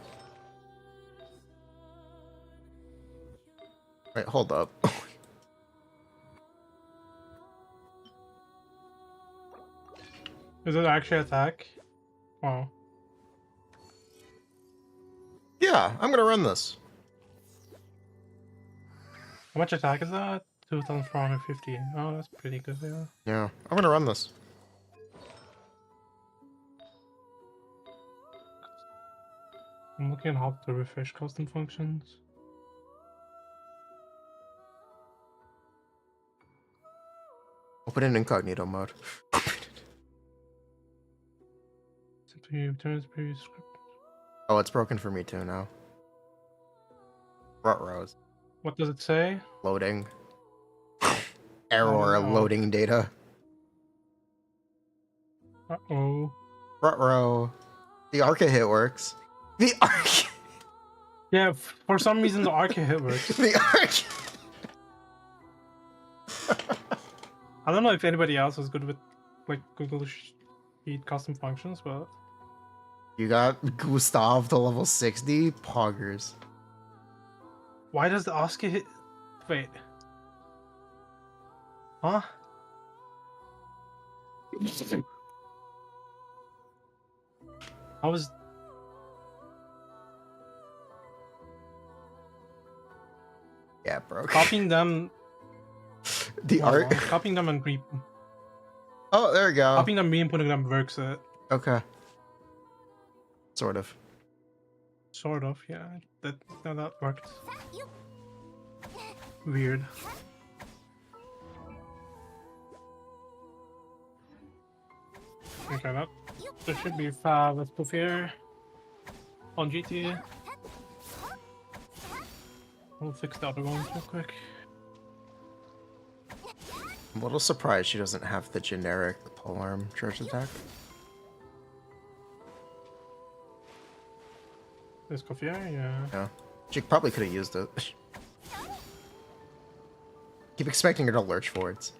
S1: Wait, hold up.
S2: Is it actually attack? Wow.
S1: Yeah, I'm gonna run this.
S2: How much attack is that? 2,450. Oh, that's pretty good, yeah.
S1: Yeah, I'm gonna run this.
S2: I'm looking at how to refresh custom functions.
S1: Open in incognito mode.
S2: Simply returns previous script.
S1: Oh, it's broken for me too now. Rut-rows.
S2: What does it say?
S1: Loading. Error loading data.
S2: Uh-oh.
S1: Rut-row. The Arca hit works. The Arca...
S2: Yeah, for some reason the Arca hit works.
S1: The Arca...
S2: I don't know if anybody else is good with like Google Sheet custom functions, but
S1: You got Gustav to level 60? Poggers.
S2: why does the Oscar hit? Wait. Huh? I was.
S1: Yeah, bro.
S2: Copying them.
S1: The art.
S2: Copying them and
S1: Oh, there we go.
S2: copying them, re-inputting them works.
S1: Okay. Sort of.
S2: Sort of, yeah. That worked. Weird. Okay, there should be 5 stuff here on GT. We'll fix the other ones real quick.
S1: I'm a little surprised she doesn't have the generic polearm charge attack.
S2: This coffee, yeah.
S1: Yeah. She probably could have used it. Keep expecting her to lurch forwards.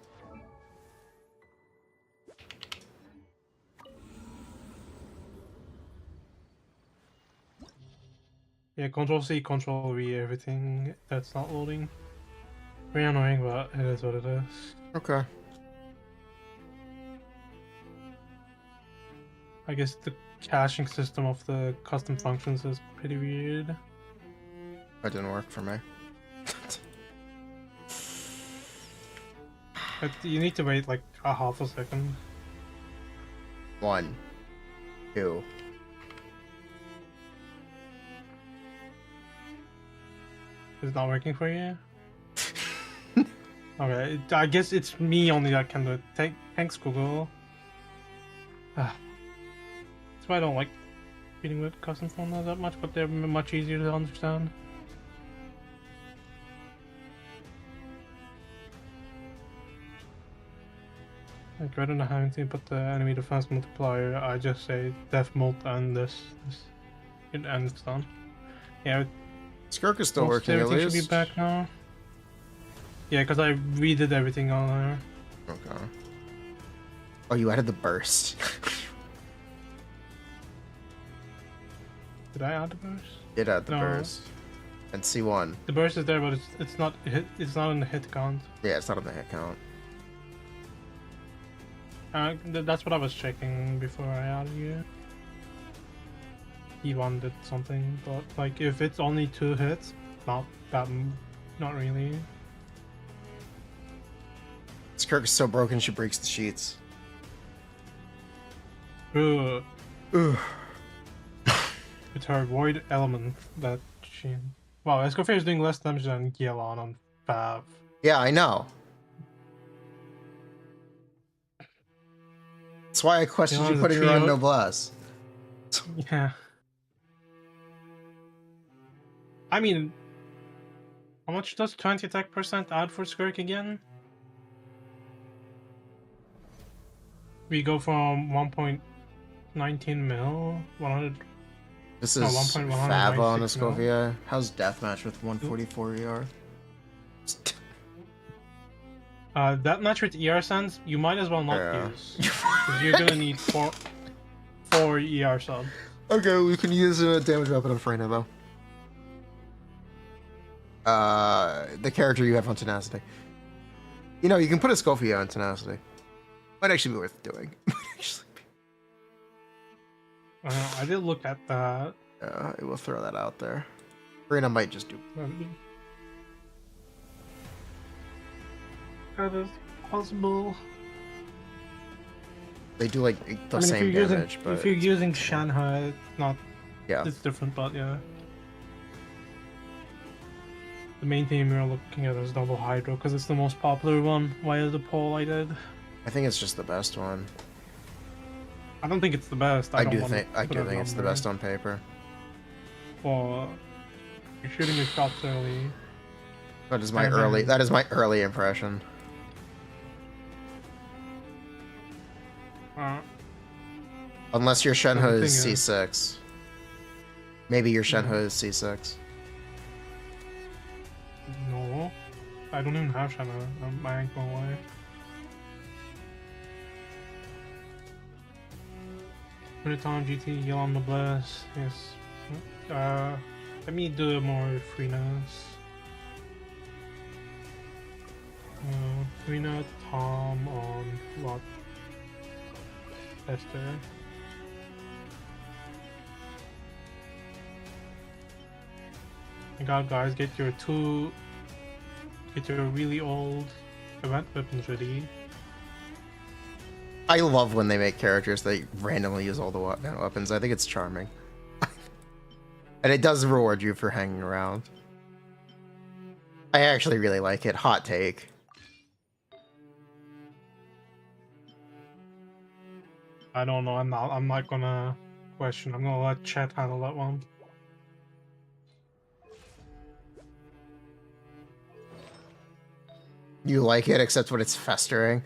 S2: Yeah, Control C, Control V, everything that's not loading. Very annoying, but it is what it is.
S1: Okay.
S2: I guess the caching system of the custom functions is pretty weird.
S1: That didn't work for me.
S2: But you need to wait like a half a second.
S1: 1, 2.
S2: Is it not working for you? Okay, I guess it's me only that can do it. Thanks, Google. That's why I don't like dealing with custom formulas that much, but they're much easier to understand. Like, rather than having to put the enemy defense multiplier, I just say def mult and this and it's done. Yeah,
S1: Skirk is still
S2: most
S1: working at
S2: everything
S1: least.
S2: should be back now. Yeah, because I redid everything on there.
S1: Okay. Oh, you added the burst.
S2: Did I add the burst?
S1: Did add the
S2: No.
S1: burst. And C1.
S2: The burst is there, but it's not hit. It's not in the hit count.
S1: Yeah, it's not on the hit count.
S2: That's what I was checking before I added you. E1 did something, but like if it's only 2 hits, not really.
S1: Skirk is so broken she breaks the sheets.
S2: Ugh.
S1: Ugh.
S2: It's her void element that she. Wow, Escoffier is doing less damage than Yelan on Fav.
S1: Yeah, I know. That's why I questioned you
S2: Yelan's a
S1: putting her on
S2: trio.
S1: Noblesse.
S2: Yeah. I mean, how much does 20 attack percent add for Skirk again? We go from 1.19 mil, 100.
S1: This
S2: Oh,
S1: is
S2: 1.196
S1: Fav on
S2: mil.
S1: Escovia. How's Deathmatch with 144 ER?
S2: That match with ER Sands, you might as well not
S1: Yeah.
S2: use. Because you're gonna need four ER subs.
S1: Okay, we can use a damage weapon on Furina though. The character you have on Tenacity. You know, you can put a Scofia on Tenacity. Might actually be worth doing. Might actually be.
S2: I did look at that.
S1: I will throw that out there. Furina might just do.
S2: That is possible.
S1: They do like the same
S2: if you're
S1: damage,
S2: using,
S1: but
S2: if you're using Shanghai, it's not.
S1: yeah.
S2: It's different, but yeah. The main theme we're looking at is Double Hydro because it's the most popular one via the poll I did.
S1: I think it's just the best one.
S2: I don't think it's the best.
S1: I
S2: don't
S1: do
S2: wanna
S1: think
S2: put a
S1: it's the
S2: number.
S1: best on paper.
S2: Well, you're shooting your shots early.
S1: That is my
S2: And
S1: early.
S2: then-
S1: That is my early impression. Unless your Shenhe
S2: the
S1: is
S2: thing is-
S1: C6. Maybe your Shenhe
S2: Yeah.
S1: is C6.
S2: No, I don't even have Shanna. I ain't gonna lie. Time GT, Yelan Noblesse, yes. Let me do more Furinas. Furina, Tom on what? Tester. My god, guys, get your really old event weapons ready.
S1: I love when they make characters that randomly use all the weapons. I think it's charming. And it does reward you for hanging around. I actually really like it. Hot take.
S2: I don't know. I'm not gonna question. I'm gonna let chat handle that one.
S1: You like it, except when it's festering.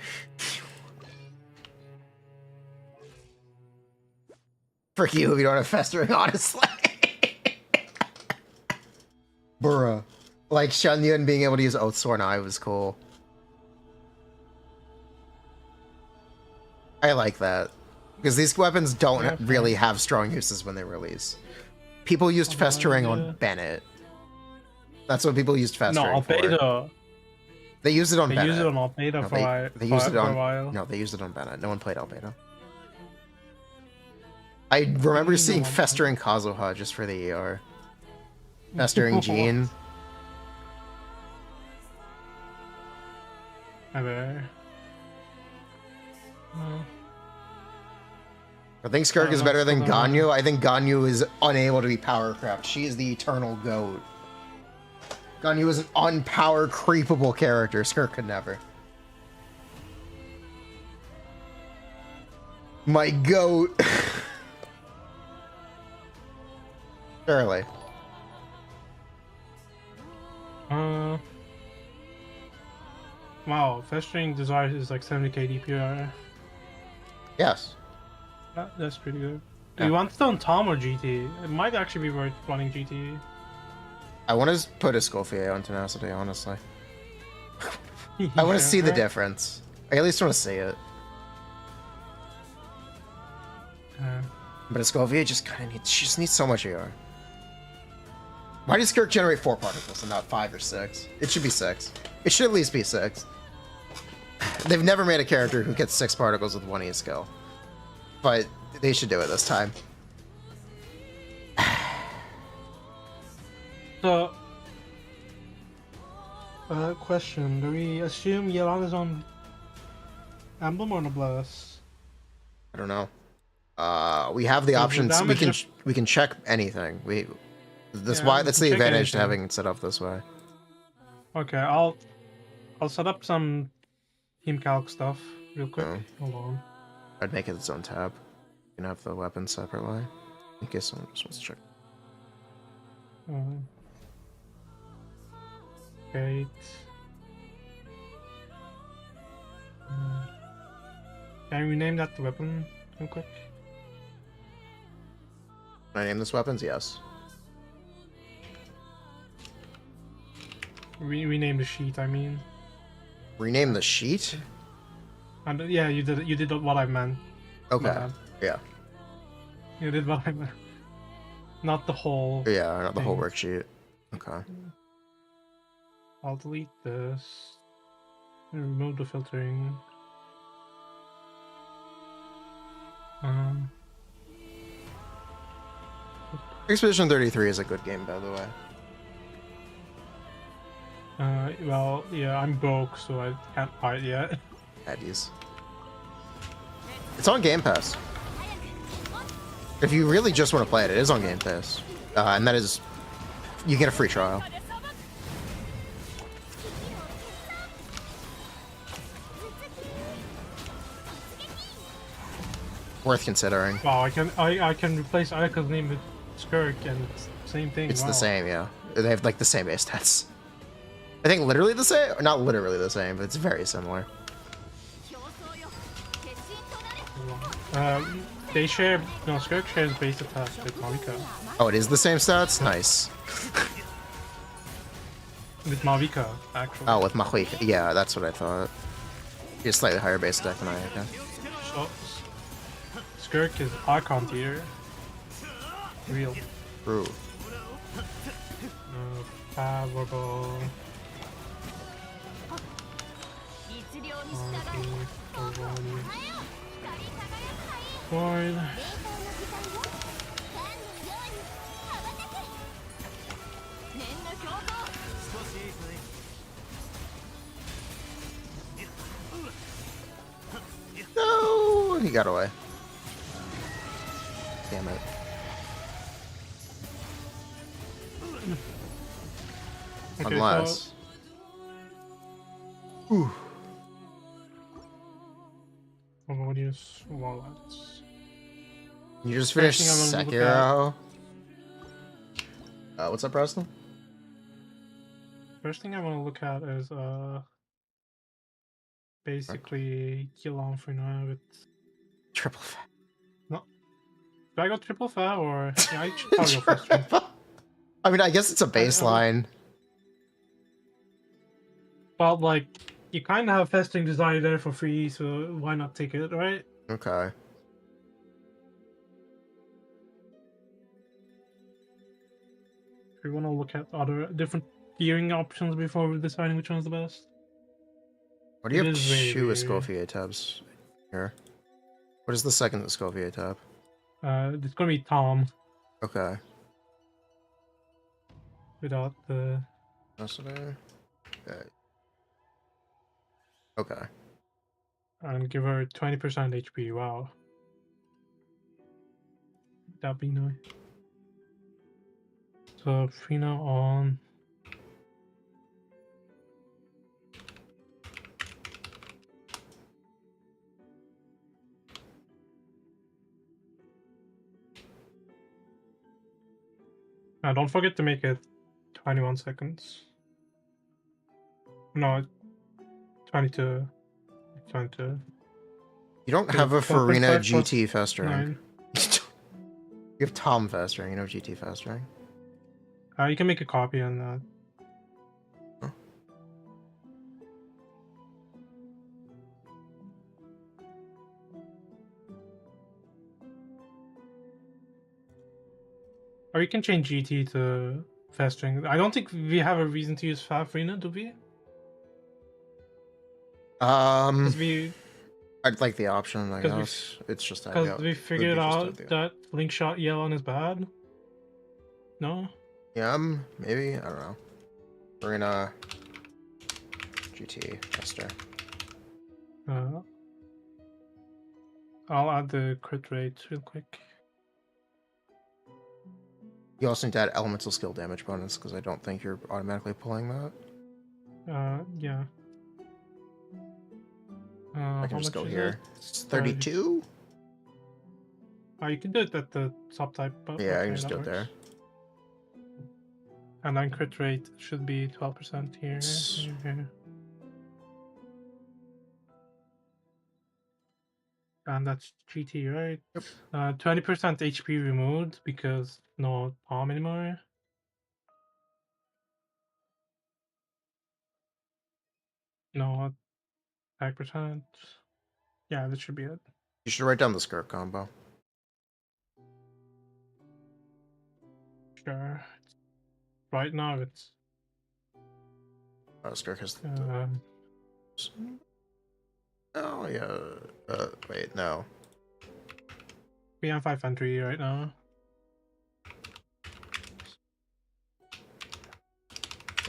S1: For you, if you don't have festering, honestly. Bruh. Like, Shunyun being able to use Oathsworn Eye was cool. I like that. Because these weapons don't
S2: Yeah,
S1: really have strong uses when they release. People used festering on Bennett. That's what people used
S2: No,
S1: festering
S2: on
S1: for.
S2: beta.
S1: They used it on
S2: They
S1: Bennett.
S2: used it on beta
S1: No,
S2: for
S1: they used it
S2: a
S1: on
S2: while.
S1: No, they used it on Bennett. No one played Albedo. I remember seeing festering Kazuha just for the ER. Festering Jean.
S2: Ever.
S1: I think Skirk is
S2: not
S1: better than
S2: still that
S1: Ganyu. I think Ganyu is unable to be power crept. She is the eternal goat. Ganyu is an unpower creepable character. Skirk could never. My goat. Surely.
S2: Wow, festering desire is like 70k DPR.
S1: Yes.
S2: That's pretty good.
S1: Yeah.
S2: You want it on Tom or GT? It might actually be worth running GT.
S1: I want to put a Escoffier on Tenacity, honestly. I want to see the difference. I at least want to see it. But Escoffier just kind of needs... She just needs so much AR. Why does Skirk generate 4 particles and not 5 or 6? It should be 6. It should at least be 6. They've never made a character who gets 6 particles with 1 E skill. But they should do it this time.
S2: So, question: do we assume Yelan is on Emblem or Noblesse?
S1: I don't know. We have the options. We can check anything. That's the advantage to having it set up this way.
S2: Okay, I'll set up some team calc stuff real quick.
S1: Oh.
S2: Hold on.
S1: I'd make it its own tab. You can have the weapons separately. In case someone just wants to check.
S2: Great. Can we name that the weapon real quick?
S1: Can I name this weapons? Yes.
S2: Rename the sheet, I mean.
S1: Rename the sheet?
S2: And yeah, you did what I meant.
S1: Okay. Yeah.
S2: You did what I meant. Not the whole.
S1: Yeah, not the whole worksheet. Okay.
S2: I'll delete this. And remove the filtering.
S1: Expedition 33 is a good game, by the way.
S2: Well, yeah, I'm broke, so I can't buy it yet.
S1: Addies. It's on Game Pass. If you really just want to play it, it is on Game Pass. And that is... You get a free trial. Worth considering.
S2: Wow, I can replace Ayaka's name with Skirk and it's the same thing.
S1: It's
S2: wow.
S1: the same, yeah. They have like the same base stats. I think literally the same, or not literally the same, but it's very similar.
S2: They share, no, Skirk shares base attack with Mavuika.
S1: Oh, it is the same stats? Nice.
S2: With Mavuika, actually.
S1: Oh, with Mavuika. Yeah, that's what I thought. He has slightly higher base attack than Ayaka.
S2: So, Skirk is Archon tier. Real.
S1: True.
S2: Favorable. Fine.
S1: No, he got away. Damn it.
S2: Okay,
S1: Unless.
S2: So... Melodious wallets.
S1: You just finished
S2: First thing I'm gonna
S1: Sekiro. What's up, Preston?
S2: First thing I want to look at is basically Yelan Furina with
S1: Triple fat.
S2: no. Do I go triple fat or yeah, I should probably go first. One.
S1: I mean, I guess it's a baseline.
S2: But like, you kind of have Festing Desire there for free, so why not take it, right?
S1: Okay.
S2: We want to look at other different gearing options before deciding which one's the best.
S1: Why do you
S2: It
S1: have
S2: is very
S1: two
S2: weird.
S1: Escoffier tabs here? What is the second Escoffier tab?
S2: It's gonna be Tom
S1: Okay.
S2: without the.
S1: Okay. Okay.
S2: And give her 20% HP. Wow. That'd be nice. So Furina on. Now don't forget to make it 21 seconds. No, 22. 22.
S1: You don't
S2: So
S1: have a
S2: 12.5
S1: Furina
S2: plus
S1: GT fast ring.
S2: 9.
S1: You have Tom fast ring, you know GT fast ring.
S2: You can make a copy on that.
S1: Huh?
S2: Or you can change GT to fast ring. I don't think we have a reason to use Furina, do we? Because
S1: I'd like the option, I
S2: 'cause we
S1: guess. It's just that.
S2: Because we figured out that slingshot yelan is bad. No?
S1: Yeah, maybe, I don't know. Furina GT faster.
S2: I'll add the crit rate real quick.
S1: You also need to add elemental skill damage bonus because I don't think you're automatically pulling that.
S2: Yeah.
S1: I can just go here.
S2: It?
S1: It's 32?
S2: You can do it at the subtype. But
S1: Yeah, I
S2: okay,
S1: can just
S2: that
S1: do it there.
S2: works. And then crit rate should be 12% here. Here. And that's GT, right?
S1: Yep.
S2: 20% HP removed because no palm anymore. No attack percent. Yeah, that should be it.
S1: You should write down the Skirk combo.
S2: Sure. Right now it's.
S1: Oh, Skirk has. Oh yeah. Wait, no.
S2: We have 5 and 3 right now.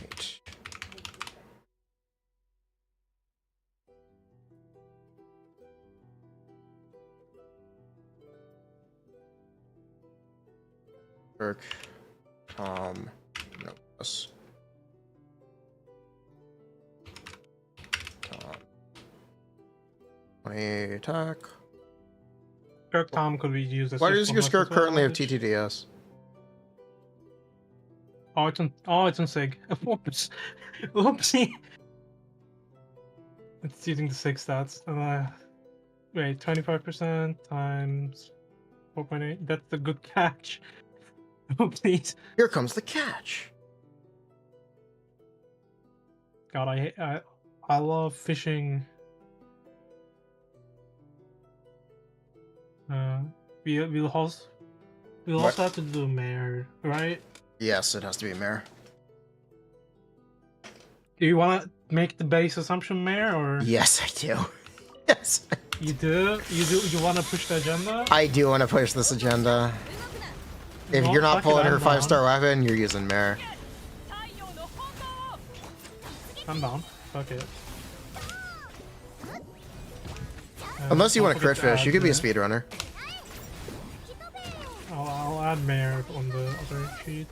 S1: Wait. Skirk, Tom, no, us. Tom. 20 attack.
S2: Skirk Tom could be used as.
S1: Why does your Skirk currently have
S2: TTD?
S1: TTDS?
S2: Oh, it's on Sig. Whoops. Oopsie. It's using the 6 stats. Wait, 25% times 4.8. That's a good catch. Oh, please.
S1: Here comes the catch.
S2: God, I love fishing. We'll also have to do mare, right?
S1: Yes, it has to be a mare.
S2: Do you want to make the base assumption mare, or?
S1: Yes, I do. Yes.
S2: You do? You want to push the agenda?
S1: I do want to push this agenda. If you're not pulling her 5-star weapon, you're using mare.
S2: I'm down. Fuck it.
S1: Unless you want to crit fish, you could be a speedrunner.
S2: I'll add mare on the other sheet.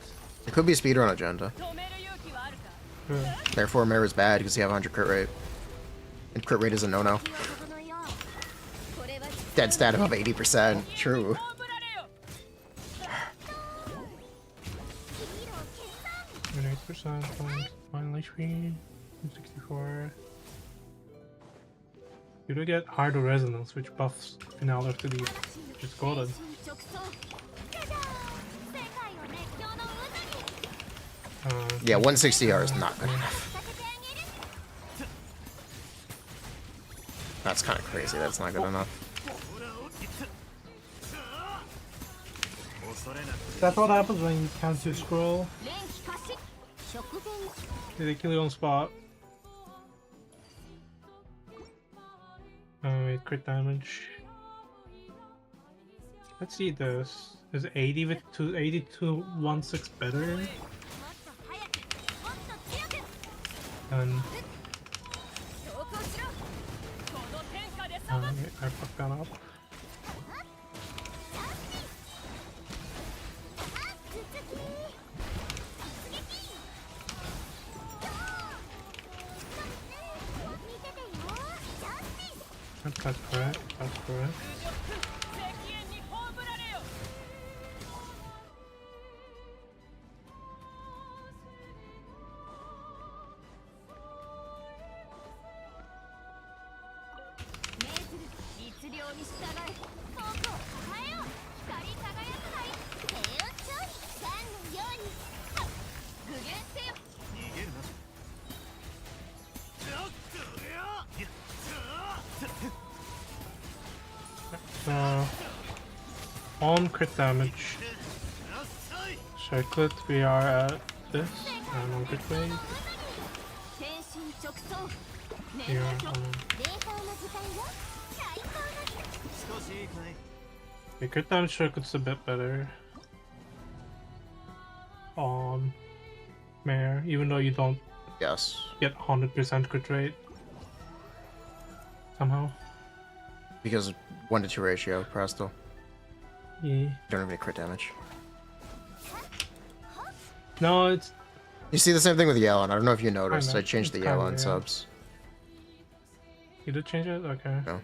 S1: It could be a speedrun agenda. Therefore, mare is bad because you have 100 crit rate. And crit rate is a no-no. Dead stat above 80%. True.
S2: %, final HP, 64. You do get harder resonance, which buffs Finale to the which is golden.
S1: Yeah, 160R is not good enough. That's kind of crazy. That's not good enough.
S2: That's what happens when you can't do scroll. Did they kill you on spot? Oh wait, crit damage. Let's see this. Is 80 with 280 to 16 better? And I fucked that up. That's correct. That's correct. On crit damage. Circlet, we are at this, and on crit rate. Here, the crit damage circuit's a bit better. On Mare, even though you don't get 100% crit rate. Somehow.
S1: Because 1 to 2 ratio, Presto.
S2: Yeah.
S1: You don't have any crit damage.
S2: No, it's...
S1: You see the same thing with Yelan. I don't know if you noticed. I changed the Yelan
S2: yeah.
S1: subs.
S2: You did change it? Okay.
S1: No.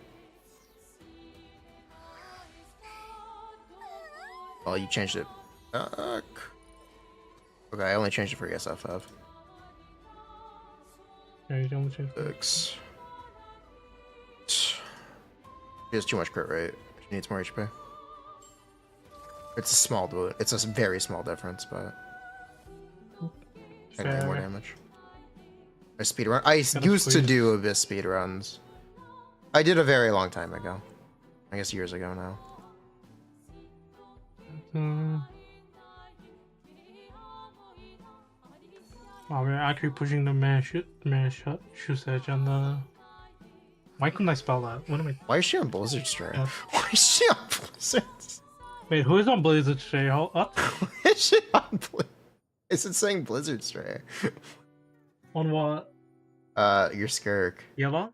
S1: Well, you changed it. Okay, I only changed it for ESFF.
S2: Yeah, you only changed it.
S1: 6. She has too much crit rate. She needs more HP. It's a small, it's a very small difference, but I can do more damage. I speedrun. I used to do Abyss speedruns. I did a very long time ago. I guess years ago now.
S2: Wow, we're actually pushing the shot edge on the... Why couldn't I spell that? What am I...
S1: Why is she on Blizzard Stray?
S2: Yeah.
S1: Why is she on Blizzard?
S2: Wait, who is on Blizzard Stray? What?
S1: Why is she on Blizzard? Is it saying Blizzard Stray?
S2: On what?
S1: Your Skirk.
S2: Yelan?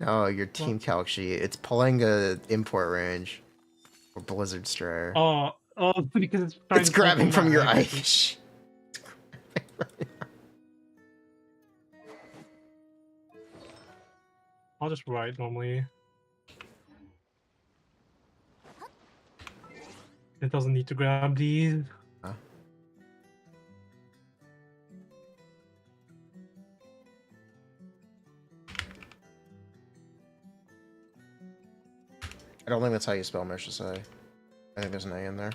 S1: No, your team calc sheet. It's pulling a import range for Blizzard Stray.
S2: Oh, because
S1: it's grabbing from your ice.
S2: I'll just write normally. It doesn't need to grab these.
S1: Huh? I don't think that's how you spell Mishasai. I think there's an A in there.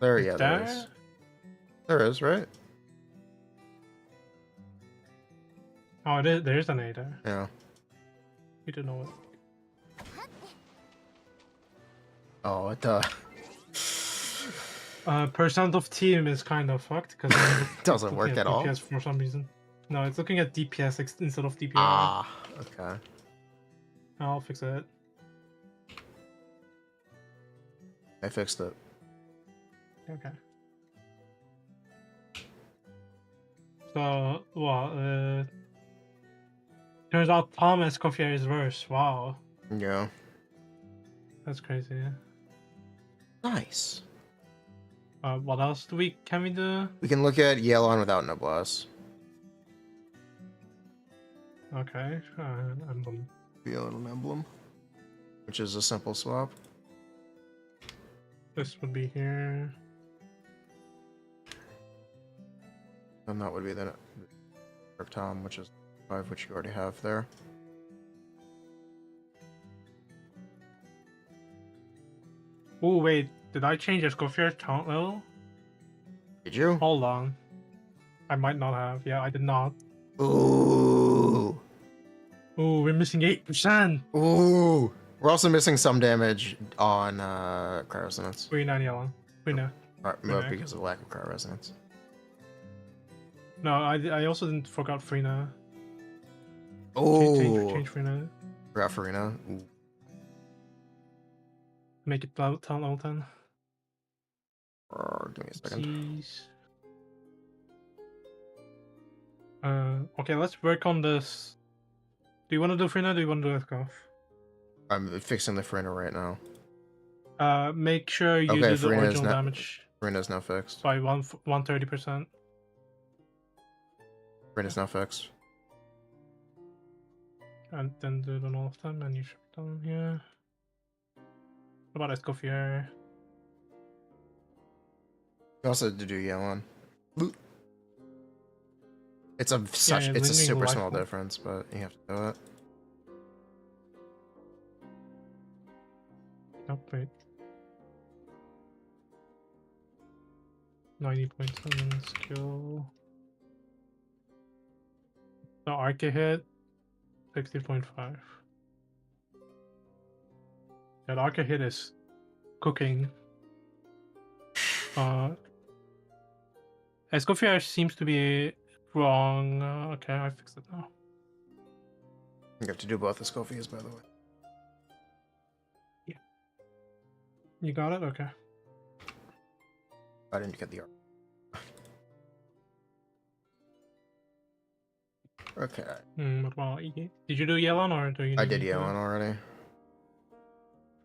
S1: There, yeah, there is. There is, right?
S2: Oh, it is. There's an A there.
S1: Yeah.
S2: We don't know it.
S1: Oh, it
S2: percent of team is kind of fucked because it
S1: doesn't work at all.
S2: DPS for some reason. No, it's looking at DPS instead of DPI.
S1: Ah, okay.
S2: I'll fix it.
S1: I fixed it.
S2: Okay. So, well, turns out Tom Escoffier is worse. Wow.
S1: Yeah.
S2: That's crazy.
S1: Nice.
S2: What else can we do?
S1: We can look at Yelan without Noblesse.
S2: Okay. Emblem.
S1: Yelan emblem. Which is a simple swap.
S2: This would be here.
S1: And that would be the Tom, which is 5, which you already have there.
S2: Oh wait, did I change Escoffier's taunt level?
S1: Did you?
S2: Hold on. I might not have. Yeah, I did not.
S1: Ooh.
S2: Oh, we're missing 8%.
S1: Ooh. We're also missing some damage on cryo resonance.
S2: Furina and yelan. Furina.
S1: Because of lack of cryo resonance.
S2: No, I also didn't forgot Furina.
S1: Oh.
S2: Change Furina.
S1: Forgot Furina. Ooh.
S2: Make it level 10.
S1: Give me a second.
S2: Jeez. Okay, let's work on this. Do you want to do Furina or do you want to do Escoff?
S1: I'm fixing the Furina right now.
S2: Make sure you do the original damage.
S1: Furina's now fixed.
S2: By 130%.
S1: Furina's now fixed.
S2: And then do it on all of them, and you should be done here. What about Escoff here?
S1: You also had to do Yelan. It's a
S2: it's a
S1: super small difference, but you have to do it.
S2: Oh, wait. 90.7 skill. The Arca hit 60.5. That Arca hit is cooking. Escoffier seems to be wrong. Okay, I fixed it now.
S1: You have to do both the Escoffias, by the way.
S2: Yeah. You got it? Okay.
S1: I didn't get the art. Okay.
S2: What about did you do Yelan or do you?
S1: I did Yelan already.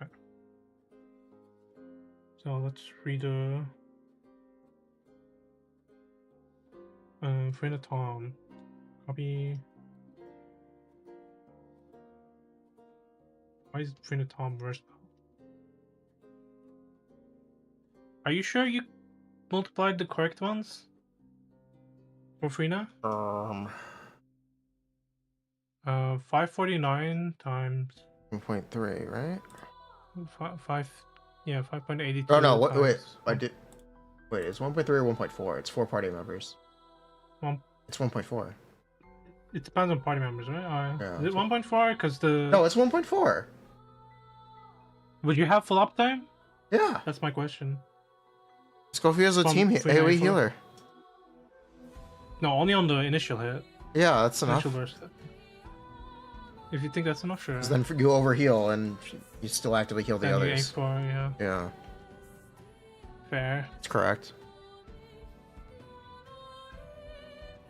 S2: Okay. So let's redo. Furina Tom. Copy. Why is Furina Tom versatile? Are you sure you multiplied the correct ones for Furina? 549 times
S1: 1.3, right?
S2: 5.82.
S1: Oh no! Wait, I did. Wait, it's 1.3 or 1.4? It's 4 party members. It's 1.4.
S2: It depends on party members, right?
S1: Yeah,
S2: is it 1.4? Because the
S1: no, it's 1.4.
S2: Would you have full uptime?
S1: Yeah.
S2: That's my question.
S1: Scofield is a team AoE healer.
S2: No, only on the initial hit.
S1: Yeah, that's enough.
S2: Initial burst hit. If you think that's enough, sure.
S1: Then you overheal and you still actively heal the others.
S2: You aim for, yeah.
S1: Yeah.
S2: Fair.
S1: That's correct.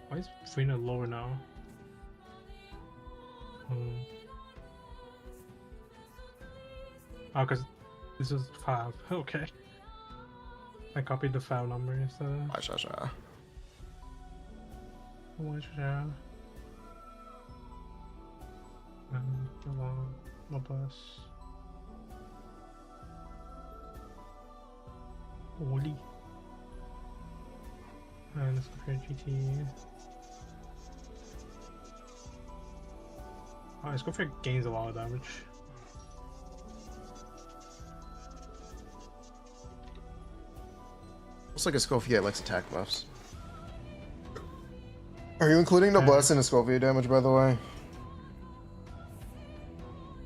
S2: Why is Furina lower now? Oh, because this is 5. Okay. I copied the file number instead. Oli. And let's go for GT. Oh, let's go for gains a lot of damage.
S1: Looks like a Escoffier likes attack buffs. Are you including Noblesse in Escoffier damage, by the way?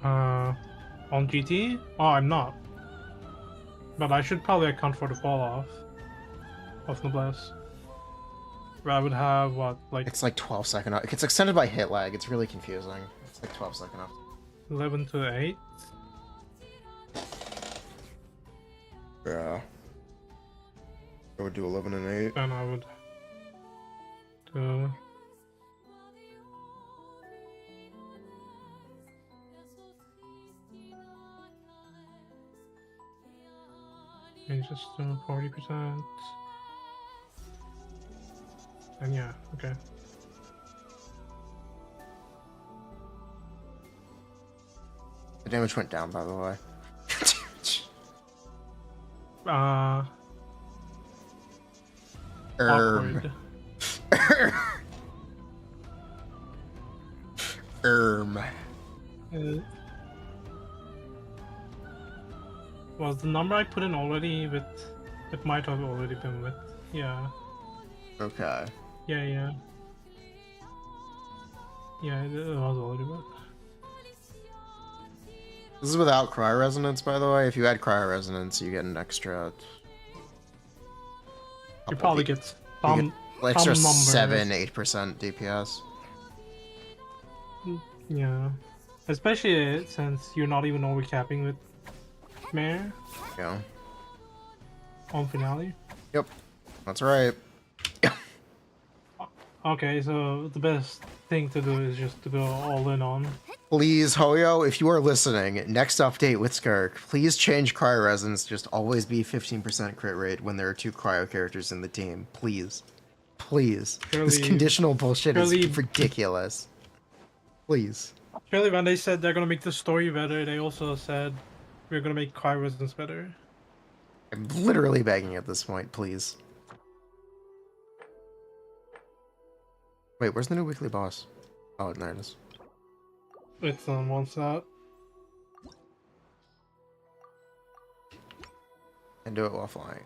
S2: On GT? Oh, I'm not. But I should probably account for the fall off of Noblesse. Where I would have what, like...
S1: It's like 12 second off. It's extended by hit lag. It's really confusing. It's like 12 second off.
S2: 11 to 8?
S1: Yeah. I would do 11 and 8.
S2: Then I would do... And just 40%. And yeah, okay.
S1: The damage went down, by the way.
S2: Awkward. Was the number I put in already with... It might have already been with... Yeah.
S1: Okay.
S2: Yeah. Yeah, it was a little bit.
S1: This is without Cry Resonance, by the way. If you add Cry Resonance, you get an extra...
S2: You probably get
S1: you get extra
S2: some
S1: 7-8% DPS.
S2: Yeah. Especially since you're not even overcapping with Mare
S1: Yeah.
S2: on Finale.
S1: Yep. That's right.
S2: Okay, so the best thing to do is just to go all in on.
S1: Please, Hoyo, if you are listening, next update with Skirk, please change Cryo Resonance. Just always be 15% crit rate when there are 2 cryo characters in the team. Please. Please. This conditional bullshit is ridiculous. Please.
S2: Surely when they said they're gonna make the story better, they also said we're gonna make Cryo Resonance better.
S1: I'm literally begging at this point, please. Wait, where's the new weekly boss? Oh, there it is.
S2: It's on one shot.
S1: And do it while flying.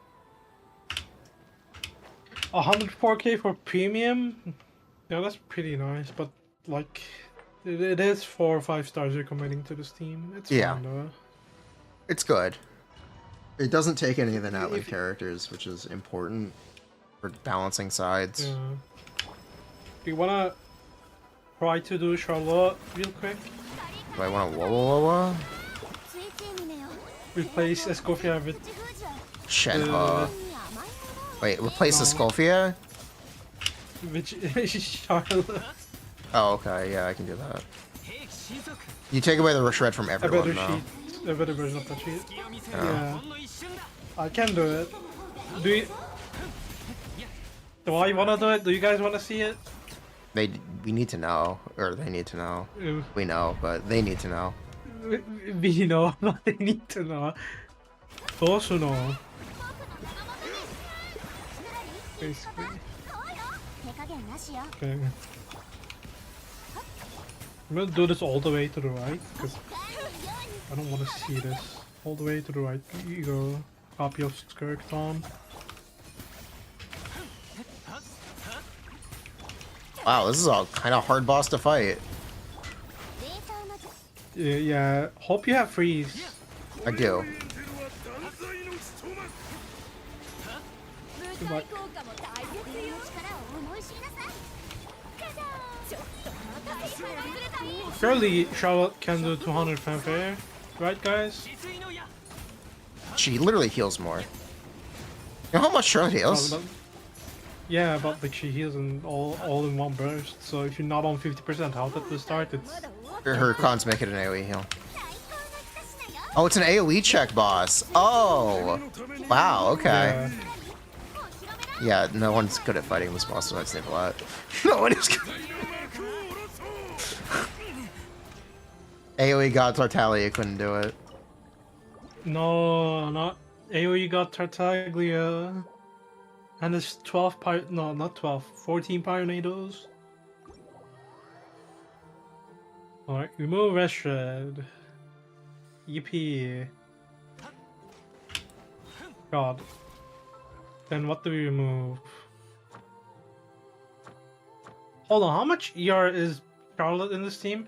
S2: 104k for premium? Yeah, that's pretty nice, but like, it is 4 or 5 stars you're committing to this team. It's fine though.
S1: It's good. It doesn't take any of the Natlan characters, which is important for balancing sides.
S2: Yeah. Do you wanna try to do Charlotte real quick?
S1: Do I want to whoa?
S2: Replace Escofia with
S1: Shenhe. Wait, replace the Escofia?
S2: Which Charlotte?
S1: Oh, okay, yeah, I can do that. You take away the shred from everyone, though.
S2: A better version of that sheet. Yeah. I can do it. Do I wanna do it? Do you guys wanna see it?
S1: We need to know, or they need to know. We know, but they need to know.
S2: We know, but they need to know. Those who know. Basically. Okay. I'm gonna do this all the way to the right, because I don't want to see this. All the way to the right. You go. Copy of Skirk, Tom.
S1: Wow, this is a kind of hard boss to fight.
S2: Yeah, hope you have freeze.
S1: I do.
S2: Good luck. Surely Charlotte can do 200 fanfare, right guys?
S1: She literally heals more. You know how much Charlotte heals?
S2: Yeah, but like she heals in all in one burst. So if you're not on 50% health at the start, it's
S1: her cons make it an AoE heal. Oh, it's an AoE check boss. Oh, wow. Okay. Yeah, no one's good at fighting this boss, so I'd say a lot. No one is good. AoE got Tartaglia couldn't do it.
S2: No, not AoE got Tartaglia. And it's 12 no, not 12, 14 Pyronados. Alright, remove Red Shred. EP. God. Then what do we remove? Hold on, how much ER is Charlotte in this team?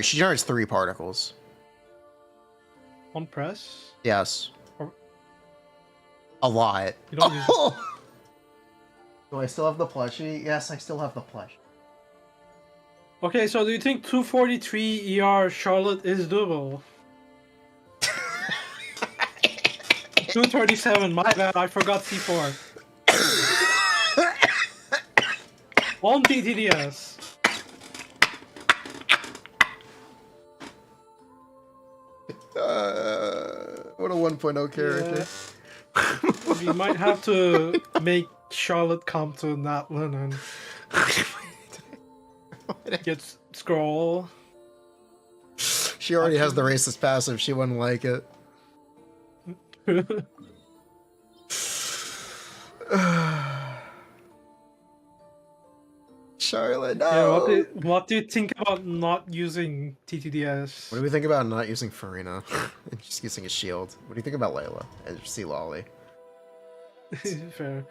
S1: She generates 3 particles.
S2: On press?
S1: Yes.
S2: Or...
S1: A lot.
S2: You don't use...
S1: Do I still have the plushie? Yes, I still have the plush.
S2: Okay, so do you think 243 ER Charlotte is doable? 237, my bad, I forgot C4. 1 TTDS.
S1: What a 1.0 character.
S2: Yeah. We might have to make Charlotte come to Natlan and get scroll.
S1: She already has the racist passive, she wouldn't like it. Charlotte, no!
S2: Yeah, what do you think about not using TTDS?
S1: What do we think about not using Furina? And just using a shield. What do you think about Layla? And see Lolly.
S2: Fair.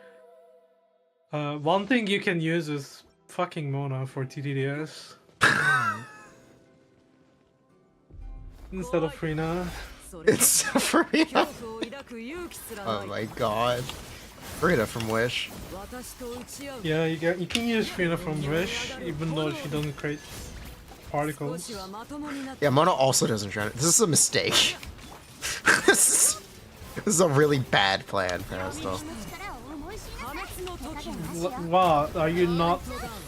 S2: One thing you can use is fucking Mona for TDDS instead of Furina.
S1: It's Furina. Oh my god. Furina from Wish.
S2: Yeah, you can use Furina from Wish, even though she doesn't create particles.
S1: Yeah, Mona also doesn't try. This is a mistake. this is a really bad plan for us, though.
S2: Wow, are you not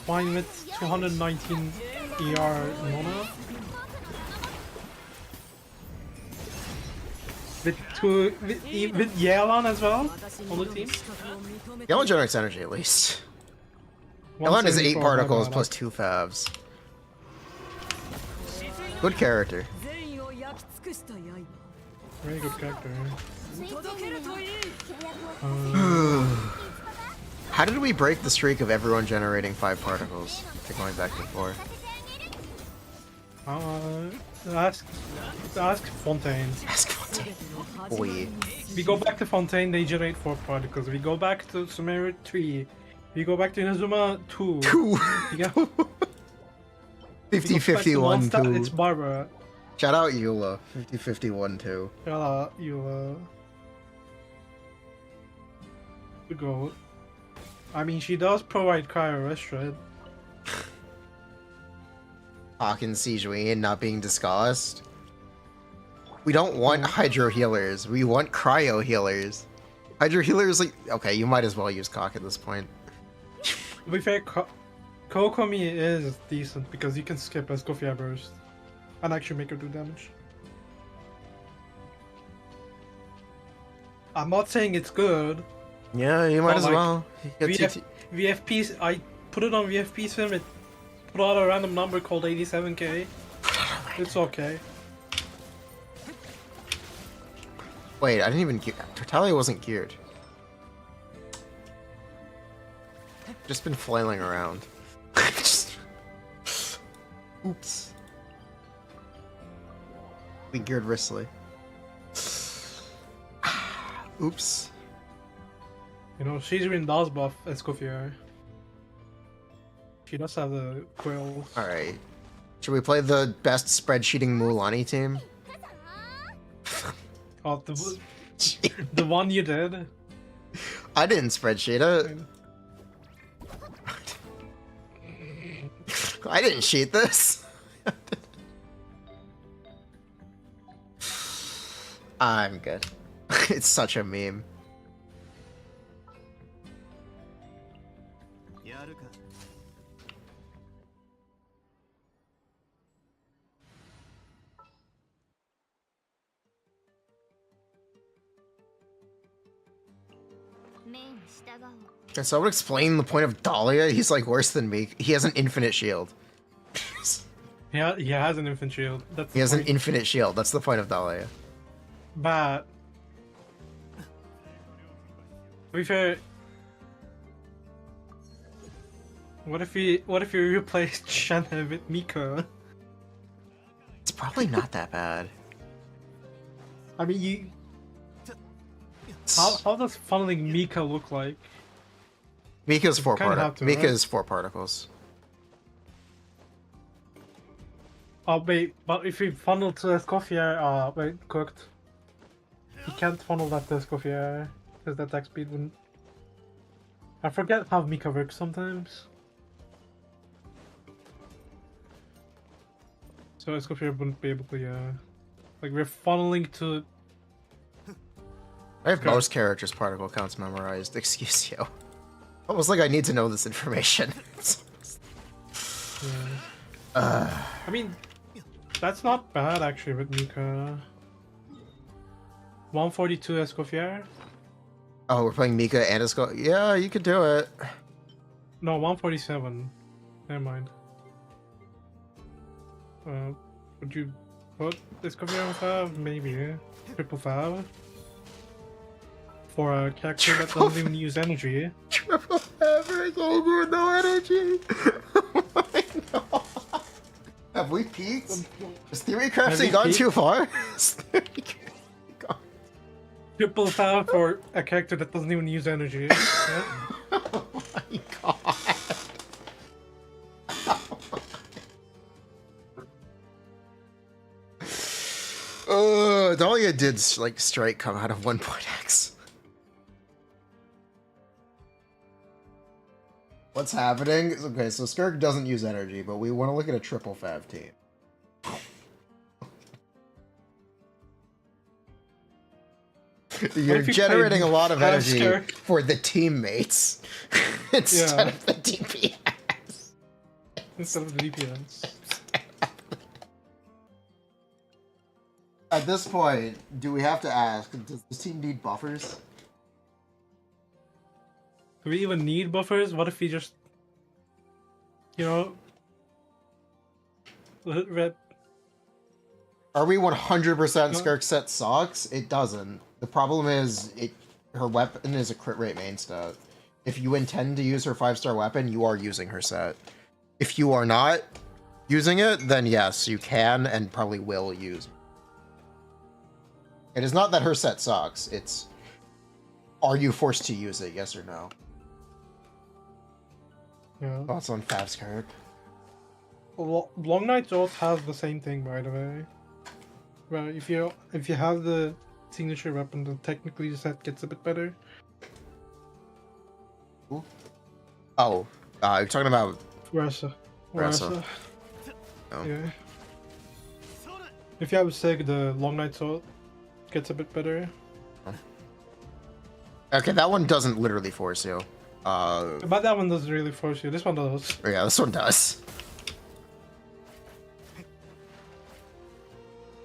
S2: fine with 219 ER Mona? With Yelan as well on the team?
S1: Yelan generates energy at least. Yelan is 8 particles plus 2 favs. Good character.
S2: Very good character.
S1: How did we break the streak of everyone generating 5 particles? Going back to 4.
S2: Ask Fontaine.
S1: Ask Fontaine. Boy.
S2: We go back to Fontaine, they generate 4 particles. We go back to Sumeru 3. We go back to Inazuma 2.
S1: 2.
S2: Yeah.
S1: 50-51 2.
S2: It's Barbara.
S1: Shout out Eula. 50-51 2.
S2: Shout out Eula. Good goal. I mean, she does provide cryo restaurant.
S1: Hawkins Sijuin not being discussed. We don't want hydro healers. We want cryo healers. Hydro healers, like, okay, you might as well use cock at this point.
S2: To be fair, Kokomi is decent because you can skip Escoffier burst and actually make her do damage. I'm not saying it's good.
S1: Yeah, you might as
S2: like,
S1: well.
S2: VFP, I put it on VFP sim, it put out a random number called 87k. It's okay.
S1: Wait, I didn't even gear. Tartaglia wasn't geared. Just been flailing around. Oops. We geared Risley. Oops.
S2: You know, Shizuin does buff Escoffier. She does have the quills.
S1: Alright. Should we play the best spreadsheeting Mulan team?
S2: Oh, the one you did?
S1: I didn't spreadsheet it. I didn't sheet this. I'm good. It's such a meme. Okay, so I would explain the point of Dahlia. He's like worse than me. He has an infinite shield.
S2: Yeah, he has an infant shield. That's
S1: He has an infinite shield. That's the point of Dahlia.
S2: But to be fair, what if you replaced Shanna with Mika?
S1: It's probably not that bad.
S2: I mean, you. How does funneling Mika look like?
S1: Mika's 4
S2: kinda have
S1: particles.
S2: to,
S1: Mika
S2: right?
S1: is 4 particles.
S2: Oh wait, but if we funnel to Escoffier, wait, cooked. You can't funnel that to Escoffier because that attack speed wouldn't. I forget how Mika works sometimes. So Escoffier wouldn't be able to, yeah. Like we're funneling to.
S1: I have most characters' particle counts memorized. Excuse you. Almost like I need to know this information.
S2: Yeah. I mean, that's not bad actually with Mika. 142 Escoffier?
S1: Oh, we're playing Mika and Esco. Yeah, you could do it.
S2: No, 147. Never mind. Would you put Escoffier on 5? Maybe, yeah. Triple 5? For a character that doesn't even use energy.
S1: Triple ever gave you no energy. Oh my god. Have we peaked? Has Theorycrafting gone too far?
S2: Triple 5 for a character that doesn't even use energy. Yeah?
S1: Oh my god. Dahlia did like straight come out of 1.x. What's happening? Okay, so Skirk doesn't use energy, but we want to look at a triple fav team. You're generating a lot of energy
S2: Skirk
S1: for the teammates instead of the DPS.
S2: instead of the DPS.
S1: At this point, do we have to ask, does this team need buffers?
S2: Do we even need buffers? What if we just, you know, red?
S1: Are we 100% Skirk set socks? It doesn't. The problem is, her weapon is a crit rate main stat. If you intend to use her 5-star weapon, you are using her set. If you are not using it, then yes, you can and probably will use. It is not that her set sucks, it's are you forced to use it, yes or no?
S2: Yeah.
S1: Thoughts on Fav Skirk?
S2: Long Night Oath has the same thing, by the way. Well, if you have the signature weapon, then technically the set gets a bit better.
S1: Ooh. Oh, you're talking about
S2: Rasa.
S1: Oh.
S2: Yeah. If you have Sig, the Long Night Sword gets a bit better.
S1: Okay, that one doesn't literally force you.
S2: But that one doesn't really force you. This one does.
S1: Yeah, this one does.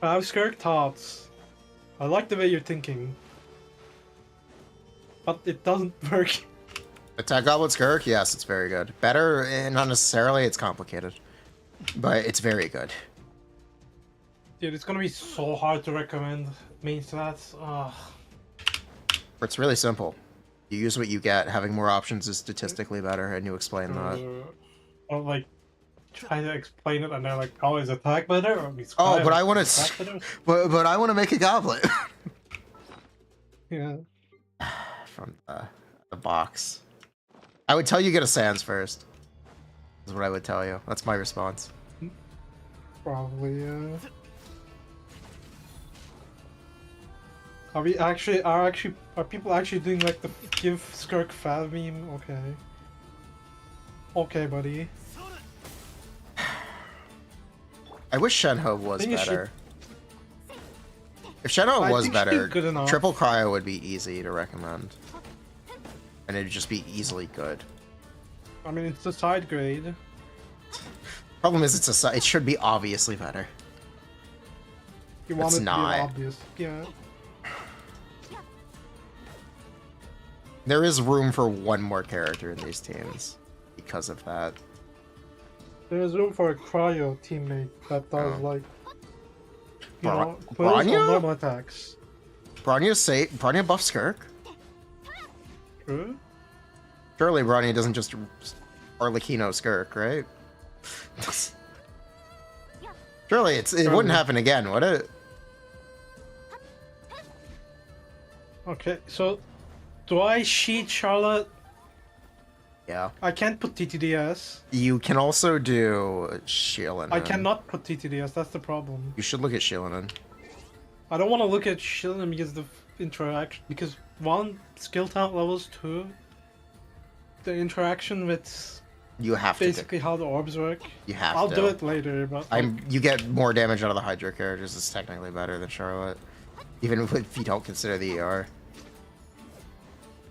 S2: I have Skirk thoughts. I like the way you're thinking. But it doesn't work.
S1: Attack Goblet Skirk? Yes, it's very good. Better, not necessarily, it's complicated. But it's very good.
S2: Dude, it's gonna be so hard to recommend main stats.
S1: It's really simple. You use what you get. Having more options is statistically better, and you explain that.
S2: Or like, trying to explain it and they're like, oh, is attack better? Or
S1: oh, but I want to... But I want to make a goblet.
S2: Yeah.
S1: From the box. I would tell you get a Sans first. Is what I would tell you. That's my response.
S2: Probably, yeah. Are people actually doing like the give Skirk Fav meme? Okay. Okay, buddy.
S1: I wish Shenhe was better. If Shenhe
S2: I
S1: was
S2: think she's
S1: better,
S2: good enough.
S1: Triple Cryo would be easy to recommend. And it'd just be easily good.
S2: I mean, it's a side grade.
S1: Problem is, it should be obviously better.
S2: You want
S1: It's
S2: it to
S1: not.
S2: be obvious. Yeah.
S1: There is room for one more character in these teams because of that.
S2: There's room for a cryo teammate that does like, you know,
S1: Bronya?
S2: on normal attacks.
S1: Bronya buff Skirk?
S2: True.
S1: Surely Bronya doesn't just Arlecchino Skirk, right? Surely it wouldn't happen again, would it?
S2: Okay, so do I sheet Charlotte?
S1: Yeah.
S2: I can't put TTDS.
S1: You can also do Shielen.
S2: I cannot put TTDS, that's the problem.
S1: You should look at Shielen.
S2: I don't want to look at Shielen because the interaction, because one, skill talent levels, two, the interaction with
S1: You have to.
S2: basically how the orbs work.
S1: You have
S2: I'll
S1: to.
S2: do it later, but
S1: You get more damage out of the Hydra characters. It's technically better than Charlotte, even if you don't consider the ER.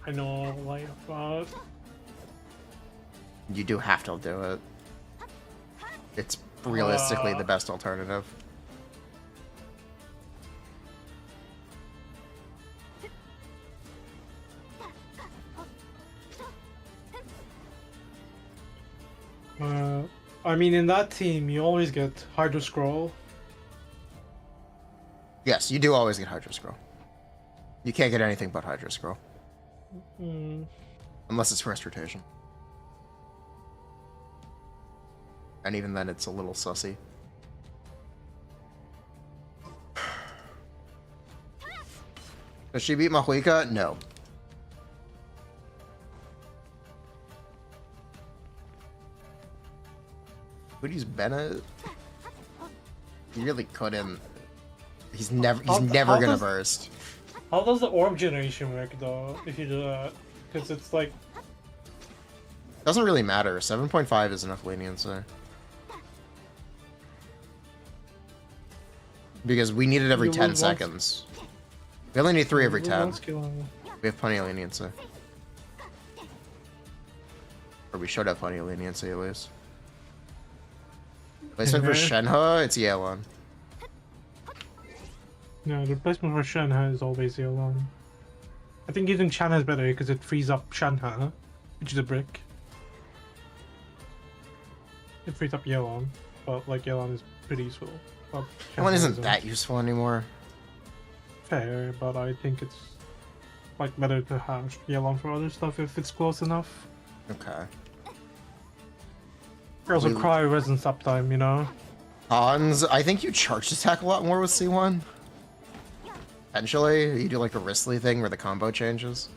S2: I know, like, but
S1: You do have to do it. It's realistically the best alternative.
S2: I mean, in that team, you always get Hydro Scroll.
S1: Yes, you do always get Hydra Scroll. You can't get anything but Hydra Scroll. Unless it's first rotation. And even then, it's a little sussy. Does she beat Mavuika? No. Could use Bennett? You really couldn't. He's never
S2: How
S1: gonna
S2: does-
S1: burst.
S2: How does the orb generation work though? If you do that, because it's like
S1: Doesn't really matter. 7.5 is enough leniency. Because we need it every
S2: You
S1: 10
S2: lose
S1: seconds. We only need 3 every
S2: lose
S1: 10.
S2: one skill.
S1: We have plenty of leniency. Or we should have plenty of leniency at least. Placement for
S2: Okay.
S1: Shenhe, it's yelan.
S2: No, the replacement for Shenhe is always yelan. I think using Shenhe is better because it frees up Shenhe, which is a brick. It frees up yelan, but like yelan is pretty useful. But
S1: Yelan
S2: Shenhe
S1: isn't that useful anymore.
S2: fair, but I think it's like better to have yelan for other stuff if it's close enough.
S1: Okay.
S2: Also,
S1: We-
S2: cry resin's uptime, you know.
S1: Cons, I think you charge attack a lot more with C1. Potentially, you do like the Wristly thing where the combo changes.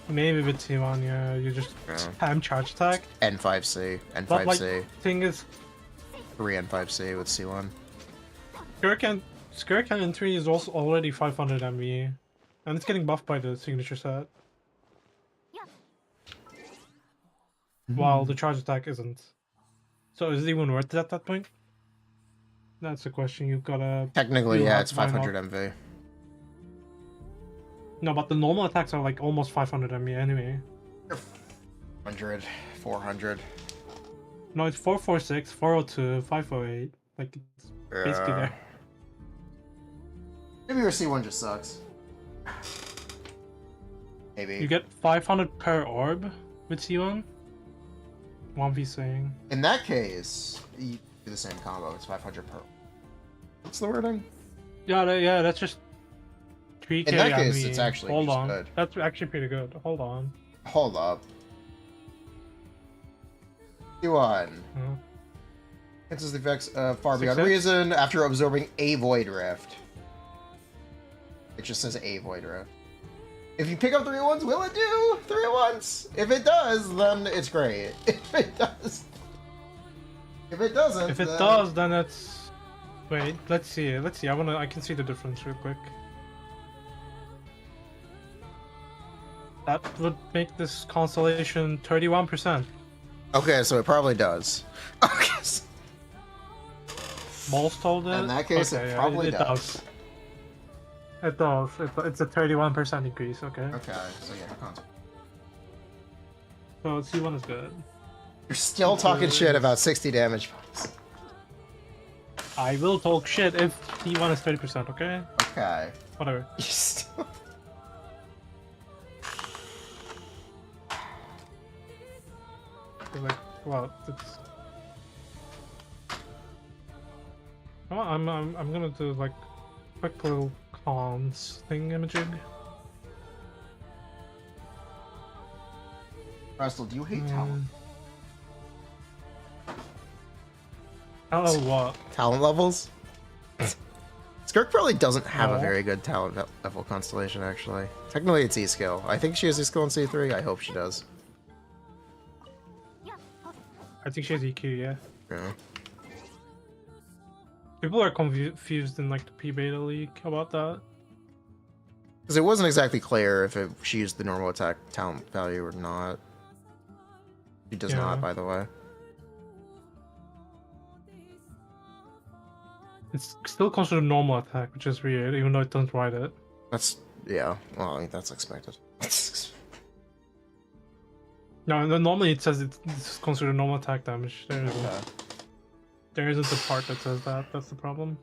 S2: Maybe with T1, yeah, you just
S1: Yeah.
S2: spam charge attack.
S1: N5C,
S2: But like,
S1: N5C,
S2: thing is,
S1: 3 N5C with C1.
S2: Skirk and N3 is also already 500 MV, and it's getting buffed by the signature set. While the charge attack isn't. So is it even worth it at that point? That's the question you've gotta...
S1: Technically,
S2: You
S1: yeah,
S2: have
S1: it's
S2: why not?
S1: 500 MV.
S2: No, but the normal attacks are like almost 500 MV anyway.
S1: 100, 400.
S2: No, it's 446, 402, 508. Like, it's basically there.
S1: Maybe your C1 just sucks. Maybe.
S2: You get 500 per orb with C1. 1v saying.
S1: In that case, you do the same combo. It's 500 per. What's the wording?
S2: Yeah, that's just 3k.
S1: In that case,
S2: MV.
S1: it's actually
S2: Hold
S1: just
S2: on.
S1: good.
S2: That's actually pretty good. Hold on.
S1: Hold up. C1.
S2: Uh,
S1: Cancels the effects far beyond
S2: Success?
S1: reason after absorbing a Void Rift. It just says a Void Rift. If you pick up 3 ones, will it do 3 ones? If it does, then it's great. If it does. If it doesn't,
S2: if it
S1: then...
S2: does, then it's. Wait, let's see. I can see the difference real quick. That would make this constellation 31%.
S1: Okay, so it probably does. Okay.
S2: Balls told it.
S1: In that case, it
S2: yeah,
S1: probably
S2: it does. It does. It's a 31% increase. Okay.
S1: Okay, so yeah, console.
S2: So C1 is good.
S1: You're still talking shit about 60 damage points.
S2: I will talk shit if C1 is 30%. Okay.
S1: Okay.
S2: Whatever.
S1: You still...
S2: Like, well, it's. Oh, I'm gonna do like quick little cons thing imaging.
S1: Crystal, do you hate talent?
S2: Oh, what?
S1: Talent levels? Skirk probably doesn't have a
S2: No.
S1: very good talent level constellation, actually. Technically, it's E-skill. I think she has E-skill in C3. I hope she does.
S2: I think she has EQ, yeah.
S1: Yeah.
S2: People are confused in like the P-Beta leak about that.
S1: Because it wasn't exactly clear if she used the normal attack talent value or not. She does
S2: Yeah.
S1: not, by the way.
S2: It's still considered normal attack, which is weird, even though it doesn't write it.
S1: That's... yeah. Well, I mean, that's expected.
S2: No, normally it says it's considered normal attack damage.
S1: Okay.
S2: There isn't the part that says that. That's the problem.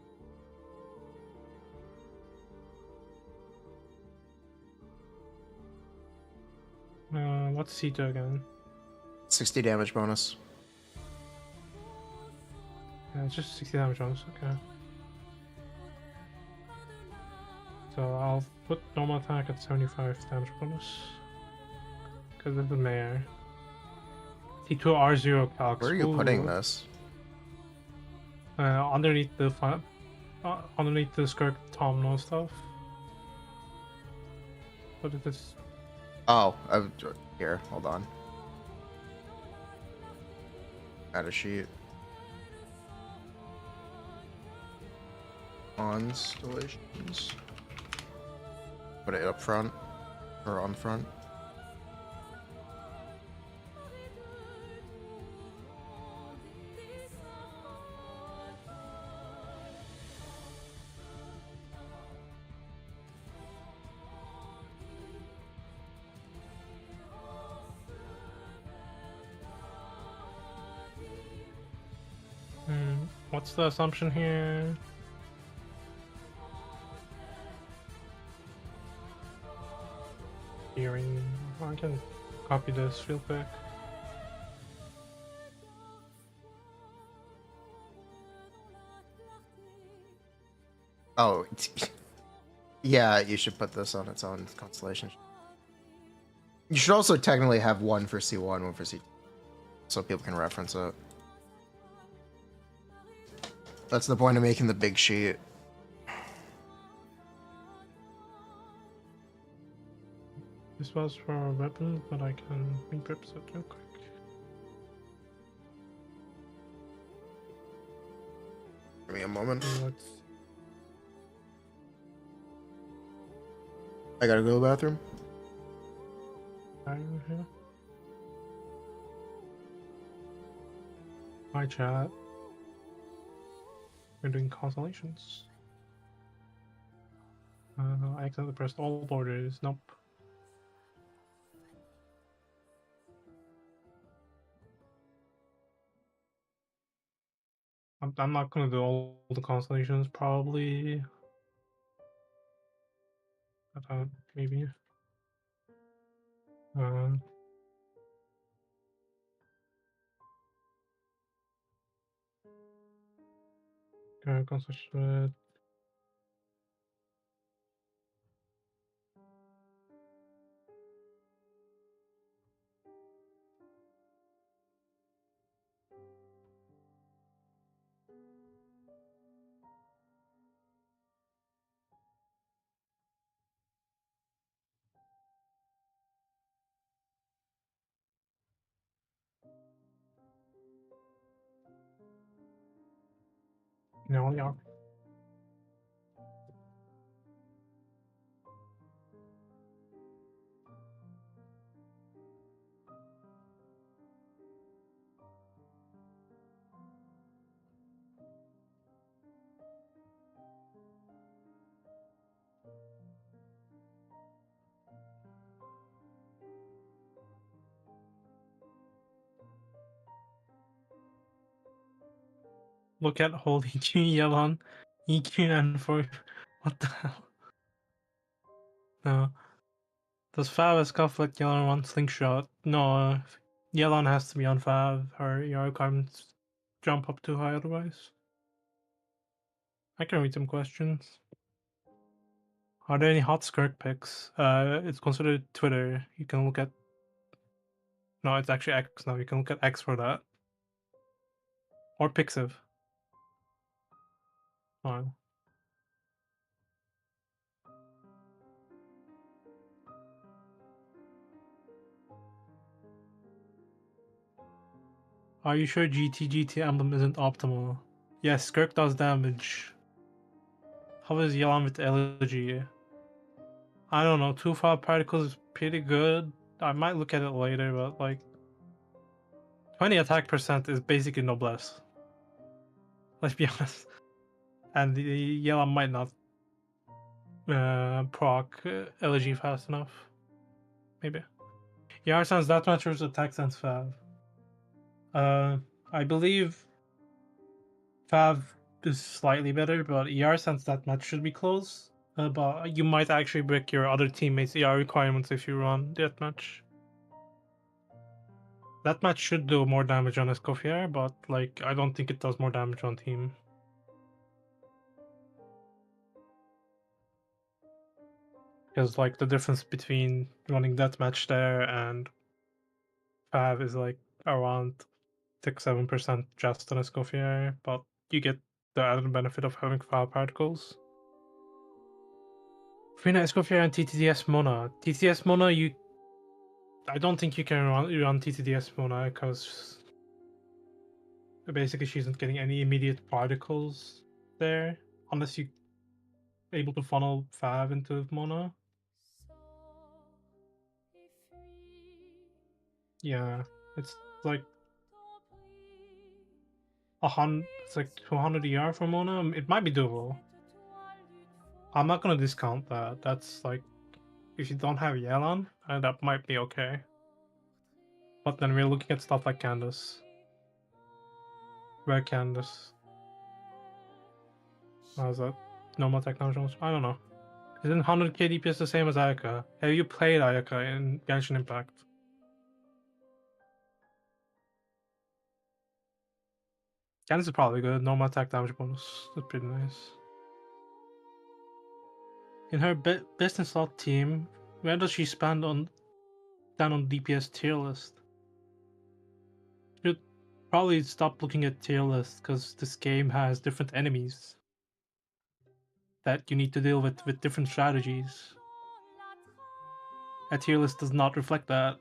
S2: What's C2 again?
S1: 60 damage bonus.
S2: Yeah, it's just 60 damage bonus. Okay. So I'll put normal attack at 75 damage bonus. Because of the mayor. T2 R0 calcs.
S1: Where are you putting
S2: Ooh.
S1: this?
S2: Underneath the underneath the Skirk Tomno stuff. What is this?
S1: Oh, here, hold on. Add a sheet. constellations. Put it up front or on front.
S2: What's the assumption here? Hearing. I can copy this real quick.
S1: Oh, yeah, you should put this on its own constellation. You should also technically have one for C1, one for C2, so people can reference it. That's the point of making the big sheet.
S2: This was for a weapon, but I can repurpose it real quick.
S1: Give me a moment.
S2: Let's...
S1: I gotta go to the bathroom.
S2: Here. Hi chat. We're doing constellations. I accidentally pressed all borders. Nope. I'm not gonna do all the constellations probably. But maybe. Constellation. No, yeah. Look at hold EQ, yelan, EQ, and for what the hell? No. Does Fav has conflict yelan on slingshot? No, yelan has to be on Fav. Her ER requirements jump up too high otherwise. I can read some questions. Are there any hot Skirk picks? It's considered Twitter. You can look at. No, it's actually X now. You can look at X for that. Or Pixiv. Fine. Are you sure GT emblem isn't optimal? Yes, Skirk does damage. How is Yelan with Elegy? I don't know, 2-5 particles is pretty good. I might look at it later, but like 20 attack percent is basically noblesse. Let's be honest. And the Yelan might not proc Elegy fast enough. Maybe. Yeah, sense that much versus attack sense Fav. I believe Fav is slightly better, but ER sense that match should be close. But you might actually break your other teammates' ER requirements if you run that match. That match should do more damage on Escoffier, but like I don't think it does more damage on team. Because like the difference between running that match there and Fav is like around 6-7% just on Escoffier, but you get the added benefit of having Fav particles. Furina, Escoffier, and TTDS Mona. TTDS Mona, I don't think you can run TTDS Mona because basically she isn't getting any immediate particles there unless you able to funnel Fab into Mono. Yeah, it's like it's like 200 ER for Mono. It might be doable. I'm not gonna discount that. That's like, if you don't have Yelan, that might be okay. But then we're looking at stuff like Candace. Where Candace? How's that? Normal technology? I don't know. Isn't 100k DPS the same as Ayaka? Have you played Ayaka in Genshin Impact? Candace is probably good. Normal attack damage bonus. That's pretty nice. In her business slot team, where does she stand on DPS tier list? Should probably stop looking at tier list because this game has different enemies that you need to deal with different strategies. A tier list does not reflect that.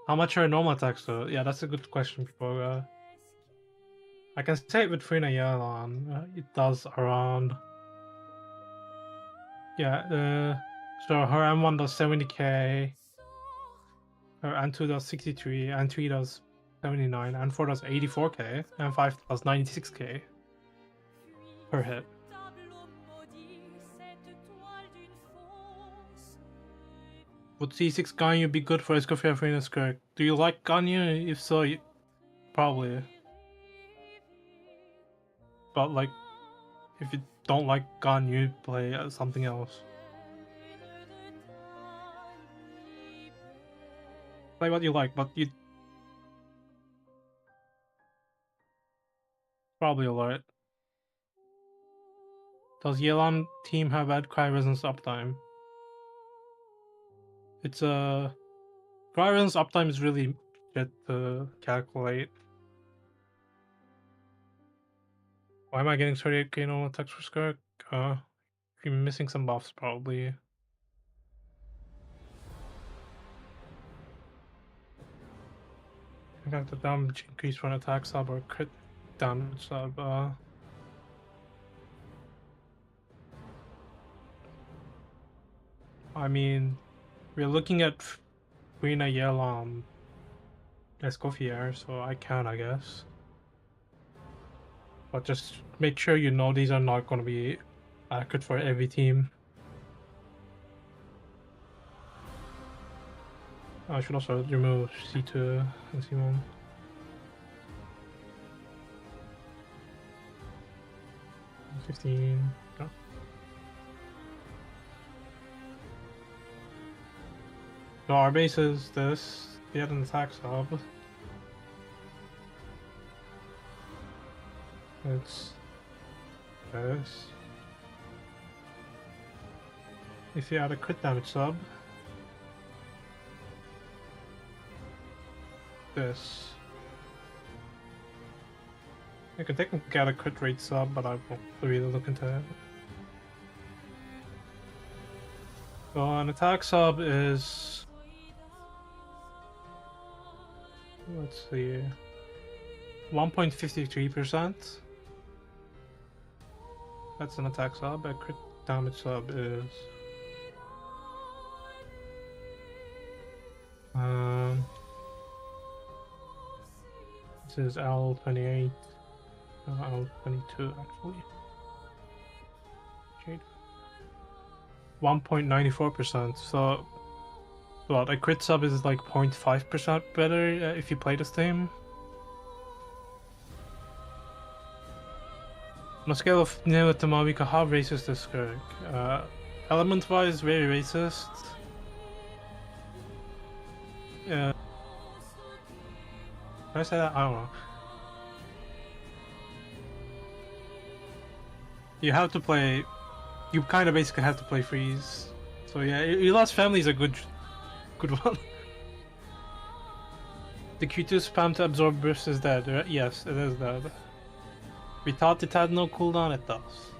S2: How much are normal attacks though? Yeah, that's a good question, people. I can say it with Furina Yelan. It does around. Yeah, so her M1 does 70k, her N2 does 63, N3 does 79, N4 does 84k, N5 does 96k per hit. Would C6 Ganyu be good for Escoffier Furina Skirk? Do you like Ganyu? If so, probably. But like, if you don't like Ganyu, play something else. Play what you like, but you probably alright. Does Yelan team have bad cry resistance uptime? It's a cry resistance uptime is really shit to calculate. Why am I getting 38k normal attacks for Skirk? You're missing some buffs probably. I got the damage increase for an attack sub or crit damage sub. I mean, we're looking at Furina Yelan Escoffier, so I can, I guess. But just make sure you know these are not going to be accurate for every team. I should also remove C2 and C1. $15. No. So our base is this. We had an attack sub. It's this. If you add a crit damage sub, this. I can technically get a crit rate sub, but I won't really look into it. So an attack sub is, let's see, 1.53%. That's an attack sub. A crit damage sub is this is L28, L22 actually. 1.94%. So, well, a crit sub is like 0.5% better if you play this team. On a scale of 0 to Mavuika, how racist is Skirk? Element-wise, very racist. Can I say that? I don't know. You have to play. You kind of basically have to play freeze. So yeah, your last family is a good one. The Q2 spam to absorb burst is dead, right? Yes, it is dead. We thought it had no cooldown, it does.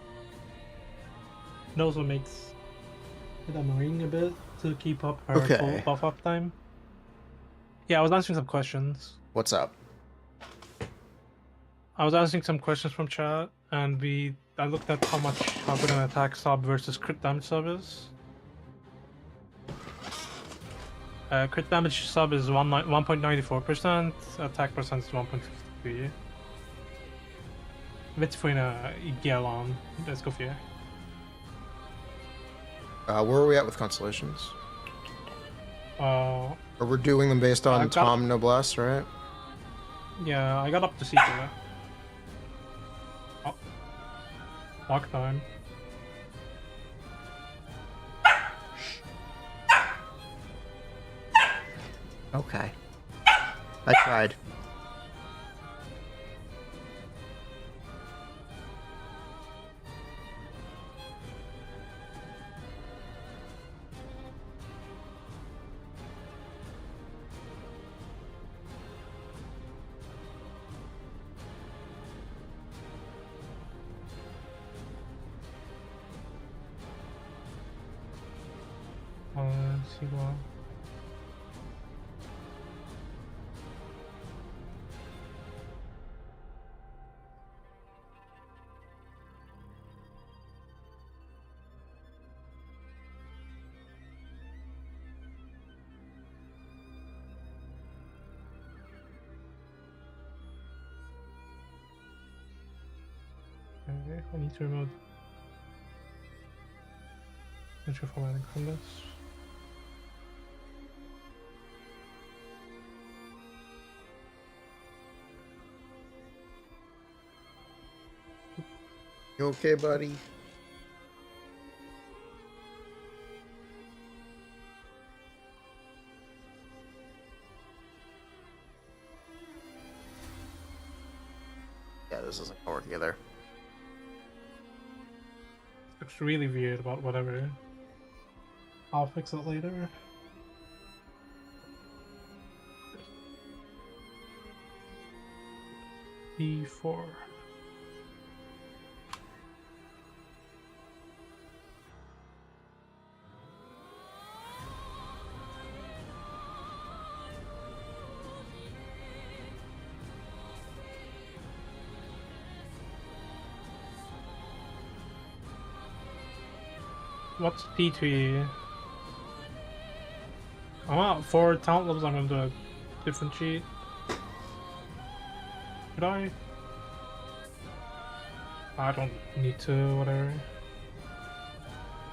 S2: It also makes it annoying a bit to keep up her full buff up time. Yeah, I was answering some questions.
S1: What's up?
S2: I was answering some questions from chat, and we I looked at how good an attack sub versus crit damage sub is. Crit damage sub is 1.94%, attack percent is 1.53. With Furina, yelan. Let's go for you.
S1: Where are we at with constellations? Or we're doing them based on Tom Noblesse, right?
S2: Yeah, I got up to C4. Oh. Lock time.
S1: Okay. I tried.
S2: See what. Okay, I need to remove central formatting from this.
S1: You okay, buddy? Yeah, this isn't gonna work together.
S2: Looks really weird, but whatever. I'll fix it later. E4. What's D3? I'm at 4 talent levels. I'm gonna do a different cheat. Could I? I don't need to, whatever.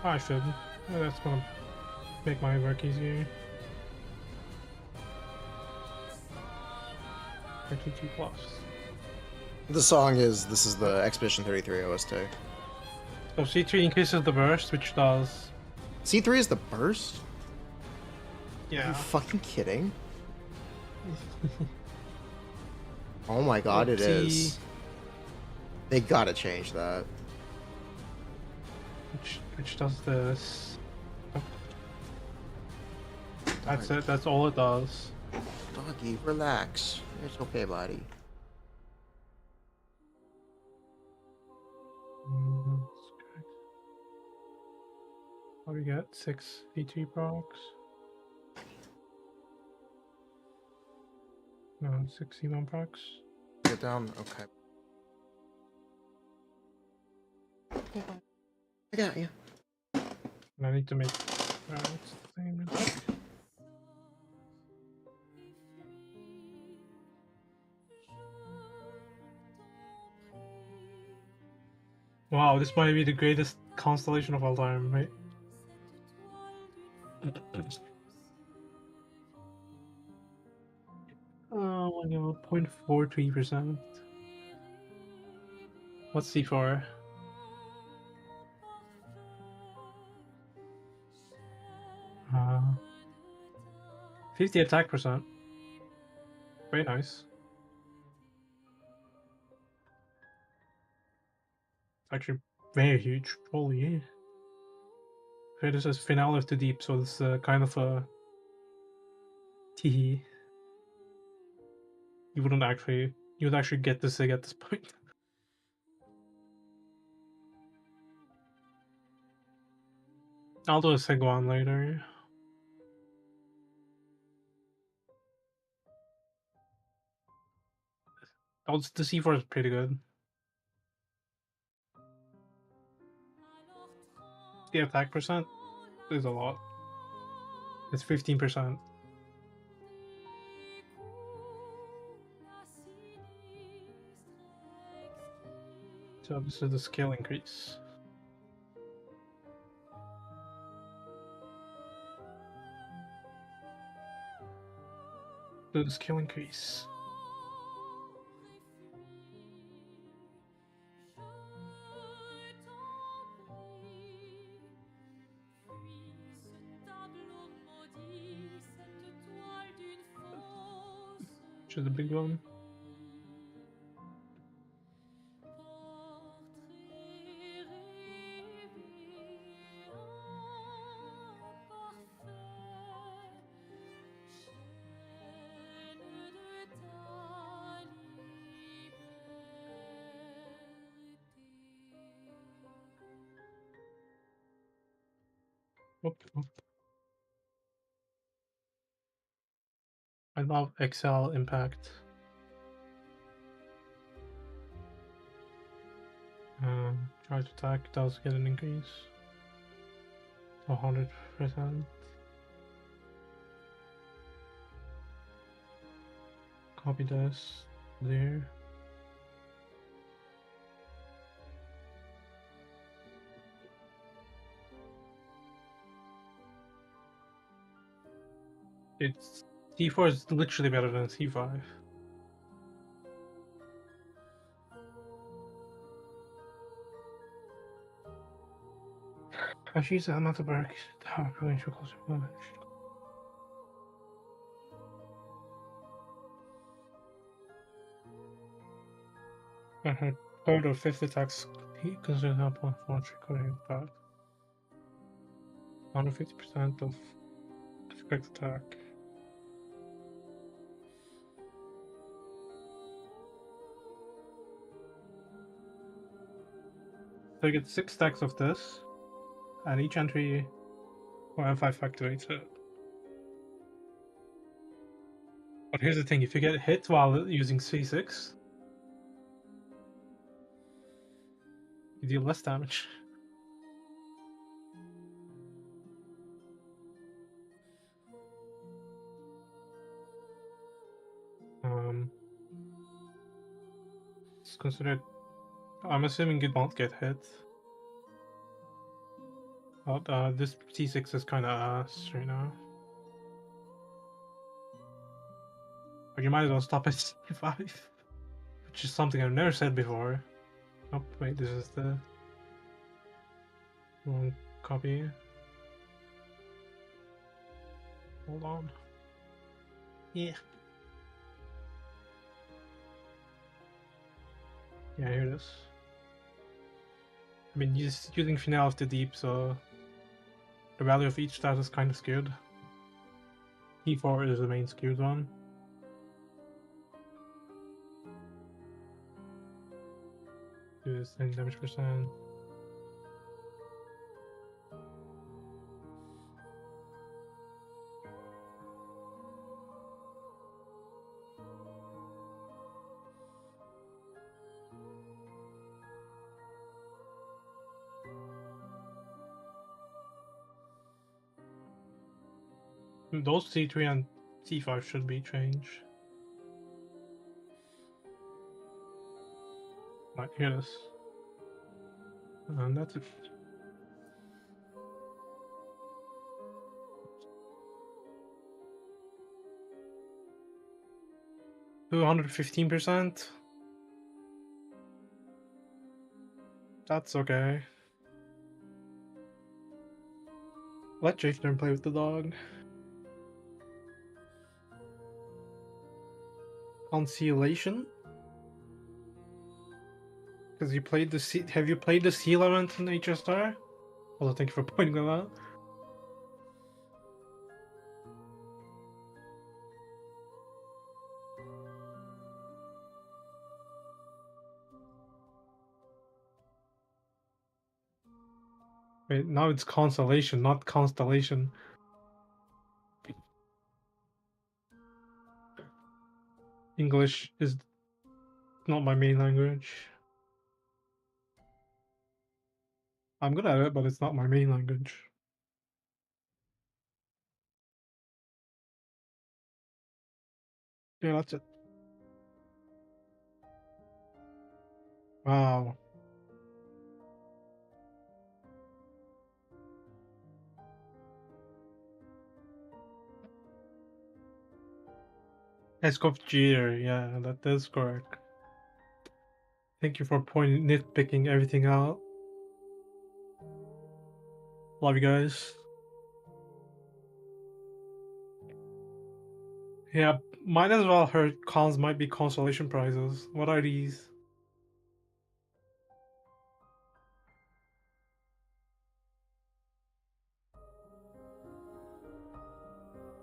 S2: I should. That's gonna make my work easier. 32 plus.
S1: The song is, this is the Expedition 33 OST.
S2: So C3 increases the burst, which does...
S1: C3 is the burst? Are
S2: Yeah.
S1: you fucking kidding? Oh my god, it is. They gotta change that.
S2: Which does this. Oh. That's it, that's all it does.
S1: Doggy, relax. It's okay, buddy.
S2: What do we get? 6 V2 procs? No, 6 C1 procs.
S1: Get down, okay. I got you.
S2: And I need to make. It's the same. Wow, this might be the greatest constellation of all time, right? Oh my god, 0.43%. What's C4? 50 attack percent. Very nice. Actually, very huge. Holy. Okay, this is finale of too deep, so it's kind of a tee. You would actually get the sig at this point. I'll do a sig one later. Oh, the C4 is pretty good. 60 attack percent is a lot. It's 15%. So this is the skill increase. Do the skill increase. Which is the big one. Whoop, whoop. I love Excel impact. Charge attack does get an increase. 100%. Copy this there. It's C4 is literally better than C5. She's a matter berg. Her third or fifth attacks he considers help on launch recording back. 150% of expect attack. So you get 6 stacks of this, and each entry or M5 activates it. But here's the thing, if you get hit while using C6, you deal less damage. It's considered. I'm assuming you don't get hit. But this C6 is kind of ass right now. But you might as well stop at C5, which is something I've never said before. Oh wait, this is the wrong copy. Hold on. Yeah. Yeah, here it is. I mean, just using Finale of the Deep, so the value of each stat is kind of skewed. E4 is the main skewed one. Do this thing, damage percent. Those C3 and C5 should be changed. Right, here it is. And that's it. $215%. That's okay. Let Jafner play with the dog. Concealation? Because you played the sea. Have you played the seal event in HSR? Also, thank you for pointing that out. Wait, now it's consolation, not constellation. English is not my main language. I'm good at it, but it's not my main language. Yeah, that's it. Wow. Escoffier, yeah, that is correct. Thank you for nitpicking everything out. Love you guys. Yeah, might as well her cons might be consolation prizes. What are these?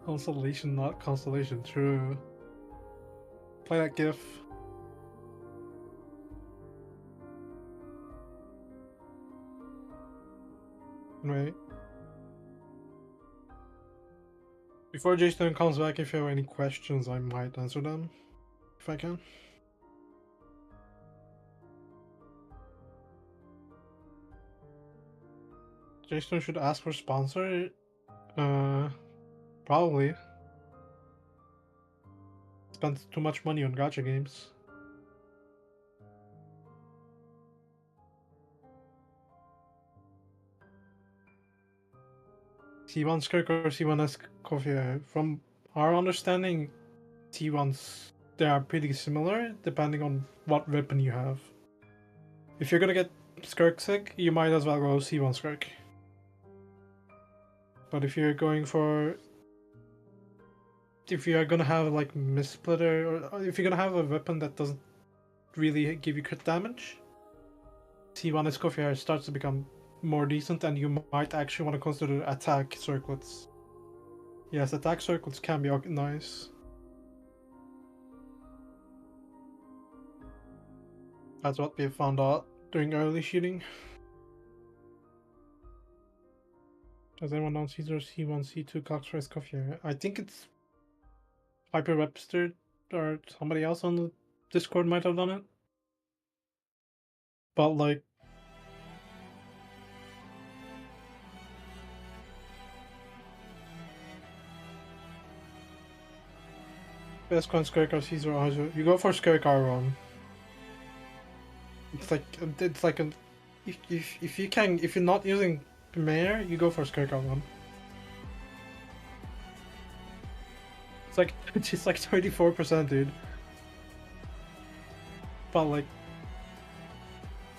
S2: Consolation, not constellation, true. Play that gif. Right. Before Jason comes back, if you have any questions, I might answer them. If I can. Jason should ask for sponsor. Probably. Spent too much money on gacha games. C1 Skirk or C1 Coffee. From our understanding, T1s, they are pretty similar depending on what weapon you have. If you're gonna get Skirk sick, you might as well go C1 Skirk. But if you're going for... If you're gonna have like Missplitter, or if you're gonna have a weapon that doesn't really give you crit damage, C1 Escoffier starts to become more decent, and you might actually want to consider attack circlets. Yes, attack circlets can be nice. That's what we found out during early shooting. Does anyone know Caesar C1, C2 Cox for Escoffier? I think it's Hyper Webster or somebody else on the Discord might have done it. But like, best con Skirk or Caesar R0. You go for Skirk R1. It's like a if you can, if you're not using Mare, you go for Skirk R1. It's like 34%, dude. But like,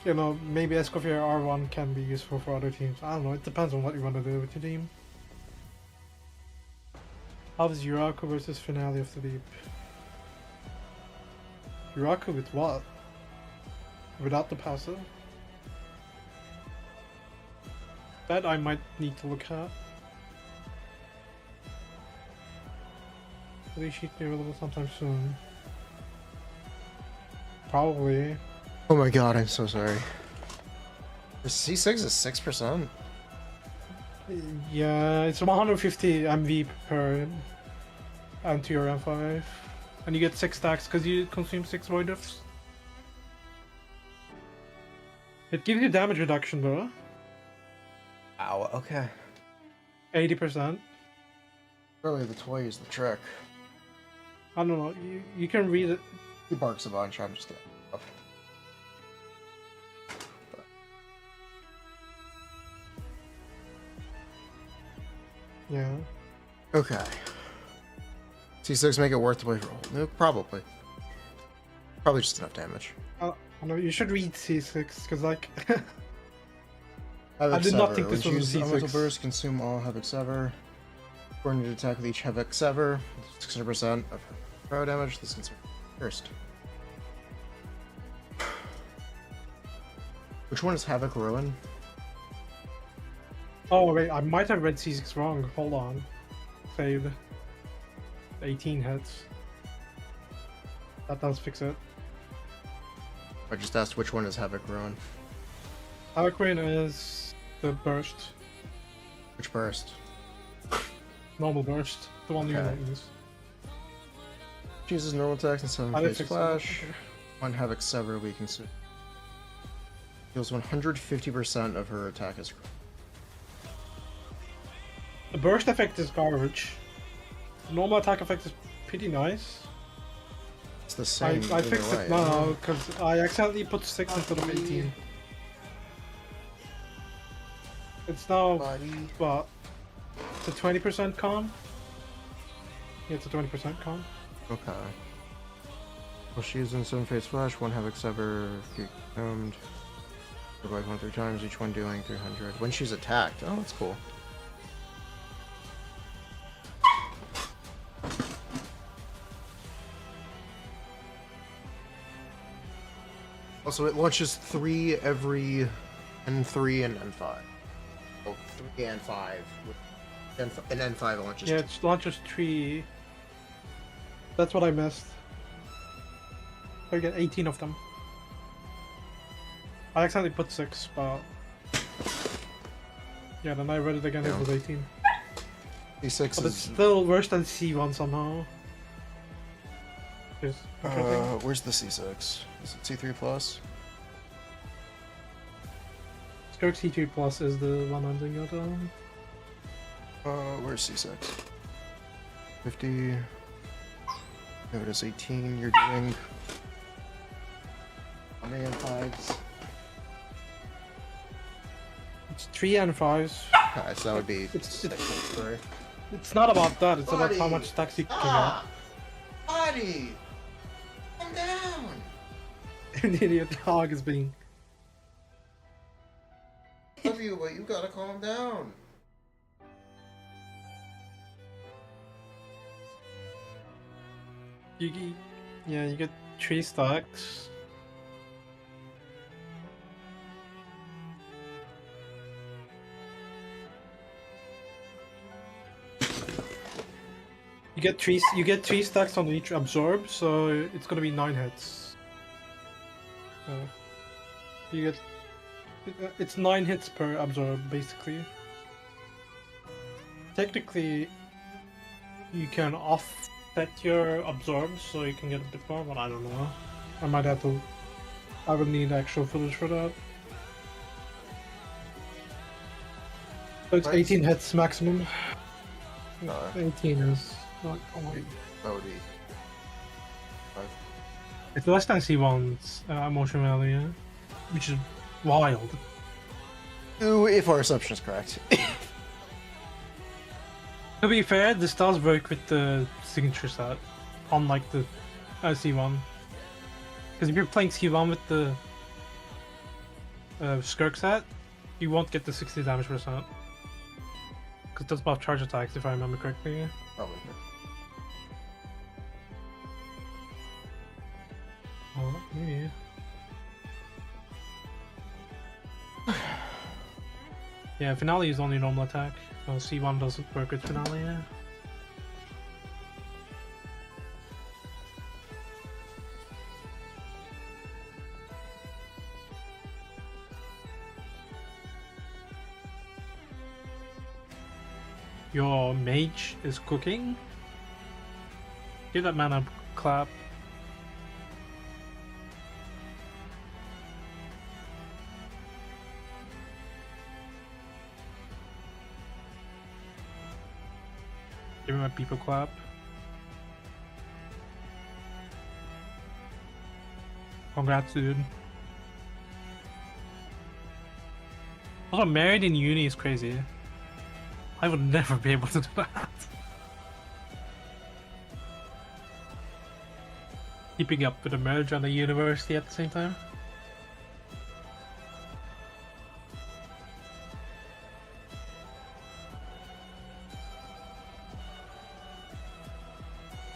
S2: you know, maybe Escoffier R1 can be useful for other teams. I don't know, it depends on what you want to do with your team. How's Yuraku versus Finale of the Deep? Yuraku with what? Without the passive? That I might need to look at. Will sheet be available sometime soon? Probably.
S1: Oh my god, I'm so sorry. The C6 is 6%?
S2: Yeah, it's 150 MV per to your M5. And you get 6 stacks because you consume 6 void rifts. It gives you damage reduction though.
S1: Ow, okay.
S2: 80%.
S1: Really, the toy is the trick.
S2: I don't know, you can read it.
S1: He barks a bunch, I'm just gonna...
S2: Yeah.
S1: Okay. C6 make it worth the wait roll? No, probably. Probably just enough damage.
S2: I know, you should read C6, because like...
S1: Havoc
S2: I did not
S1: Sever.
S2: think this
S1: When
S2: was a
S1: choose elemental
S2: C6.
S1: burst, consume all Havoc Sever. According to attack with each Havoc Sever, 600% of throw damage. This is first. Which one is Havoc Ruin?
S2: Oh wait, I might have read C6 wrong. Hold on. Save. 18 hits. That does fix it.
S1: I just asked which one is Havoc Ruin.
S2: Havoc Rain is the burst.
S1: Which burst?
S2: Normal burst. The one you
S1: Okay.
S2: don't use.
S1: Chooses normal attacks and
S2: I did
S1: 7 phase
S2: fix
S1: flash.
S2: it.
S1: One Havoc Sever weakens. Deals 150% of her attack is.
S2: The burst effect is garbage. The normal attack effect is pretty nice.
S1: It's the same.
S2: I fixed it now because I accidentally put 6 instead of 18. It's now what? It's a 20% con? Yeah, it's a 20% con.
S1: Okay. Well, she is in 7-phase flash, 1 havoc sever, consumed. Revive 1 3 times, each one dealing 300. When she's attacked. Oh, that's cool. Also, it launches 3 every N3 and N5. Oh, 3 and 5. And N5 launches.
S2: Yeah, it launches 3. That's what I missed. I get 18 of them. I accidentally put 6, but yeah, then I read it again. It was 18.
S1: C6
S2: but it's still worse than C1 somehow.
S1: Where's the C6? Is it C3 plus?
S2: Skirk C3 plus is the one I'm thinking of.
S1: Where's C6? 50. There it is, 18. You're doing. How many N5s?
S2: It's 3 and 5s.
S1: Okay, so that would be.
S2: It's not about that, it's about how much stacks you can get.
S1: Buddy! Calm down!
S2: An idiot dog is being.
S1: Love you, but you gotta calm down.
S2: You get 3 stacks. You get 3 stacks on each absorb, so it's gonna be 9 hits. You get it's 9 hits per absorb basically. Technically, you can offset your absorbs so you can get a bit more, but I don't know. I might have to. I would need actual footage for that. So it's 18 hits maximum.
S1: No.
S2: 18 is not.
S1: That would be. 5.
S2: It's less than C1's emotion value, which is wild.
S1: Ooh, if our assumption is correct.
S2: To be fair, this does work with the signature set, unlike the C1. Because if you're playing C1 with the Skirk set, you won't get the 60 damage percent. Because that's about charge attacks, if I remember correctly.
S1: Probably.
S2: Oh, maybe. Yeah, Finale is only normal attack. So C1 doesn't work with Finale, yeah. Your mage is cooking? Give that man a clap. Give him a people clap. Congrats, dude. Also, married in uni is crazy. I would never be able to do that. Keeping up with a marriage and a university at the same time.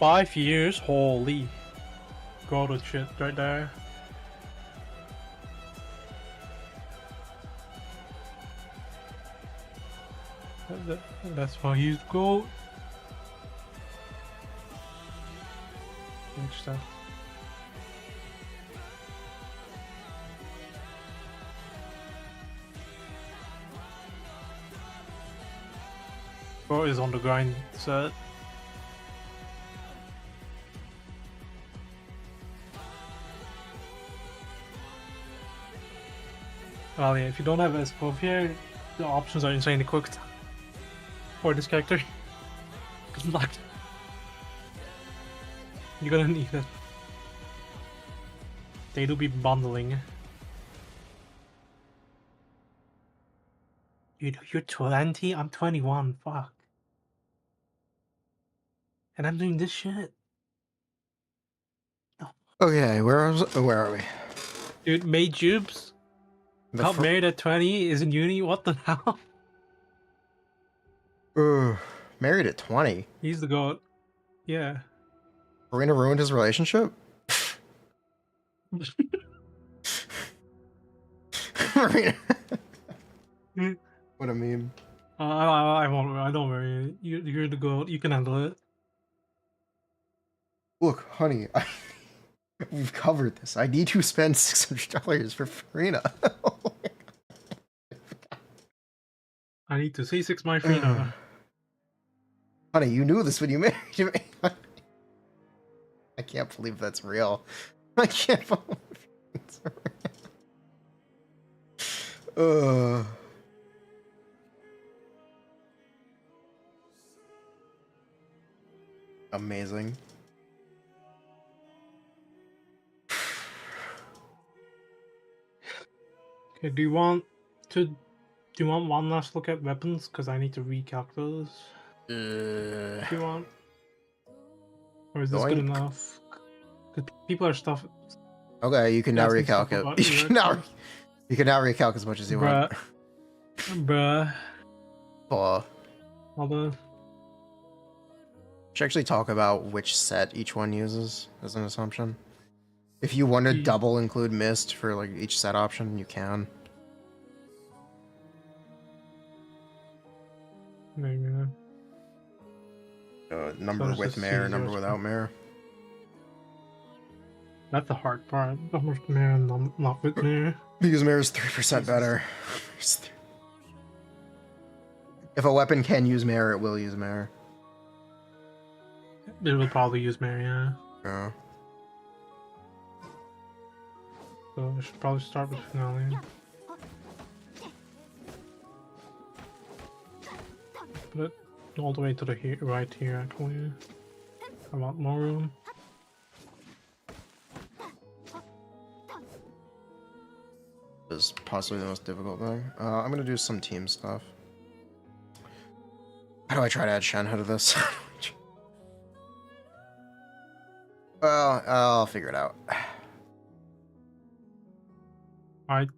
S2: Five years? Holy. God shit right there. That's why he's gold. Interesting. Bro is on the grind set. Well, yeah, if you don't have Escove here, the options are insanely cooked for this character. Good luck. You're gonna need it. They do be bundling. Dude, you're 20? I'm 21. Fuck. And I'm doing this shit.
S1: Okay, where are we?
S2: Dude, May Jubes got married at 20, is in uni. What the hell?
S1: Married at 20.
S2: He's the goat. Yeah.
S1: Furina ruined his relationship? Furina. What a meme.
S2: I won't. I don't worry. You're the goat. You can handle it.
S1: Look, honey, we've covered this. I need to spend $600 for Furina.
S2: I need to C6 my Furina.
S1: Honey, you knew this when you married me. I can't believe that's real. I can't believe it's real. Amazing.
S2: Okay, do you want one last look at weapons? Because I need to recalc those. Do you want? Or is this good enough? Because people are stuff.
S1: Okay, you can now recalc it. You can now recalc as much as you want.
S2: Bruh.
S1: We should actually talk about which set each one uses as an assumption. If you want to double include mist for like each set option, you can.
S2: Maybe.
S1: Number with mare, number without mare.
S2: That's the hard part. Number with mare and not with mare.
S1: Because mare is 3% better. If a weapon can use mare, it will use mare.
S2: It will probably use mare, yeah.
S1: Yeah.
S2: So I should probably start with finale. Put it all the way to the right here, actually. I want more room.
S1: This is possibly the most difficult thing. I'm gonna do some team stuff. How do I try to add Shenhe to this? Well, I'll figure it out.
S2: Alright.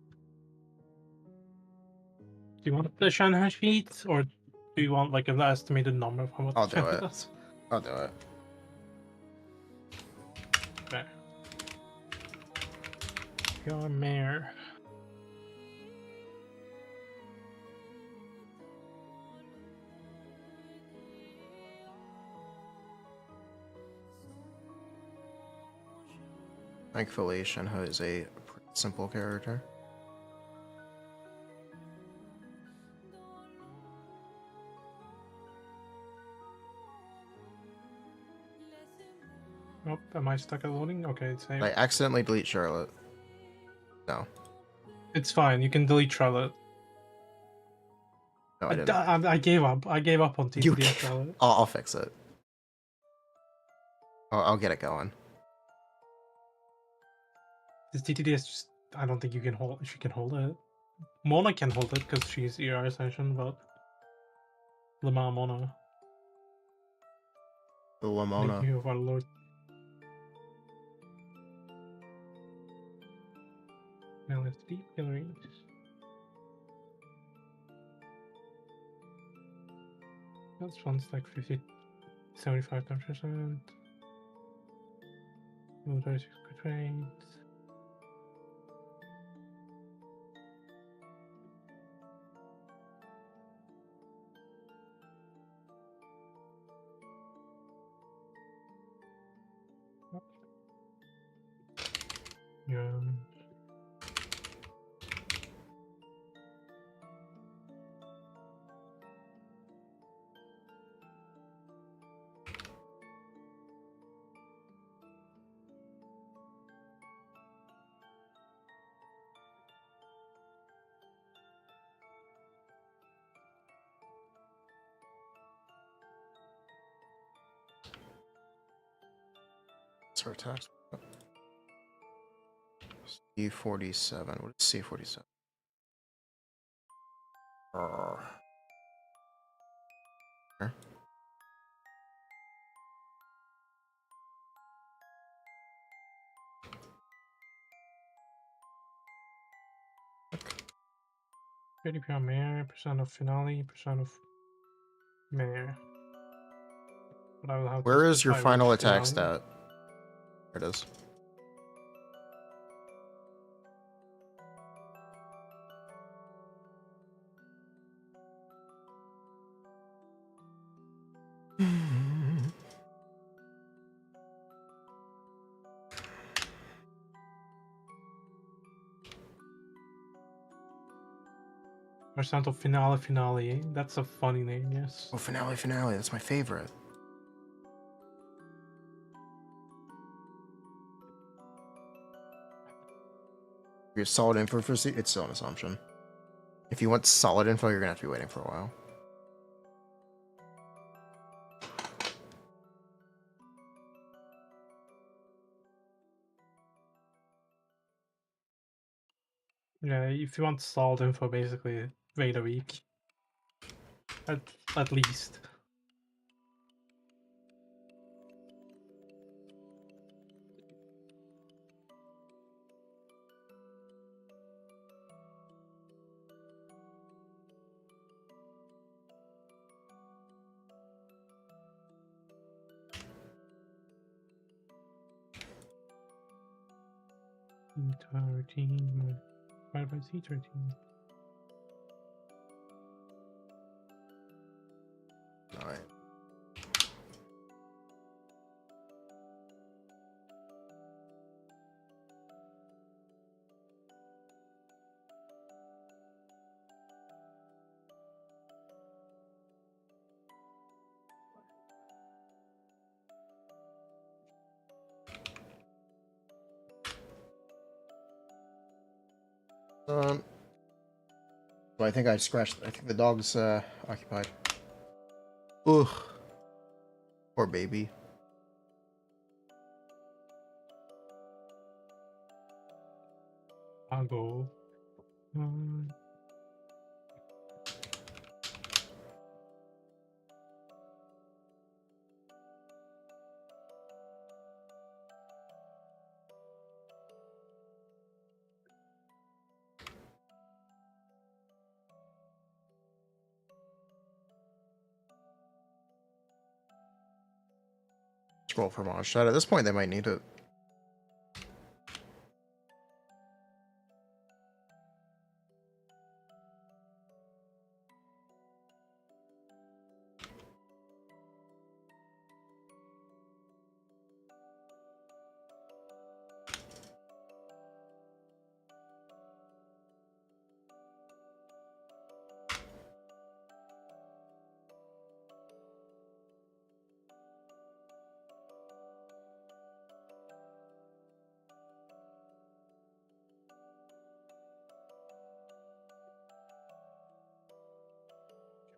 S2: Do you want the Shenhe sheet, or do you want like an estimated number of how much?
S1: I'll do it. I'll do it.
S2: Okay. Your mare.
S1: Thankfully, Shenhe is a pretty simple character.
S2: Oh, am I stuck at loading? Okay, it's saved.
S1: I accidentally delete Charlotte. No.
S2: It's fine. You can delete Charlotte.
S1: No, I didn't.
S2: I gave up. I gave up on TTD Charlotte.
S1: I'll fix it. I'll get it going.
S2: This TTDS just, I don't think you can hold. She can hold it. Mona can hold it because she's ER Ascension, but Lama Mona.
S1: The Lamona.
S2: Thank you, our Lord. Now let's deep gallery. That's one stack 50, 75%. Military 6 trades. Yeah.
S1: our attacks. C47. What is C47? Here.
S2: $30 mayor, percent of finale, percent of mayor. But I will have
S1: Where
S2: to
S1: is your
S2: specify
S1: final
S2: which
S1: attack
S2: finale.
S1: stat? There it is.
S2: Percent of finale. That's a funny name, yes.
S1: Oh, finale. That's my favorite. Your solid info for it's still an assumption. If you want solid info, you're gonna have to be waiting for a while.
S2: Yeah, if you want solid info, basically wait a week. At least. C13 divided by C13.
S1: All right. Well, I think I scratched. I think the dog's occupied. Ugh. Poor baby.
S2: I'll go.
S1: Scroll for mod shot. At this point, they might need it.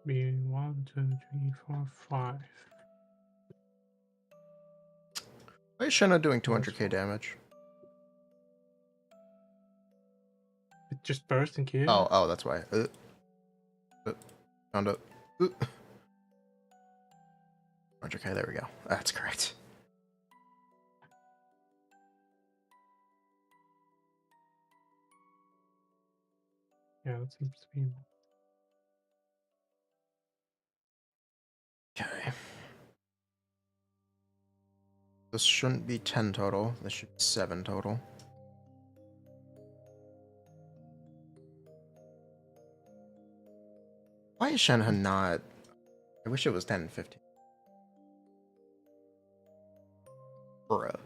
S2: Be 1, 2, 3, 4, 5.
S1: Why is Shenna doing 200k damage?
S2: It just burst in Q.
S1: Oh, that's why. Found it. 200k, there we go. That's correct.
S2: Yeah, that seems to be.
S1: Okay. This shouldn't be 10 total. This should be 7 total. Why is Shenhe not... I wish it was 10 and 15. Bruh.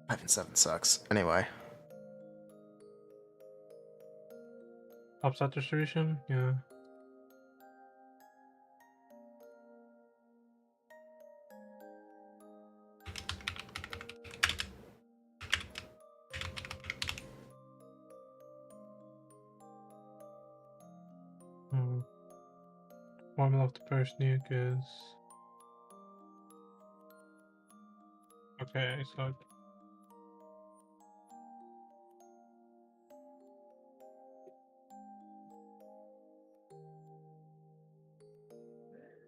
S1: 5 and 7 sucks. Anyway.
S2: Upside distribution? Yeah. Formula of the first nuke is Okay, so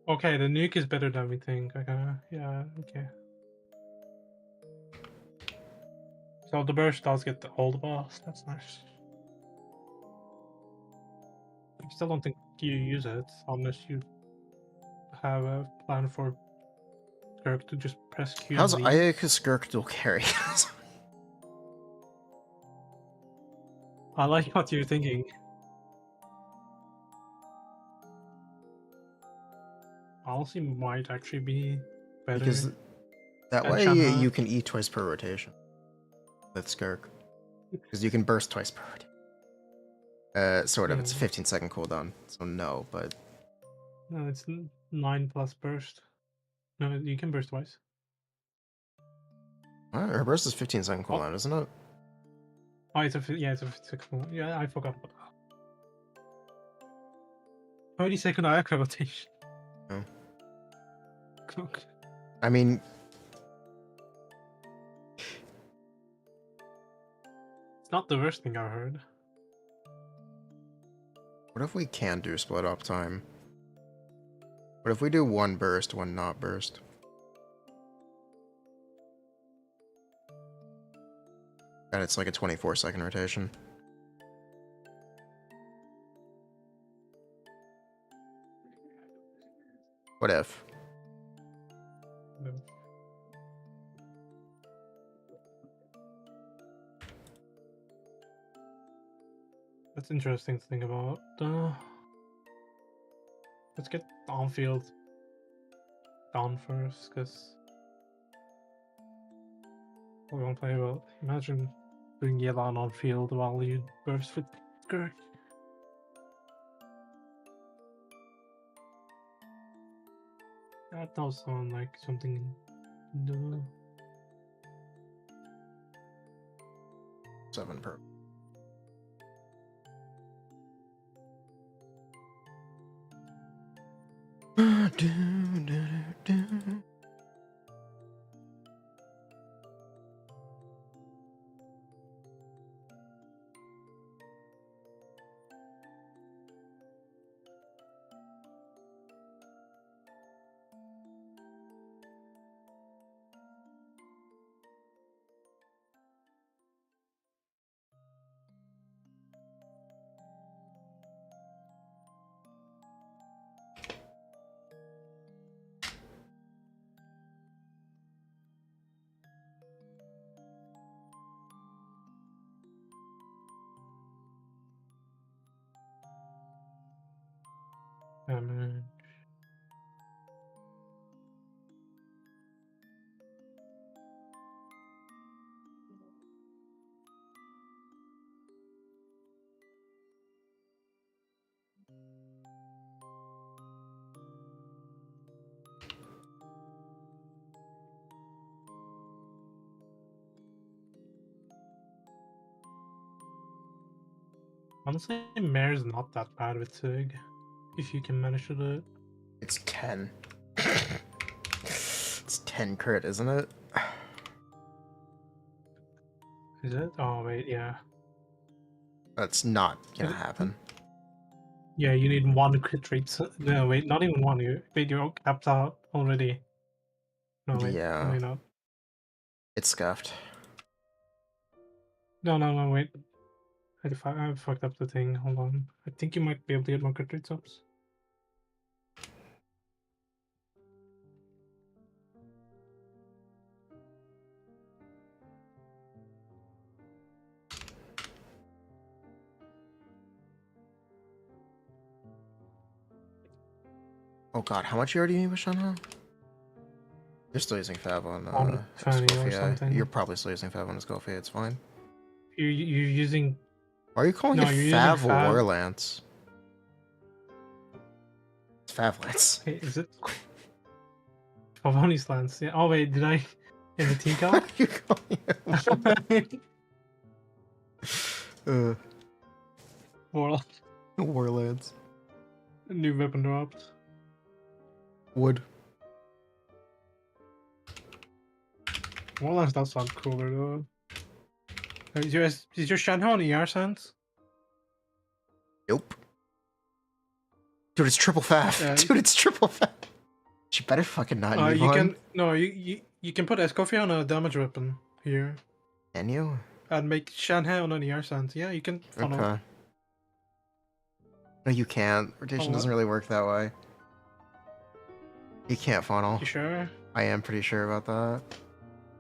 S2: okay, the nuke is better than we think. Okay, yeah, okay. So the burst does get the old boss. That's nice. I still don't think you use it unless you have a plan for Skirk to just press Q
S1: How's
S2: and leave.
S1: Ayaka's Skirk dual carry?
S2: I like what you're thinking. Honestly, might actually be better.
S1: Because that
S2: than
S1: way
S2: Shanha.
S1: you can eat twice per rotation. With Skirk. Because you can burst twice per rotation. Sort of. It's a 15-second cooldown, so no, but...
S2: No, it's 9 plus burst. No, you can burst twice.
S1: Her burst is 15-second cooldown, isn't it?
S2: Oh, it's a 56 more. Yeah, I forgot about that. 30-second Ayaka rotation.
S1: Oh.
S2: Clock.
S1: I mean...
S2: It's not the worst thing I've heard.
S1: What if we can do split up time? What if we do one burst, one not burst? And it's like a 24-second rotation. What if?
S2: No. That's interesting to think about. Let's get on-field down first, because we won't play well. Imagine doing yelan on field while you burst with Skirk. That does sound like something. No.
S1: 7 per.
S2: Damage. Honestly, Mare's not that bad with Sig, if you can manage to do it.
S1: It's 10. It's 10 crit, isn't it?
S2: Is it? Oh wait, yeah.
S1: That's not gonna happen.
S2: Yeah, you need 1 crit rate. No, wait, not even 1. You're capped out already. No, wait,
S1: Yeah.
S2: probably not.
S1: It's scuffed.
S2: No, wait. I fucked up the thing. Hold on. I think you might be able to get more crit rate ups.
S1: Oh god, how much you already need with Shanha? You're still using Fab on
S2: 20 or
S1: Scoffy,
S2: something.
S1: You're probably still using Fab on Scoffy, it's fine.
S2: You're using.
S1: Why are you calling
S2: No,
S1: it
S2: you're
S1: Fav
S2: using Fab.
S1: or Lance? It's Favlance.
S2: Hey, is it? Pavoni's Lance. Yeah. Oh wait, did I in the team
S1: What
S2: card?
S1: are you calling it?
S2: Or
S1: Warlands.
S2: new weapon dropped.
S1: Wood.
S2: Well, that sounds cooler though. Is your Shanhao on ER sense?
S1: Nope. Dude, it's triple fav.
S2: Yeah.
S1: Dude, it's triple fav. She better fucking not move
S2: You
S1: on.
S2: can no, you can put Escoffier on a damage weapon here
S1: Can you?
S2: and make Shanhao on an ER sense. Yeah, you can funnel.
S1: Okay. No, you can't. Rotation doesn't really work that way. You can't funnel.
S2: You sure?
S1: I am pretty sure about that.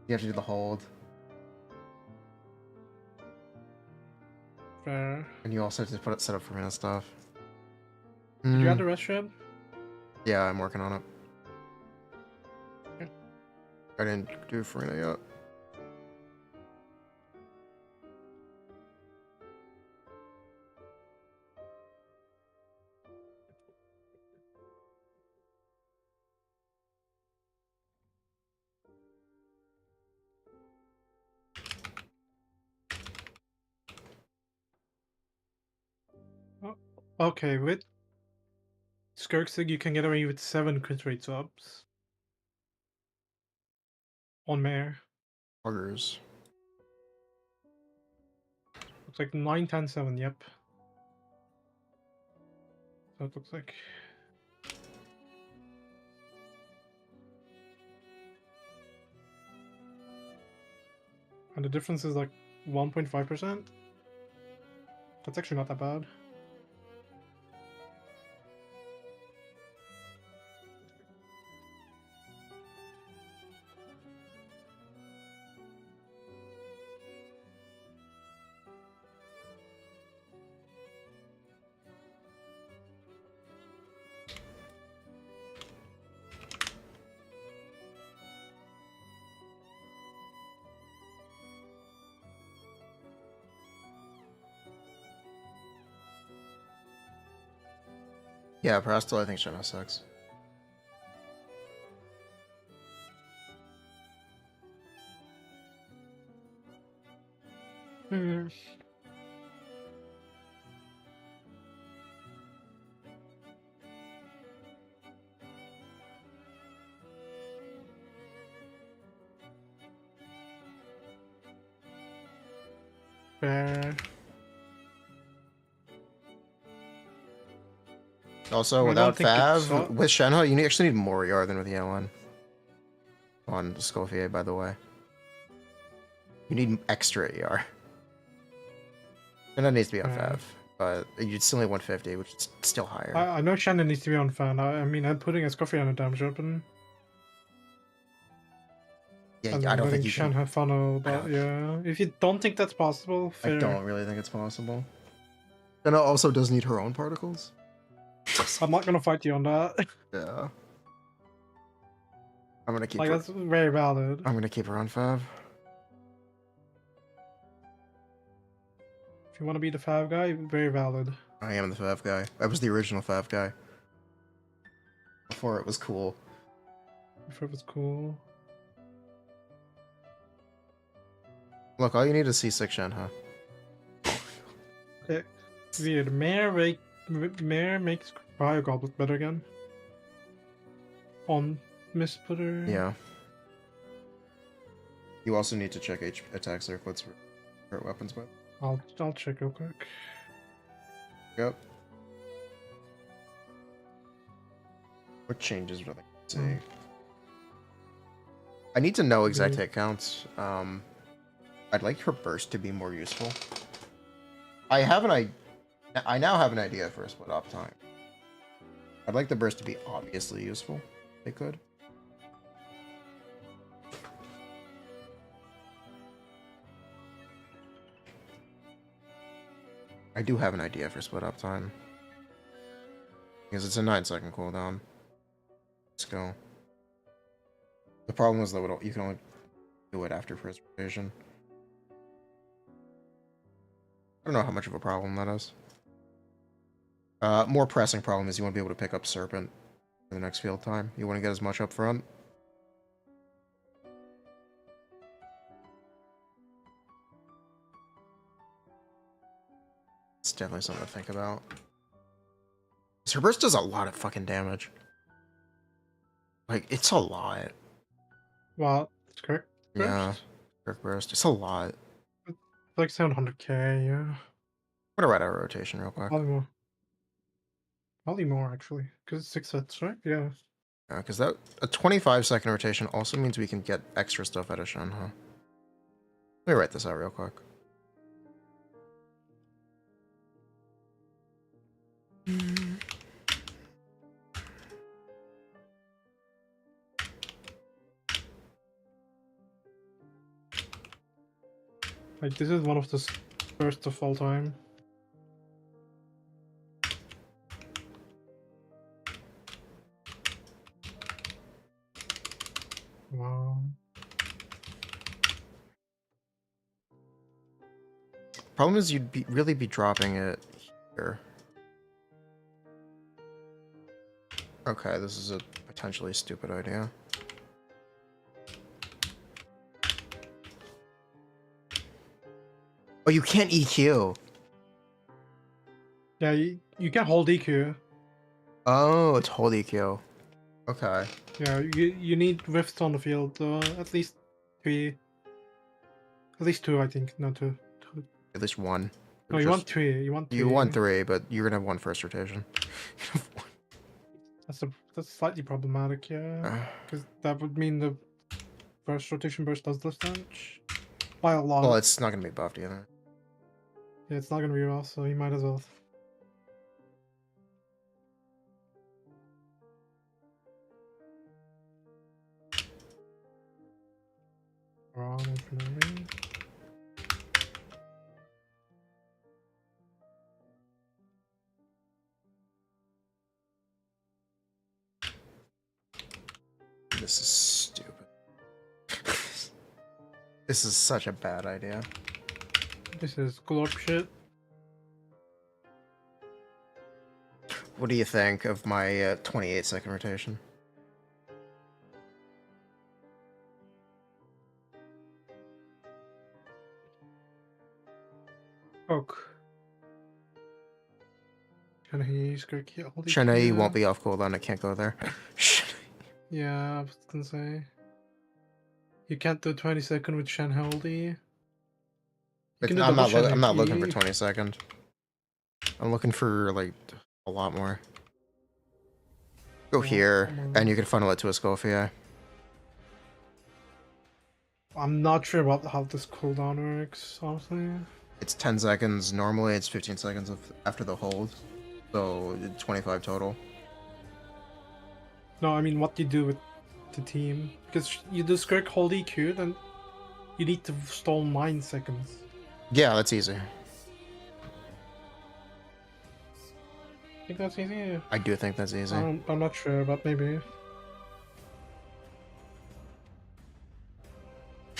S1: You have to do the hold.
S2: Fair.
S1: And you also have to put it set up for Furina stuff.
S2: Did you add the rest shred?
S1: Yeah, I'm working on it.
S2: Okay.
S1: I didn't do Furina yet.
S2: Okay, with Skirk Sig you can get away with 7 crit rate subs. On Mare.
S1: Buggers.
S2: Looks like 9, 10, 7, yep. So it looks like. And the difference is like 1.5%. That's actually not that bad.
S1: Yeah, Prestel, I think Shanna sucks.
S2: Hmm. Fair.
S1: Also,
S2: I
S1: without
S2: don't think it's
S1: Fav, with Shenhe, you actually need more ER than with yelan. On Scoffier, by the way. You need extra ER. And that needs to be on Fav, but you'd still need 150, which is still higher.
S2: I know Shannon needs to be on fan. I mean, I'm putting Escoffier on a damage weapon.
S1: Yeah,
S2: And
S1: I don't think you
S2: Shan
S1: can.
S2: have funnel, but yeah. If you don't think that's possible, fair.
S1: I don't really think it's possible. Shenhe also does need her own particles.
S2: I'm not gonna fight you on that.
S1: Yeah. I'm gonna keep
S2: like,
S1: her.
S2: that's very valid.
S1: I'm gonna keep her on Fav.
S2: If you want to be the Fav guy, very valid.
S1: I am the Fav guy. I was the original Fav guy. Before it was cool.
S2: If it was cool.
S1: Look, all you need is C6 Shenhe.
S2: Okay. Weird. Mare makes Cryo Goblet better again. On Misputter.
S1: Yeah. You also need to check attack circlets for hurt weapons, but
S2: I'll check real quick.
S1: yep. What changes would I like to see? I need to know exact hit counts. I'd like her burst to be more useful. I now have an idea for a split off time. I'd like the burst to be obviously useful. If they could. I do have an idea for split up time. Because it's a 9-second cooldown. Let's go. The problem is though you can only do it after preservation. I don't know how much of a problem that is. More pressing problem is you want to be able to pick up serpent for the next field time. You want to get as much up front. It's definitely something to think about. Her burst does a lot of fucking damage. Like, it's a lot.
S2: Well, it's correct.
S1: Yeah,
S2: Burst?
S1: Skirk burst. It's a lot.
S2: Like 700k, yeah.
S1: I'm gonna write out a rotation real quick.
S2: Probably more. Probably more, actually. Because it's 6 sets, right? Yeah.
S1: Yeah, because that a 25-second rotation also means we can get extra stuff out of Shen, huh? Let me write this out real quick.
S2: Like, this is one of the first of all time. Wow.
S1: Problem is you'd really be dropping it here. Okay, this is a potentially stupid idea. Oh, you can't EQ.
S2: Yeah, you can hold EQ.
S1: Oh, it's hold EQ. Okay.
S2: Yeah, you need rifts on the field, at least 3. At least 2, I think. No, 2.
S1: At least one.
S2: No, you want 3. You want 3.
S1: You want 3, but you're gonna have one first rotation.
S2: That's slightly problematic, yeah. Because that would mean the first rotation burst does less damage. By a lot.
S1: Well, it's not gonna be buffed either.
S2: Yeah, it's not gonna be well, so you might as well. Wrong information.
S1: This is stupid. This is such a bad idea.
S2: This is glorp shit.
S1: What do you think of my 28-second rotation?
S2: Ok. Skirk,
S1: Chennai won't be off cooldown, I can't go there.
S2: Yeah, I was gonna say. You can't do 20-second with Shen Holdy.
S1: I'm not looking for 20-second. I'm looking for, like, a lot more. Go here, and you can funnel it to a Scofier.
S2: I'm not sure about how this cooldown works, honestly.
S1: It's 10 seconds. Normally, it's 15 seconds after the hold. So, 25 total.
S2: No, I mean what you do with the team. Because you do Skirk hold EQ, then you need to stall 9 seconds.
S1: Yeah, that's easy.
S2: Think that's easy?
S1: I do think that's easy.
S2: I'm not sure, but maybe.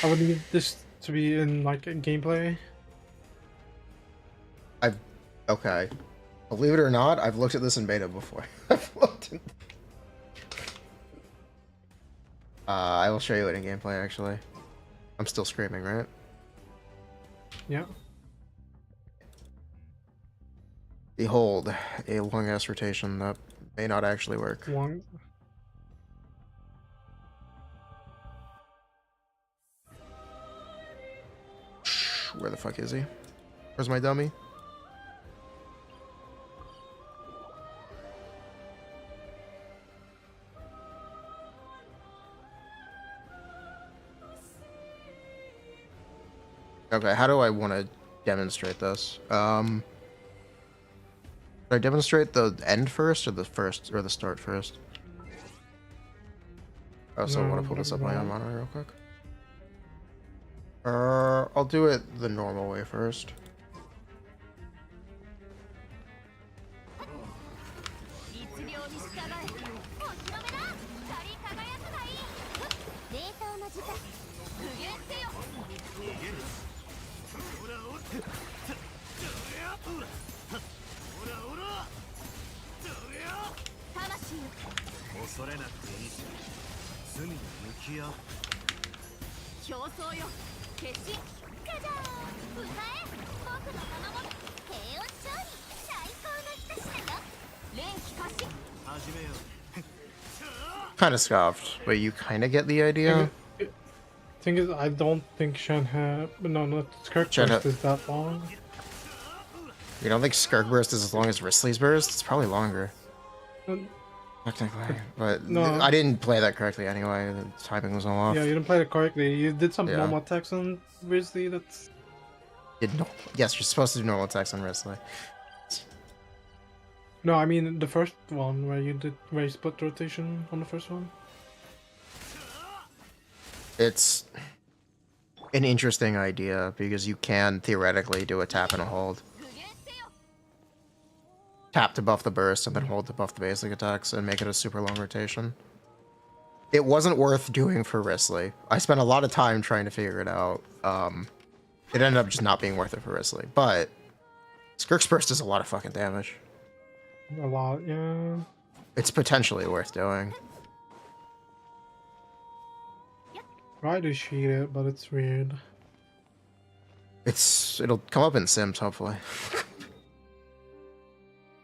S2: I would need this to be in, like, a gameplay.
S1: Okay. Believe it or not, I've looked at this in beta before. I will show you it in gameplay, actually. I'm still screaming, right?
S2: Yeah.
S1: Behold, a long-ass rotation that may not actually work.
S2: Long.
S1: Where the fuck is he? Where's my dummy? Okay, how do I want to demonstrate this? Should I demonstrate the end first or the start first? Oh, so I want to pull this up my own monitor real quick. I'll do it the normal way first. Kind of scoffed, but you kind of get the idea.
S2: Thing is, I don't think not Skirk
S1: Shenhe-
S2: burst is that long.
S1: You don't think Skirk burst is as long as Wristly's burst? It's probably longer.
S2: Um,
S1: Technically, but
S2: No.
S1: I didn't play that correctly anyway. The timing was all off.
S2: Yeah, you didn't play it correctly. You did some
S1: Yeah.
S2: normal attacks on Grizzly. That's
S1: Yes, you're supposed to do normal attacks on Wristly.
S2: no, I mean the first one where you split rotation on the first one.
S1: It's an interesting idea because you can theoretically do a tap and a hold. Tap to buff the burst and then hold to buff the basic attacks and make it a super long rotation. It wasn't worth doing for Wristly. I spent a lot of time trying to figure it out. It ended up just not being worth it for Wristly. But Skirk's burst is a lot of fucking damage.
S2: A lot, yeah.
S1: It's potentially worth doing.
S2: Try to cheat it, but it's weird.
S1: It'll come up in Sims, hopefully.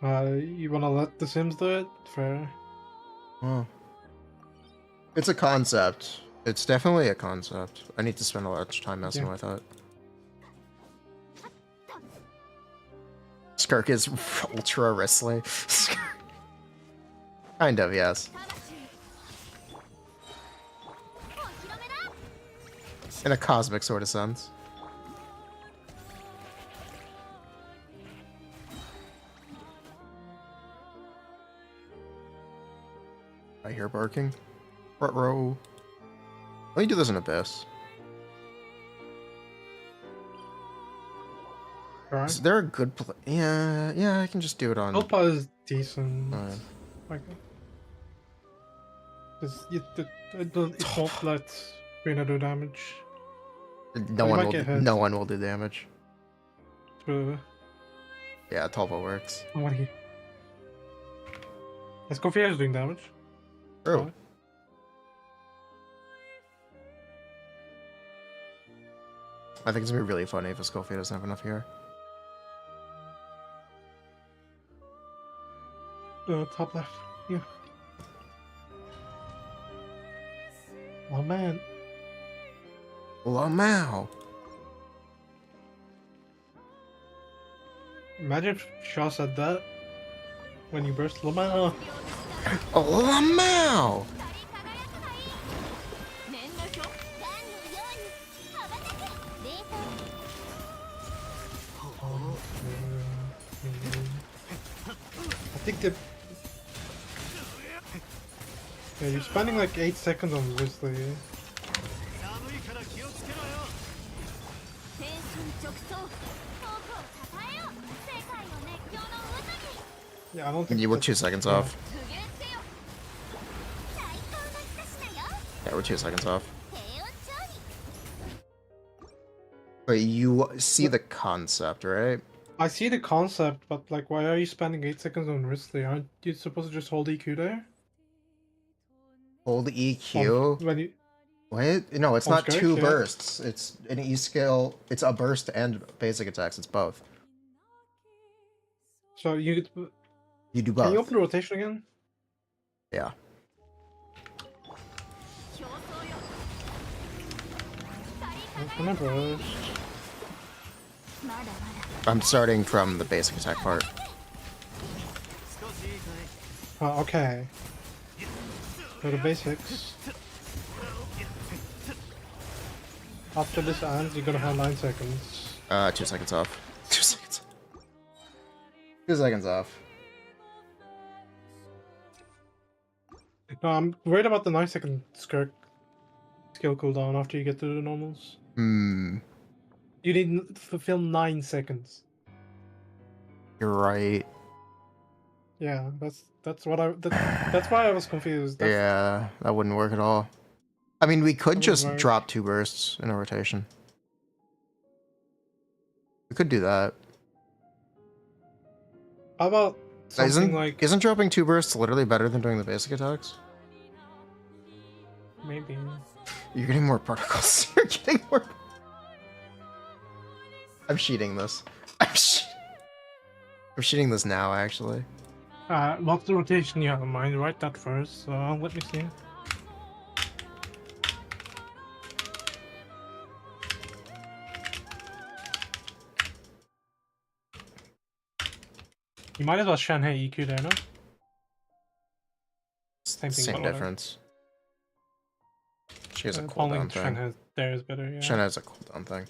S2: You wanna let the Sims do it? Fair.
S1: Well, it's a concept. It's definitely a concept. I need to spend a lot of time messing with it. Skirk is ultra wristly. Kind of, yes. In a cosmic sort of sense. I hear barking. Front row. Let me do this in Abyss.
S2: Right.
S1: Is there a good yeah, I can just do it on...
S2: Alpha is decent.
S1: Alright.
S2: Like, it won't let Furina do damage.
S1: No
S2: You
S1: one
S2: might
S1: will.
S2: get hit.
S1: No one will do damage.
S2: True.
S1: Yeah, Tulpa works.
S2: Oh, what are you? Escoffier is doing damage.
S1: True. I think it's gonna be really funny if Escoffier doesn't have enough here.
S2: Top left. Yeah. Oh man.
S1: Lamau.
S2: Imagine if Shaw said that when you burst Lamau.
S1: Lamau.
S2: I think that. Yeah, you're spending like 8 seconds on Grizzly. Yeah, I don't think
S1: You were
S2: that-
S1: 2 seconds off. Yeah, we're 2 seconds off. But you see the concept, right?
S2: I see the concept, but like, why are you spending 8 seconds on Grizzly? Aren't you supposed to just hold EQ there?
S1: Hold EQ.
S2: When you
S1: What? No, it's
S2: On
S1: not
S2: Skirk,
S1: 2
S2: yeah.
S1: bursts. It's an E skill. It's a burst and basic attacks. It's both.
S2: so you
S1: You do
S2: can you
S1: both.
S2: open the rotation again?
S1: Yeah.
S2: Open a burst.
S1: I'm starting from the basic attack part.
S2: Okay. Go to basics. After this ends, you're gonna have 9 seconds.
S1: 2 seconds off. 2 seconds. 2 seconds off.
S2: No, I'm worried about the 9-second Skirk skill cooldown after you get to the normals.
S1: Hmm.
S2: You need to fulfill 9 seconds.
S1: You're right.
S2: Yeah, that's what that's why I was confused. That's,
S1: Yeah, that wouldn't work at all. I mean, we could
S2: That
S1: just
S2: wouldn't work.
S1: drop 2 bursts in a rotation. We could do that.
S2: How about something like
S1: Isn't dropping 2 bursts literally better than doing the basic attacks?
S2: maybe?
S1: You're getting more particles. You're getting more. I'm cheating this. I'm cheating this now, actually.
S2: What's the rotation you have in mind? Write that first. Let me see. You might as well Shanhei EQ there, no? Same thing,
S1: Same
S2: but whatever.
S1: difference. She has a
S2: Following
S1: cooldown thing.
S2: Shanhei there is better, yeah.
S1: Shen has a cooldown thing.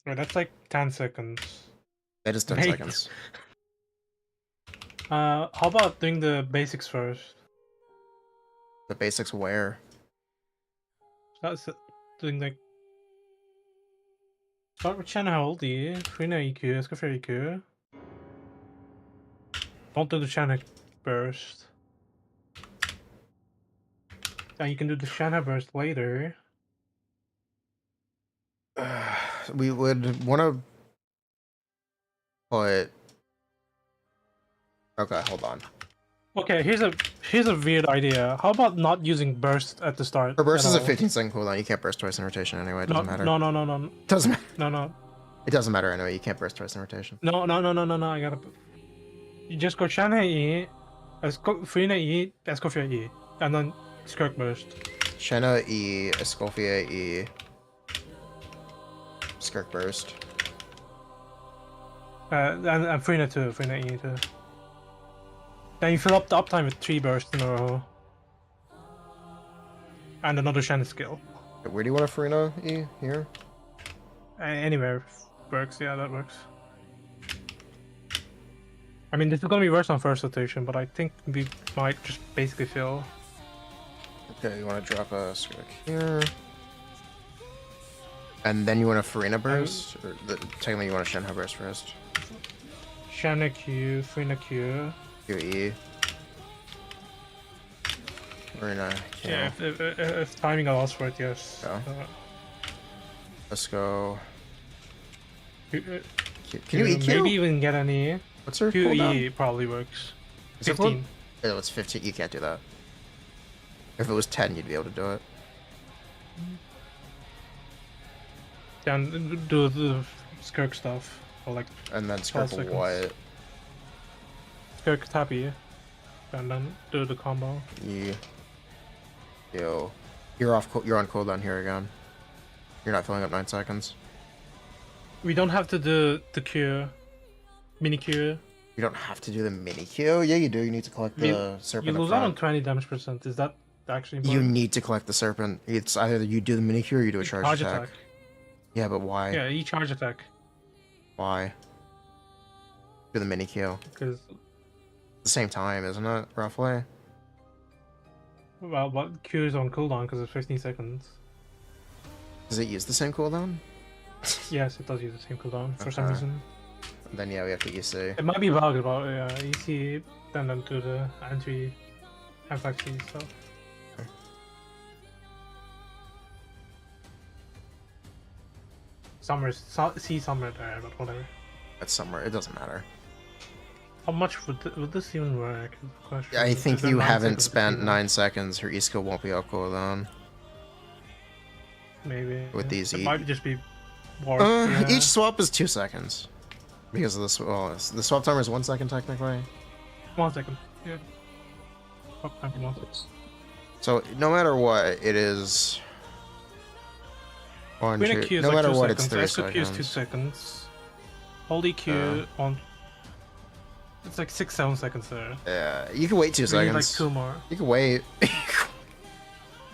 S2: Right, that's like 10 seconds.
S1: That is 10
S2: Wait.
S1: seconds.
S2: How about doing the basics first?
S1: The basics where?
S2: That's doing like. Start with Shanhei Holdy, Furina EQ, let's go for EQ. Don't do the Shanhei burst. And you can do the Shanhei burst later.
S1: We would want to put. Okay, hold on.
S2: Okay, here's a weird idea. How about not using burst at the start?
S1: Her burst
S2: at
S1: is a
S2: all?
S1: 15-second cooldown. You can't burst twice in rotation anyway. It doesn't matter.
S2: No.
S1: Doesn't matter.
S2: No.
S1: It doesn't matter anyway. You can't burst twice in rotation.
S2: No. I gotta. You just go Shanhei E, Furina E, Escoffier E, and then Skirk burst.
S1: Shenna E, Escoffier E, Skirk burst.
S2: And Furina too, Furina E too. Then you fill up the uptime with 3 bursts in a row. And another Shannon skill.
S1: Where do you want a Furina E? Here?
S2: Anywhere works, yeah, that works. I mean, this is gonna be worse on first rotation, but I think we might just basically fill.
S1: Okay, you want to drop a Skirk here. And then you want a Furina burst? Or technically you want a Shenhe burst first.
S2: Shanna Q, Furina Q.
S1: QE. Furina Q.
S2: Yeah, if timing allows for it, yes.
S1: Yeah. Let's go.
S2: Q,
S1: Can you EQ?
S2: Maybe even get an E.
S1: What's her
S2: QE
S1: cooldown?
S2: probably works.
S1: Is it
S2: 15.
S1: Oh, it's 15. You can't do that. If it was 10, you'd be able to do it.
S2: Then do the Skirk stuff. Or like
S1: And then
S2: 12
S1: Skirk
S2: seconds.
S1: what?
S2: Skirk tap E. And then do the combo.
S1: Yeah. Yo. You're on cooldown here again. You're not filling up 9 seconds.
S2: We don't have to do the Q. Mini Q.
S1: You don't have to do the mini Q. Yeah, you do. You need to collect the serpent.
S2: You
S1: up
S2: lose out on
S1: front.
S2: 20 damage percent. Is that actually
S1: You
S2: important?
S1: need to collect the serpent. It's either you do the mini Q or you do a charge attack. Yeah, but why?
S2: Yeah, charge attack.
S1: Why? Do the mini Q.
S2: Because,
S1: The same time, isn't it? Roughly.
S2: well, but Q is on cooldown because it's 15 seconds.
S1: Does it use the same cooldown?
S2: Yes, it does use the same cooldown for some
S1: Okay.
S2: reason.
S1: Then yeah, we have to EC.
S2: It might be bugged about EC, then do the anti M5C stuff. Summer there, but whatever.
S1: It's somewhere. It doesn't matter.
S2: How much would this even work? Is the question.
S1: Yeah, I
S2: Is
S1: think
S2: there
S1: you
S2: 9
S1: haven't
S2: seconds
S1: spent
S2: to
S1: 9 seconds. Her E skill won't be up cooldown.
S2: maybe
S1: with these
S2: it
S1: E.
S2: might just be warped, yeah.
S1: Each swap is 2 seconds. Because of this, well, the swap timer is 1 second technically.
S2: 1 second. Yeah. Oh, time for 1 second.
S1: So no matter what, it is. One,
S2: Furina
S1: two.
S2: Q is
S1: No
S2: like
S1: matter
S2: 2
S1: what,
S2: seconds.
S1: it's 3
S2: Esco Q is 2
S1: seconds.
S2: seconds. Hold EQ on. It's like 6-7 seconds there.
S1: Yeah, you can wait 2
S2: We need
S1: seconds.
S2: like 2 more.
S1: You can wait.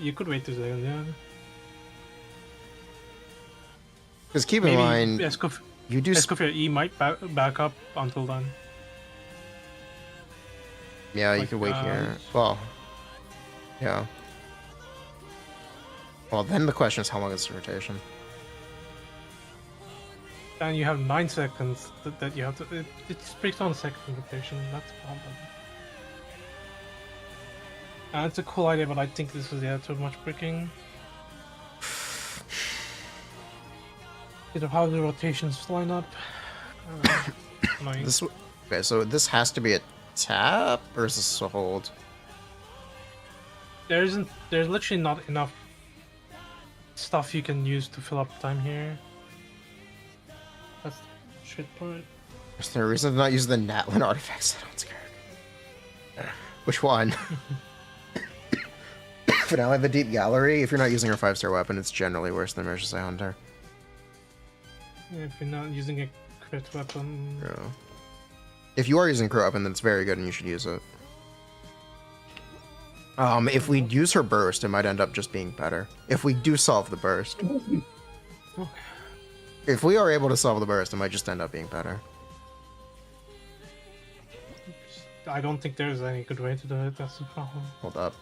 S2: You could wait 2 seconds, yeah.
S1: Because keep in mind, you do.
S2: Escoffier E might back up until then.
S1: Yeah, you
S2: like,
S1: can wait here. Well, yeah. Well, then the question is how long is the rotation?
S2: Then you have 9 seconds that you have to. It's based on second rotation. That's the problem. It's a cool idea, but I think this is too much bricking. How the rotations line up. Annoying.
S1: Okay, so this has to be a tap, or is this a hold?
S2: There's literally not enough stuff you can use to fill up time here. That's the shit part.
S1: Is there a reason to not use the Natlin artifact set on Skirk? Which one? Finale of the Deep Gallery? If you're not using her 5-star weapon, it's generally worse than Merchant Hunter.
S2: If you're not using a crit weapon.
S1: Yeah. If you are using crit weapon, then it's very good and you should use it. If we use her burst, it might end up just being better. If we do solve the burst. If we are able to solve the burst, it might just end up being better.
S2: I don't think there's any good way to do it, that's the problem.
S1: Hold up.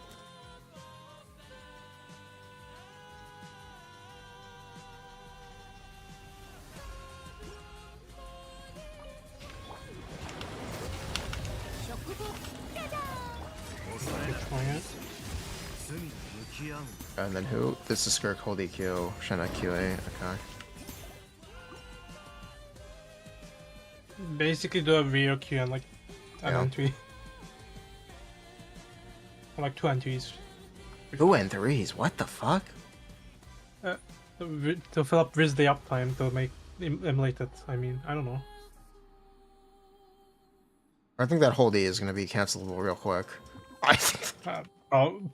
S1: And then who? This is Skirk, hold EQ, Shenna QA, okay.
S2: Basically do a rear Q and like an entry. Or like 2 entries.
S1: 2 and 3s, what the fuck?
S2: To fill up Riz the uptime to make emulate it, I mean, I don't know.
S1: I think that hold E is gonna be cancelable real quick. I think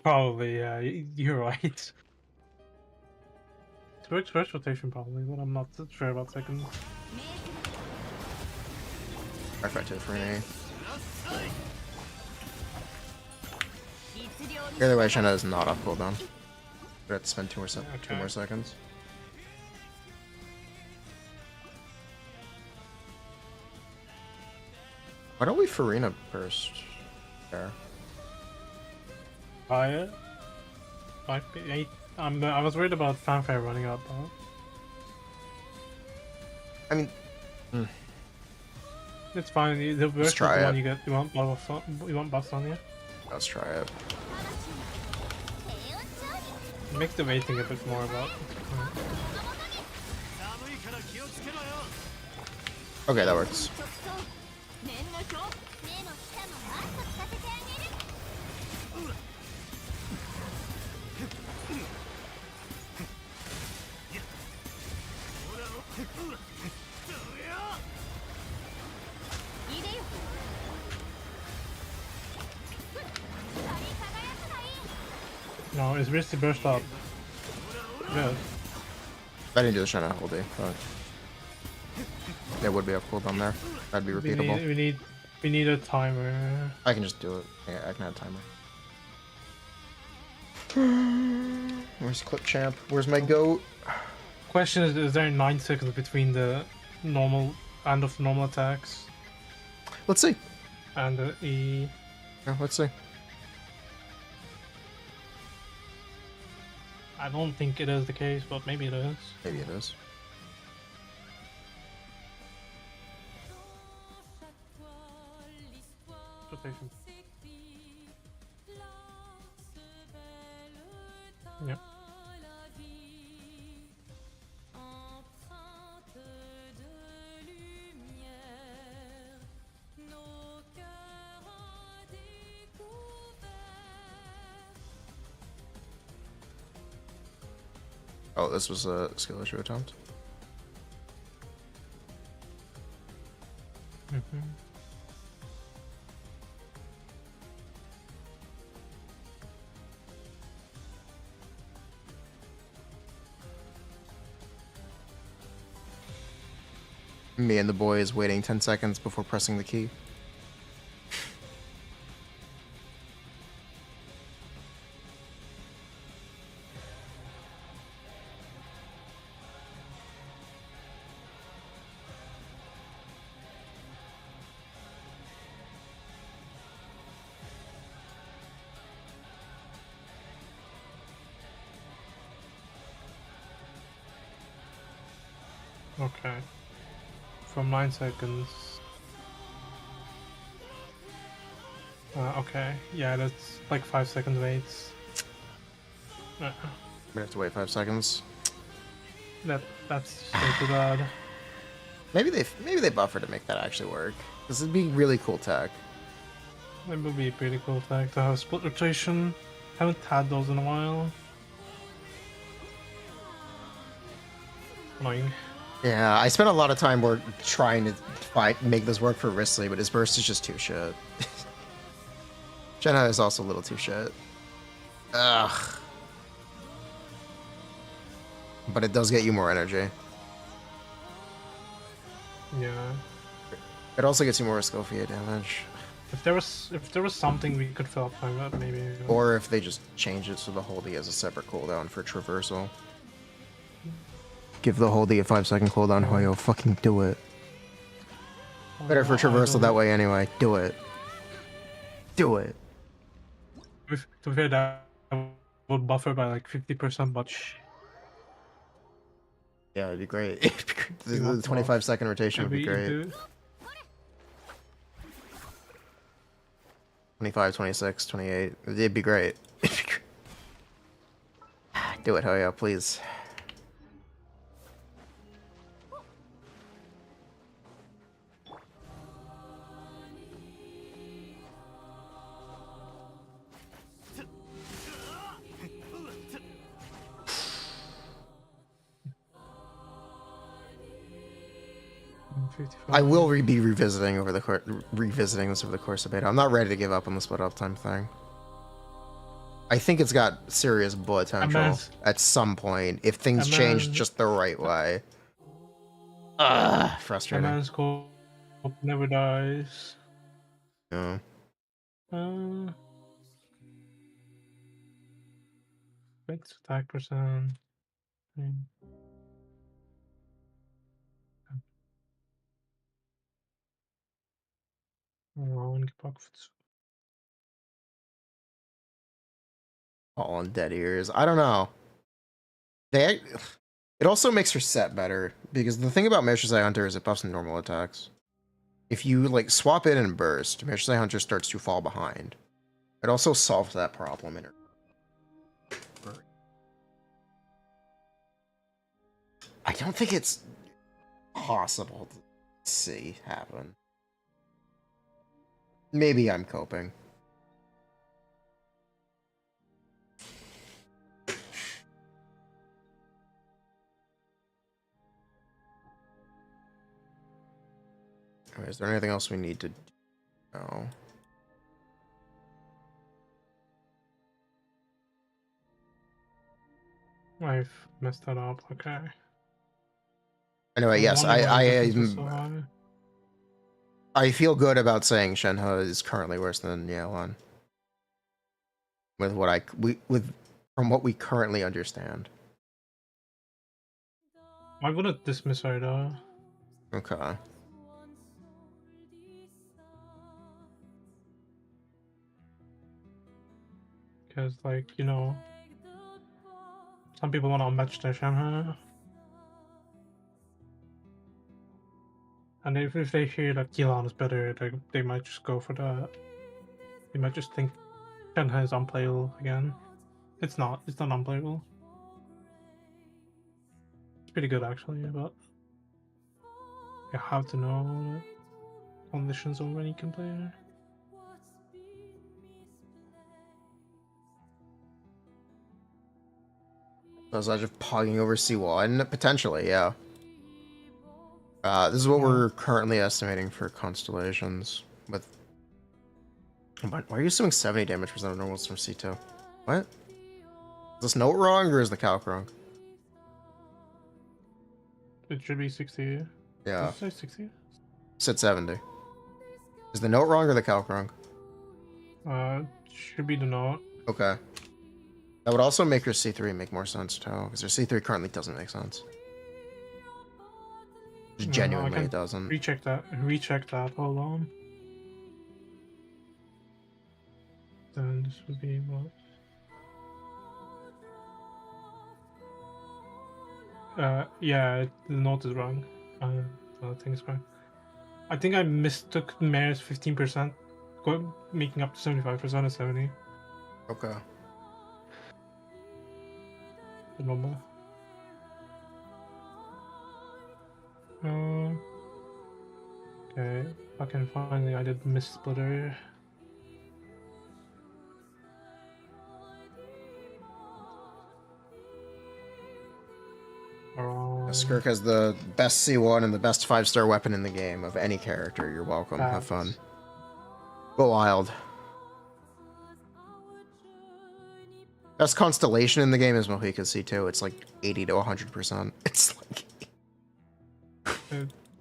S2: Probably, yeah, you're right. It works first rotation probably, but I'm not sure about second.
S1: Perfect for me. Either way, Shenna is not off cooldown. We have to spend 2 more seconds. Why don't we Furina first? There.
S2: Fire? 5-8. I was worried about fanfare running out though.
S1: I mean,
S2: it's fine. The worst is the one you get. You want buffs on you.
S1: Let's try it.
S2: It makes the waiting a bit more about.
S1: Okay, that works.
S2: No, it's risky burst up. Good.
S1: I didn't do the Shenna hold E, but there would be a cooldown there. That'd be repeatable.
S2: We need a timer.
S1: I can just do it. Yeah, I can add timer. Where's Clip Champ? Where's my goat?
S2: Question is there 9 seconds between the normal end of normal attacks?
S1: Let's see.
S2: And the E.
S1: Yeah, let's see.
S2: I don't think it is the case, but maybe it is.
S1: Maybe it is.
S2: Rotation. Yep.
S1: Oh, this was a skill issue attempt. Me and the boys waiting 10 seconds before pressing the key.
S2: Okay. From 9 seconds. Okay. Yeah, that's like 5 second waits.
S1: We have to wait 5 seconds.
S2: That's too bad.
S1: Maybe they buffer to make that actually work. This would be really cool tech.
S2: It would be a pretty cool fact to have split rotation. Haven't had those in a while. Annoying.
S1: Yeah, I spent a lot of time trying to make this work for Risley, but his burst is just too shit. Shenhe is also a little too shit. Ugh. But it does get you more energy.
S2: Yeah.
S1: It also gets you more Escoffier damage.
S2: If there was something we could fill up like that, maybe.
S1: Or if they just change it so the holdie has a separate cooldown for traversal. Give the holdie a 5-second cooldown, Hoyo. Fucking do it. Better for traversal that way anyway. Do it. Do it.
S2: To be fair, that would buffer by like 50%, but
S1: Yeah, it'd be great. The 25-second rotation would be great. 25, 26, 28. It'd be great. Do it, Hoyo, please. I will be revisiting this over the course of beta. I'm not ready to give up on the split up time thing. I think it's got serious potential at some point if things change just the right way. Frustrating.
S2: A man's hope never dies.
S1: Yeah.
S2: Fixed attack percent.
S1: All on dead ears. I don't know. It also makes her set better because the thing about Mishra's Eye Hunter is it buffs normal attacks. If you like swap it and burst, Mishra's Eye Hunter starts to fall behind. It also solves that problem in her. I don't think it's possible to see happen. Maybe I'm coping. Okay, is there anything else we need to do? No.
S2: I've messed that up. Okay.
S1: Anyway, yes, I feel good about saying Shenhe is currently worse than Yelan. From what we currently understand.
S2: I wouldn't dismiss her though.
S1: Okay.
S2: Because like, you know, some people want to match their Shenhe. And if they hear that Yelan is better, they might just go for that. They might just think Shenhe is unplayable again. It's not unplayable. It's pretty good actually, but you have to know the conditions on when you can play her.
S1: Was I just pogging over C1? Potentially, yeah. This is what we're currently estimating for constellations. With why are you assuming 70 damage percent of normals from C2? What? Is this note wrong or is the calc wrong?
S2: It should be 60.
S1: Yeah.
S2: Did you say 60?
S1: Said 70. Is the note wrong or the calc wrong?
S2: Should be the note.
S1: Okay. That would also make your C3 make more sense too, because your C3 currently doesn't make sense. Genuinely, it doesn't.
S2: Recheck that. Hold on. Then this would be what? Yeah, the note is wrong. The thing is wrong. I think I mistook Mare's 15%, making up to 75% of 70.
S1: Okay.
S2: The number. Okay, I can finally I did miss splitter.
S1: Skirk has the best C1 and the best 5-star weapon in the game of any character. You're welcome. Have fun. Go wild. Best constellation in the game is Mavuika C2. It's like 80 to 100%. It's like...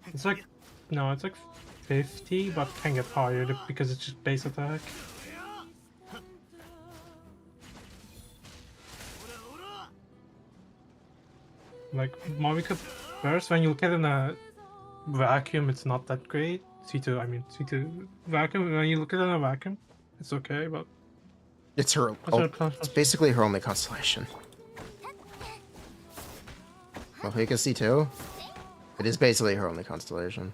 S2: It's like... No, it's like 50, but can get higher because it's just base attack. Like, Mavuika first, when you look at it in a vacuum, it's not that great. C2, I mean, C2 vacuum, when you look at it in a vacuum, it's okay, but...
S1: It's her... it's basically her only constellation. Mavuika C2? It is basically her only constellation.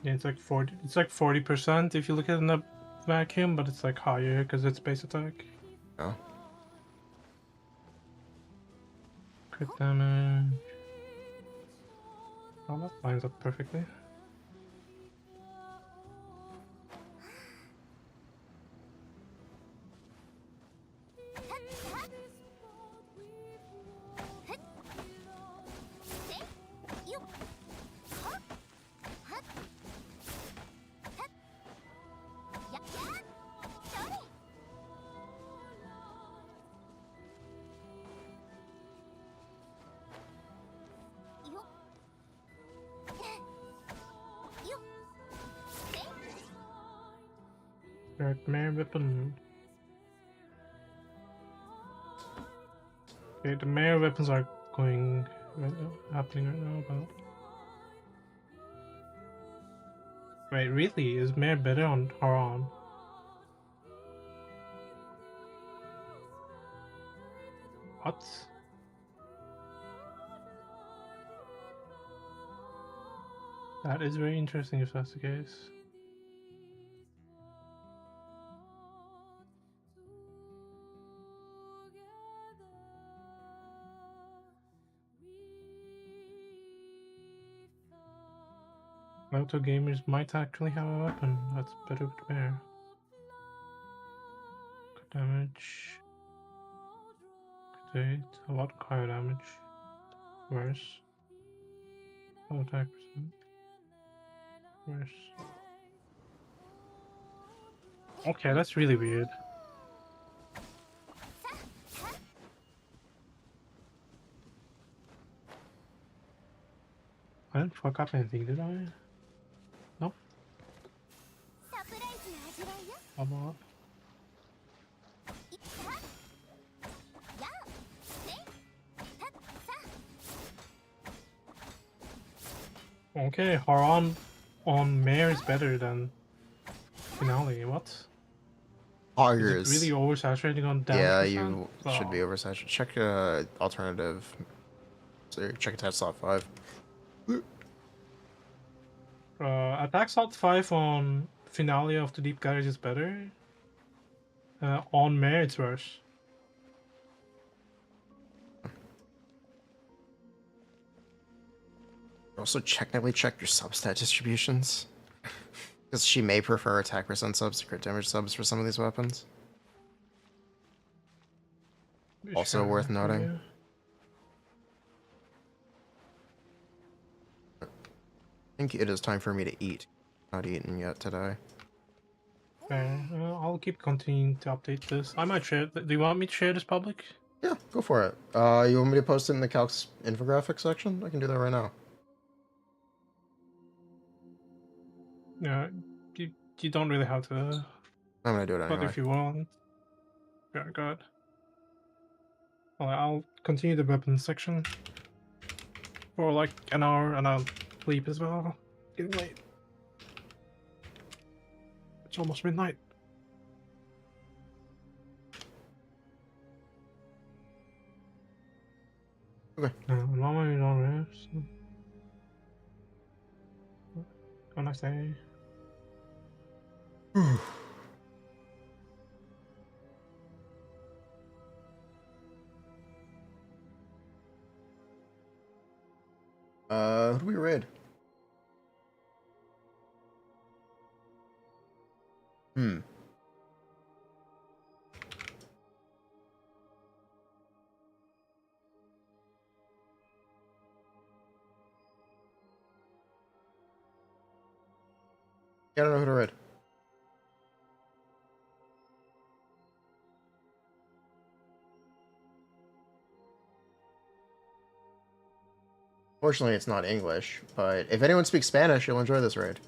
S2: Yeah, it's like 40. It's like 40% if you look at it in a vacuum, but it's like higher because it's base attack.
S1: Oh.
S2: Crit damage. Oh, that lines up perfectly. Mere weapon. Okay, the mere weapons are going happening right now, but wait, really? Is mere better on Haran? What? That is very interesting if that's the case. Auto gamers might actually have a weapon that's better with bear. Good damage. Good, a lot higher damage. Worse. Auto attack percent. Worse. Okay, that's really weird. I didn't fuck up anything, did I? Nope. Come on. Okay, Haran on Mare is better than Finale. What?
S1: Augers.
S2: Is it really oversaturating on damage?
S1: Yeah,
S2: percent?
S1: you should be oversaturated. Check alternative. So check attack slot 5.
S2: Attack slot 5 on Finale of the Deep Garage is better. On Mare it's worse.
S1: Also, technically check your substat distributions. Because she may prefer attack percent subs to crit damage subs for some of these weapons. Also worth noting.
S2: Yeah.
S1: I think it is time for me to eat. Not eaten yet today.
S2: Okay, I'll keep continuing to update this. I might share. Do you want me to share this public?
S1: Yeah, go for it. You want me to post it in the Calcs infographic section? I can do that right now.
S2: Yeah, you don't really have to.
S1: I'm gonna do it
S2: But
S1: anyway.
S2: if you want, yeah, good. Well, I'll continue the weapons section for like an hour, and I'll sleep as well. Getting late. It's almost midnight.
S1: Okay.
S2: Mama, you don't rest. Have a nice day.
S1: Who do we raid? Hmm. I don't know who to read. Fortunately, it's not English, but if anyone speaks Spanish, you'll enjoy this raid.